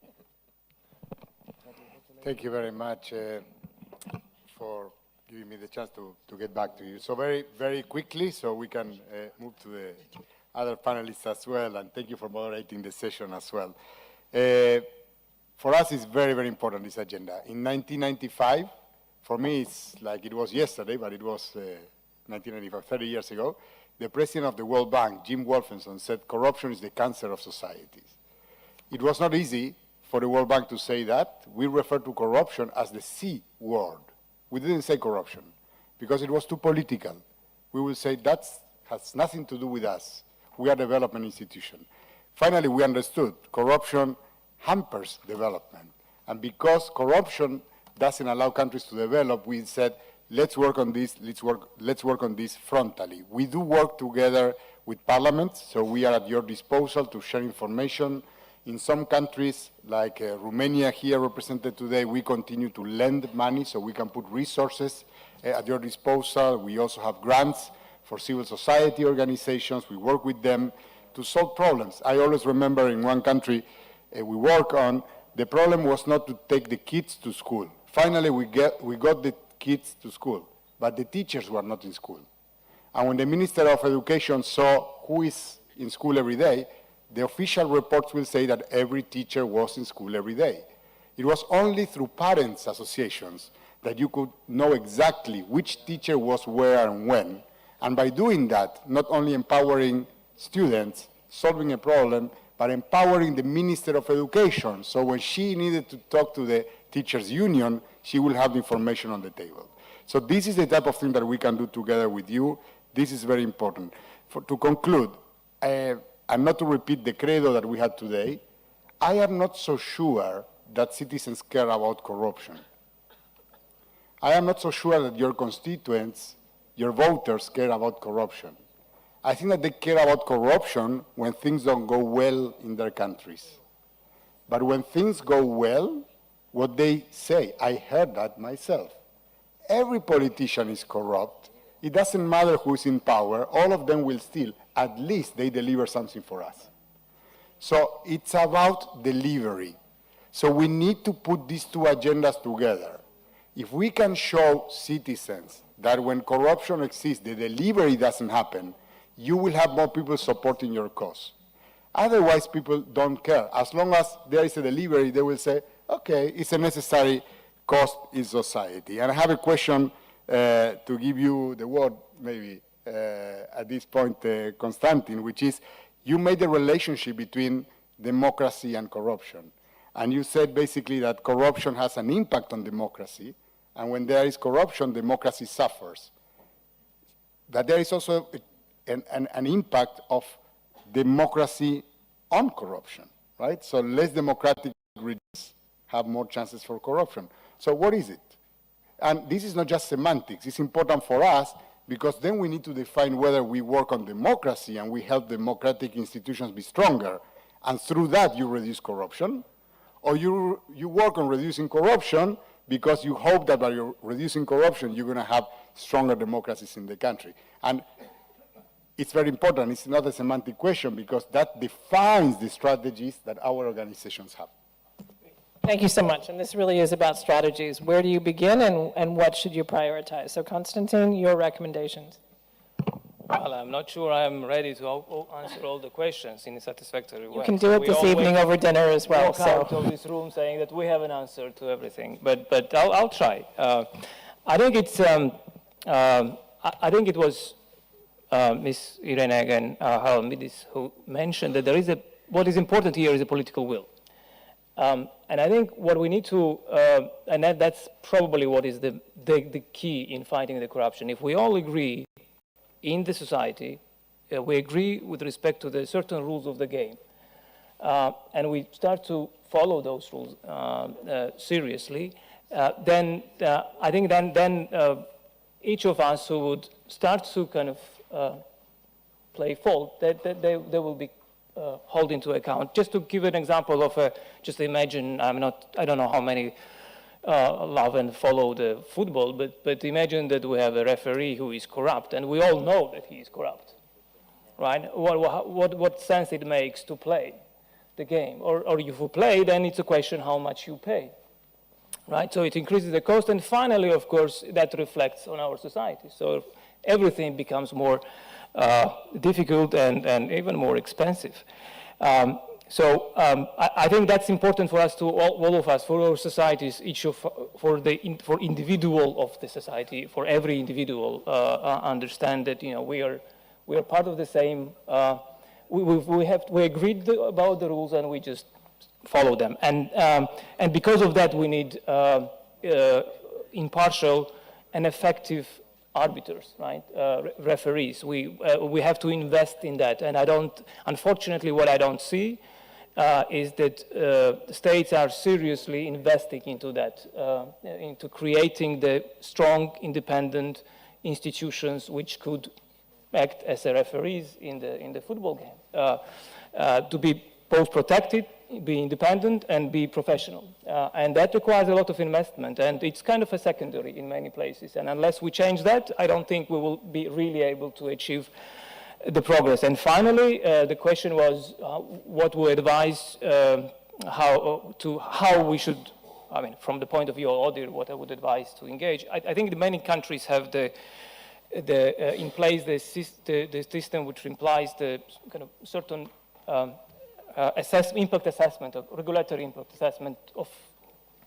Thank you very much for giving me the chance to get back to you. So very, very quickly, so we can move to the other panelists as well, and thank you for moderating the session as well. For us, it's very, very important, this agenda. In 1995, for me, it's like it was yesterday, but it was 1995, 30 years ago, the president of the World Bank, Jim Wolfensohn, said corruption is the cancer of societies. It was not easy for the World Bank to say that. We refer to corruption as the C word. We didn't say corruption because it was too political. We will say that has nothing to do with us. We are a development institution. Finally, we understood corruption hampers development. And because corruption doesn't allow countries to develop, we said, let's work on this, let's work on this frontally. We do work together with parliaments, so we are at your disposal to share information. In some countries, like Romania here represented today, we continue to lend money so we can put resources at your disposal. We also have grants for civil society organizations. We work with them to solve problems. I always remember in one country we work on, the problem was not to take the kids to school. Finally, we got the kids to school, but the teachers were not in school. And when the Minister of Education saw who is in school every day, the official reports will say that every teacher was in school every day. It was only through parents' associations that you could know exactly which teacher was where and when. And by doing that, not only empowering students, solving a problem, but empowering the Minister of Education. So when she needed to talk to the teachers' union, she will have the information on the table. So this is the type of thing that we can do together with you. This is very important. To conclude, and not to repeat the credo that we had today, I am not so sure that citizens care about corruption. I am not so sure that your constituents, your voters, care about corruption. I think that they care about corruption when things don't go well in their countries. But when things go well, what they say, I heard that myself. Every politician is corrupt. It doesn't matter who is in power. All of them will steal. At least they deliver something for us. So it's about delivery. So we need to put these two agendas together. If we can show citizens that when corruption exists, the delivery doesn't happen, you will have more people supporting your cause. Otherwise, people don't care. As long as there is a delivery, they will say, okay, it's a necessary cost in society. And I have a question to give you the word, maybe, at this point, Konstantin, which is, you made a relationship between democracy and corruption. And you said basically that corruption has an impact on democracy, and when there is corruption, democracy suffers. That there is also an impact of democracy on corruption, right? So less democratic regions have more chances for corruption. So what is it? And this is not just semantics. It's important for us because then we need to define whether we work on democracy and we help democratic institutions be stronger, and through that you reduce corruption, or you work on reducing corruption because you hope that by reducing corruption you're going to have stronger democracies in the country. And it's very important. It's not a semantic question because that defines the strategies that our organizations have. Thank you so much. And this really is about strategies. Where do you begin and what should you prioritize? So Konstantin, your recommendations. Well, I'm not sure I'm ready to answer all the questions in a satisfactory way. You can do it this evening over dinner as well. Walk out of this room saying that we have an answer to everything, but I'll try. I think it's I think it was Ms. Irene and Haralambidis who mentioned that there is what is important here is a political will. And I think what we need to, and that's probably what is the key in fighting the corruption. If we all agree in the society, we agree with respect to the certain rules of the game, and we start to follow those rules seriously, then I think then each of us who would start to kind of play fault, they will be hold into account. Just to give an example of just imagine, I don't know how many love and follow the football, but imagine that we have a referee who is corrupt, and we all know that he is corrupt, right? What sense it makes to play the game? Or if you play, then it's a question how much you pay, right? So it increases the cost, and finally, of course, that reflects on our society. So everything becomes more difficult and even more expensive. I think that's important for us to all of us, for our societies, for individual of the society, for every individual, understand that we are part of the same. We agreed about the rules and we just follow them. And because of that, we need impartial and effective arbiters, right? Referees. We have to invest in that. And unfortunately, what I don't see is that states are seriously investing into that, into creating the strong, independent institutions which could act as referees in the football game, to be both protected, be independent, and be professional. And that requires a lot of investment, and it's kind of a secondary in many places. And unless we change that, I don't think we will be really able to achieve the progress. And finally, the question was what we advise, how we should, from the point of view of audit, what I would advise to engage. I think many countries have in place the system which implies the kind of certain impact assessment, or regulatory impact assessment of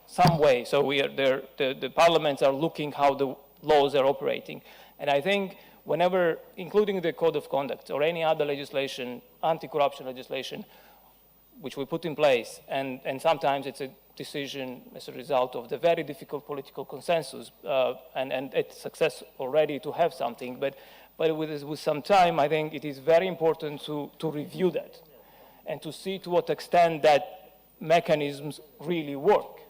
some way. So the parliaments are looking how the laws are operating. And I think whenever, including the code of conduct or any other legislation, anti-corruption legislation, which we put in place, and sometimes it's a decision as a result of the very difficult political consensus, and it's success already to have something, but with some time, I think it is very important to review that and to see to what extent that mechanisms really work,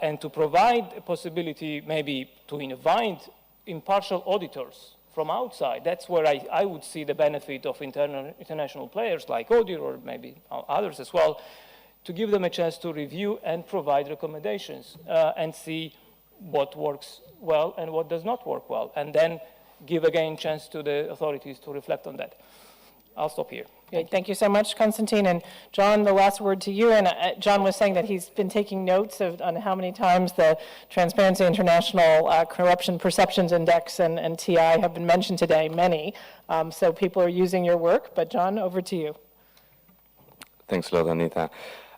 and to provide a possibility maybe to invite impartial auditors from outside. That's where I would see the benefit of international players like ODIHR or maybe others as well, to give them a chance to review and provide recommendations and see what works well and what does not work well, and then give again chance to the authorities to reflect on that. I'll stop here. Great. Thank you so much, Konstantin. And John, the last word to you. And John was saying that he's been taking notes on how many times the Transparency International Corruption Perceptions Index and TI have been mentioned today, many. So people are using your work. But John, over to you. Thanks a lot, Anita.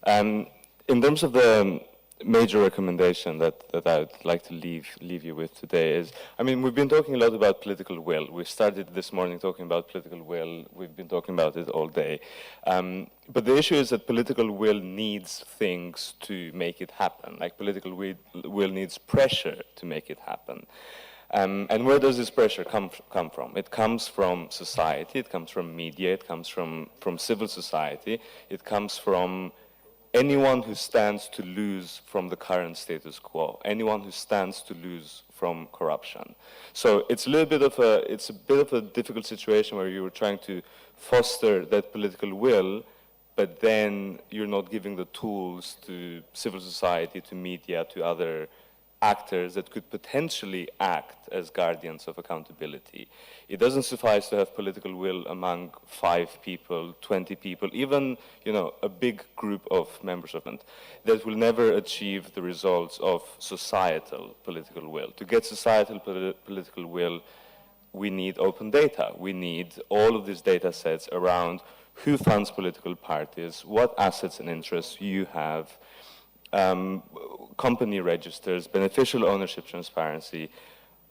In terms of the major recommendation that I'd like to leave you with today is, I mean, we've been talking a lot about political will. We started this morning talking about political will. We've been talking about it all day. But the issue is that political will needs things to make it happen. Like political will needs pressure to make it happen. And where does this pressure come from? It comes from society, it comes from media, it comes from civil society, it comes from anyone who stands to lose from the current status quo, anyone who stands to lose from corruption. So it's a bit of a difficult situation where you're trying to foster that political will, but then you're not giving the tools to civil society, to media, to other actors that could potentially act as guardians of accountability. It doesn't suffice to have political will among 5 people, 20 people, even, you know, a big group of members of it. That will never achieve the results of societal political will. To get societal political will, we need open data. We need all of these data sets around who funds political parties, what assets and interests you have, company registers, beneficial ownership transparency.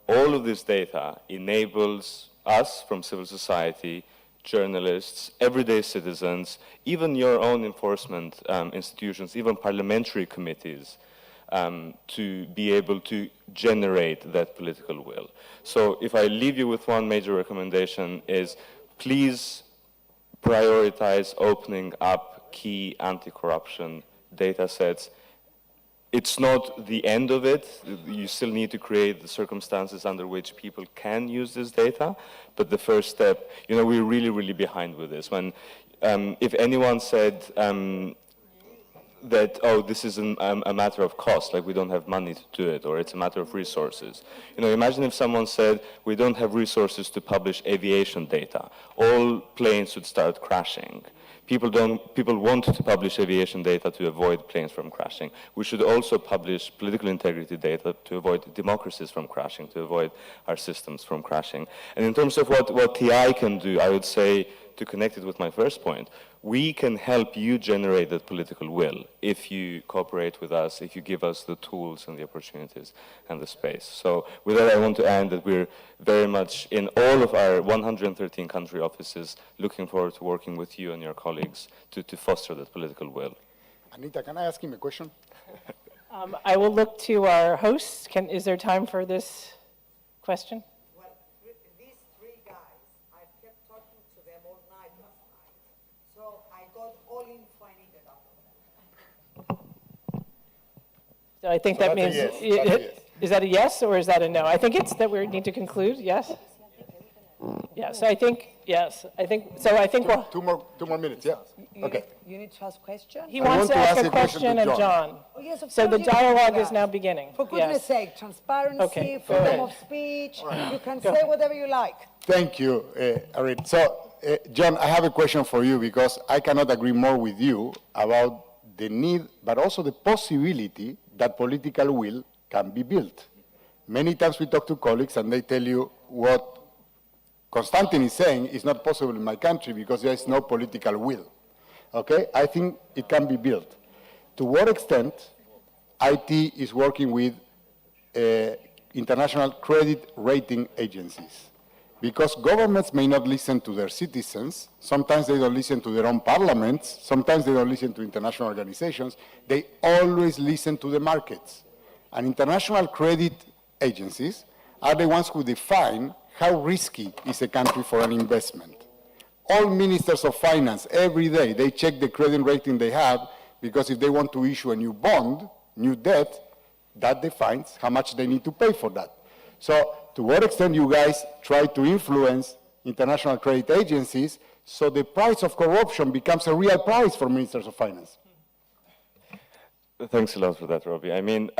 All of this data enables us from civil society, journalists, everyday citizens, even your own enforcement institutions, even parliamentary committees, to be able to generate that political will. So if I leave you with one major recommendation is, please prioritize opening up key anti-corruption data sets. It's not the end of it. You still need to create the circumstances under which people can use this data. But the first step, you know, we're really, really behind with this. When, if anyone said that, oh, this is a matter of cost, like we don't have money to do it, or it's a matter of resources. You know, imagine if someone said, we don't have resources to publish aviation data. All planes would start crashing. People want to publish aviation data to avoid planes from crashing. We should also publish political integrity data to avoid democracies from crashing, to avoid our systems from crashing. And in terms of what TI can do, I would say, to connect it with my first point, we can help you generate that political will if you cooperate with us, if you give us the tools and the opportunities and the space. So with that, I want to end that we're very much in all of our 113 country offices looking forward to working with you and your colleagues to foster that political will. Anita, can I ask him a question? I will look to our hosts. Is there time for this question? So I think that means, is that a yes or is that a no? I think it's that we need to conclude, yes? Yeah, so I think, yes. I think we'll... Two more minutes, yeah? Okay. You need to ask questions? He wants to ask a question of John. Oh, yes, of so course the dialogue is now beginning. For goodness sake, transparency, freedom of speech, you can say whatever you like. Thank you, Arid. So, John, I have a question for you because I cannot agree more with you about the need, but also the possibility that political will can be built. Many times we talk to colleagues and they tell you what Konstantin is saying is not possible in my country because there is no political will. Okay? I think it can be built. To what extent IT is working with international credit rating agencies? because governments may not listen to their citizens. Sometimes they don't listen to their own parliaments. Sometimes they don't listen to international organizations. They always listen to the markets. And international credit agencies are the ones who define how risky is a country for an investment. All ministers of finance, every day, they check the credit rating they have, because if they want to issue a new bond, new debt, that defines how much they need to pay for that. So to what extent you guys try to influence international credit agencies so the price of corruption becomes a real price for ministers of finance? Thanks a lot for that, Robbie. I mean,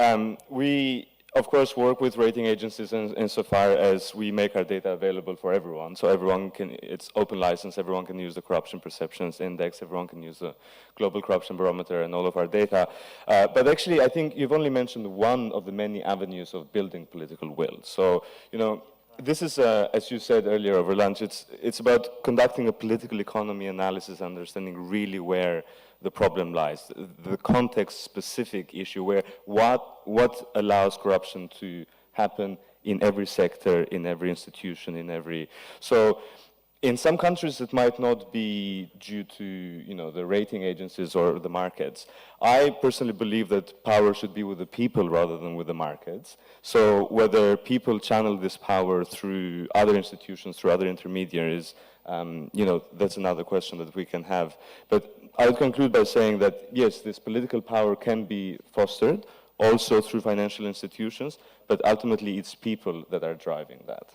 we, of course, work with rating agencies insofar as we make our data available for everyone. So everyone can, it's open license, everyone can use the Corruption Perceptions Index, everyone can use the Global Corruption Barometer and all of our data. But actually, I think you've only mentioned one of the many avenues of building political will. So, you know, this is, as you said earlier over lunch, it's about conducting a political economy analysis, understanding really where the problem lies, the context-specific issue, where what allows corruption to happen in every sector, in every institution, in every... So in some countries it might not be due to, you know, the rating agencies or the markets. I personally believe that power should be with the people rather than with the markets. So whether people channel this power through other institutions, through other intermediaries, you know, that's another question that we can have. But I would conclude by saying that, yes, this political power can be fostered also through financial institutions, but ultimately it's people that are driving that.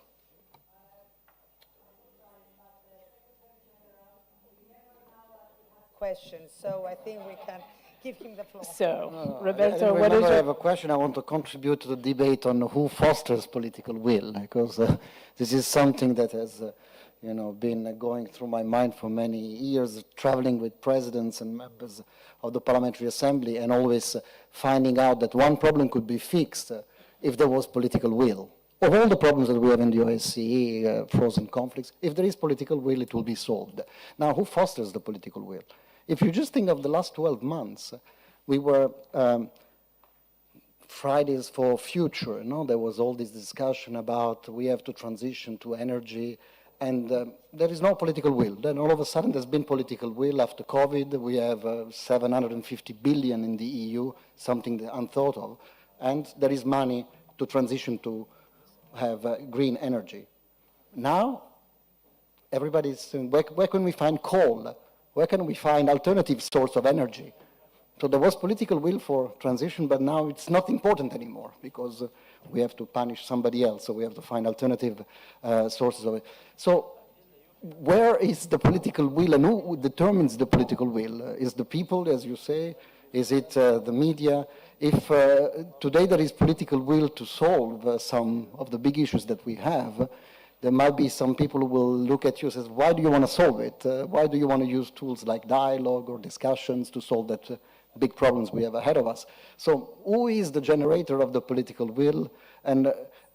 Questions, so I think we can give him the floor. So, Roberto, I what is I your... have a question. I want to contribute to the debate on who fosters political will, because this is something that has you know, been going through my mind for many years, traveling with presidents and members of the Parliamentary Assembly, and always finding out that one problem could be fixed if there was political will. Of all the problems that we have in the OSCE, frozen conflicts, if there is political will, it will be solved. Now, who fosters the political will? If you just think of the last 12 months, we were Fridays for Future, you know, there was all this discussion about we have to transition to energy, and there is no political will. Then all of a sudden there's been political will after COVID. We have 750 billion in the EU, something unthought of, and there is money to transition to have green energy. Now, everybody's saying, where can we find coal? Where can we find alternative source of energy? So there was political will for transition, but now it's not important anymore because we have to punish somebody else, so we have to find alternative sources of it. So where is the political will, and who determines the political will? Is the people, as you say? Is it the media? If today there is political will to solve some of the big issues that we have, there might be some people who will look at you and say, why do you want to solve it? Why do you want to use tools like dialogue or discussions to solve that big problems we have ahead of us? So who is the generator of the political will? And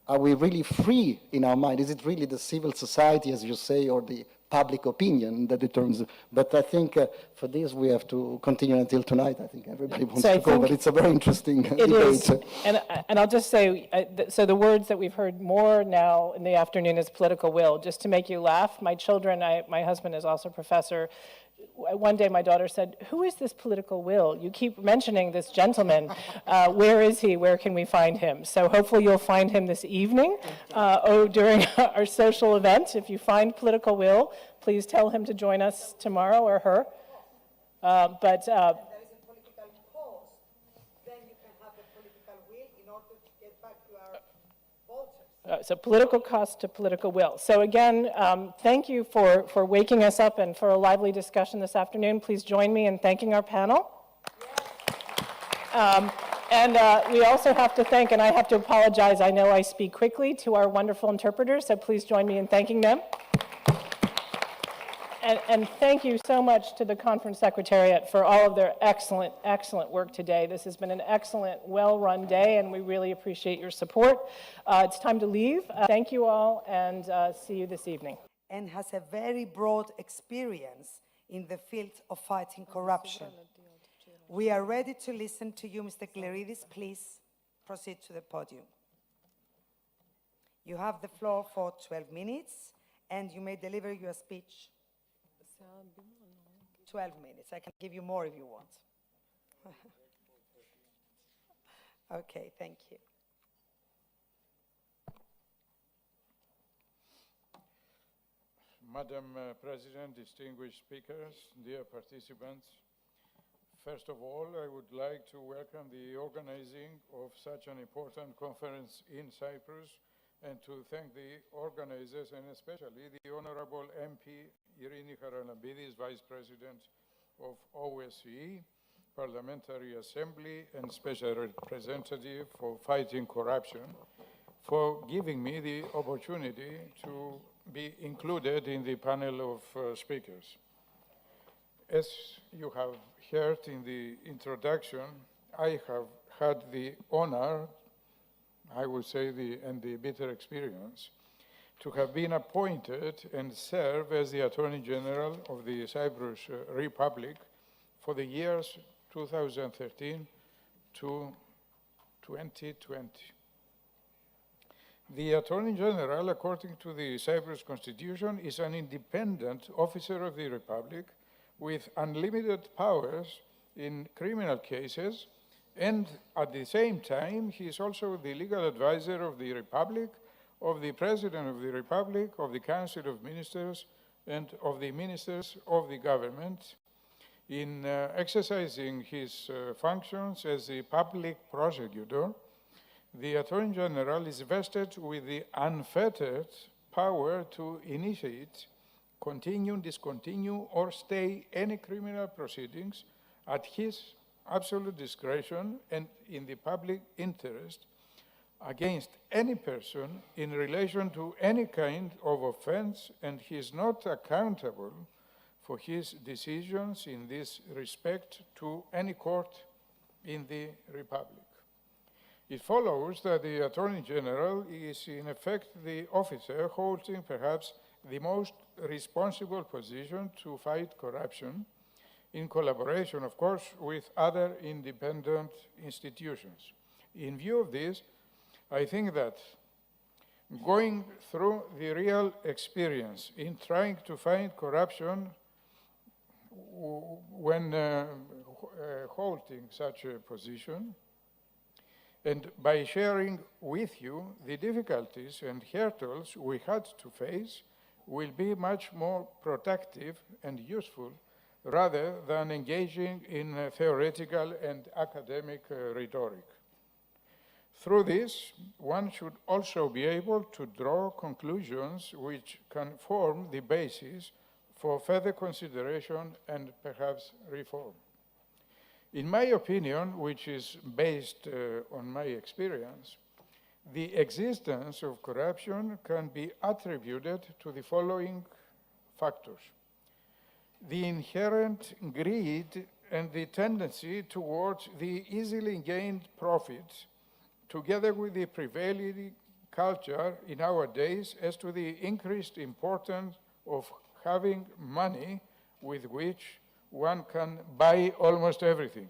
are we really free in our mind? Is it really the civil society, as you say, or the public opinion that determines? But I think for this we have to continue until tonight. I think everybody wants to go, but it's a very interesting debate. Is. And I'll just say, so the words that we've heard more now in the afternoon is political will. Just to make you laugh, my children, my husband is also a professor. One day my daughter said, who is this political will? You keep mentioning this gentleman. Where is he? Where can we find him? So hopefully you'll find him this evening during our social event. If you find political will, please tell him to join us tomorrow, or her. So political cost to political will. So again, thank you for waking us up and for a lively discussion this afternoon. Please join me in thanking our panel. And we also have to thank, and I have to apologize, I know I speak quickly, to our wonderful interpreters, so please join me in thanking them. And thank you so much to the Conference Secretariat for all of their excellent, excellent work today. This has been an excellent, well-run day, and we really appreciate your support. It's time to leave. Thank you all, and see you this evening. And has a very broad experience in the field of fighting corruption. We are ready to listen to you, Mr. Kleridis. Please proceed to the podium. You have the floor for 12 minutes. and you may deliver your speech 12 minutes. I can give you more if you want. Okay, thank you. Madam President, distinguished speakers, dear participants, first of all, I would like to welcome the organizing of such an important conference in Cyprus and to thank the organizers and especially the Honorable MP Irini Charalambidis, Vice President of OSCE, Parliamentary Assembly and Special Representative for Fighting Corruption, for giving me the opportunity to be included in the panel of speakers. As you have heard in the introduction, I have had the honor, I would say, and the bitter experience to have been appointed and serve as the Attorney General of the Cyprus Republic for the years 2013 to 2020. The Attorney General, according to the Cyprus Constitution, is an independent officer of the Republic with unlimited powers in criminal cases, and at the same time, he is also the legal advisor of the Republic, of the President of the Republic, of the Council of Ministers, and of the Ministers of the Government. In exercising his functions as the public prosecutor, the Attorney General is vested with the unfettered power to initiate, continue, discontinue, or stay any criminal proceedings at his absolute discretion and in the public interest against any person in relation to any kind of offense, and he is not accountable for his decisions in this respect to any court in the Republic. It follows that the Attorney General is in effect the officer holding perhaps the most responsible position to fight corruption, in collaboration, of course, with other independent institutions. In view of this, I think that going through the real experience in trying to fight corruption when holding such a position, and by sharing with you the difficulties and hurdles we had to face, will be much more productive and useful rather than engaging in theoretical and academic rhetoric. Through this, one should also be able to draw conclusions which can form the basis for further consideration and perhaps reform. In my opinion, which is based on my experience, the existence of corruption can be attributed to the following factors: the inherent greed and the tendency towards the easily gained profits, together with the prevailing culture in our days as to the increased importance of having money with which one can buy almost everything.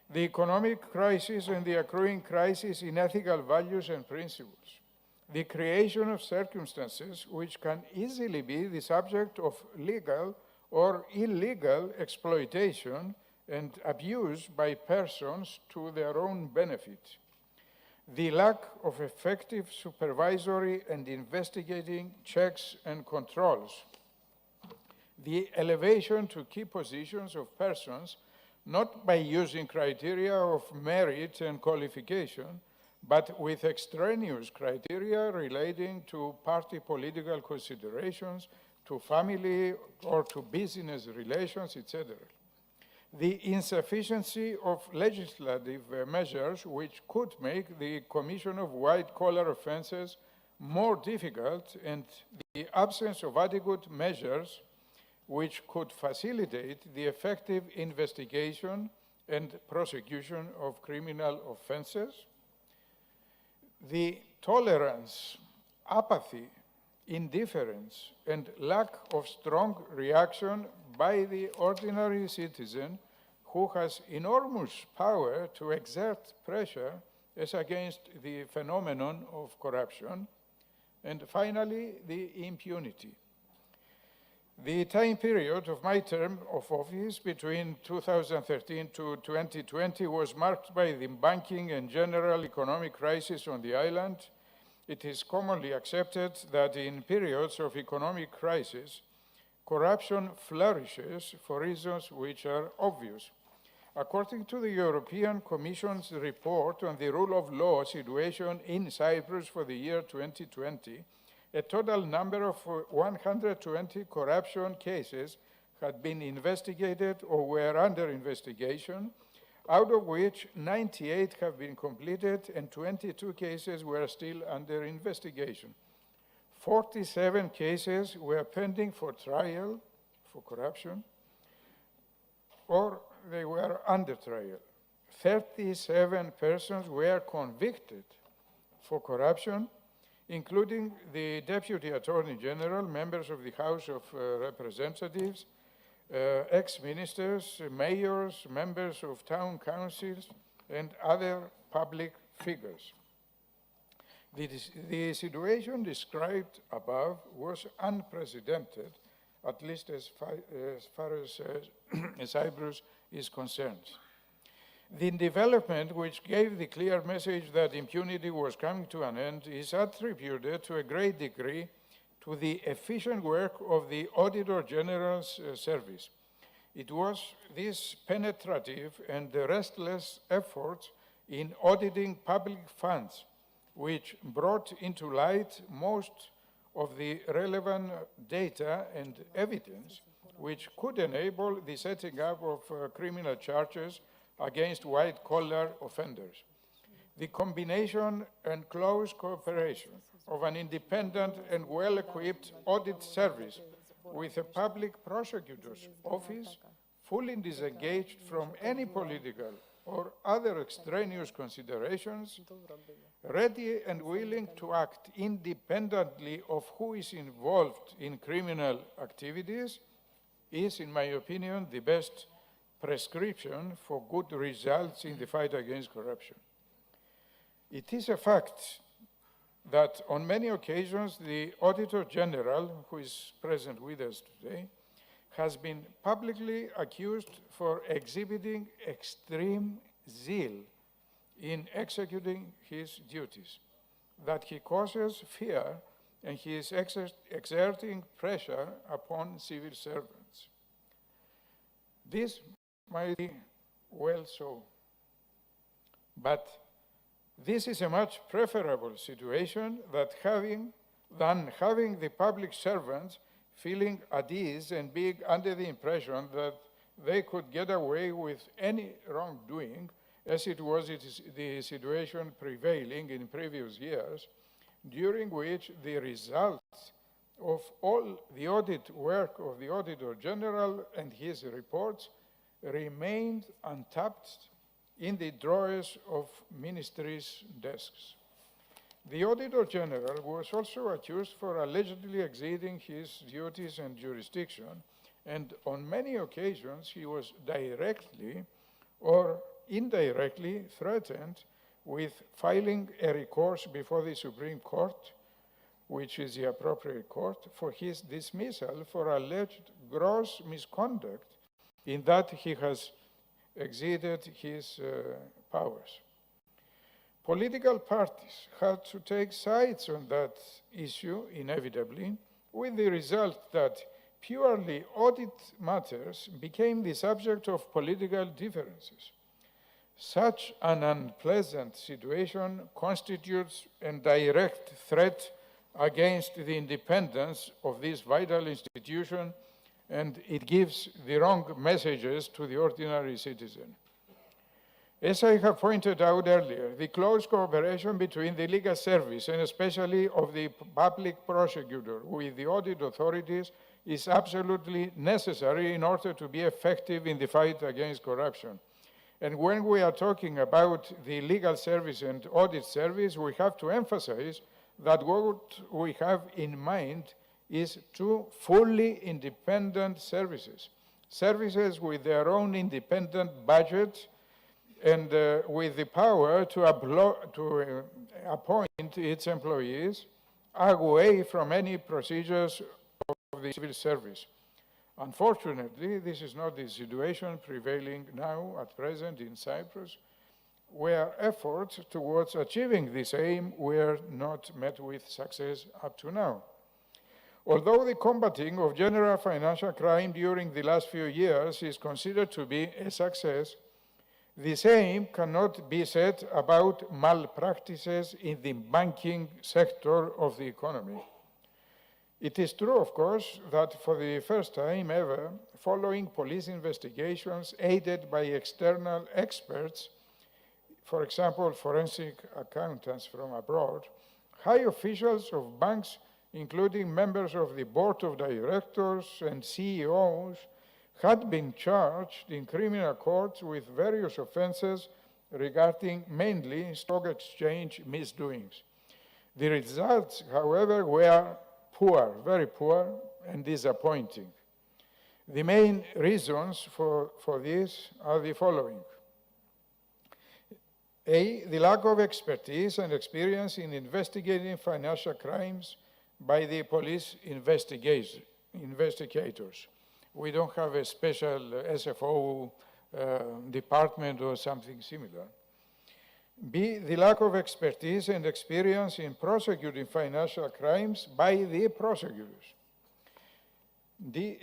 The economic crisis and the accruing crisis in ethical values and principles. The creation of circumstances which can easily be the subject of legal or illegal exploitation and abuse by persons to their own benefit. The lack of effective supervisory and investigating checks and controls. The elevation to key positions of persons not by using criteria of merit and qualification, but with extraneous criteria relating to party political considerations, to family or to business relations, etc. The insufficiency of legislative measures which could make the commission of white-collar offenses more difficult, and the absence of adequate measures which could facilitate the effective investigation and prosecution of criminal offenses. The tolerance, apathy, indifference, and lack of strong reaction by the ordinary citizen who has enormous power to exert pressure as against the phenomenon of corruption. And finally, the impunity. The time period of my term of office between 2013 to 2020 was marked by the banking and general economic crisis on the island. It is commonly accepted that in periods of economic crisis, corruption flourishes for reasons which are obvious. According to the European Commission's report on the rule of law situation in Cyprus for the year 2020, a total number of 120 corruption cases had been investigated or were under investigation, out of which 98 have been completed and 22 cases were still under investigation. 47 cases were pending for trial for corruption, or they were under trial. 37 persons were convicted for corruption, including the Deputy Attorney General, members of the House of Representatives, ex-ministers, mayors, members of town councils, and other public figures. The situation described above was unprecedented, at least as far as Cyprus is concerned. The development which gave the clear message that impunity was coming to an end is attributed to a great degree to the efficient work of the Auditor General's service. It was this penetrative and restless effort in auditing public funds which brought into light most of the relevant data and evidence which could enable the setting up of criminal charges against white-collar offenders. The combination and close cooperation of an independent and well-equipped audit service with a public prosecutor's office fully disengaged from any political or other extraneous considerations, ready and willing to act independently of who is involved in criminal activities, is, in my opinion, the best prescription for good results in the fight against corruption. It is a fact that on many occasions the Auditor General, who is present with us today, has been publicly accused for exhibiting extreme zeal in executing his duties, that he causes fear and he is exerting pressure upon civil servants. This might be well so, but this is a much preferable situation than having the public servants feeling at ease and being under the impression that they could get away with any wrongdoing, as it was the situation prevailing in previous years, during which the results of all the audit work of the Auditor General and his reports remained untapped in the drawers of ministries' desks. The Auditor General was also accused for allegedly exceeding his duties and jurisdiction, and on many occasions he was directly or indirectly threatened with filing a recourse before the Supreme Court, which is the appropriate court, for his dismissal for alleged gross misconduct in that he has exceeded his powers. Political parties had to take sides on that issue, inevitably, with the result that purely audit matters became the subject of political differences. Such an unpleasant situation constitutes a direct threat against the independence of this vital institution, and it gives the wrong messages to the ordinary citizen. As I have pointed out earlier, the close cooperation between the legal service and especially of the public prosecutor with the audit authorities is absolutely necessary in order to be effective in the fight against corruption. And when we are talking about the legal service and audit service, we have to emphasize that what we have in mind is two fully independent services, services with their own independent budget and with the power to appoint its employees away from any procedures of the civil service. Unfortunately, this is not the situation prevailing now at present in Cyprus, where efforts towards achieving this aim were not met with success up to now. Although the combating of general financial crime during the last few years is considered to be a success, the same cannot be said about malpractices in the banking sector of the economy. It is true, of course, that for the first time ever, following police investigations aided by external experts, for example, forensic accountants from abroad, high officials of banks, including members of the board of directors and CEOs, had been charged in criminal courts with various offenses regarding mainly stock exchange misdoings. The results, however, were poor, very poor, and disappointing. The main reasons for this are the following. A, the lack of expertise and experience in investigating financial crimes by the police investigators. We don't have a special SFO department or something similar. B, the lack of expertise and experience in prosecuting financial crimes by the prosecutors.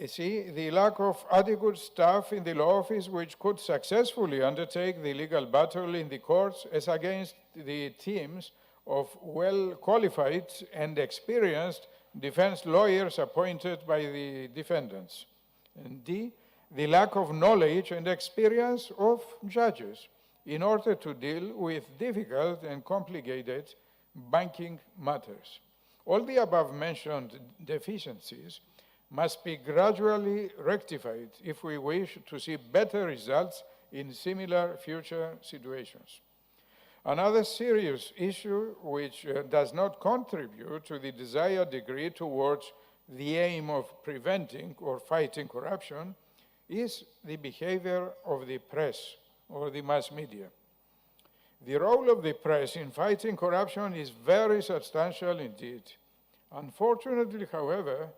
C, the lack of adequate staff in the law office which could successfully undertake the legal battle in the courts as against the teams of well-qualified and experienced defense lawyers appointed by the defendants. And D, the lack of knowledge and experience of judges in order to deal with difficult and complicated banking matters. All the above-mentioned deficiencies must be gradually rectified if we wish to see better results in similar future situations. Another serious issue which does not contribute to the desired degree towards the aim of preventing or fighting corruption is the behavior of the press or the mass media. The role of the press in fighting corruption is very substantial indeed. Unfortunately, however,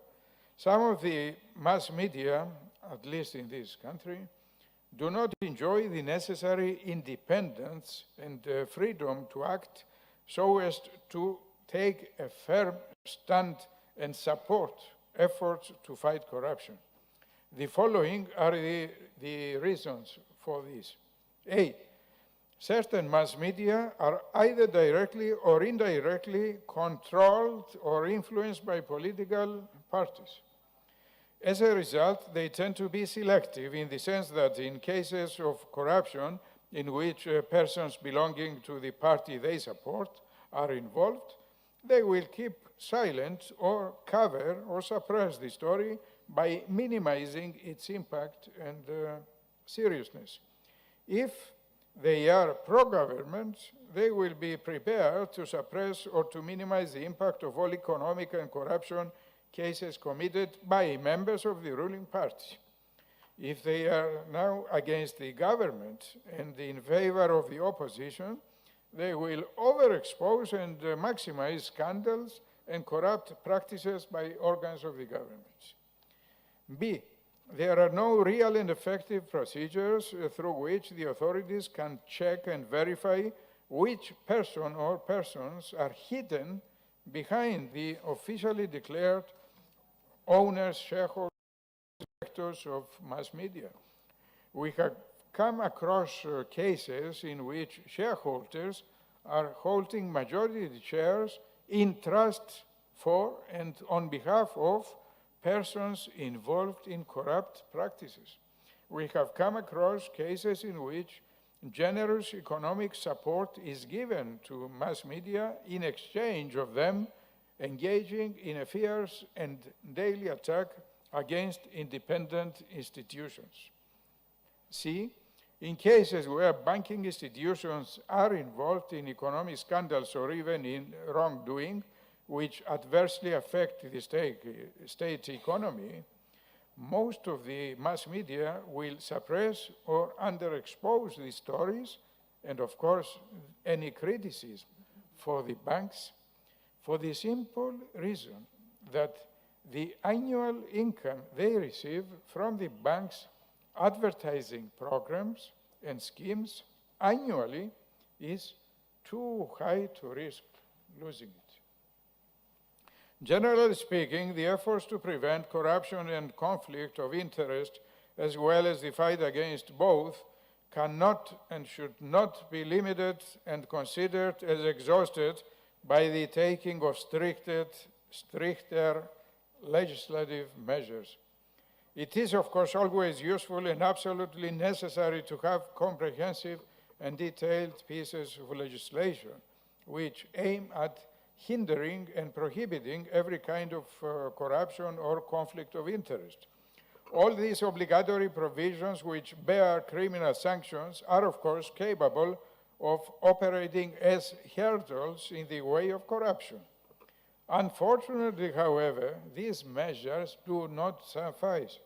some of the mass media, at least in this country, do not enjoy the necessary independence and freedom to act so as to take a firm stand and support efforts to fight corruption. The following are the reasons for this. A, certain mass media are either directly or indirectly controlled or influenced by political parties. As a result, they tend to be selective in the sense that in cases of corruption in which persons belonging to the party they support are involved, they will keep silent or cover or suppress the story by minimizing its impact and seriousness. If they are pro-government, they will be prepared to suppress or to minimize the impact of all economic and corruption cases committed by members of the ruling party. If they are now against the government and in favor of the opposition, they will overexpose and maximize scandals and corrupt practices by organs of the government. B, there are no real and effective procedures through which the authorities can check and verify which person or persons are hidden behind the officially declared owners, shareholders, directors of mass media. We have come across cases in which shareholders are holding majority shares in trust for and on behalf of persons involved in corrupt practices. We have come across cases in which generous economic support is given to mass media in exchange of them engaging in a fierce and daily attack against independent institutions. C, in cases where banking institutions are involved in economic scandals or even in wrongdoing, which adversely affect the state economy, most of the mass media will suppress or underexpose these stories and, of course, any criticism for the banks, for the simple reason that the annual income they receive from the bank's advertising programs and schemes annually is too high to risk losing it. Generally speaking, the efforts to prevent corruption and conflict of interest, as well as the fight against both, cannot and should not be limited and considered as exhausted by the taking of stricter legislative measures. It is, of course, always useful and absolutely necessary to have comprehensive and detailed pieces of legislation which aim at hindering and prohibiting every kind of corruption or conflict of interest. All these obligatory provisions which bear criminal sanctions are, of course, capable of operating as hurdles in the way of corruption. Unfortunately, however, these measures do not suffice.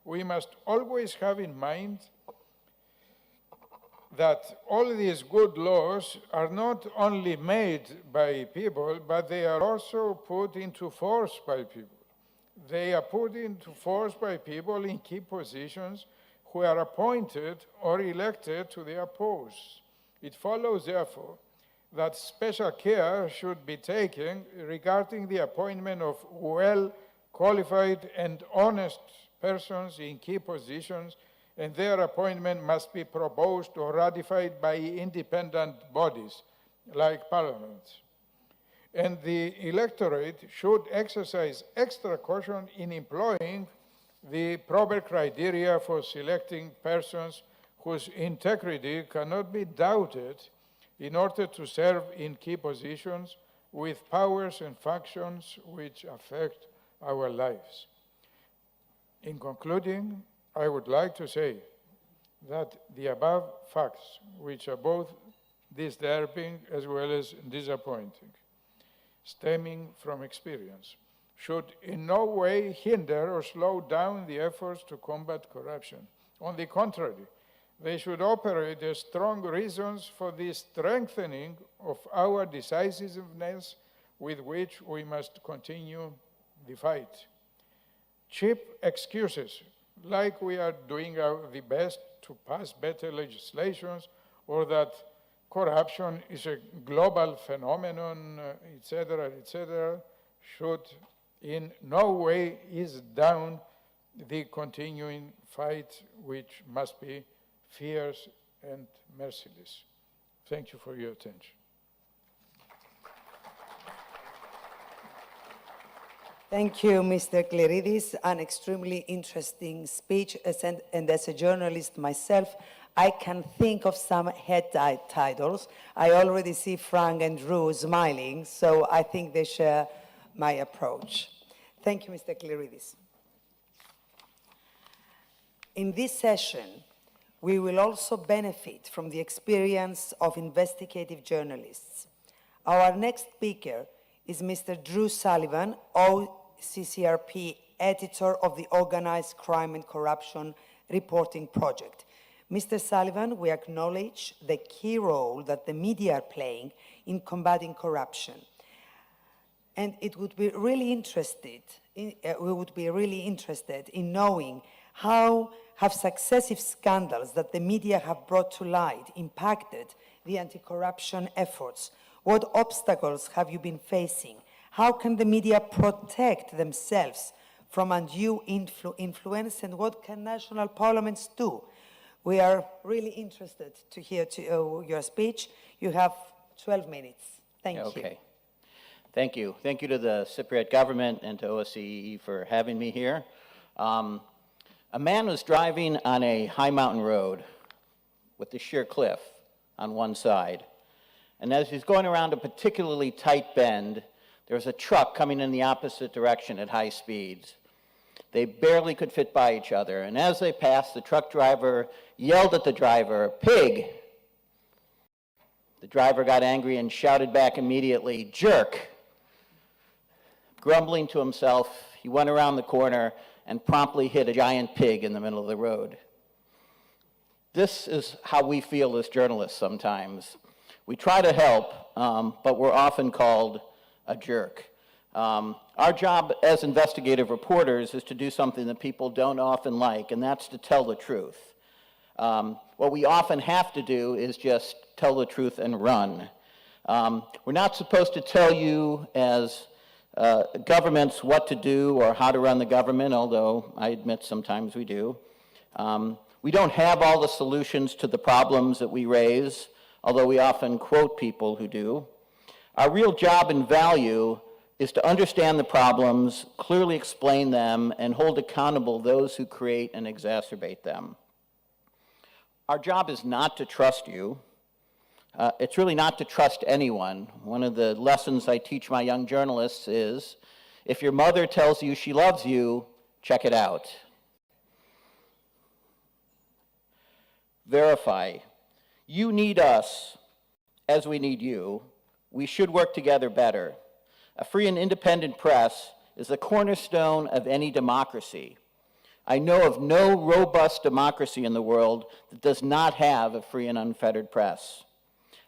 We must always have in mind that all these good laws are not only made by people, but they are also put into force by people. They are put into force by people in key positions who are appointed or elected to their posts. It follows, therefore, that special care should be taken regarding the appointment of well-qualified and honest persons in key positions, and their appointment must be proposed or ratified by independent bodies like parliaments. And the electorate should exercise extra caution in employing the proper criteria for selecting persons whose integrity cannot be doubted in order to serve in key positions with powers and functions which affect our lives. In concluding, I would like to say that the above facts, which are both disturbing as well as disappointing, stemming from experience, should in no way hinder or slow down the efforts to combat corruption. On the contrary, they should operate as strong reasons for the strengthening of our decisiveness with which we must continue the fight. Cheap excuses, like we are doing the best to pass better legislations, or that corruption is a global phenomenon, etc., should in no way ease down the continuing fight, which must be fierce and merciless. Thank you for your attention. Thank you, Mr. Kleridis. An extremely interesting speech, and as a journalist myself, I can think of some head titles. I already see Frank and Drew smiling, so I think they share my approach. Thank you, Mr. Kleridis. In this session, we will also benefit from the experience of investigative journalists. Our next speaker is Mr. Drew Sullivan, OCCRP editor of the Organized Crime and Corruption Reporting Project. Mr. Sullivan, we acknowledge the key role that the media are playing in combating corruption. And it would be really we would be really interested in knowing how have successive scandals that the media have brought to light impacted the anti-corruption efforts? What obstacles have you been facing? How can the media protect themselves from undue influence, and what can national parliaments do? We are really interested to hear your speech. You have 12 minutes. Thank you. Okay. Thank you. Thank you to the Cypriot government and to OSCE for having me here. A man was driving on a high mountain road with a sheer cliff on one side. And as he's going around a particularly tight bend, there was a truck coming in the opposite direction at high speeds. They barely could fit by each other. And as they passed, the truck driver yelled at the driver, "Pig!" The driver got angry and shouted back immediately, "Jerk!" Grumbling to himself, he went around the corner and promptly hit a giant pig in the middle of the road. This is how we feel as journalists sometimes. We try to help, but we're often called a jerk. Our job as investigative reporters is to do something that people don't often like, and that's to tell the truth. What we often have to do is just tell the truth and run. We're not supposed to tell you as governments what to do or how to run the government, although I admit sometimes we do. We don't have all the solutions to the problems that we raise, although we often quote people who do. Our real job and value is to understand the problems, clearly explain them, and hold accountable those who create and exacerbate them. Our job is not to trust you. It's really not to trust anyone. One of the lessons I teach my young journalists is, if your mother tells you she loves you, check it out. Verify. You need us as we need you. We should work together better. A free and independent press is the cornerstone of any democracy. I know of no robust democracy in the world that does not have a free and unfettered press.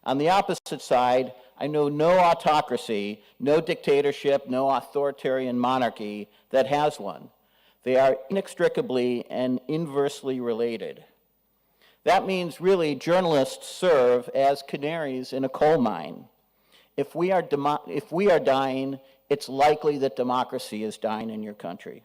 On the opposite side, I know no autocracy, no dictatorship, no authoritarian monarchy that has one. They are inextricably and inversely related. That means really journalists serve as canaries in a coal mine. If we are dying, it's likely that democracy is dying in your country.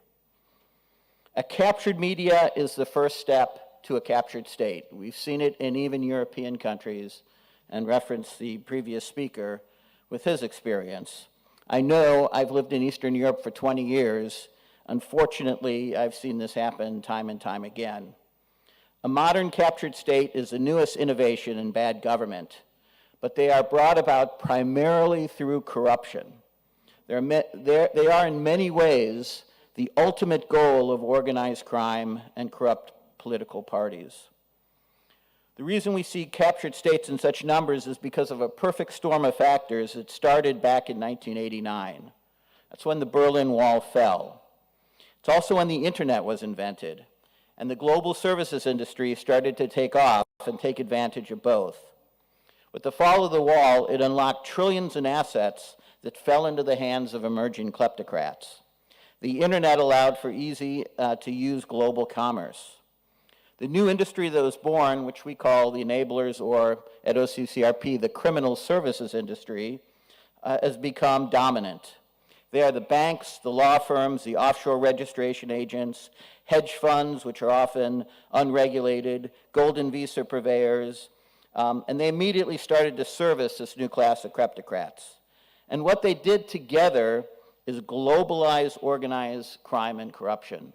A captured media is the first step to a captured state. We've seen it in even European countries, and reference the previous speaker with his experience. I know I've lived in Eastern Europe for 20 years. Unfortunately, I've seen this happen time and time again. A modern captured state is the newest innovation in bad government, but they are brought about primarily through corruption. They are in many ways the ultimate goal of organized crime and corrupt political parties. The reason we see captured states in such numbers is because of a perfect storm of factors that started back in 1989. That's when the Berlin Wall fell. It's also when the internet was invented, and the global services industry started to take off and take advantage of both. With the fall of the wall, it unlocked trillions in assets that fell into the hands of emerging kleptocrats. The internet allowed for easy-to-use global commerce. The new industry that was born, which we call the enablers, or at OCCRP, the criminal services industry, has become dominant. They are the banks, the law firms, the offshore registration agents, hedge funds, which are often unregulated, golden visa purveyors, and they immediately started to service this new class of kleptocrats. And what they did together is globalize organized crime and corruption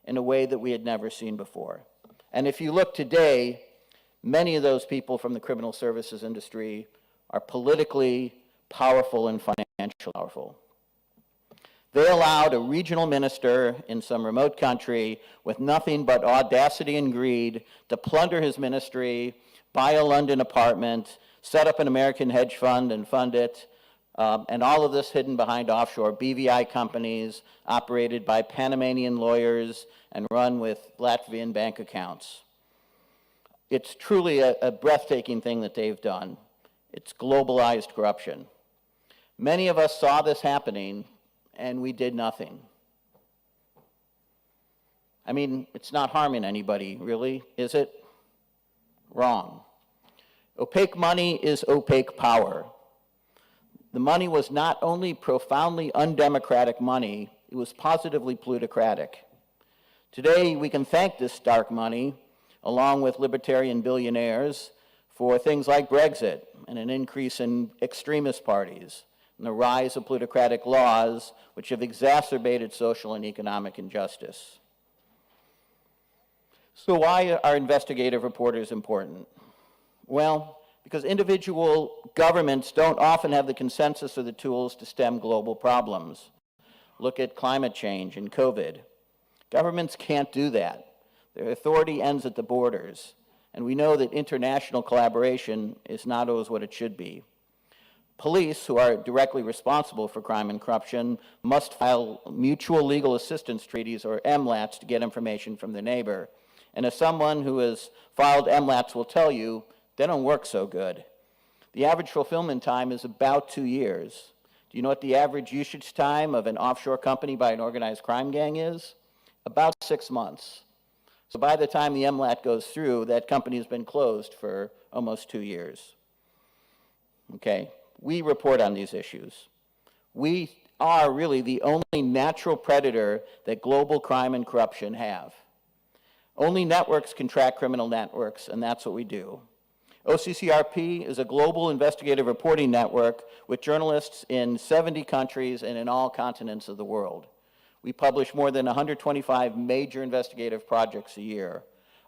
in a way that we had never seen before. And if you look today, many of those people from the criminal services industry are politically powerful and financially powerful. They allowed a regional minister in some remote country with nothing but audacity and greed to plunder his ministry, buy a London apartment, set up an American hedge fund and fund it, and all of this hidden behind offshore BVI companies operated by Panamanian lawyers and run with Latvian bank accounts. It's truly a breathtaking thing that they've done. It's globalized corruption. Many of us saw this happening, and we did nothing. I mean, it's not harming anybody, really, is it? Wrong. Opaque money is opaque power. The money was not only profoundly undemocratic money, it was positively plutocratic. Today, we can thank this dark money, along with libertarian billionaires, for things like Brexit and an increase in extremist parties, and the rise of plutocratic laws which have exacerbated social and economic injustice. So why are investigative reporters important? Well, because individual governments don't often have the consensus or the tools to stem global problems. Look at climate change and COVID. Governments can't do that. Their authority ends at the borders, and we know that international collaboration is not always what it should be. Police, who are directly responsible for crime and corruption, must file mutual legal assistance treaties, or MLATs, to get information from their neighbor. And as someone who has filed MLATs will tell you, they don't work so good. The average fulfillment time is about 2 years. Do you know what the average usage time of an offshore company by an organized crime gang is? About 6 months. So by the time the MLAT goes through, that company has been closed for almost 2 years. Okay, we report on these issues. We are really the only natural predator that global crime and corruption have. Only networks can track criminal networks, and that's what we do. OCCRP is a global investigative reporting network with journalists in 70 countries and in all continents of the world. We publish more than 125 major investigative projects a year,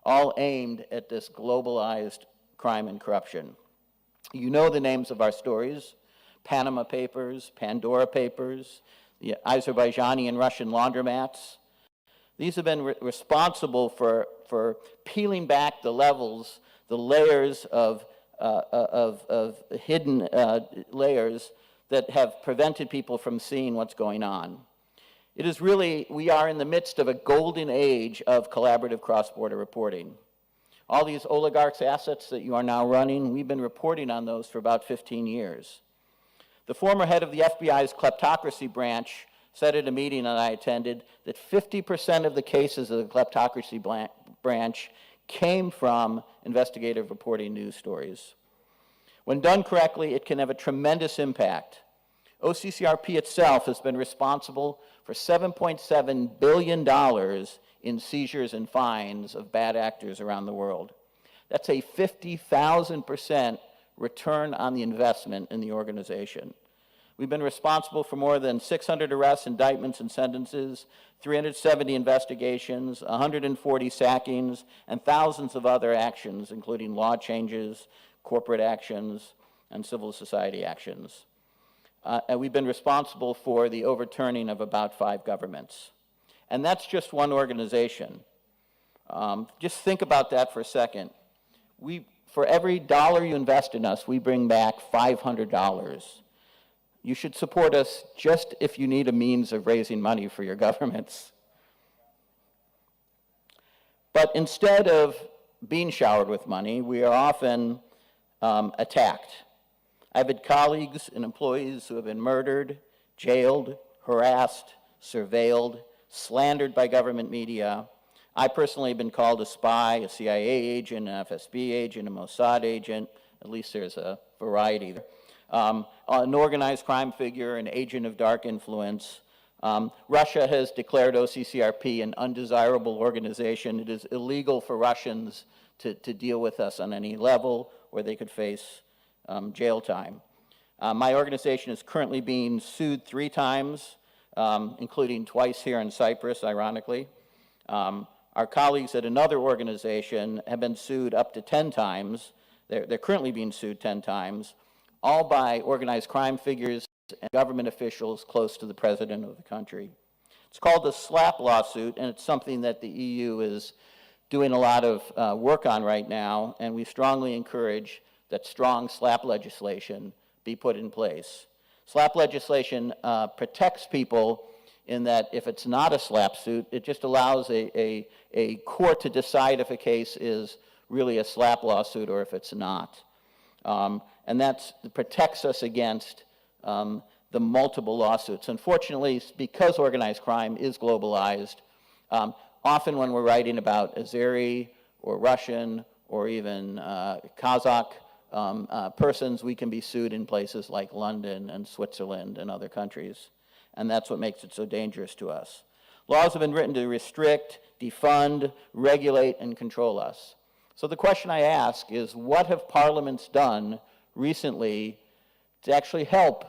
all aimed at this globalized crime and corruption. You know the names of our stories: Panama Papers, Pandora Papers, the Azerbaijani and Russian laundromats. These have been responsible for peeling back the levels, the layers of hidden layers that have prevented people from seeing what's going on. It is really, we are in the midst of a golden age of collaborative cross-border reporting. All these oligarchs' assets that you are now running, we've been reporting on those for about 15 years. The former head of the FBI's kleptocracy branch said at a meeting that I attended that 50% of the cases of the kleptocracy branch came from investigative reporting news stories. When done correctly, it can have a tremendous impact. OCCRP itself has been responsible for $7.7 billion in seizures and fines of bad actors around the world. That's a 50,000% return on the investment in the organization. We've been responsible for more than 600 arrests, indictments, and sentences, 370 investigations, 140 sackings, and thousands of other actions, including law changes, corporate actions, and civil society actions. And we've been responsible for the overturning of about 5 governments. And that's just one organization. Just think about that for a second. For every dollar you invest in us, we bring back $500. You should support us just if you need a means of raising money for your governments. But instead of being showered with money, we are often attacked. I've had colleagues and employees who have been murdered, jailed, harassed, surveilled, slandered by government media. I personally have been called a spy, a CIA agent, an FSB agent, a Mossad agent. At least there's a variety there. An organized crime figure, an agent of dark influence. Russia has declared OCCRP an undesirable organization. It is illegal for Russians to deal with us on any level, or they could face jail time. My organization is currently being sued 3 times, including twice here in Cyprus, ironically. Our colleagues at another organization have been sued up to 10 times. They're currently being sued 10 times, all by organized crime figures and government officials close to the president of the country. It's called the SLAP lawsuit, and it's something that the EU is doing a lot of work on right now, and we strongly encourage that strong SLAP legislation be put in place. SLAP legislation protects people in that if it's not a SLAP suit, it just allows a court to decide if a case is really a SLAP lawsuit or if it's not. And that protects us against the multiple lawsuits. Unfortunately, because organized crime is globalized, often when we're writing about Azeri or Russian or even Kazakh persons, we can be sued in places like London and Switzerland and other countries. And that's what makes it so dangerous to us. Laws have been written to restrict, defund, regulate, and control us. So the question I ask is, what have parliaments done recently to actually help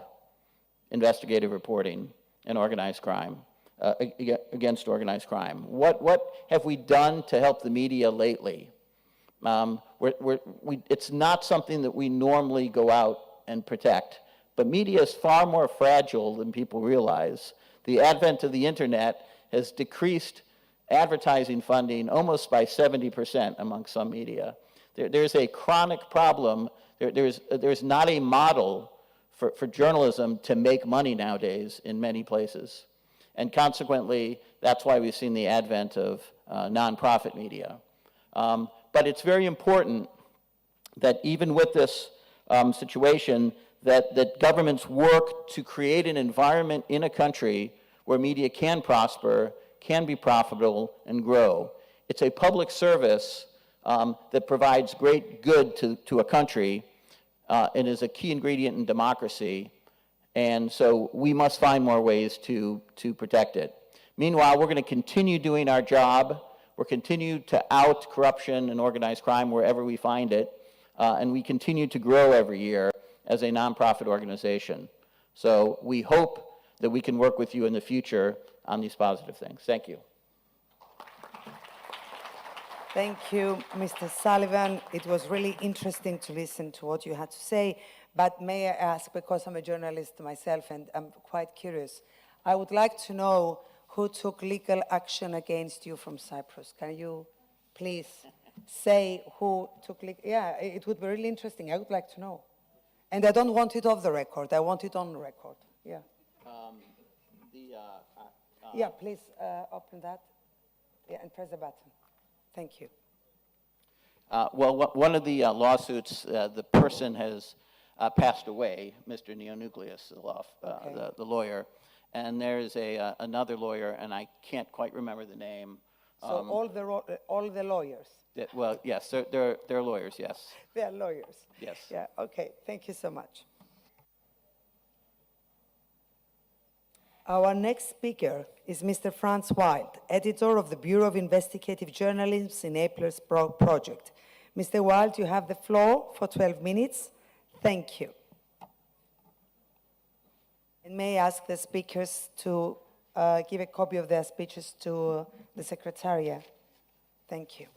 investigative reporting and organized crime, against organized crime? What have we done to help the media lately? It's not something that we normally go out and protect, but media is far more fragile than people realize. The advent of the internet has decreased advertising funding almost by 70% among some media. There's a chronic problem. There's not a model for journalism to make money nowadays in many places. And consequently, that's why we've seen the advent of nonprofit media. But it's very important that even with this situation, that governments work to create an environment in a country where media can prosper, can be profitable, and grow. It's a public service that provides great good to a country and is a key ingredient in democracy. And so we must find more ways to protect it. Meanwhile, we're going to continue doing our job. We'll continue to out corruption and organized crime wherever we find it. And we continue to grow every year as a nonprofit organization. So we hope that we can work with you in the future on these positive things. Thank you. Thank you, Mr. Sullivan. It was really interesting to listen to what you had to say. But may I ask, because I'm a journalist myself and I'm quite curious, I would like to know who took legal action against you from Cyprus. Can you please say who took legal? Yeah, it would be really interesting. I would like to know. And I don't want it off the record. I want it on the record. Yeah. Yeah, please open that. Yeah, and press the button. Thank you. Well, one of the lawsuits, the person has passed away, Mr. Neonucleus, the lawyer, and there's another lawyer, and I can't quite remember the name. So all the lawyers? Well, yes, they're lawyers, yes. They are lawyers? Yes. Yeah, okay, thank you so much. Our next speaker is Mr. Franz Wild, editor of the Bureau of Investigative Journalism's Enablers Project. Mr. Wild, you have the floor for 12 minutes. Thank you. And may I ask the speakers to give a copy of their speeches to the Secretariat. Thank you.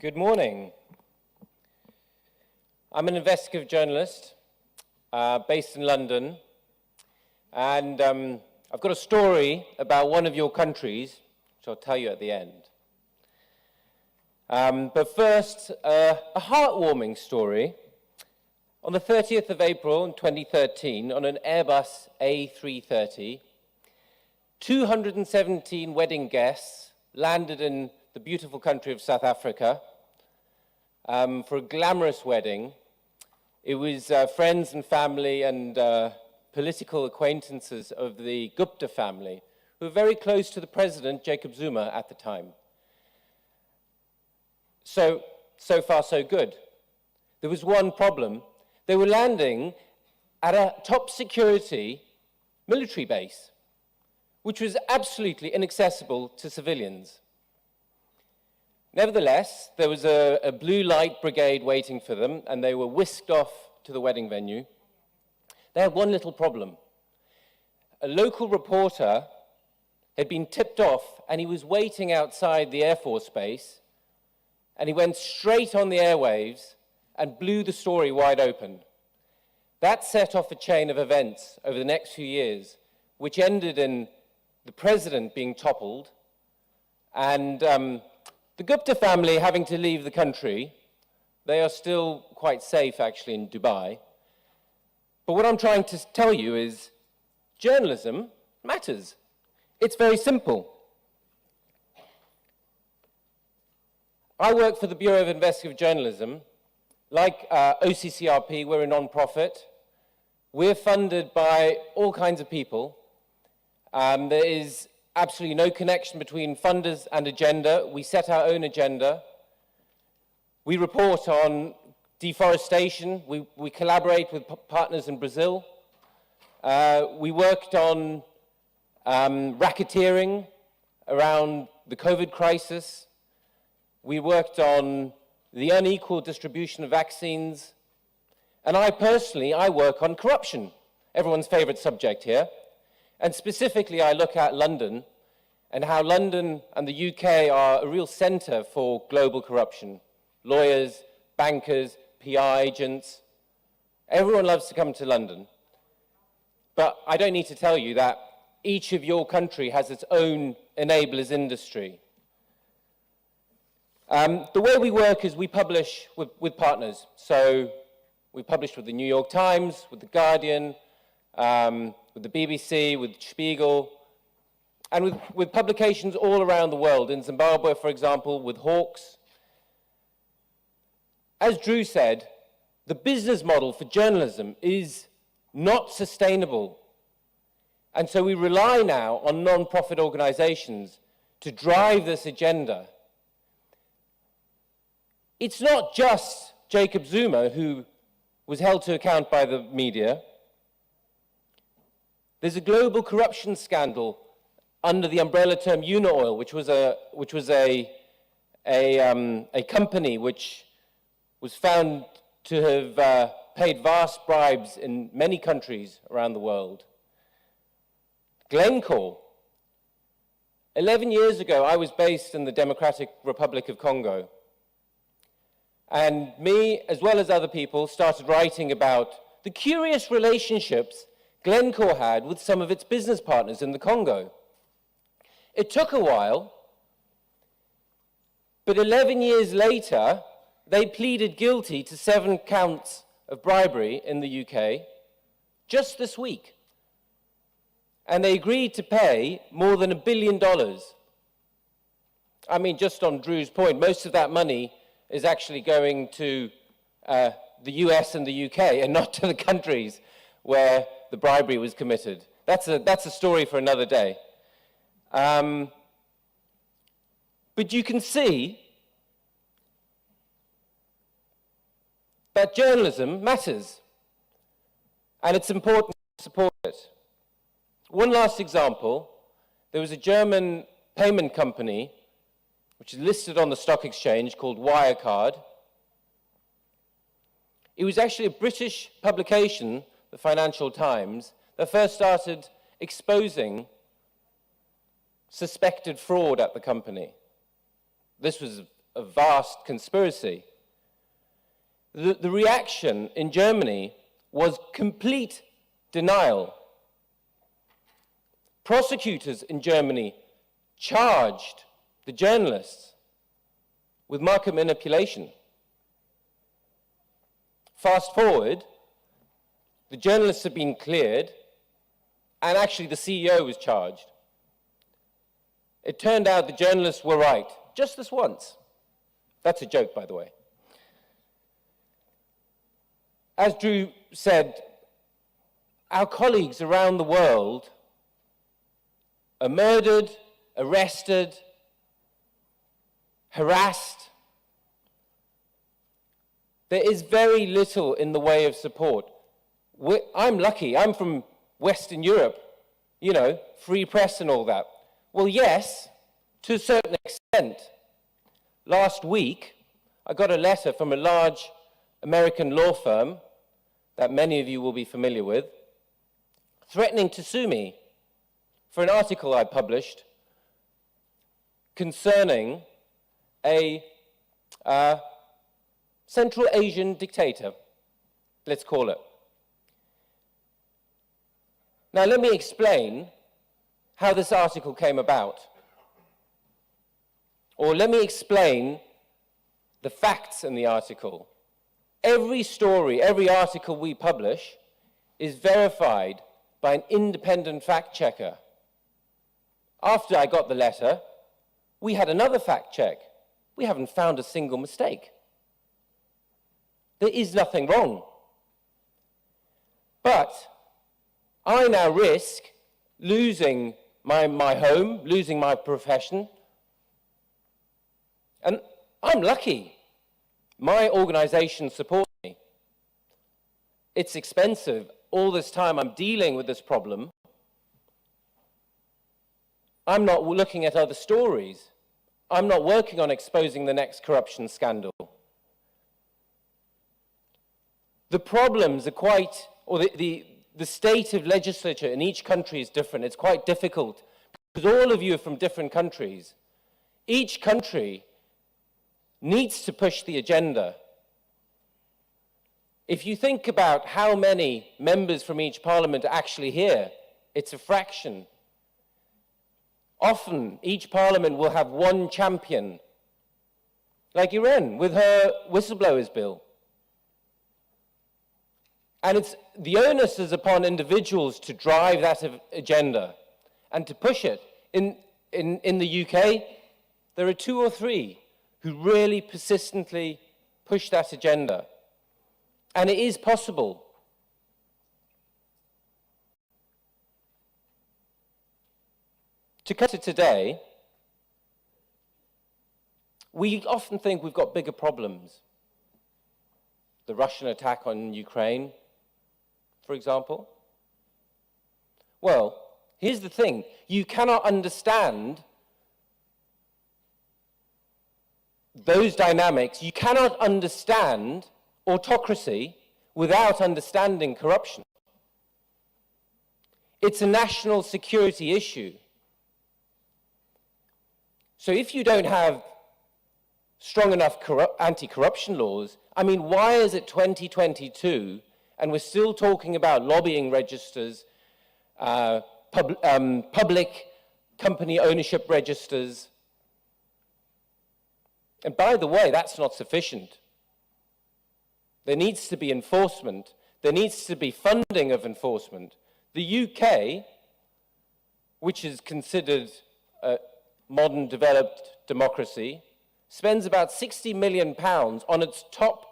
Good morning. I'm an investigative journalist based in London. And I've got a story about one of your countries, which I'll tell you at the end. But first, a heartwarming story. On the 30th of April in 2013, on an Airbus A330, 217 wedding guests landed in the beautiful country of South Africa for a glamorous wedding. It was friends and family and political acquaintances of the Gupta family, who were very close to the president, Jacob Zuma, at the time. So far, so good. There was one problem. They were landing at a top security military base, which was absolutely inaccessible to civilians. Nevertheless, there was a blue light brigade waiting for them, and they were whisked off to the wedding venue. They had one little problem. A local reporter had been tipped off, and he was waiting outside the Air Force Base, and he went straight on the airwaves and blew the story wide open. That set off a chain of events over the next few years, which ended in the president being toppled, and the Gupta family having to leave the country. They are still quite safe, actually, in Dubai. But what I'm trying to tell you is journalism matters. It's very simple. I work for the Bureau of Investigative Journalism. Like OCCRP, we're a non-profit. We're funded by all kinds of people. There is absolutely no connection between funders and agenda. We set our own agenda. We report on deforestation. We collaborate with partners in Brazil. We worked on racketeering around the COVID crisis. We worked on the unequal distribution of vaccines. And I personally work on corruption, everyone's favorite subject here. And specifically, I look at London and how London and the UK are a real center for global corruption. Lawyers, bankers, PR agents. Everyone loves to come to London. But I don't need to tell you that each of your country has its own enablers industry. The way we work is we publish with partners. So we published with the New York Times, with the Guardian, with the BBC, with Spiegel, and with publications all around the world. In Zimbabwe, for example, with Hawks. As Drew said, the business model for journalism is not sustainable. And so we rely now on non-profit organizations to drive this agenda. It's not just Jacob Zuma who was held to account by the media. There's a global corruption scandal under the umbrella term Unaoil, which was a company which was found to have paid vast bribes in many countries around the world. Glencore. 11 years ago, I was based in the Democratic Republic of Congo. And me, as well as other people, started writing about the curious relationships Glencore had with some of its business partners in the Congo. It took a while, but 11 years later, they pleaded guilty to 7 counts of bribery in the UK just this week. And they agreed to pay more than $1 billion. I mean, just on Drew's point, most of that money is actually going to the US and the UK and not to the countries where the bribery was committed. That's a story for another day. But you can see that journalism matters, and it's important to support it. One last example, there was a German payment company which is listed on the stock exchange called Wirecard. It was actually a British publication, the Financial Times, that first started exposing suspected fraud at the company. This was a vast conspiracy. The reaction in Germany was complete denial. Prosecutors in Germany charged the journalists with market manipulation. Fast forward, the journalists have been cleared, and actually the CEO was charged. It turned out the journalists were right, just this once. That's a joke, by the way. As Drew said, our colleagues around the world are murdered, arrested, harassed. There is very little in the way of support. I'm lucky, I'm from Western Europe, you know, free press and all that. Well, yes, to a certain extent. Last week, I got a letter from a large American law firm that many of you will be familiar with, threatening to sue me for an article I published concerning a Central Asian dictator, let's call it. Now, let me explain how this article came about. Or let me explain the facts in the article. Every story, every article we publish is verified by an independent fact checker. After I got the letter, we had another fact check. We haven't found a single mistake. There is nothing wrong. But I now risk losing my home, losing my profession. And I'm lucky. My organization supports me. It's expensive. All this time I'm dealing with this problem. I'm not looking at other stories. I'm not working on exposing the next corruption scandal. The problems are quite, or the state of legislature in each country is different. It's quite difficult because all of you are from different countries. Each country needs to push the agenda. If you think about how many members from each parliament are actually here, it's a fraction. Often, each parliament will have one champion, like Iran with her whistleblowers bill. And the onus is upon individuals to drive that agenda and to push it. In the UK, there are 2 or 3 who really persistently push that agenda. And it is possible. To cut it today, we often think we've got bigger problems. The Russian attack on Ukraine, for example. Well, here's the thing. You cannot understand those dynamics. You cannot understand autocracy without understanding corruption. It's a national security issue. So if you don't have strong enough anti-corruption laws, I mean, why is it 2022 and we're still talking about lobbying registers, public company ownership registers? And by the way, that's not sufficient. There needs to be enforcement. There needs to be funding of enforcement. The UK, which is considered a modern developed democracy, spends about £60 million on its top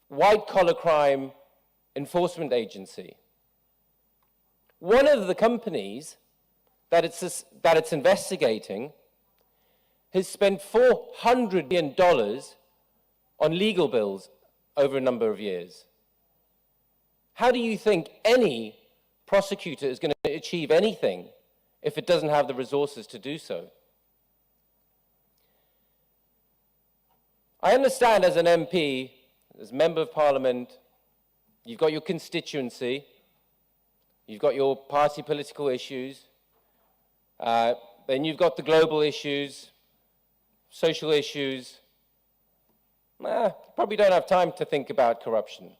white-collar crime enforcement agency. One of the companies that it's investigating has spent $400 million on legal bills over a number of years. How do you think any prosecutor is going to achieve anything if it doesn't have the resources to do so? I understand as an MP, as a member of parliament, you've got your constituency, you've got your party political issues, then you've got the global issues, social issues. You probably don't have time to think about corruption.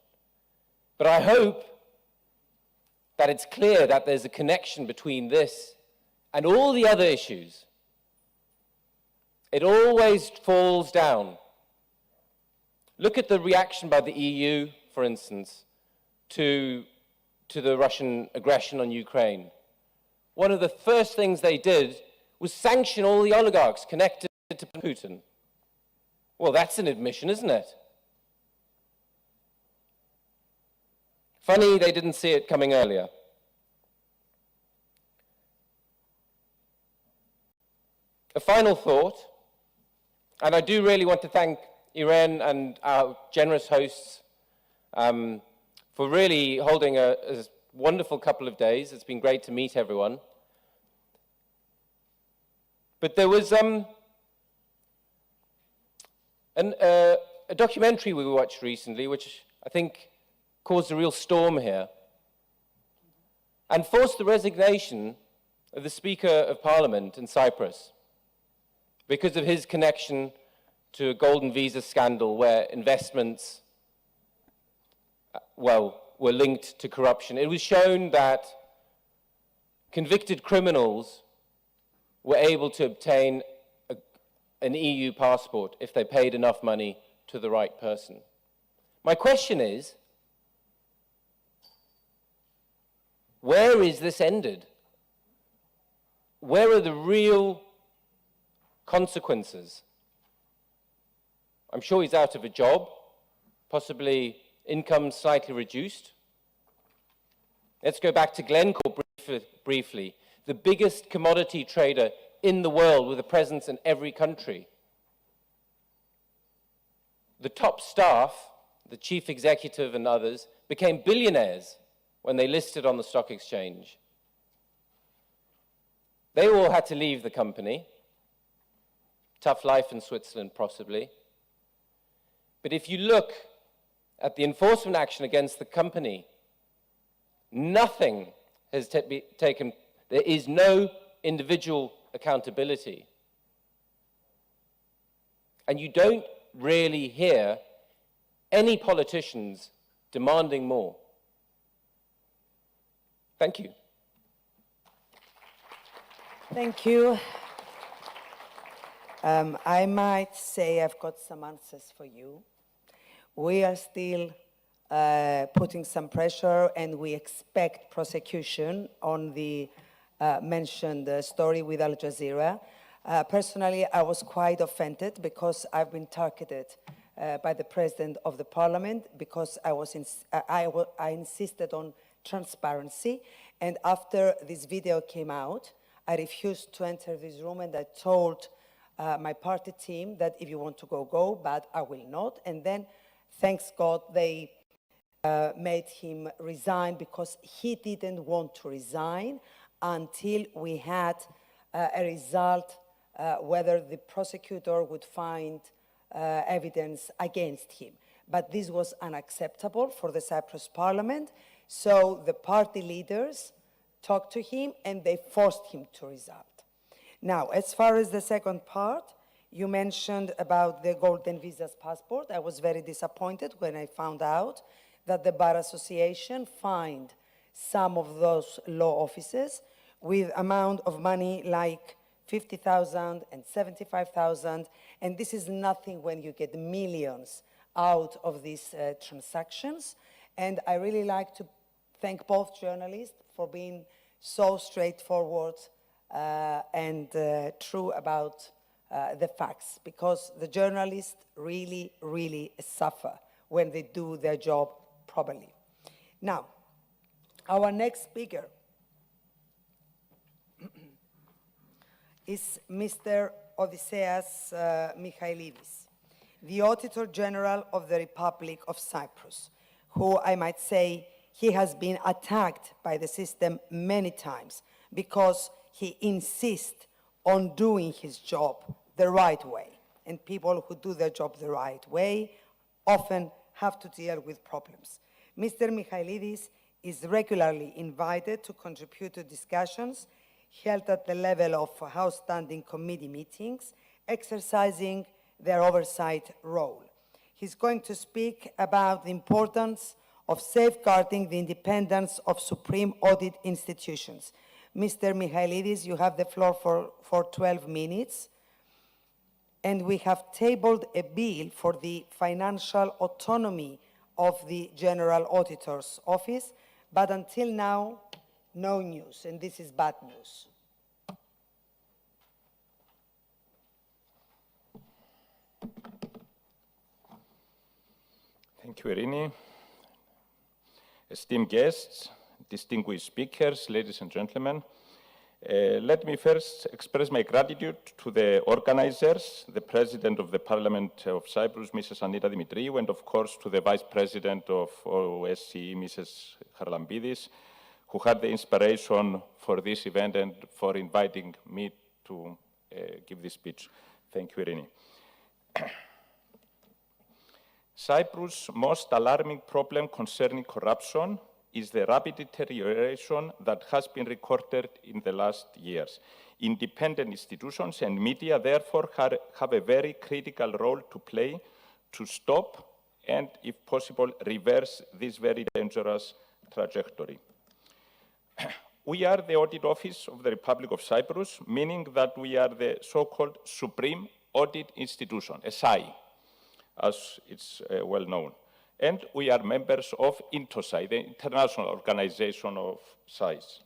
But I hope that it's clear that there's a connection between this and all the other issues. It always falls down. Look at the reaction by the EU, for instance, to the Russian aggression on Ukraine. One of the first things they did was sanction all the oligarchs connected to Putin. Well, that's an admission, isn't it? Funny they didn't see it coming earlier. A final thought, and I do really want to thank Irene and our generous hosts for really holding a wonderful couple of days. It's been great to meet everyone. But there was a documentary we watched recently, which I think caused a real storm here, and forced the resignation of the Speaker of Parliament in Cyprus because of his connection to a golden visa scandal where investments, were linked to corruption. It was shown that convicted criminals were able to obtain an EU passport if they paid enough money to the right person. My question is, where is this ended? Where are the real consequences? I'm sure he's out of a job, possibly income slightly reduced. Let's go back to Glencore briefly, the biggest commodity trader in the world with a presence in every country. The top staff, the chief executive and others, became billionaires when they listed on the stock exchange. They all had to leave the company. Tough life in Switzerland, possibly. But if you look at the enforcement action against the company, nothing has taken, there is no individual accountability. And you don't really hear any politicians demanding more. Thank you. Thank you. I might say I've got some answers for you. We are still putting some pressure, and we expect prosecution on the mentioned story with Al Jazeera. Personally, I was quite offended because I've been targeted by the President of the Parliament because I insisted on transparency. And after this video came out, I refused to enter this room and I told my party team that if you want to go, go, but I will not. And then, thanks God, they made him resign because he didn't want to resign until we had a result whether the prosecutor would find evidence against him. But this was unacceptable for the Cyprus Parliament, so the party leaders talked to him and they forced him to resign. Now, as far as the second part, you mentioned about the golden visas passport. I was very disappointed when I found out that the Bar Association fined some of those law offices with amount of money like 50,000 and 75,000, and this is nothing when you get millions out of these transactions. And I really like to thank both journalists for being so straightforward and true about the facts, because the journalists really, really suffer when they do their job properly. Now, our next speaker is Mr. Odysseas Michailidis, the Auditor General of the Republic of Cyprus, who I might say he has been attacked by the system many times because he insists on doing his job the right way. And people who do their job the right way often have to deal with problems. Mr. Michailidis is regularly invited to contribute to discussions held at the level of House Standing Committee meetings, exercising their oversight role. He's going to speak about the importance of safeguarding the independence of supreme audit institutions. Mr. Michailidis, you have the floor for 12 minutes. And we have tabled a bill for the financial autonomy of the General Auditor's Office, but until now, no news, and this is bad news. Thank you, Irini. Esteemed guests, distinguished speakers, ladies and gentlemen, let me first express my gratitude to the organizers, the President of the Parliament of Cyprus, Mrs. Anita Dimitriou, and of course to the Vice President of OSCE, Mrs. Haralambidis, who had the inspiration for this event and for inviting me to give this speech. Thank you, Irini. Cyprus' most alarming problem concerning corruption is the rapid deterioration that has been recorded in the last years. Independent institutions and media, therefore, have a very critical role to play to stop and, if possible, reverse this very dangerous trajectory. We are the Audit Office of the Republic of Cyprus, meaning that we are the so-called Supreme Audit Institution, SI, as it's well known. And we are members of INTOSAI, the International Organization of Size.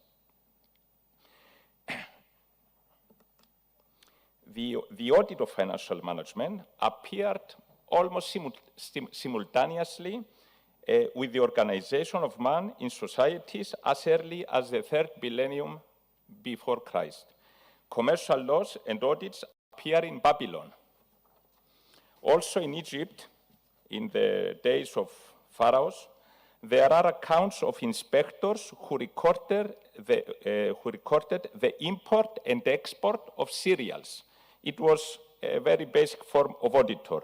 The audit of financial management appeared almost simultaneously with the organization of man in societies as early as the 3rd millennium before Christ. Commercial laws and audits appear in Babylon. Also in Egypt, in the days of pharaohs, there are accounts of inspectors who recorded the import and export of cereals. It was a very basic form of auditor.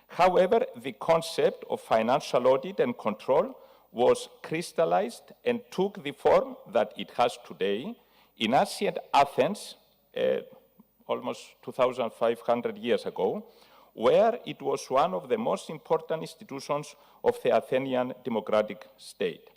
However, the concept of financial audit and control was crystallized and took the form that it has today. In ancient Athens, almost 2,500 years ago, where it was one of the most important institutions of the Athenian democratic state.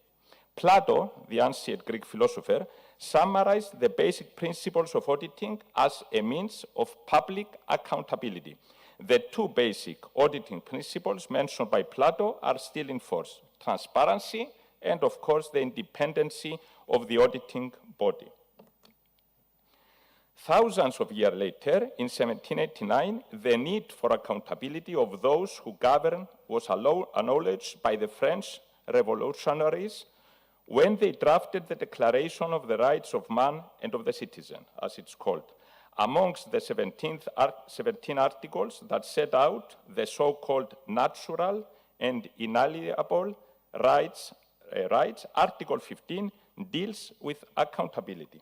Plato, the ancient Greek philosopher, summarized the basic principles of auditing as a means of public accountability. The two basic auditing principles mentioned by Plato are still in force: transparency and, of course, the independency of the auditing body. Thousands of years later, in 1789, the need for accountability of those who govern was acknowledged by the French revolutionaries when they drafted the Declaration of the Rights of Man and of the Citizen, as it's called, amongst the 17 articles that set out the so-called natural and inalienable rights. Article 15 deals with accountability.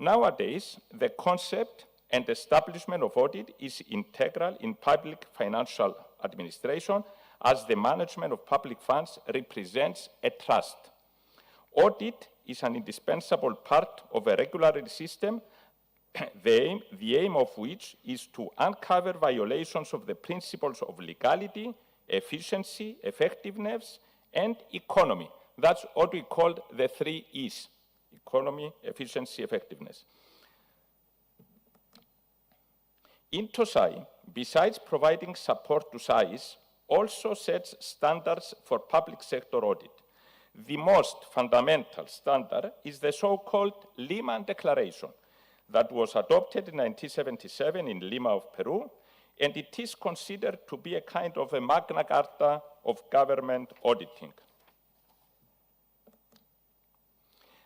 Nowadays, the concept and establishment of audit is integral in public financial administration, as the management of public funds represents a trust. Audit is an indispensable part of a regulatory system, the aim of which is to uncover violations of the principles of legality, efficiency, effectiveness, and economy. That's what we call the 3 E's: economy, efficiency, effectiveness. INTOSAI, besides providing support to SAIs, also sets standards for public sector audit. The most fundamental standard is the so-called Lima Declaration that was adopted in 1977 in Lima of Peru, and it is considered to be a kind of a Magna Carta of government auditing.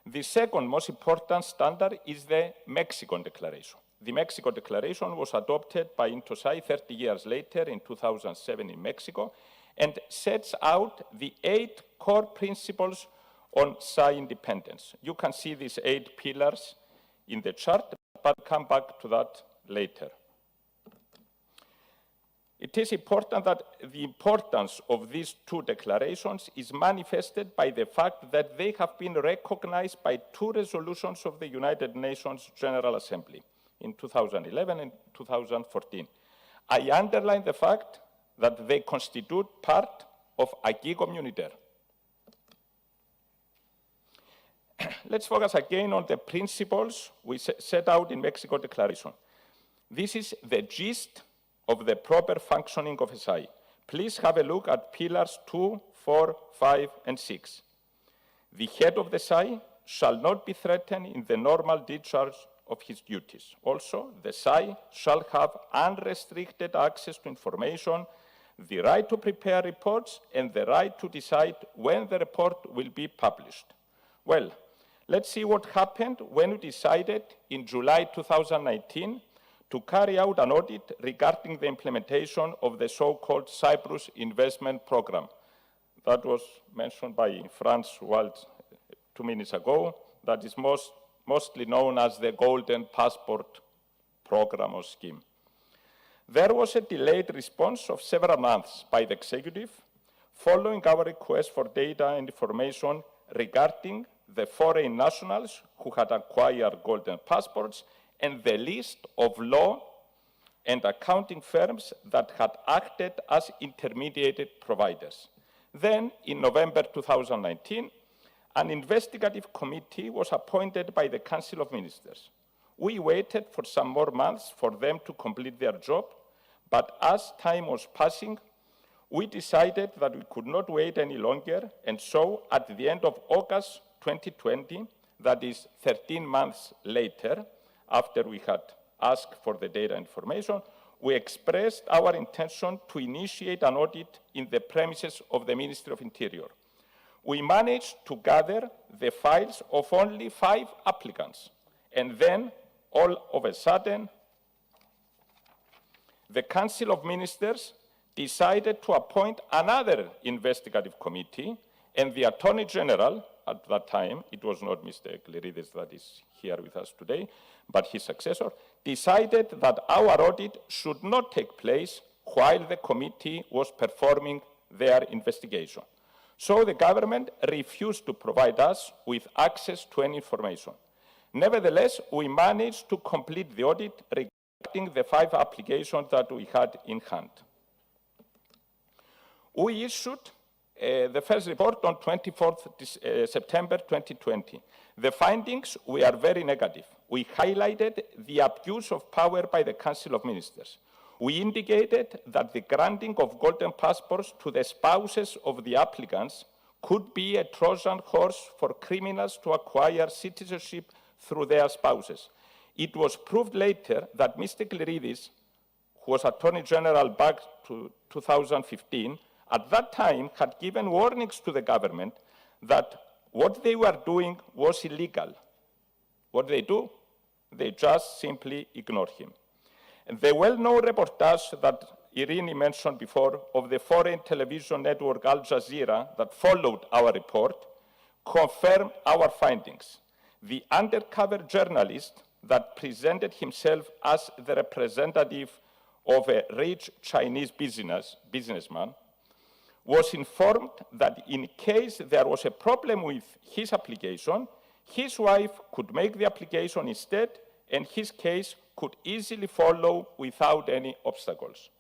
The second most important standard is the Mexican Declaration. The Mexico Declaration was adopted by INTOSAI 30 years later in 2007 in Mexico and sets out the 8 core principles on SAI independence. You can see these 8 pillars in the chart, but I'll come back to that later. It is important that the importance of these 2 declarations is manifested by the fact that they have been recognized by 2 resolutions of the United Nations General Assembly in 2011 and 2014. I underline the fact that they constitute part of acquis communautaire. Let's focus again on the principles we set out in Mexico Declaration. This is the gist of the proper functioning of SAI. Please have a look at pillars 2, 4, 5, and 6. The head of the SAI shall not be threatened in the normal discharge of his duties. Also, the SAI shall have unrestricted access to information, the right to prepare reports, and the right to decide when the report will be published. Well, let's see what happened when we decided in July 2019 to carry out an audit regarding the implementation of the so-called Cyprus investment program. That was mentioned by Franz Wald 2 minutes ago. That is mostly known as the Golden Passport program or scheme. There was a delayed response of several months by the executive following our request for data and information regarding the foreign nationals who had acquired golden passports and the list of law and accounting firms that had acted as intermediated providers. Then, in November 2019, an investigative committee was appointed by the Council of Ministers. We waited for some more months for them to complete their job, but as time was passing, we decided that we could not wait any longer, and so at the end of August 2020, that is 13 months later, after we had asked for the data information, we expressed our intention to initiate an audit in the premises of the Ministry of Interior. We managed to gather the files of only 5 applicants, and then, all of a sudden, the Council of Ministers decided to appoint another investigative committee, and the Attorney General, at that time, it was not Mr. Klerides that is here with us today, but his successor, decided that our audit should not take place while the committee was performing their investigation. So the government refused to provide us with access to any information. Nevertheless, we managed to complete the audit regarding the 5 applications that we had in hand. We issued the first report on 24th September 2020. The findings were very negative. We highlighted the abuse of power by the Council of Ministers. We indicated that the granting of golden passports to the spouses of the applicants could be a Trojan horse for criminals to acquire citizenship through their spouses. It was proved later that Mr. Kliridis, who was Attorney General back to 2015, at that time had given warnings to the government that what they were doing was illegal. What they do? They just simply ignore him. And the well-known reportage that Irini mentioned before of the foreign television network Al Jazeera that followed our report confirmed our findings. The undercover journalist that presented himself as the representative of a rich Chinese businessman was informed that in case there was a problem with his application, his wife could make the application instead, and his case could easily follow without any obstacles.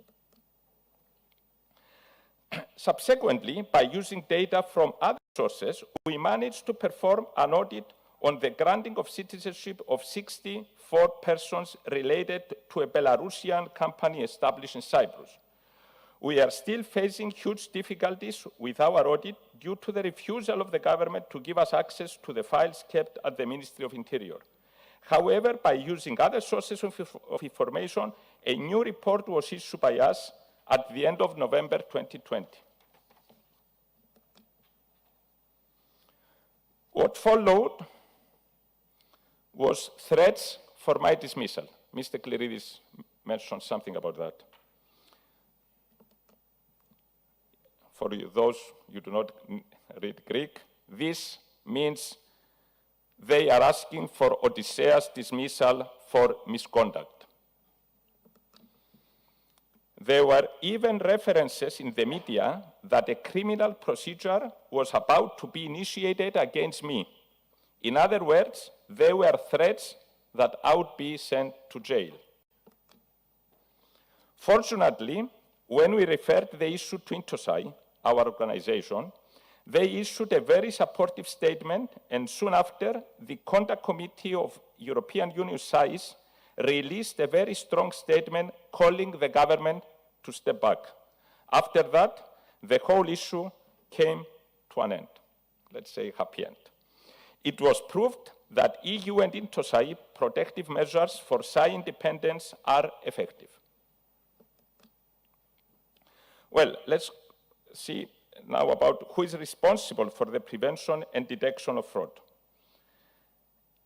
Subsequently, by using data from other sources, we managed to perform an audit on the granting of citizenship of 64 persons related to a Belarusian company established in Cyprus. We are still facing huge difficulties with our audit due to the refusal of the government to give us access to the files kept at the Ministry of Interior. However, by using other sources of information, a new report was issued by us at the end of November 2020. What followed was threats for my dismissal. Mr. Kliridis mentioned something about that. For those who do not read Greek, this means they are asking for Odysseus' dismissal for misconduct. There were even references in the media that a criminal procedure was about to be initiated against me. In other words, there were threats that I would be sent to jail. Fortunately, when we referred the issue to Intosai, our organization, they issued a very supportive statement, and soon after, the Conduct Committee of European Union size released a very strong statement calling the government to step back. After that, the whole issue came to an end, let's say happy end. It was proved that EU and Intosai protective measures for SAI independence are effective. Well, let's see now about who is responsible for the prevention and detection of fraud.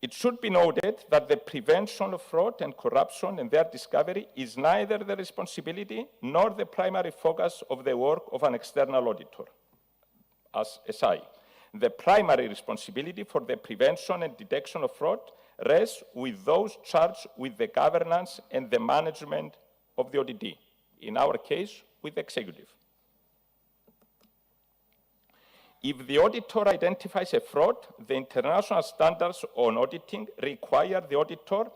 It should be noted that the prevention of fraud and corruption and their discovery is neither the responsibility nor the primary focus of the work of an external auditor, as SI. The primary responsibility for the prevention and detection of fraud rests with those charged with the governance and the management of the ODD, in our case, with the executive. If the auditor identifies a fraud, the international standards on auditing require the auditor,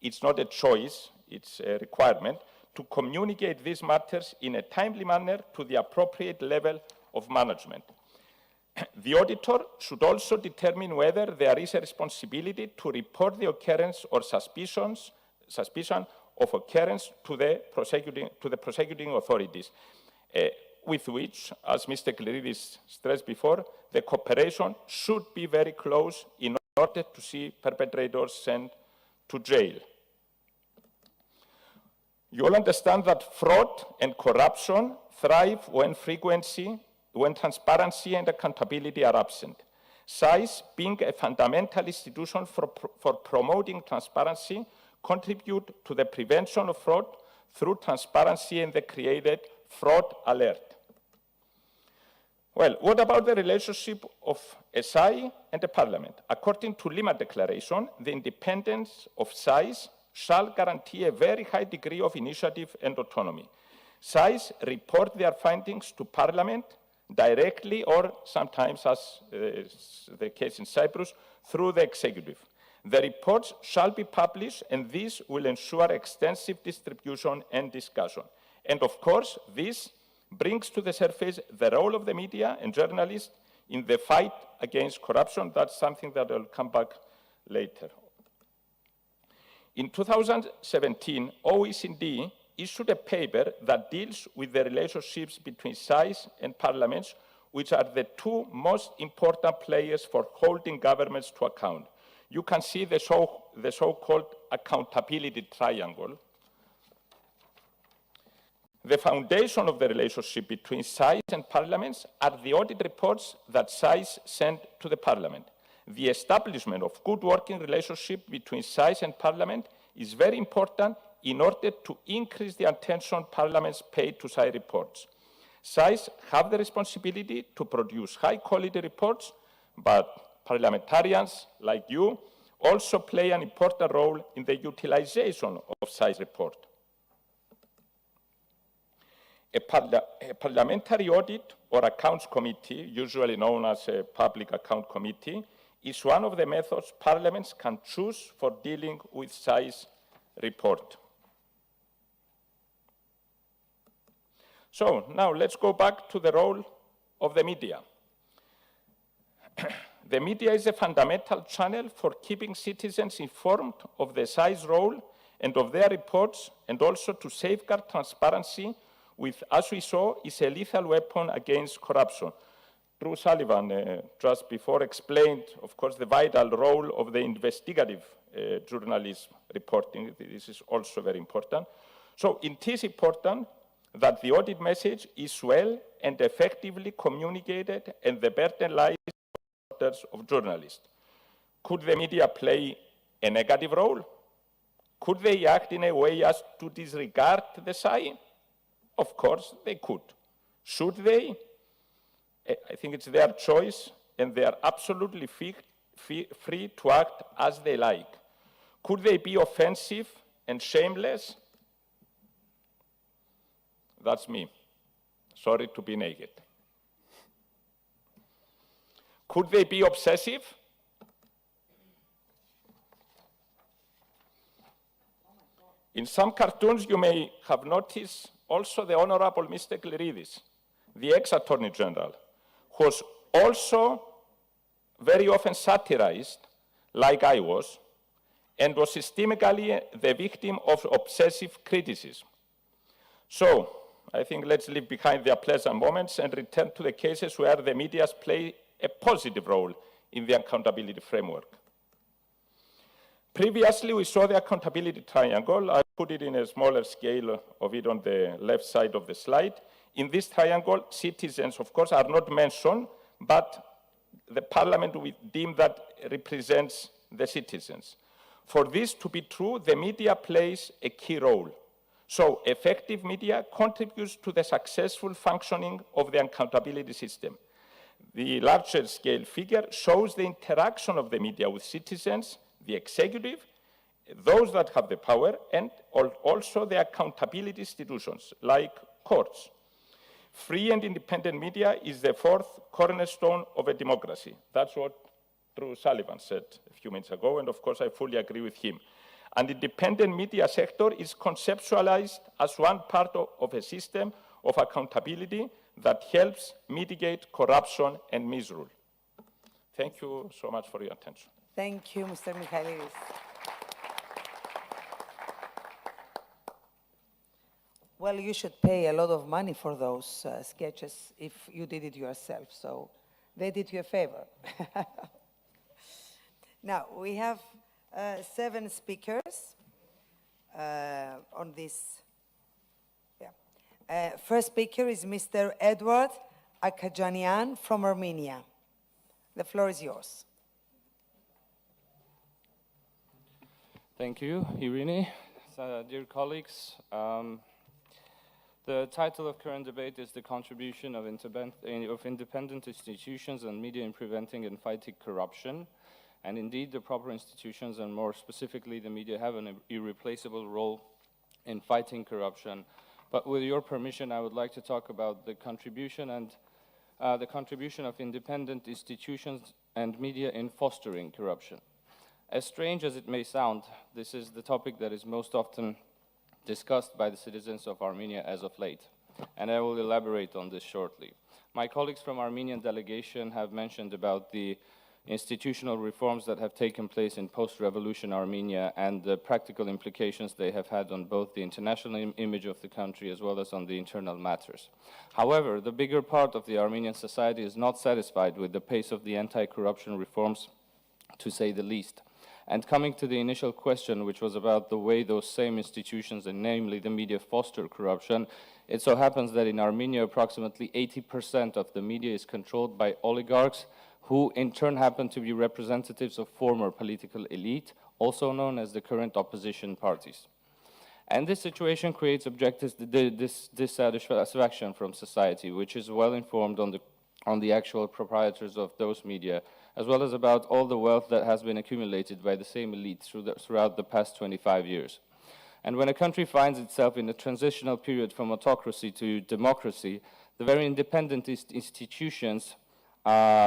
it's not a choice, it's a requirement, to communicate these matters in a timely manner to the appropriate level of management. The auditor should also determine whether there is a responsibility to report the occurrence or suspicion of occurrence to the prosecuting authorities. With which, as Mr. Kliridis stressed before, the cooperation should be very close in order to see perpetrators sent to jail. You all understand that fraud and corruption thrive when transparency and accountability are absent. SAIS, being a fundamental institution for promoting transparency, contribute to the prevention of fraud through transparency and the created fraud alert. Well, what about the relationship of SI and the Parliament? According to Lima Declaration, the independence of SAIS shall guarantee a very high degree of initiative and autonomy. SAIS report their findings to Parliament directly or sometimes, as the case in Cyprus, through the executive. The reports shall be published, and this will ensure extensive distribution and discussion. And of course, this brings to the surface the role of the media and journalists in the fight against corruption. That's something that I'll come back later. In 2017, OECD issued a paper that deals with the relationships between SAIS and parliaments, which are the two most important players for holding governments to account. You can see the the so-called accountability triangle, the foundation of the relationship between SAIS and parliaments are the audit reports that SAIS send to the parliament. The establishment of good working relationship between SAIS and parliament is very important in order to increase the attention parliaments pay to SAIS reports. SAIS have the responsibility to produce high-quality reports, but parliamentarians like you also play an important role in the utilization of SAIS report. A parliamentary audit or accounts committee, usually known as a public account committee, is one of the methods parliaments can choose for dealing with SAIS report. So now let's go back to the role of the media. The media is a fundamental channel for keeping citizens informed of the SAIS role and of their reports, and also to safeguard transparency, which, as we saw, is a lethal weapon against corruption. Drew Sullivan, just before, explained, of course, the vital role of the investigative journalism reporting. This is also very important. So it is important that the audit message is well and effectively communicated, and the burden lies on the shoulders of journalists. Could the media play a negative role? Could they act in a way as to disregard the SAI? Of course, they could. Should they? I think it's their choice, and they are absolutely free to act as they like. Could they be offensive and shameless? That's me. Sorry to be naked. Could they be obsessive? In some cartoons, you may have noticed also the Honorable Mr. Cleridis, the ex-Attorney General, who was also very often satirized, like I was, and was systemically the victim of obsessive criticism. So, I think let's leave behind the unpleasant moments and return to the cases where the media play a positive role in the accountability framework. Previously, we saw the accountability triangle. I put it in a smaller scale of it on the left side of the slide. In this triangle, citizens, of course, are not mentioned, but the parliament we deem that represents the citizens. For this to be true, the media plays a key role. So effective media contributes to the successful functioning of the accountability system. The larger scale figure shows the interaction of the media with citizens, the executive, those that have the power, and also the accountability institutions, like courts. Free and independent media is the fourth cornerstone of a democracy. That's what Drew Sullivan said a few minutes ago, and of course I fully agree with him. An independent media sector is conceptualized as one part of a system of accountability that helps mitigate corruption and misrule. Thank you so much for your attention. Thank you, Mr. Michailidis. Well, you should pay a lot of money for those sketches if you did it yourself, so they did you a favor. Now, we have 7 speakers on this. First speaker is Mr. Edward Akajanian from Armenia. The floor is yours. Thank you, Irini. Dear colleagues, the title of current debate is the contribution of independent institutions and media in preventing and fighting corruption. And indeed, the proper institutions, and more specifically the media, have an irreplaceable role in fighting corruption. But with your permission, I would like to talk about the contribution of independent institutions and media in fostering corruption. As strange as it may sound, this is the topic that is most often discussed by the citizens of Armenia as of late, and I will elaborate on this shortly. My colleagues from Armenian delegation have mentioned about the institutional reforms that have taken place in post-revolution Armenia and the practical implications they have had on both the international image of the country as well as on the internal matters. However, the bigger part of the Armenian society is not satisfied with the pace of the anti-corruption reforms, to say the least. And coming to the initial question, which was about the way those same institutions, and namely the media, foster corruption, it so happens that in Armenia, approximately 80% of the media is controlled by oligarchs, who in turn happen to be representatives of former political elite, also known as the current opposition parties. And this situation creates objective dissatisfaction from society, which is well informed on the actual proprietors of those media, as well as about all the wealth that has been accumulated by the same elite throughout the past 25 years. And when a country finds itself in a transitional period from autocracy to democracy, the very independent institutions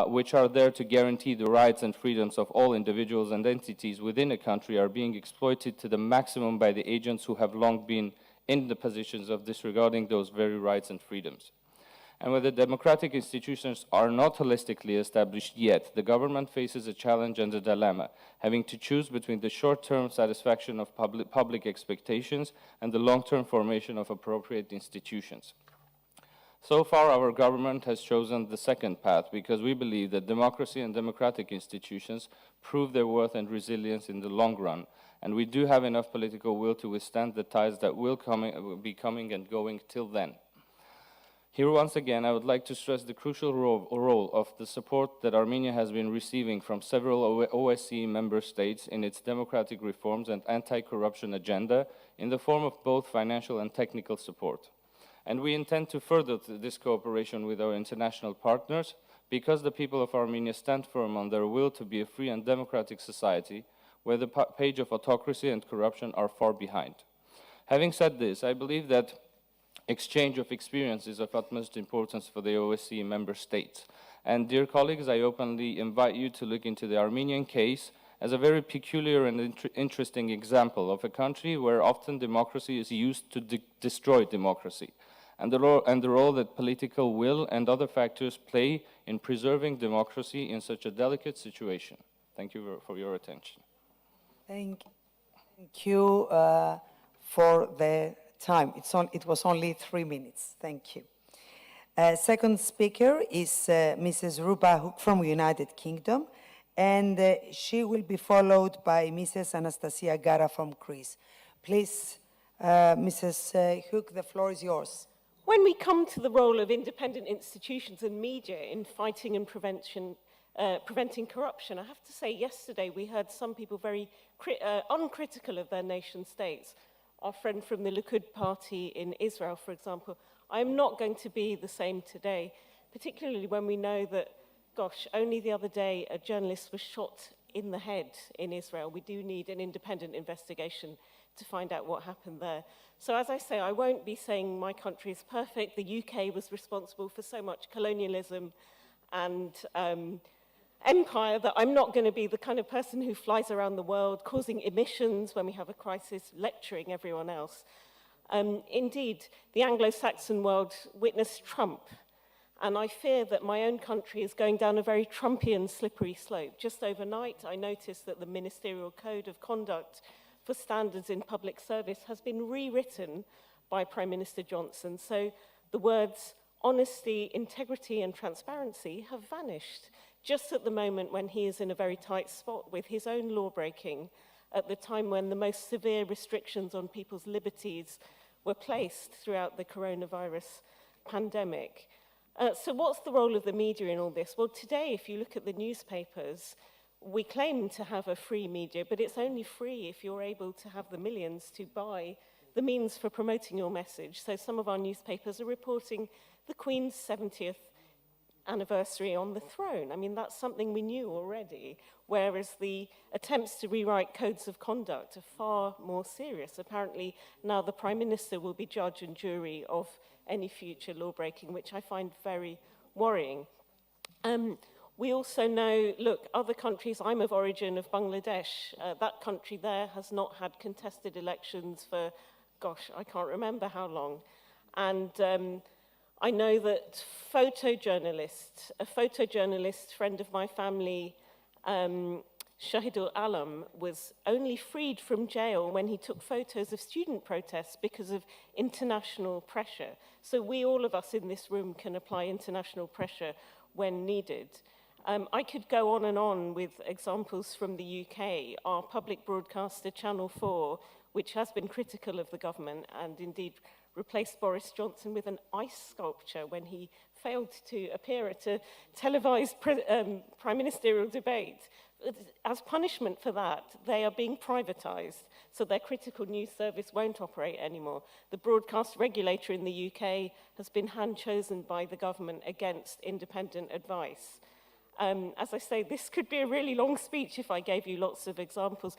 which are there to guarantee the rights and freedoms of all individuals and entities within a country are being exploited to the maximum by the agents who have long been in the positions of disregarding those very rights and freedoms. And when the democratic institutions are not holistically established yet, the government faces a challenge and a dilemma, having to choose between the short-term satisfaction of public expectations and the long-term formation of appropriate institutions. So far, our government has chosen the second path because we believe that democracy and democratic institutions prove their worth and resilience in the long run, and we do have enough political will to withstand the tides that will be coming and going till then. Here, once again, I would like to stress the crucial role of the support that Armenia has been receiving from several OSCE member states in its democratic reforms and anti-corruption agenda in the form of both financial and technical support. And we intend to further this cooperation with our international partners because the people of Armenia stand firm on their will to be a free and democratic society where the page of autocracy and corruption are far behind. Having said this, I believe that exchange of experience is of utmost importance for the OSCE member states. And dear colleagues, I openly invite you to look into the Armenian case as a very peculiar and interesting example of a country where often democracy is used to destroy democracy, and the role that political will and other factors play in preserving democracy in such a delicate situation. Thank you for your attention. Thank you for the time. It was only 3 minutes. Thank you. Second speaker is Mrs. Ruba Hook from the United Kingdom, and she will be followed by Mrs. Anastasia Gara from Greece. Please, Mrs. Hook, the floor is yours. When we come to the role of independent institutions and media in fighting and preventing corruption, I have to say yesterday we heard some people very uncritical of their nation states. Our friend from the Likud party in Israel, for example. I am not going to be the same today, particularly when we know that, gosh, only the other day a journalist was shot in the head in Israel. We do need an independent investigation to find out what happened there. So as I say, I won't be saying my country is perfect. The UK was responsible for so much colonialism and empire that I'm not going to be the kind of person who flies around the world causing emissions when we have a crisis, lecturing everyone else. Indeed, the Anglo-Saxon world witnessed Trump, and I fear that my own country is going down a very Trumpian slippery slope. Just overnight, I noticed that the Ministerial Code of Conduct for Standards in Public Service has been rewritten by Prime Minister Johnson. So the words honesty, integrity, and transparency have vanished, just at the moment when he is in a very tight spot with his own law-breaking, at the time when the most severe restrictions on people's liberties were placed throughout the coronavirus pandemic. So what's the role of the media in all this? Well, today, if you look at the newspapers, we claim to have a free media, but it's only free if you're able to have the millions to buy the means for promoting your message. So some of our newspapers are reporting the Queen's 70th anniversary on the throne. I mean, that's something we knew already, whereas the attempts to rewrite codes of conduct are far more serious. Apparently, now the Prime Minister will be judge and jury of any future law-breaking, which I find very worrying. We also know, look, other countries, I'm of origin of Bangladesh, that country there has not had contested elections for, gosh, I can't remember how long. And I know that a photojournalist, friend of my family, Shahidul Alam, was only freed from jail when he took photos of student protests because of international pressure. So we, all of us in this room, can apply international pressure when needed. I could go on and on with examples from the UK. Our public broadcaster, Channel 4, which has been critical of the government and indeed replaced Boris Johnson with an ice sculpture when he failed to appear at a televised prime ministerial debate. As punishment for that, they are being privatised, so their critical news service won't operate anymore. The broadcast regulator in the UK has been hand-chosen by the government against independent advice. As I say, this could be a really long speech if I gave you lots of examples.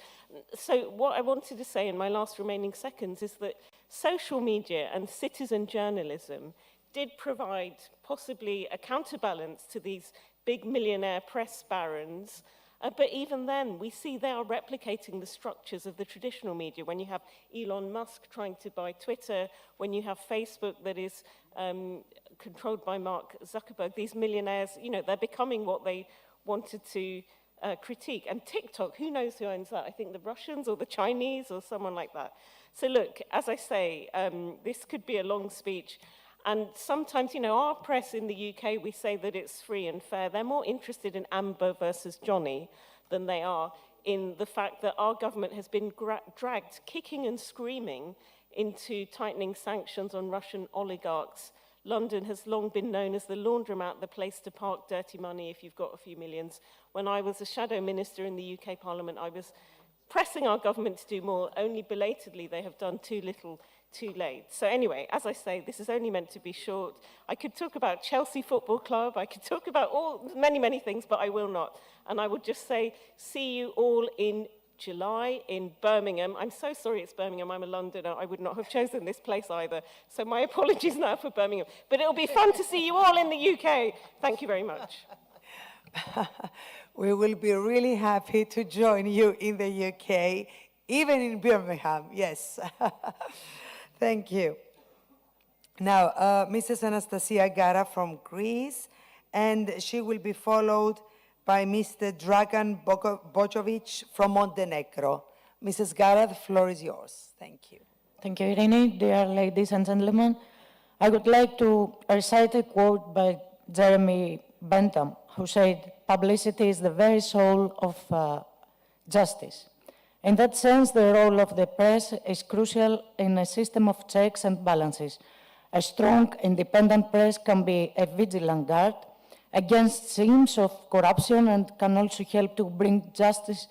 So what I wanted to say in my last remaining seconds is that social media and citizen journalism did provide possibly a counterbalance to these big millionaire press barons. But even then, we see they are replicating the structures of the traditional media. When you have Elon Musk trying to buy Twitter, when you have Facebook that is controlled by Mark Zuckerberg, these millionaires, you know, they're becoming what they wanted to critique. And TikTok, who knows who owns that? I think the Russians or the Chinese or someone like that. So look, as I say, this could be a long speech. And sometimes, you know, our press in the UK, we say that it's free and fair. They're more interested in Amber versus Johnny than they are in the fact that our government has been dragged kicking and screaming into tightening sanctions on Russian oligarchs. London has long been known as the laundromat, the place to park dirty money if you've got a few millions. When I was a shadow minister in the UK Parliament, I was pressing our government to do more. Only belatedly, they have done too little, too late. So anyway, as I say, this is only meant to be short. I could talk about Chelsea Football Club, I could talk about many things, but I will not. And I would just say, see you all in July in Birmingham. I'm so sorry it's Birmingham, I'm a Londoner, I would not have chosen this place either. So my apologies now for Birmingham. But it'll be fun to see you all in the UK. Thank you very much. We will be really happy to join you in the UK, even in Birmingham, yes. Thank you. Now, Mrs. Anastasia Gara from Greece, and she will be followed by Mr. Dragan Bojovic from Montenegro. Mrs. Gara, the floor is yours. Thank you. Thank you, Irene. Dear ladies and gentlemen, I would like to recite a quote by Jeremy Bentham, who said, "Publicity is the very soul of justice." In that sense, the role of the press is crucial in a system of checks and balances. A strong, independent press can be a vigilant guard against schemes of corruption and can also help to bring justice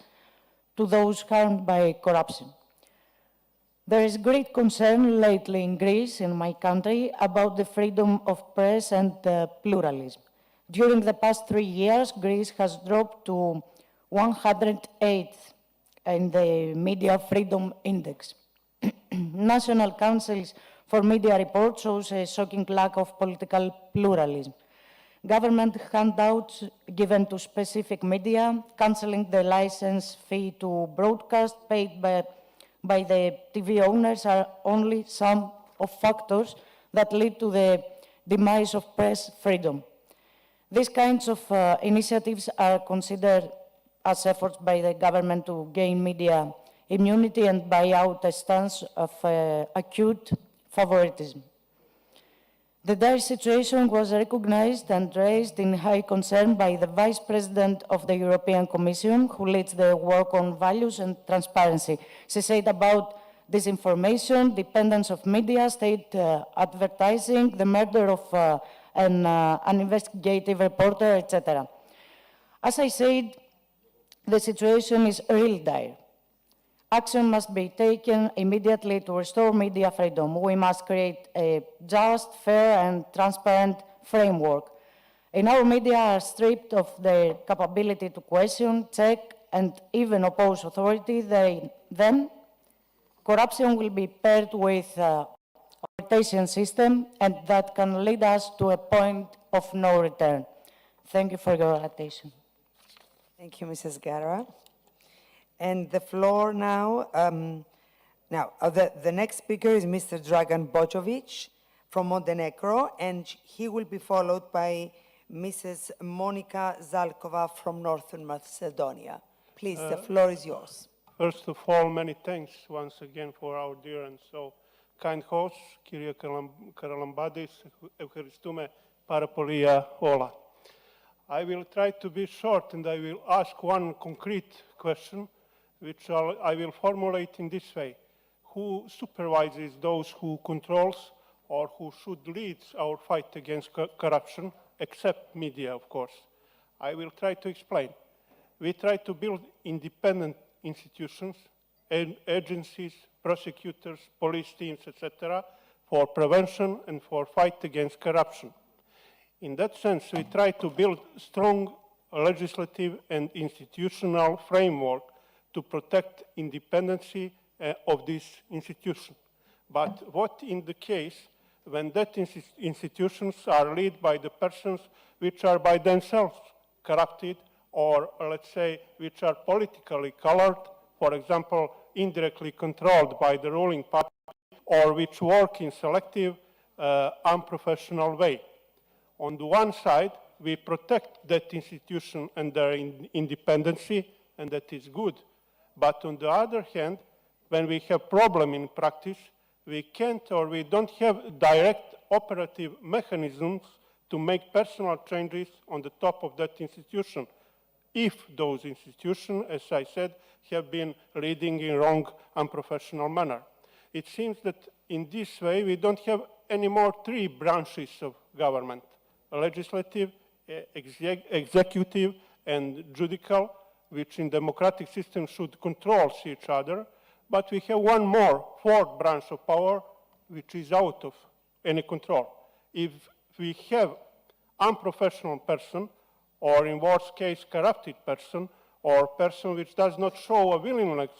to those harmed by corruption. There is great concern lately in Greece, in my country, about the freedom of press and pluralism. During the past 3 years, Greece has dropped to 108th in the Media Freedom Index. National Councils for Media Report shows a shocking lack of political pluralism. Government handouts given to specific media, cancelling the license fee to broadcast paid by the TV owners are only some of factors that lead to the demise of press freedom. These kinds of initiatives are considered as efforts by the government to gain media immunity and buy out a stance of acute favoritism. The dire situation was recognized and raised in high concern by the Vice President of the European Commission, who leads the work on values and transparency. She said about disinformation, dependence of media, state advertising, the murder of an investigative reporter, etc. As I said, the situation is really dire. Action must be taken immediately to restore media freedom. We must create a just, fair, and transparent framework. In our media are stripped of their capability to question, check, and even oppose authority. Then corruption will be paired with authoritarian system, and that can lead us to a point of no return. Thank you for your attention. Thank you, Mrs. Gara. And the floor now, the next speaker is Mr. Dragan Bojovic from Montenegro, and he will be followed by Mrs. Monica Zalkova from Northern Macedonia. Please, the floor is yours. First of all, many thanks once again for our dear and so kind host, Kyria Karalambadis, Eucharistume Parapolia Ola. I will try to be short, and I will ask one concrete question, which I will formulate in this way. Who supervises those who controls or who should lead our fight against corruption, except media, of course? I will try to explain. We try to build independent institutions, agencies, prosecutors, police teams, etc., for prevention and for fight against corruption. In that sense, we try to build strong legislative and institutional framework to protect independency of this institution. But what in the case when that institutions are led by the persons which are by themselves corrupted, or let's say which are politically colored, for example, indirectly controlled by the ruling party, or which work in selective, unprofessional way? On the one side, we protect that institution and their independency, and that is good. But on the other hand, when we have problem in practice, we can't or we don't have direct operative mechanisms to make personal changes on the top of that institution, if those institutions, as I said, have been leading in wrong, unprofessional manner. It seems that in this way, we don't have any more three branches of government: legislative, executive, and judicial, which in democratic systems should control each other. But we have one more, fourth branch of power, which is out of any control. If we have unprofessional person, or in worst case, corrupted person, or person which does not show a willingness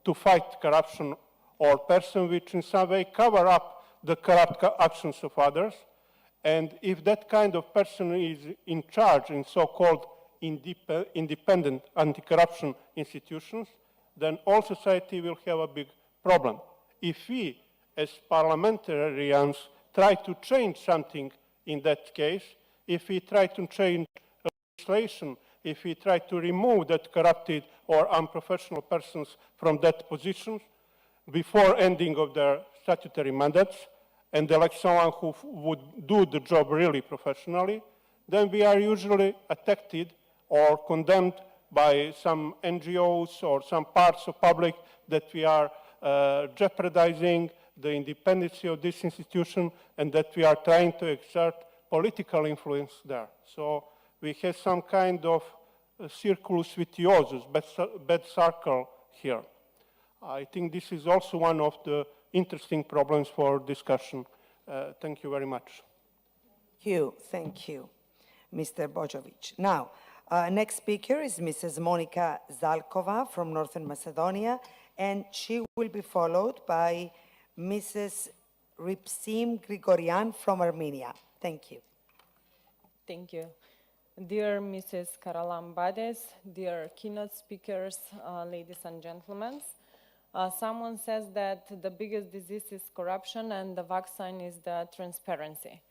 to fight corruption, or person which in some way cover up the corrupt actions of others, and if that kind of person is in charge in so-called independent anti-corruption institutions, then all society will have a big problem. If we, as parliamentarians, try to change something in that case, if we try to change legislation, if we try to remove that corrupted or unprofessional persons from that position before ending of their statutory mandates, and elect someone who would do the job really professionally, then we are usually attacked or condemned by some NGOs or some parts of public that we are jeopardizing the independence of this institution and that we are trying to exert political influence there. So we have some kind of circulus vitiosus, bad circle here. I think this is also one of the interesting problems for discussion. Thank you very much. Thank you, Mr. Bojovic. Now, next speaker is Mrs. Monica Zalkova from Northern Macedonia, and she will be followed by Mrs. Ripsim Grigorian from Armenia. Thank you. Thank you. Dear Mrs. Karalambades, dear keynote speakers, ladies and gentlemen, someone says that the biggest disease is corruption and the vaccine is the transparency.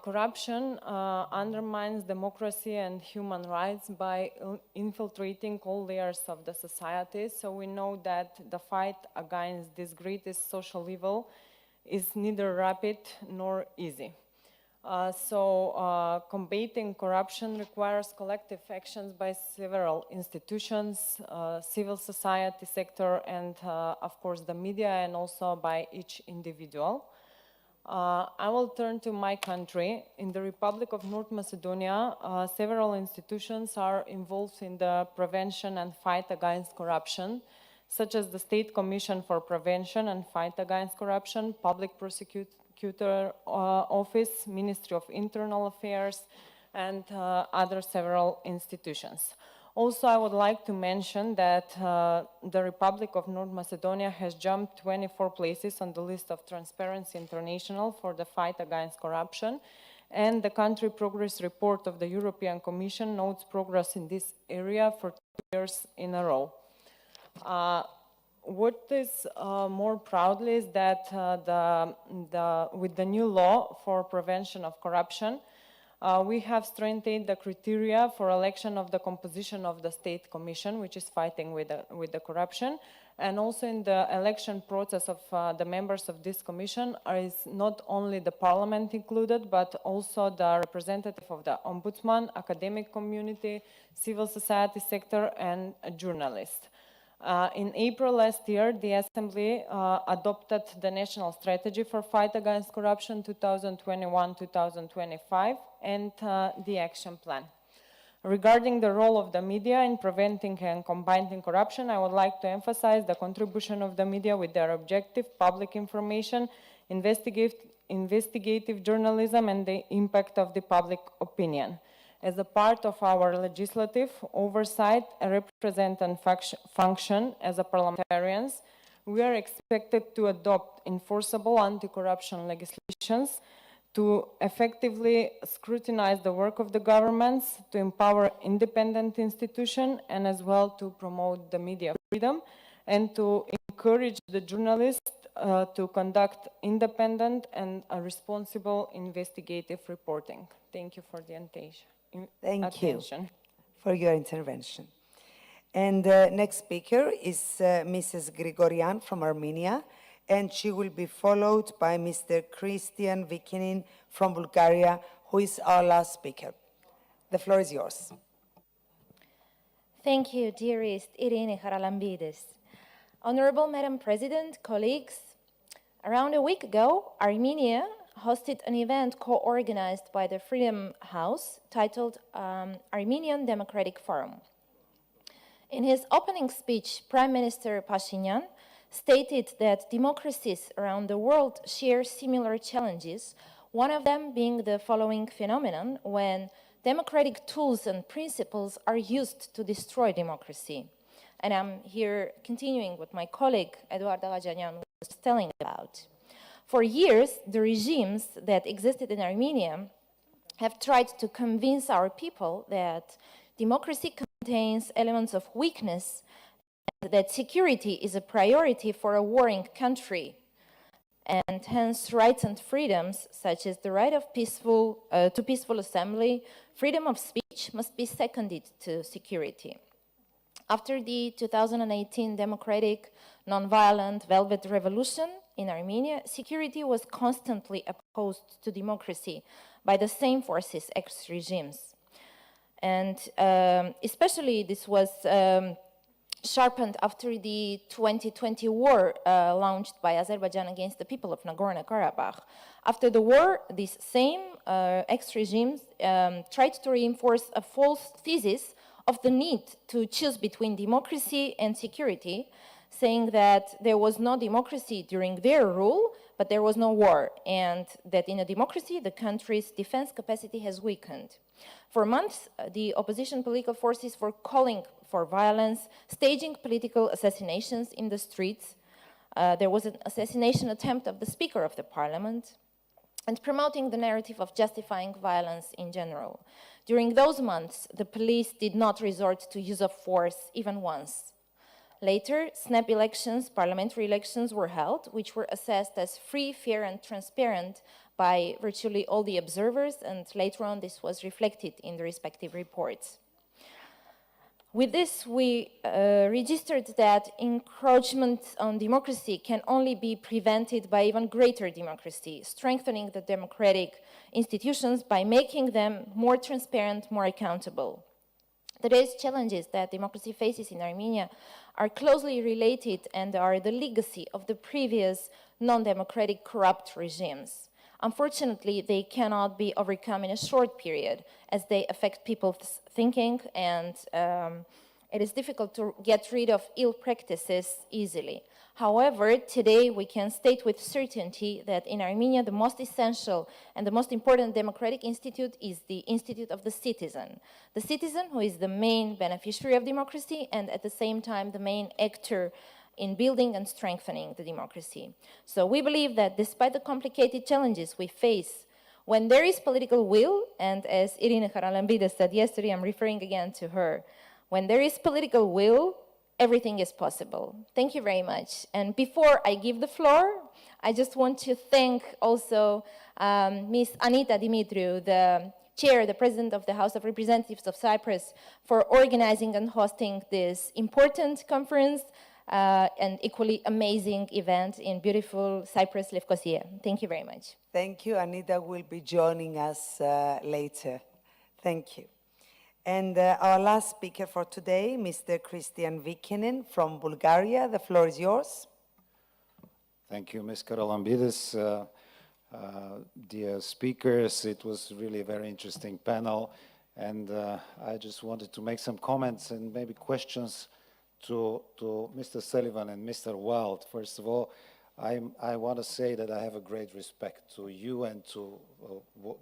Corruption undermines democracy and human rights by infiltrating all layers of the society. So we know that the fight against this greatest social evil is neither rapid nor easy. Combating corruption requires collective actions by several institutions, civil society sector, and of course the media, and also by each individual. I will turn to my country. In the Republic of North Macedonia, several institutions are involved in the prevention and fight against corruption, such as the State Commission for Prevention and Fight Against Corruption, Public Prosecutor Office, Ministry of Internal Affairs, and other several institutions. Also, I would like to mention that the Republic of North Macedonia has jumped 24 places on the list of Transparency International for the fight against corruption, and the country progress report of the European Commission notes progress in this area for 2 years in a row. What is more proudly is that with the new law for prevention of corruption, we have strengthened the criteria for election of the composition of the State Commission, which is fighting with the corruption. And also in the election process of the members of this commission is not only the parliament included, but also the representative of the ombudsman, academic community, civil society sector, and journalists. In April last year, the Assembly adopted the National Strategy for Fight Against Corruption 2021-2025 and the Action Plan. Regarding the role of the media in preventing and combating corruption, I would like to emphasize the contribution of the media with their objective public information, investigative journalism, and the impact of the public opinion. As a part of our legislative oversight and representative function as a parliamentarians, we are expected to adopt enforceable anti-corruption legislations, to effectively scrutinize the work of the governments, to empower independent institutions, and as well to promote the media freedom, and to encourage the journalists to conduct independent and responsible investigative reporting. Thank you for the attention. Thank you for your intervention. And the next speaker is Mrs. Grigorian from Armenia, and she will be followed by Mr. Christian Vikinin from Bulgaria, who is our last speaker. The floor is yours. Thank you, dearest Irene Charalambidis. Honorable Madam President, colleagues, around a week ago, Armenia hosted an event co-organized by the Freedom House titled Armenian Democratic Forum. In his opening speech, Prime Minister Pashinyan stated that democracies around the world share similar challenges, one of them being the following phenomenon: when democratic tools and principles are used to destroy democracy. And I'm here continuing what my colleague Eduardo Gajanian was telling about. For years, the regimes that existed in Armenia have tried to convince our people that democracy contains elements of weakness, and that security is a priority for a warring country, and hence rights and freedoms such as the right of peaceful assembly, freedom of speech must be seconded to security. After the 2018 democratic, non-violent Velvet Revolution in Armenia, security was constantly opposed to democracy by the same forces, ex-regimes. And especially this was sharpened after the 2020 war launched by Azerbaijan against the people of Nagorno-Karabakh. After the war, these same ex-regimes tried to reinforce a false thesis of the need to choose between democracy and security, saying that there was no democracy during their rule, but there was no war, and that in a democracy, the country's defense capacity has weakened. For months, the opposition political forces were calling for violence, staging political assassinations in the streets. There was an assassination attempt of the Speaker of the Parliament, and promoting the narrative of justifying violence in general. During those months, the police did not resort to use of force even once. Later, snap elections, parliamentary elections were held, which were assessed as free, fair, and transparent by virtually all the observers, and later on this was reflected in the respective reports. With this, we registered that encroachment on democracy can only be prevented by even greater democracy, strengthening the democratic institutions by making them more transparent, more accountable. Today's challenges that democracy faces in Armenia are closely related and are the legacy of the previous non-democratic corrupt regimes. Unfortunately, they cannot be overcome in a short period as they affect people's thinking, and it is difficult to get rid of ill practices easily. However, today we can state with certainty that in Armenia the most essential and the most important democratic institute is the Institute of the Citizen. The citizen who is the main beneficiary of democracy and at the same time the main actor in building and strengthening the democracy. So we believe that despite the complicated challenges we face, when there is political will, and as Irina Charalambidis said yesterday, I'm referring again to her, when there is political will, everything is possible. Thank you very much. And before I give the floor, I just want to thank also Ms. Anita Dimitriou, the chair, the president of the House of Representatives of Cyprus, for organizing and hosting this important conference. an equally amazing event in beautiful Cyprus, Nicosia. Thank you very much. Thank you. Anita will be joining us later. Thank you. And our last speaker for today, Mr. Christian Vikinin from Bulgaria. The floor is yours. Thank you, Ms. Karalambidis. Dear speakers, it was really a very interesting panel, and I just wanted to make some comments and maybe questions to Mr. Sullivan and Mr. Wild. First of all, I want to say that I have a great respect to you and to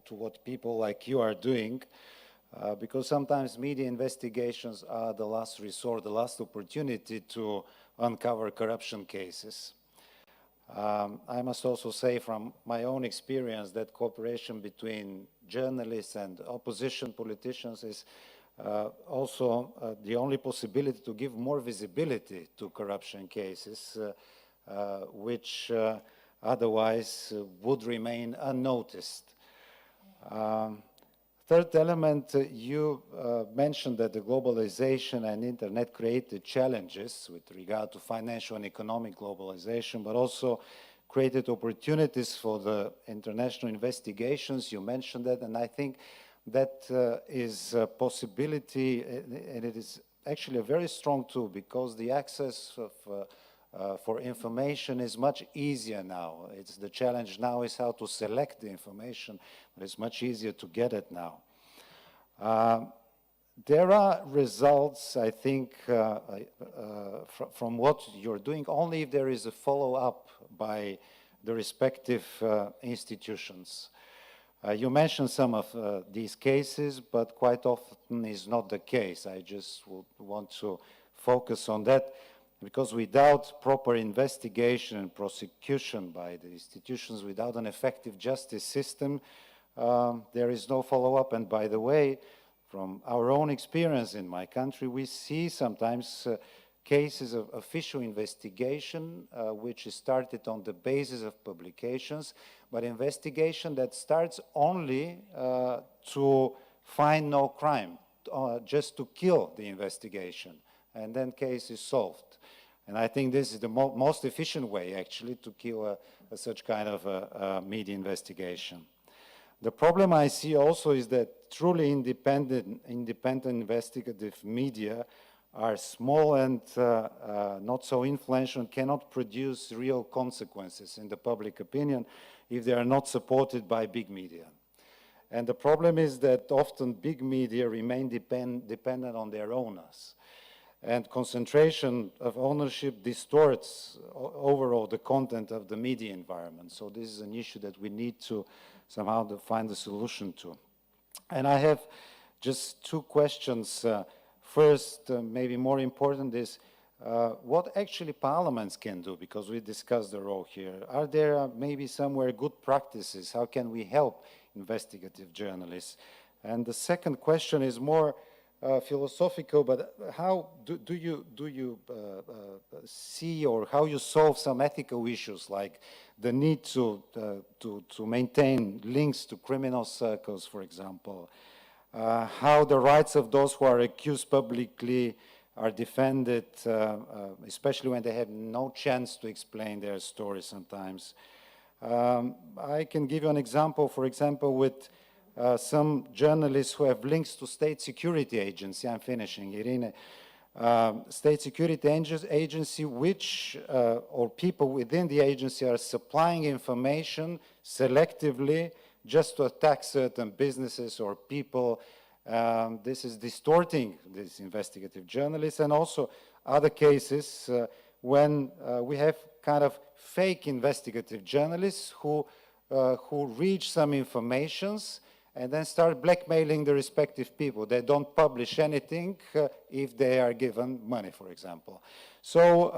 what people like you are doing, because sometimes media investigations are the last resort, the last opportunity to uncover corruption cases. I must also say from my own experience that cooperation between journalists and opposition politicians is also the only possibility to give more visibility to corruption cases, which otherwise would remain unnoticed. Third element, you mentioned that the globalization and internet created challenges with regard to financial and economic globalization, but also created opportunities for the international investigations. You mentioned that, and I think that is a possibility, and it is actually a very strong tool, because the access for information is much easier now. The challenge now is how to select the information, but it's much easier to get it now. There are results, I think, from what you're doing, only if there is a follow-up by the respective institutions. You mentioned some of these cases, but quite often is not the case. I just would want to focus on that, because without proper investigation and prosecution by the institutions, without an effective justice system, there is no follow-up. And by the way, from our own experience in my country, we see sometimes cases of official investigation, which is started on the basis of publications, but investigation that starts only to find no crime, just to kill the investigation, and then case is solved. And I think this is the most efficient way, actually, to kill such kind of a media investigation. The problem I see also is that truly independent investigative media are small and not so influential and cannot produce real consequences in the public opinion if they are not supported by big media. And the problem is that often big media remain dependent on their owners. And concentration of ownership distorts overall the content of the media environment. So this is an issue that we need to somehow find a solution to. And I have just two questions. First, maybe more important, is what actually parliaments can do, because we discussed the role here. Are there maybe somewhere good practices? How can we help investigative journalists? And the second question is more philosophical, but how do you see, or how you solve some ethical issues, like the need to maintain links to criminal circles, for example, how the rights of those who are accused publicly are defended, especially when they have no chance to explain their story sometimes. I can give you an example, for example, with some journalists who have links to state security agency. I'm finishing, Irene. State security agency, which, or people within the agency are supplying information selectively just to attack certain businesses or people. This is distorting these investigative journalists, and also other cases when we have kind of fake investigative journalists who reach some informations and then start blackmailing the respective people. They don't publish anything if they are given money, for example. So,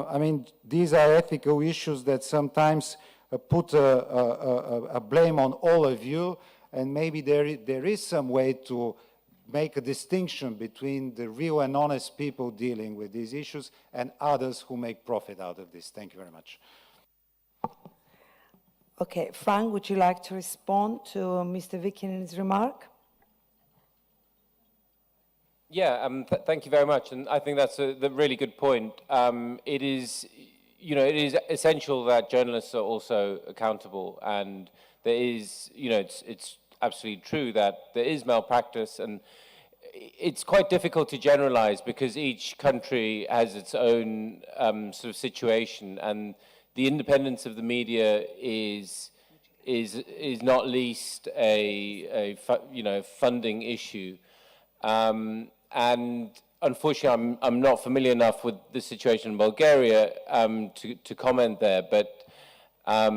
I mean, these are ethical issues that sometimes put a blame on all of you, and maybe there is some way to make a distinction between the real and honest people dealing with these issues and others who make profit out of this. Thank you very much. Okay, Frank, would you like to respond to Mr. Vikinin's remark? Yeah, thank you very much, and I think that's a really good point. It is, it is essential that journalists are also accountable, and there is, it's absolutely true that there is malpractice, and it's quite difficult to generalize because each country has its own sort of situation, and the independence of the media is not least a funding issue. And unfortunately, I'm not familiar enough with the situation in Bulgaria to comment there. But I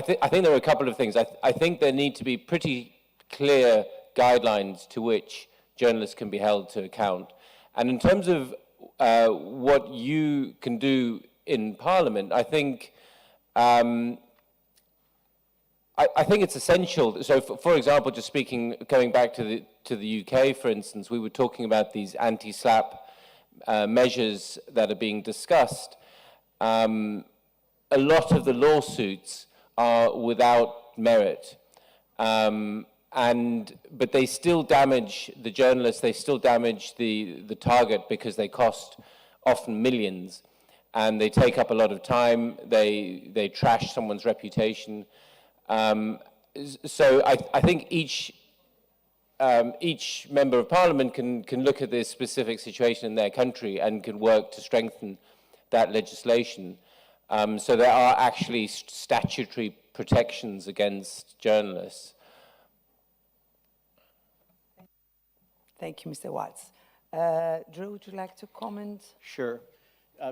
think there are a couple of things. I think there need to be pretty clear guidelines to which journalists can be held to account. And in terms of what you can do in Parliament, I think it's essential. So, for example, just coming back to the UK, for instance, we were talking about these anti-SLAPP measures that are being discussed. A lot of the lawsuits are without merit, but they still damage the journalists. They still damage the target because they cost often millions, and they take up a lot of time. They trash someone's reputation. So I think each member of parliament can look at this specific situation in their country and can work to strengthen that legislation. So there are actually statutory protections against journalists. Thank you, Mr. Watts. Drew, would you like to comment? Sure.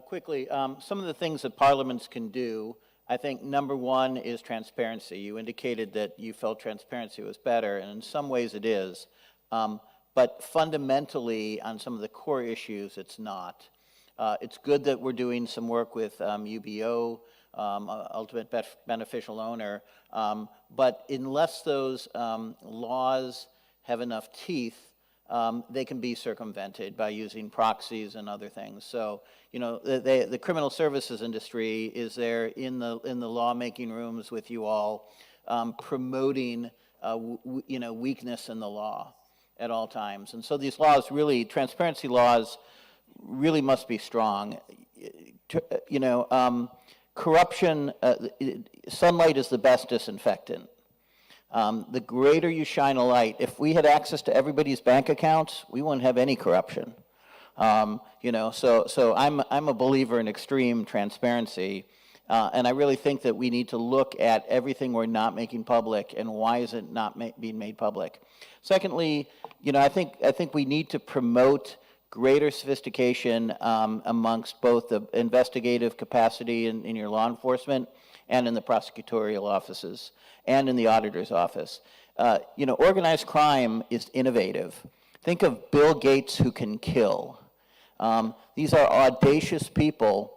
Quickly, some of the things that parliaments can do, I think number one is transparency. You indicated that you felt transparency was better, and in some ways it is. But fundamentally, on some of the core issues, it's not. It's good that we're doing some work with UBO, Ultimate Beneficial Owner, but unless those laws have enough teeth, they can be circumvented by using proxies and other things. So, the criminal services industry is there in the lawmaking rooms with you all, promoting, weakness in the law at all times. And so these laws really, transparency laws really must be strong. Corruption, sunlight is the best disinfectant. The greater you shine a light, if we had access to everybody's bank accounts, we wouldn't have any corruption. So I'm a believer in extreme transparency, and I really think that we need to look at everything we're not making public and why is it not being made public. Secondly, I think we need to promote greater sophistication amongst both the investigative capacity in your law enforcement and in the prosecutorial offices and in the auditor's office. Organized crime is innovative. Think of Bill Gates who can kill. These are audacious people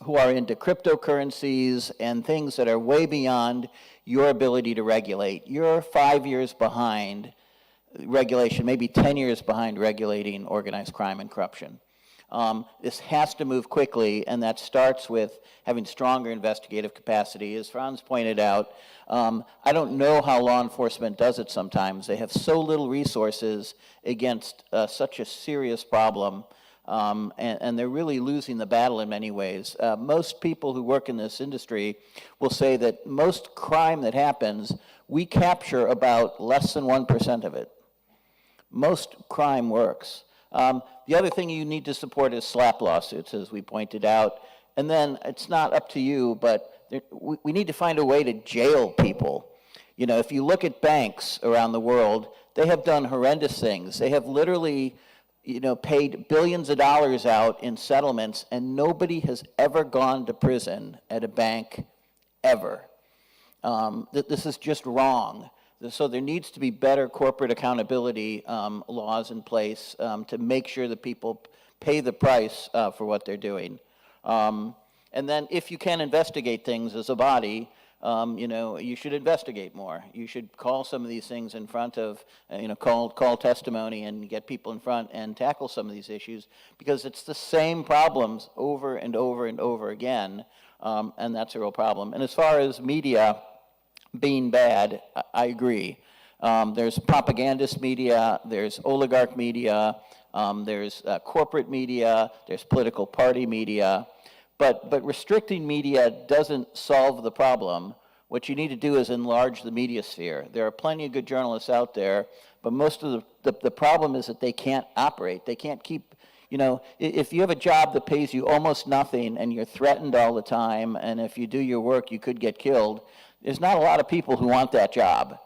who are into cryptocurrencies and things that are way beyond your ability to regulate. You're 5 years behind regulation, maybe 10 years behind regulating organized crime and corruption. This has to move quickly, and that starts with having stronger investigative capacity. As Franz pointed out, I don't know how law enforcement does it sometimes. They have so little resources against such a serious problem, and they're really losing the battle in many ways. Most people who work in this industry will say that most crime that happens, we capture about less than 1% of it. Most crime works. The other thing you need to support is SLAPP lawsuits, as we pointed out. And then it's not up to you, but we need to find a way to jail people. If you look at banks around the world, they have done horrendous things. They have literally, paid billions of dollars out in settlements, and nobody has ever gone to prison at a bank, ever. This is just wrong. So there needs to be better corporate accountability laws in place to make sure that people pay the price for what they're doing. And then if you can investigate things as a body, you should investigate more. You should call some of these things in front of, call testimony and get people in front and tackle some of these issues, because it's the same problems over and over and over again, and that's a real problem. And as far as media being bad, I agree. There's propagandist media, there's oligarch media, there's corporate media, there's political party media. But restricting media doesn't solve the problem. What you need to do is enlarge the media sphere. There are plenty of good journalists out there, but most of the problem is that they can't operate. They can't keep, you know, if you have a job that pays you almost nothing and you're threatened all the time, and if you do your work, you could get killed, there's not a lot of people who want that job.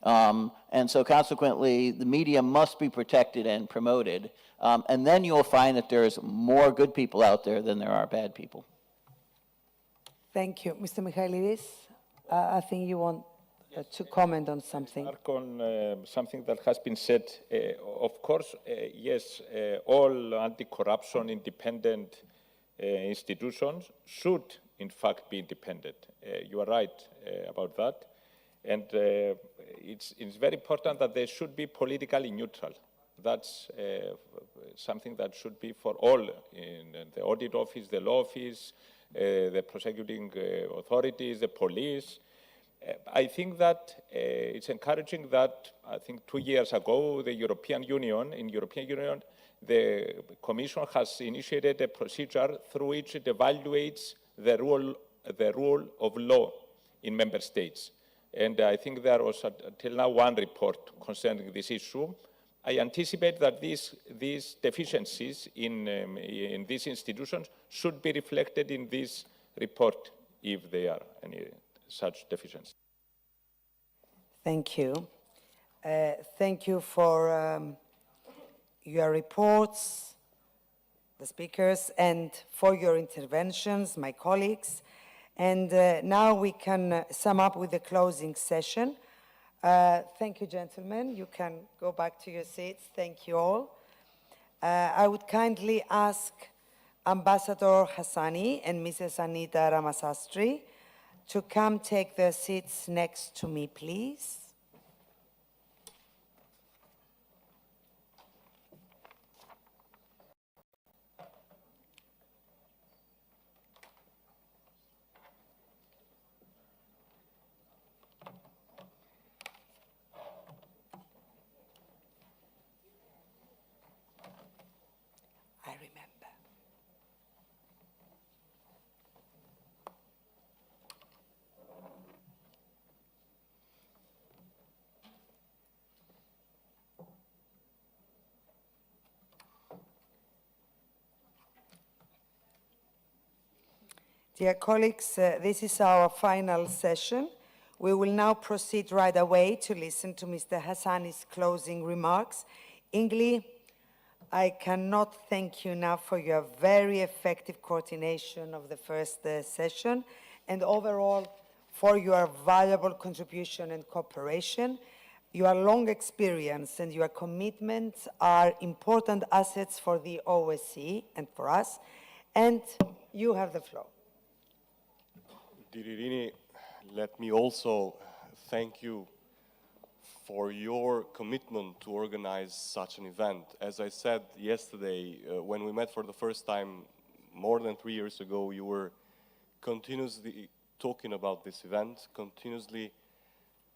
And so consequently, the media must be protected and promoted. And then you'll find that there's more good people out there than there are bad people. Thank you. Mr. Michailidis, I think you want to comment on something. On something that has been said. Of course, yes, all anti-corruption independent institutions should, in fact, be independent. You are right about that. And it's very important that they should be politically neutral. That's something that should be for all, in the audit office, the law office, the prosecuting authorities, the police. I think that it's encouraging that, I think 2 years ago, the European Union, the Commission has initiated a procedure through which it evaluates the rule of law in member states. And I think there was until now one report concerning this issue. I anticipate that these deficiencies in these institutions should be reflected in this report if there are any such deficiencies. Thank you. Thank you for your reports, the speakers, and for your interventions, my colleagues. And now we can sum up with the closing session. Thank you, gentlemen. You can go back to your seats. Thank you all. I would kindly ask Ambassador Hassani and Mrs. Anita Ramasastri to come take their seats next to me, please. Dear colleagues, this is our final session. We will now proceed right away to listen to Mr. Hassani's closing remarks. Ingli, I cannot thank you enough for your very effective coordination of the first session and overall for your valuable contribution and cooperation. Your long experience and your commitment are important assets for the OSCE and for us, and you have the floor. Dear Irini, let me also thank you for your commitment to organize such an event. As I said yesterday, when we met for the first time more than 3 years ago, you were continuously talking about this event, continuously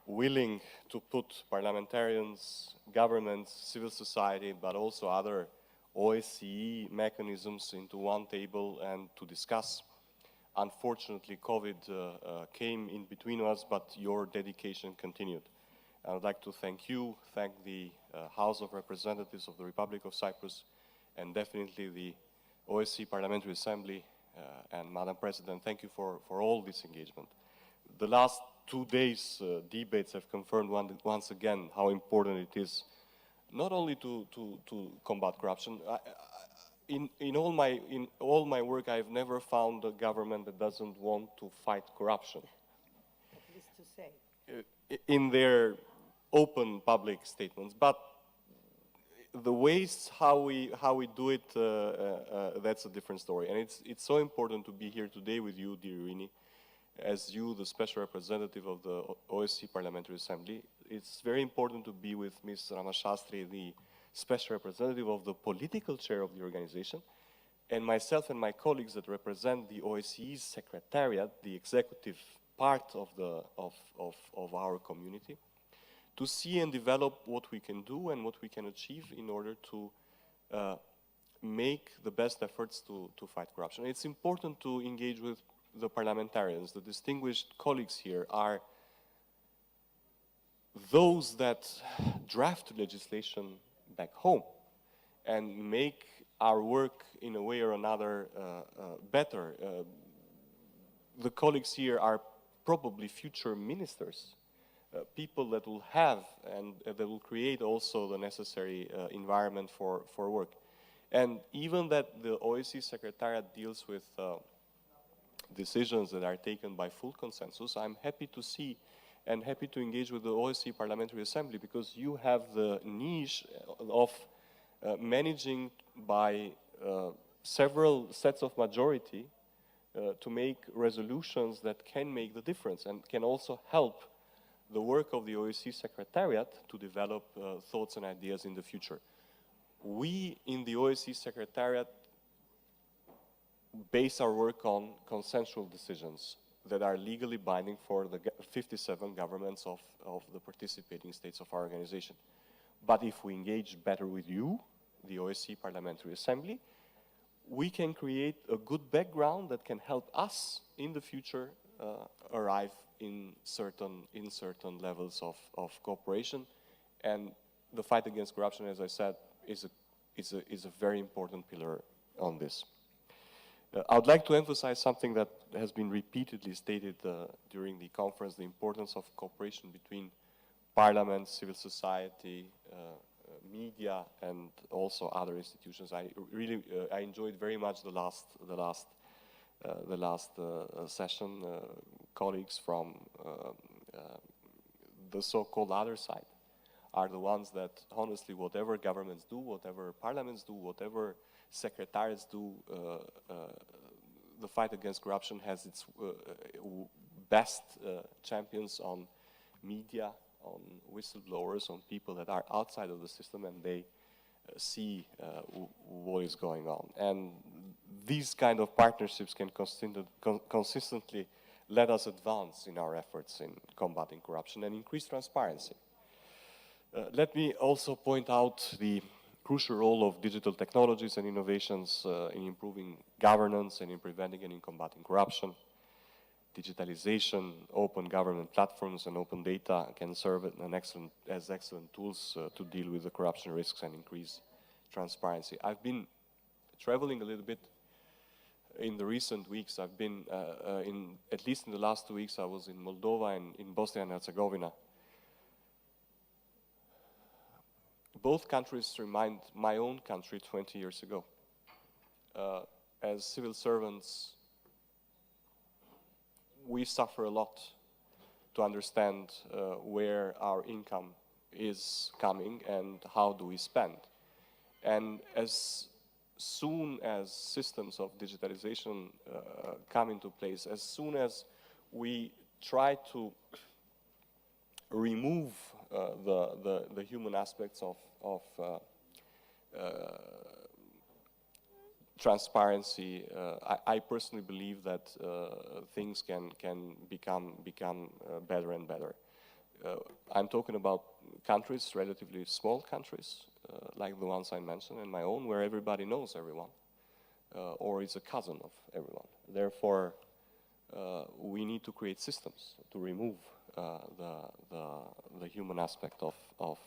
willing to put parliamentarians, governments, civil society, but also other OSCE mechanisms into one table and to discuss. Unfortunately, COVID came in between us, but your dedication continued. I would like to thank you, thank the House of Representatives of the Republic of Cyprus, and definitely the OSCE Parliamentary Assembly and Madam President, thank you for all this engagement. The last 2 days' debates have confirmed once again how important it is not only to combat corruption. In all my work, I've never found a government that doesn't want to fight corruption. At least to say. In their open public statements, but the ways how we do it, that's a different story. And it's so important to be here today with you, dear Irini, as you, the special representative of the OSCE Parliamentary Assembly. It's very important to be with Ms. Ramasastri, the special representative of the political chair of the organization, and myself and my colleagues that represent the OSCE's secretariat, the executive part of our community, to see and develop what we can do and what we can achieve in order to make the best efforts to fight corruption. It's important to engage with the parliamentarians. The distinguished colleagues here are those that draft legislation back home and make our work in a way or another better. The colleagues here are probably future ministers, people that will have and that will create also the necessary environment for work. And even that the OSCE Secretariat deals with decisions that are taken by full consensus, I'm happy to see and happy to engage with the OSCE Parliamentary Assembly, because you have the niche of managing by several sets of majority to make resolutions that can make the difference and can also help the work of the OSCE Secretariat to develop thoughts and ideas in the future. We in the OSCE Secretariat base our work on consensual decisions that are legally binding for the 57 governments of the participating states of our organization. But if we engage better with you, the OSCE Parliamentary Assembly, we can create a good background that can help us in the future arrive in certain levels of cooperation. And the fight against corruption, as I said, is a very important pillar on this. I would like to emphasize something that has been repeatedly stated during the conference, the importance of cooperation between parliament, civil society, media, and also other institutions. I really I enjoyed very much the last session. Colleagues from the so-called other side are the ones that, honestly, whatever governments do, whatever parliaments do, whatever secretariats do, the fight against corruption has its best champions on media, on whistleblowers, on people that are outside of the system, and they see what is going on. And these kind of partnerships can consistently let us advance in our efforts in combating corruption and increase transparency. Let me also point out the crucial role of digital technologies and innovations in improving governance and in preventing and in combating corruption. Digitalization, open government platforms, and open data can serve as excellent tools to deal with the corruption risks and increase transparency. I've been traveling a little bit in the recent weeks. I've been, at least in the last 2 weeks, I was in Moldova and in Bosnia and Herzegovina. Both countries remind my own country 20 years ago. As civil servants, we suffer a lot to understand where our income is coming and how do we spend. And as soon as systems of digitalization come into place, as soon as we try to remove the human aspects of transparency, I personally believe that things can become better and better. I'm talking about countries, relatively small countries, like the ones I mentioned, and my own, where everybody knows everyone, or is a cousin of everyone. Therefore, we need to create systems to remove the human aspect of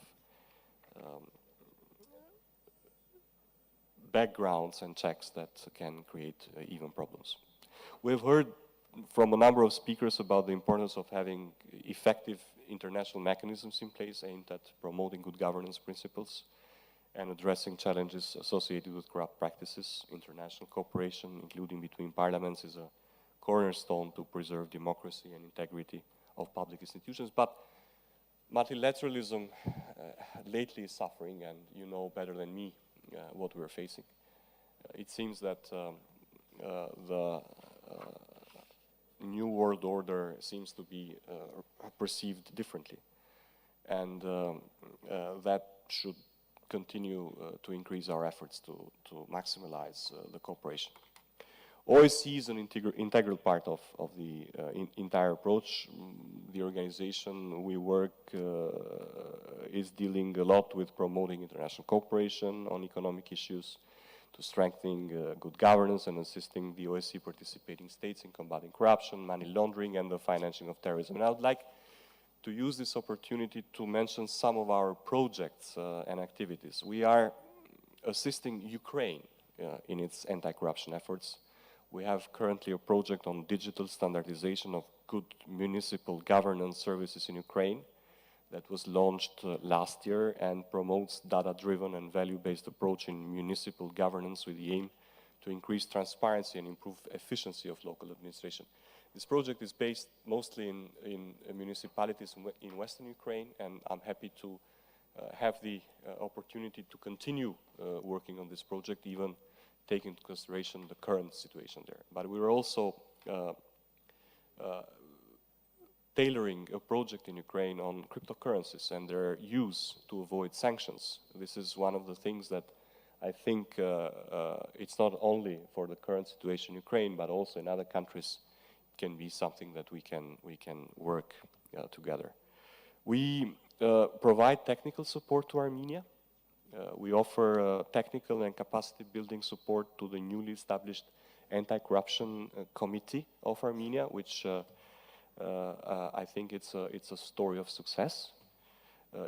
backgrounds and checks that can create even problems. We've heard from a number of speakers about the importance of having effective international mechanisms in place aimed at promoting good governance principles and addressing challenges associated with corrupt practices. International cooperation, including between parliaments, is a cornerstone to preserve democracy and integrity of public institutions. But multilateralism lately is suffering, and you know better than me what we're facing. It seems that the new world order seems to be perceived differently, and that should continue to increase our efforts to maximize the cooperation. OSCE is an integral part of the entire approach. the organization we work is dealing a lot with promoting international cooperation on economic issues, to strengthening good governance and assisting the OSCE participating states in combating corruption, money laundering, and the financing of terrorism. And I would like to use this opportunity to mention some of our projects and activities. We are assisting Ukraine in its anti-corruption efforts. We have currently a project on digital standardization of good municipal governance services in Ukraine that was launched last year and promotes data-driven and value-based approach in municipal governance with the aim to increase transparency and improve efficiency of local administration. This project is based mostly in municipalities in Western Ukraine, and I'm happy to have the opportunity to continue working on this project, even taking into consideration the current situation there. But we're also tailoring a project in Ukraine on cryptocurrencies and their use to avoid sanctions. This is one of the things that I think it's not only for the current situation in Ukraine, but also in other countries, can be something that we can work together. We provide technical support to Armenia. We offer technical and capacity building support to the newly established Anti-Corruption Committee of Armenia, which I think it's a story of success,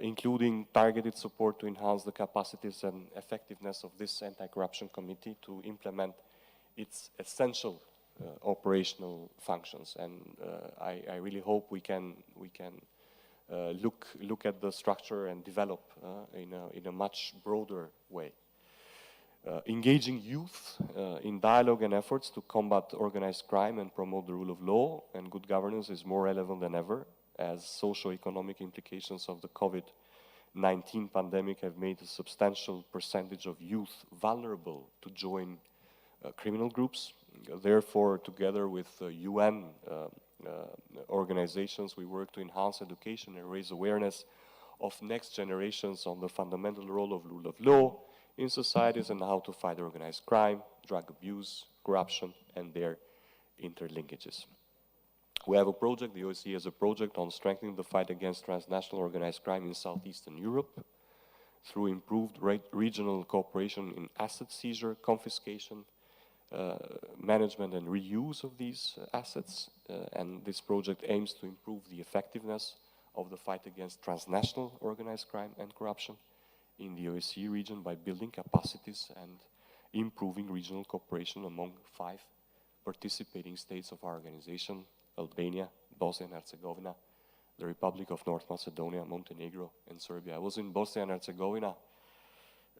including targeted support to enhance the capacities and effectiveness of this Anti-Corruption Committee to implement its essential operational functions. And I really hope we can look at the structure and develop in a much broader way. Engaging youth in dialogue and efforts to combat organized crime and promote the rule of law and good governance is more relevant than ever, as socio-economic implications of the COVID-19 pandemic have made a substantial percentage of youth vulnerable to join criminal groups. Therefore, together with UN organizations, we work to enhance education and raise awareness of next generations on the fundamental role of rule of law in societies and how to fight organized crime, drug abuse, corruption, and their interlinkages. We have a project, the OSCE has a project on strengthening the fight against transnational organized crime in Southeastern Europe through improved regional cooperation in asset seizure, confiscation, management and reuse of these assets. And this project aims to improve the effectiveness of the fight against transnational organized crime and corruption in the OSCE region by building capacities and improving regional cooperation among 5 participating states of our organization: Albania, Bosnia and Herzegovina, the Republic of North Macedonia, Montenegro, and Serbia. I was in Bosnia and Herzegovina.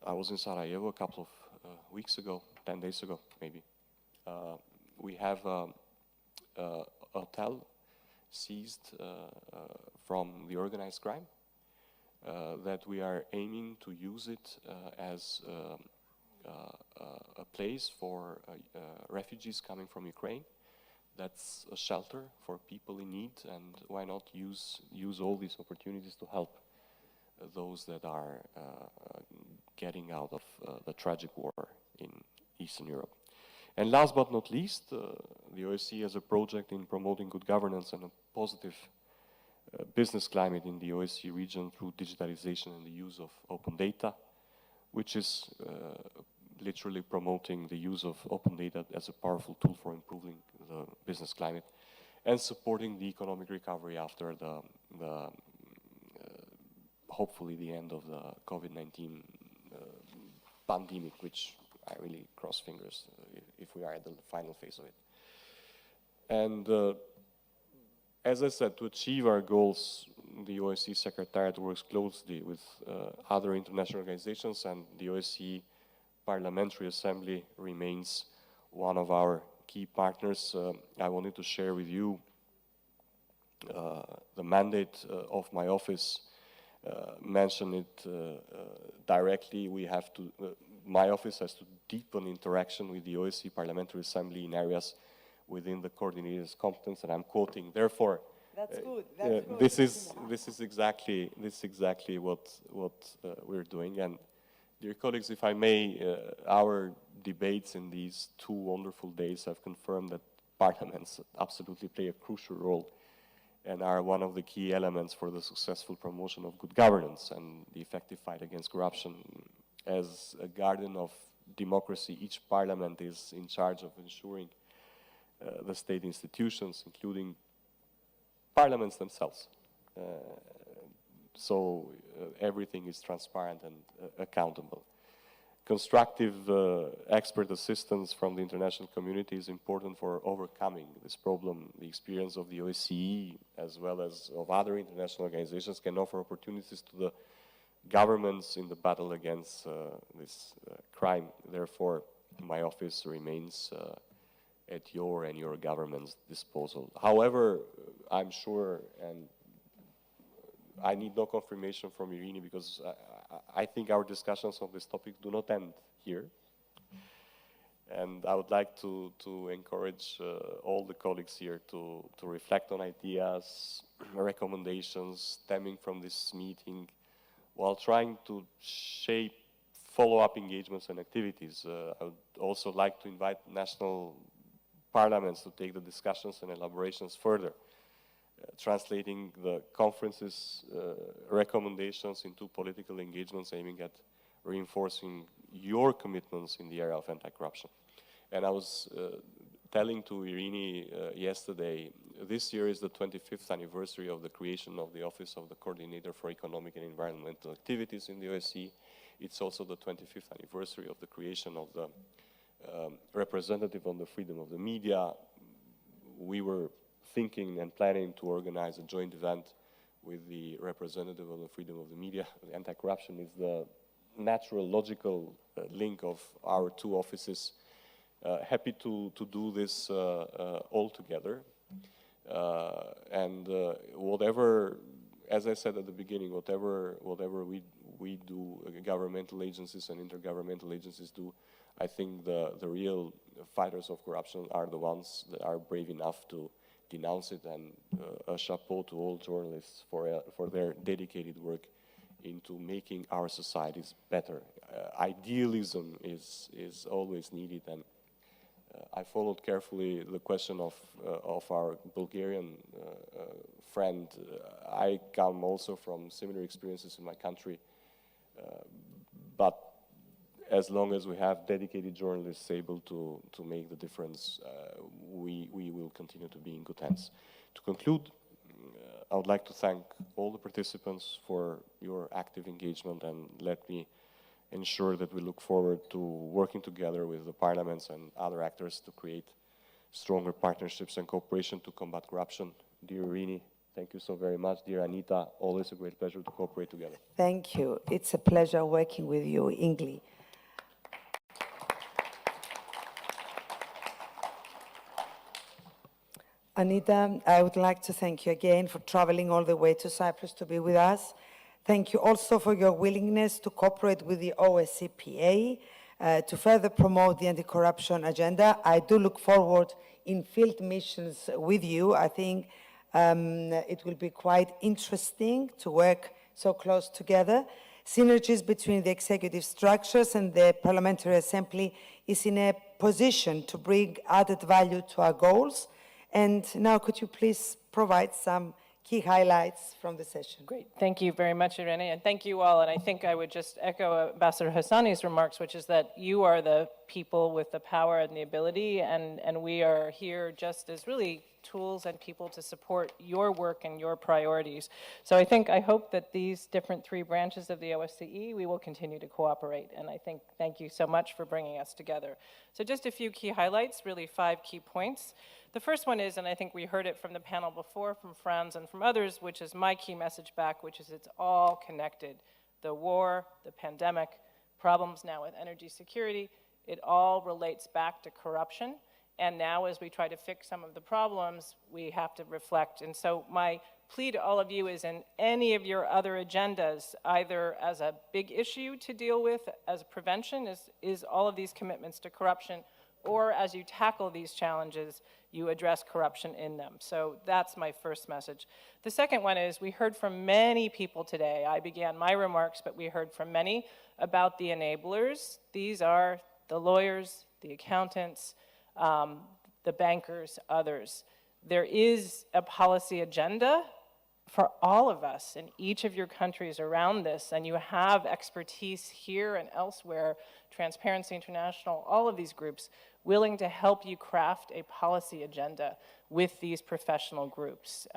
I was in Sarajevo a couple of weeks ago, 10 days ago, maybe. We have a hotel seized from the organized crime that we are aiming to use it as a place for refugees coming from Ukraine. That's a shelter for people in need, and why not use all these opportunities to help those that are getting out of the tragic war in Eastern Europe. And last but not least, the OSCE has a project in promoting good governance and a positive business climate in the OSCE region through digitalization and the use of open data, which is literally promoting the use of open data as a powerful tool for improving the business climate and supporting the economic recovery after the hopefully the end of the COVID-19 pandemic, which I really cross fingers if we are at the final phase of it. And as I said, to achieve our goals, the OSCE Secretariat works closely with other international organizations, and the OSCE Parliamentary Assembly remains one of our key partners. I wanted to share with you the mandate of my office. Mention it directly. We have to, my office has to deepen interaction with the OSCE Parliamentary Assembly in areas within the coordinator's competence, and I'm quoting. Therefore, that's good. That's good. This is exactly what we're doing. And dear colleagues, if I may, our debates in these 2 wonderful days have confirmed that parliaments absolutely play a crucial role and are one of the key elements for the successful promotion of good governance and the effective fight against corruption. As a guardian of democracy, each parliament is in charge of ensuring the state institutions, including parliaments themselves. So everything is transparent and accountable. Constructive expert assistance from the international community is important for overcoming this problem. The experience of the OSCE, as well as of other international organizations, can offer opportunities to the governments in the battle against this crime. Therefore, my office remains at your and your government's disposal. However, I'm sure, and I need no confirmation from Irini, because I think our discussions on this topic do not end here. And I would like to encourage all the colleagues here to reflect on ideas, recommendations stemming from this meeting, while trying to shape follow-up engagements and activities. I would also like to invite national parliaments to take the discussions and elaborations further, translating the conference's recommendations into political engagements aiming at reinforcing your commitments in the area of anti-corruption. And I was telling to Irini yesterday, this year is the 25th anniversary of the creation of the Office of the Coordinator for Economic and Environmental Activities in the OSCE. It's also the 25th anniversary of the creation of the representative on the freedom of the media. We were thinking and planning to organize a joint event with the representative on the freedom of the media. The anti-corruption is the natural, logical link of our two offices. Happy to do this all together. And whatever, as I said at the beginning, whatever we do, governmental agencies and intergovernmental agencies do, I think the real fighters of corruption are the ones that are brave enough to denounce it, and a chapeau to all journalists for their dedicated work into making our societies better. Idealism is always needed, and I followed carefully the question of our Bulgarian friend. I come also from similar experiences in my country, but as long as we have dedicated journalists able to make the difference, we will continue to be in good hands. To conclude, I would like to thank all the participants for your active engagement, and let me ensure that we look forward to working together with the parliaments and other actors to create stronger partnerships and cooperation to combat corruption. Dear Irini, thank you so very much. Dear Anita, always a great pleasure to cooperate together. Thank you. It's a pleasure working with you, Ingli. Anita, I would like to thank you again for traveling all the way to Cyprus to be with us. Thank you also for your willingness to cooperate with the OSCEPA to further promote the anti-corruption agenda. I do look forward in field missions with you. I think it will be quite interesting to work so close together. Synergies between the executive structures and the Parliamentary Assembly is in a position to bring added value to our goals. And now could you please provide some key highlights from the session? Great. Thank you very much, Irene, and thank you all. And I think I would just echo Ambassador Hassani's remarks, which is that you are the people with the power and the ability, and we are here just as really tools and people to support your work and your priorities. So I hope that these different three branches of the OSCE, we will continue to cooperate. And I think, thank you so much for bringing us together. So just a few key highlights, really 5 key points. The first one is, and I think we heard it from the panel before, from Franz and from others, which is my key message back, which is it's all connected. The war, the pandemic, problems now with energy security, it all relates back to corruption. And now as we try to fix some of the problems, we have to reflect. And so my plea to all of you is, in any of your other agendas, either as a big issue to deal with, as a prevention, is all of these commitments to corruption, or as you tackle these challenges, you address corruption in them. So that's my first message. The second one is, we heard from many people today. I began my remarks, but we heard from many about the enablers. These are the lawyers, the accountants, the bankers, others. There is a policy agenda for all of us in each of your countries around this, and you have expertise here and elsewhere, Transparency International, all of these groups, willing to help you craft a policy agenda with these professional groups.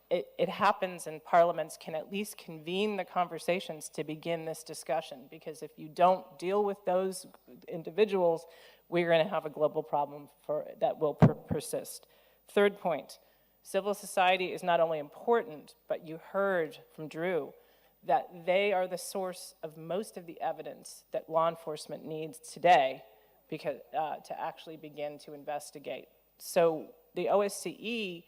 It happens, and parliaments can at least convene the conversations to begin this discussion, because if you don't deal with those individuals, we're going to have a global problem that will persist. Third point, civil society is not only important, but you heard from Drew that they are the source of most of the evidence that law enforcement needs today because, to actually begin to investigate. So the OSCE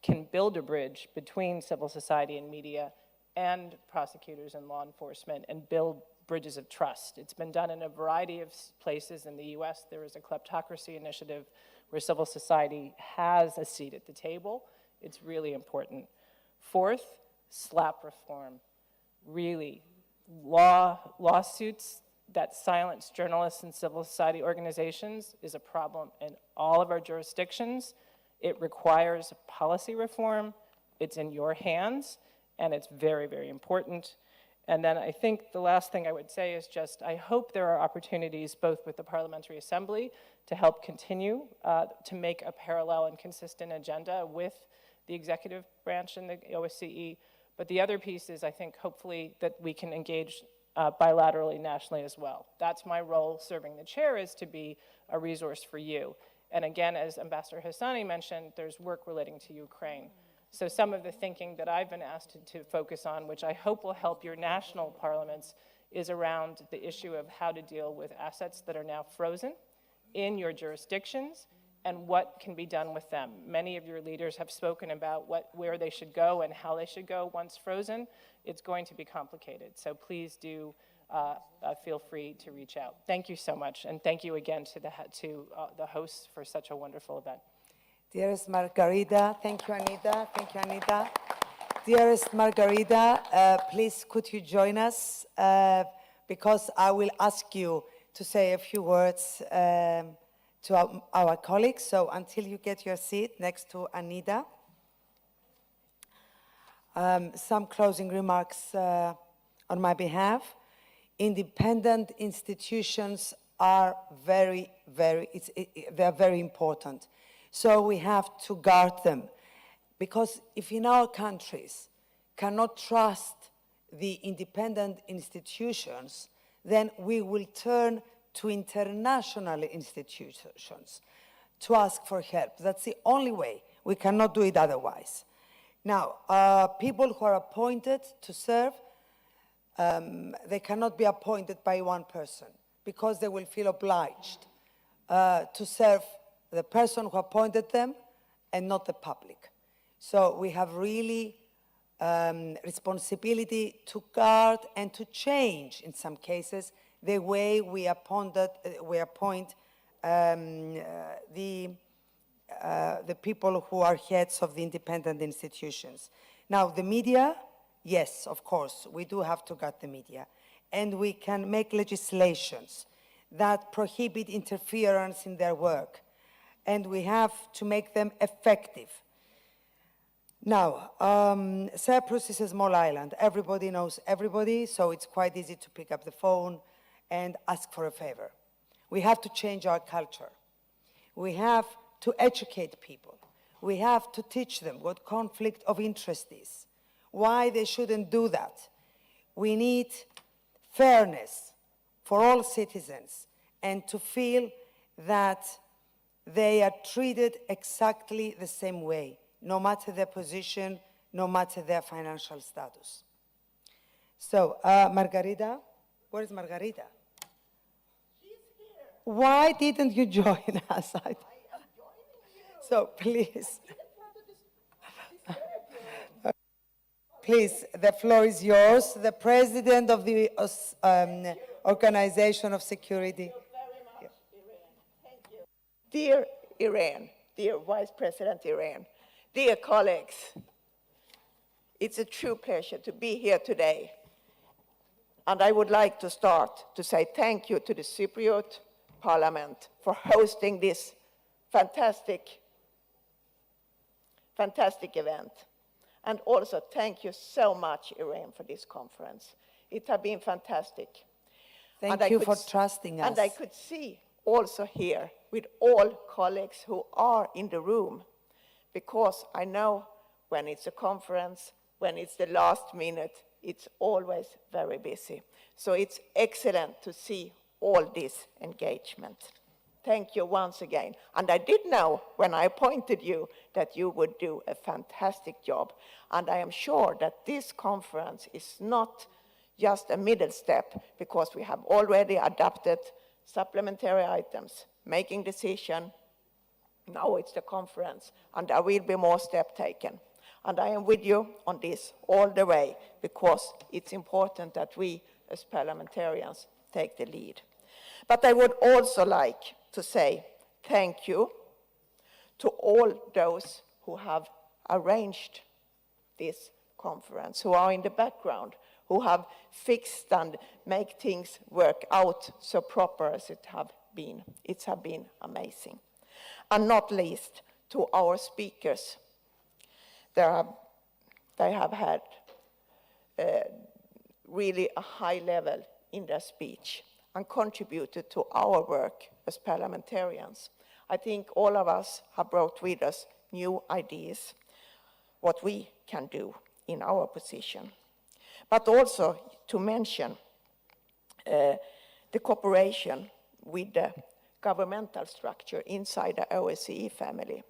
can build a bridge between civil society and media and prosecutors and law enforcement and build bridges of trust. It's been done in a variety of places. In the US, there is a kleptocracy initiative where civil society has a seat at the table. It's really important. Fourth, SLAPP reform. Really, lawsuits that silence journalists and civil society organizations is a problem in all of our jurisdictions. It requires policy reform. It's in your hands, and it's very, very important. And then I think the last thing I would say is just, I hope there are opportunities both with the Parliamentary Assembly to help continue to make a parallel and consistent agenda with the executive branch and the OSCE. But the other piece is, I think, hopefully that we can engage bilaterally, nationally as well. That's my role serving the chair, is to be a resource for you. And again, as Ambassador Hassani mentioned, there's work relating to Ukraine. So some of the thinking that I've been asked to focus on, which I hope will help your national parliaments, is around the issue of how to deal with assets that are now frozen in your jurisdictions and what can be done with them. Many of your leaders have spoken about where they should go and how they should go once frozen. It's going to be complicated. So please do feel free to reach out. Thank you so much, and thank you again to the hosts for such a wonderful event. Dearest Margarita, thank you, Anita. Thank you, Anita. Dearest Margarita, please could you join us, because I will ask you to say a few words to our colleagues. So until you get your seat next to Anita, some closing remarks on my behalf. Independent institutions are very, they're very important. So we have to guard them, because if in our countries cannot trust the independent institutions, then we will turn to international institutions to ask for help. That's the only way. We cannot do it otherwise. Now, people who are appointed to serve, they cannot be appointed by one person, because they will feel obliged to serve the person who appointed them and not the public. So we have really responsibility to guard and to change, in some cases, the way we appoint the people who are heads of the independent institutions. Now, the media, yes, of course, we do have to guard the media. And we can make legislations that prohibit interference in their work. And we have to make them effective. Now, Cyprus is a small island. Everybody knows everybody, so it's quite easy to pick up the phone and ask for a favor. We have to change our culture. We have to educate people. We have to teach them what conflict of interest is, why they shouldn't do that. We need fairness for all citizens and to feel that they are treated exactly the same way, no matter their position, no matter their financial status. So, Margarita, where is Margarita? She's here. Why didn't you join us? I am joining you. So, please. Please, the floor is yours. The President of the Organization of Security. Dear Iran, dear Vice President Iran, dear colleagues, it's a true pleasure to be here today. And I would like to start to say thank you to the Cypriot Parliament for hosting this fantastic fantastic event. And also, thank you so much, Irene, for this conference. It has been fantastic. Thank you for trusting us. And I could see also here with all colleagues who are in the room, because I know when it's a conference, when it's the last minute, it's always very busy. So it's excellent to see all this engagement. Thank you once again. And I did know when I appointed you that you would do a fantastic job. And I am sure that this conference is not just a middle step, because we have already adopted supplementary items, making decision. Now it's the conference, and there will be more steps taken. And I am with you on this all the way, because it's important that we as parliamentarians take the lead. But I would also like to say thank you to all those who have arranged this conference, who are in the background, who have fixed and make things work out so proper as it have been. It has been amazing. And not least to our speakers. They have had really a high level in their speech and contributed to our work as parliamentarians. I think all of us have brought with us new ideas, what we can do in our position. But also to mention the cooperation with the governmental structure inside the OSCE family.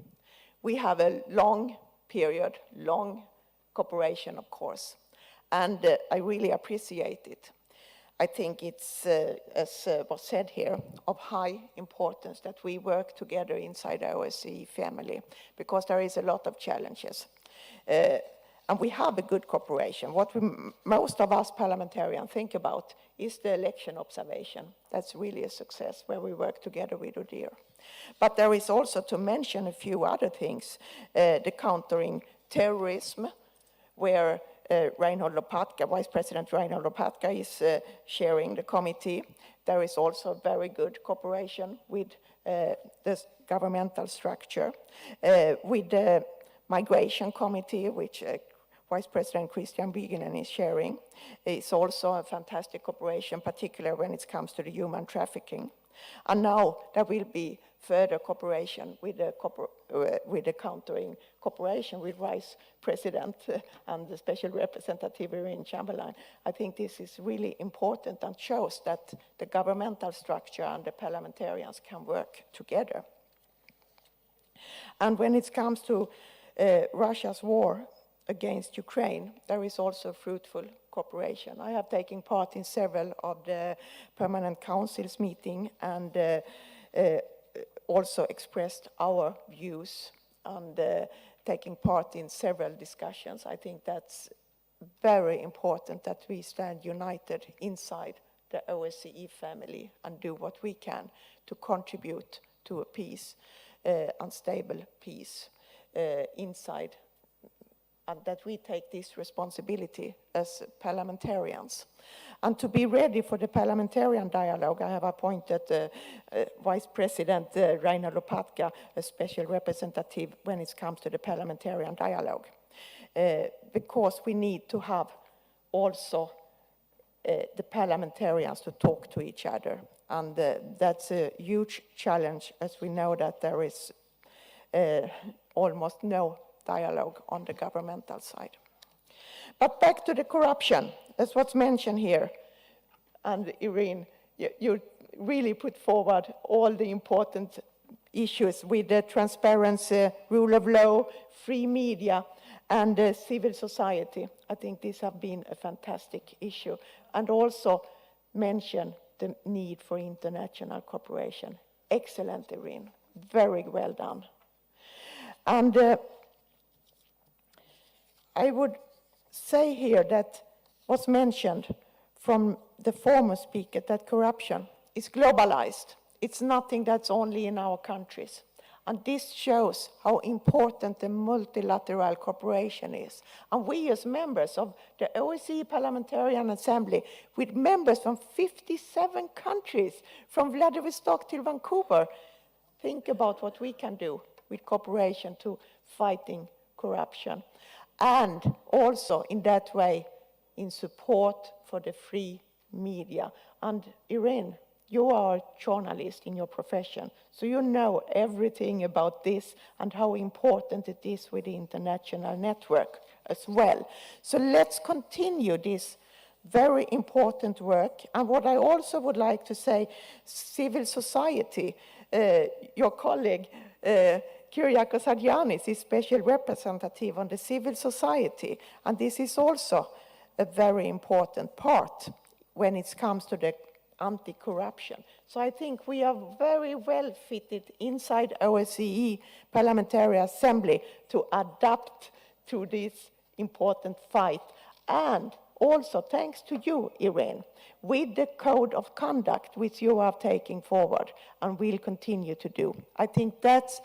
We have a long period, long cooperation, of course, and I really appreciate it. I think it's, as was said here, of high importance that we work together inside the OSCE family, because there is a lot of challenges. And we have a good cooperation. What most of us parliamentarians think about is the election observation. That's really a success, where we work together with ODIHR. But there is also to mention a few other things. The countering terrorism, where Reinhold Lopatka, Vice President Reinhold Lopatka, is chairing the committee. There is also very good cooperation with the governmental structure, with the Migration Committee, which Vice President Christian Bigenen is chairing. It's also a fantastic cooperation, particularly when it comes to the human trafficking. And now there will be further cooperation with the countering cooperation with Vice President and the Special Representative Irene Chamberlain. I think this is really important and shows that the governmental structure and the parliamentarians can work together. And when it comes to Russia's war against Ukraine, there is also fruitful cooperation. I have taken part in several of the Permanent Council's meeting and also expressed our views and taking part in several discussions. I think that's very important that we stand united inside the OSCE family and do what we can to contribute to a peace, unstable peace inside, and that we take this responsibility as parliamentarians. And to be ready for the parliamentarian dialogue, I have appointed Vice President Reinhold Lopatka, a special representative when it comes to the parliamentarian dialogue, because we need to have also the parliamentarians to talk to each other. And that's a huge challenge, as we know that there is almost no dialogue on the governmental side. But back to the corruption, as what's mentioned here. And Irene, you really put forward all the important issues with the transparency, rule of law, free media, and civil society. I think these have been a fantastic issue. And also mention the need for international cooperation. Excellent, Irene. Very well done. And I would say here that what's mentioned from the former speaker, that corruption is globalized. It's nothing that's only in our countries. And this shows how important the multilateral cooperation is. And we as members of the OSCE Parliamentarian Assembly, with members from 57 countries, from Vladivostok till Vancouver, think about what we can do with cooperation to fighting corruption, and also in that way in support for the free media. And Irene, you are a journalist in your profession, so you know everything about this and how important it is with the international network as well. So let's continue this very important work. And what I also would like to say, civil society, your colleague, Kyriakos Adrianis is special representative on the civil society, and this is also a very important part when it comes to the anti-corruption. So I think we are very well fitted inside OSCE Parliamentary Assembly to adapt to this important fight. And also thanks to you, Irene, with the code of conduct which you are taking forward and will continue to do. I think that's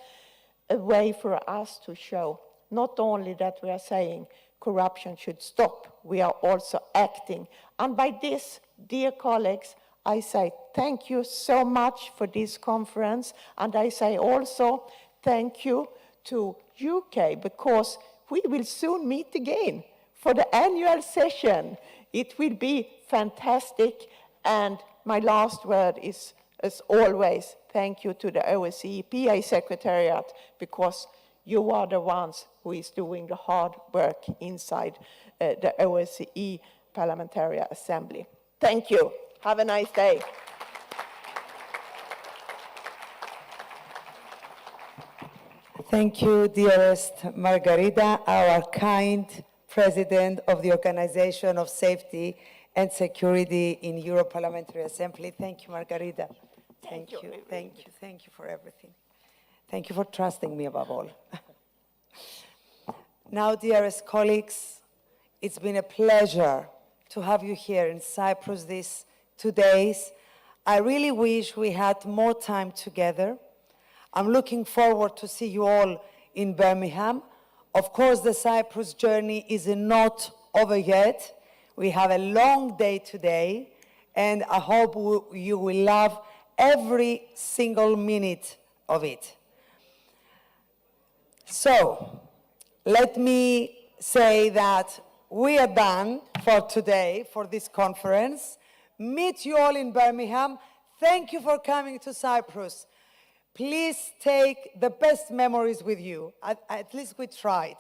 a way for us to show not only that we are saying corruption should stop, we are also acting. And by this, dear colleagues, I say thank you so much for this conference, and I say also thank you to UK, because we will soon meet again for the annual session. It will be fantastic, and my last word is, as always, thank you to the OSCE PA Secretariat, because you are the ones who is doing the hard work inside the OSCE Parliamentary Assembly. Thank you. Have a nice day. Thank you, dearest Margarita, our kind president of the Organization of Safety and Security in Europe Parliamentary Assembly. Thank you, Margarita. Thank you, thank you, thank you for everything. Thank you for trusting me above all. Now, dearest colleagues, it's been a pleasure to have you here in Cyprus these 2 days. I really wish we had more time together. I'm looking forward to see you all in Birmingham. Of course, the Cyprus journey is not over yet. We have a long day today, and I hope you will love every single minute of it. So, let me say that we are done for today, for this conference. Meet you all in Birmingham. Thank you for coming to Cyprus. Please take the best memories with you. At least we tried.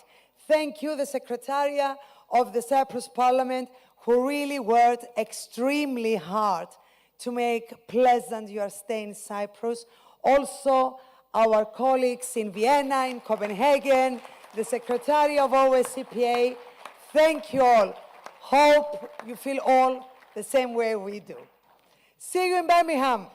Thank you, the Secretariat of the Cyprus Parliament, who really worked extremely hard to make pleasant your stay in Cyprus. Also, our colleagues in Vienna, in Copenhagen, the Secretary of OSCEPA. Thank you all. Hope you feel all the same way we do. See you in Birmingham.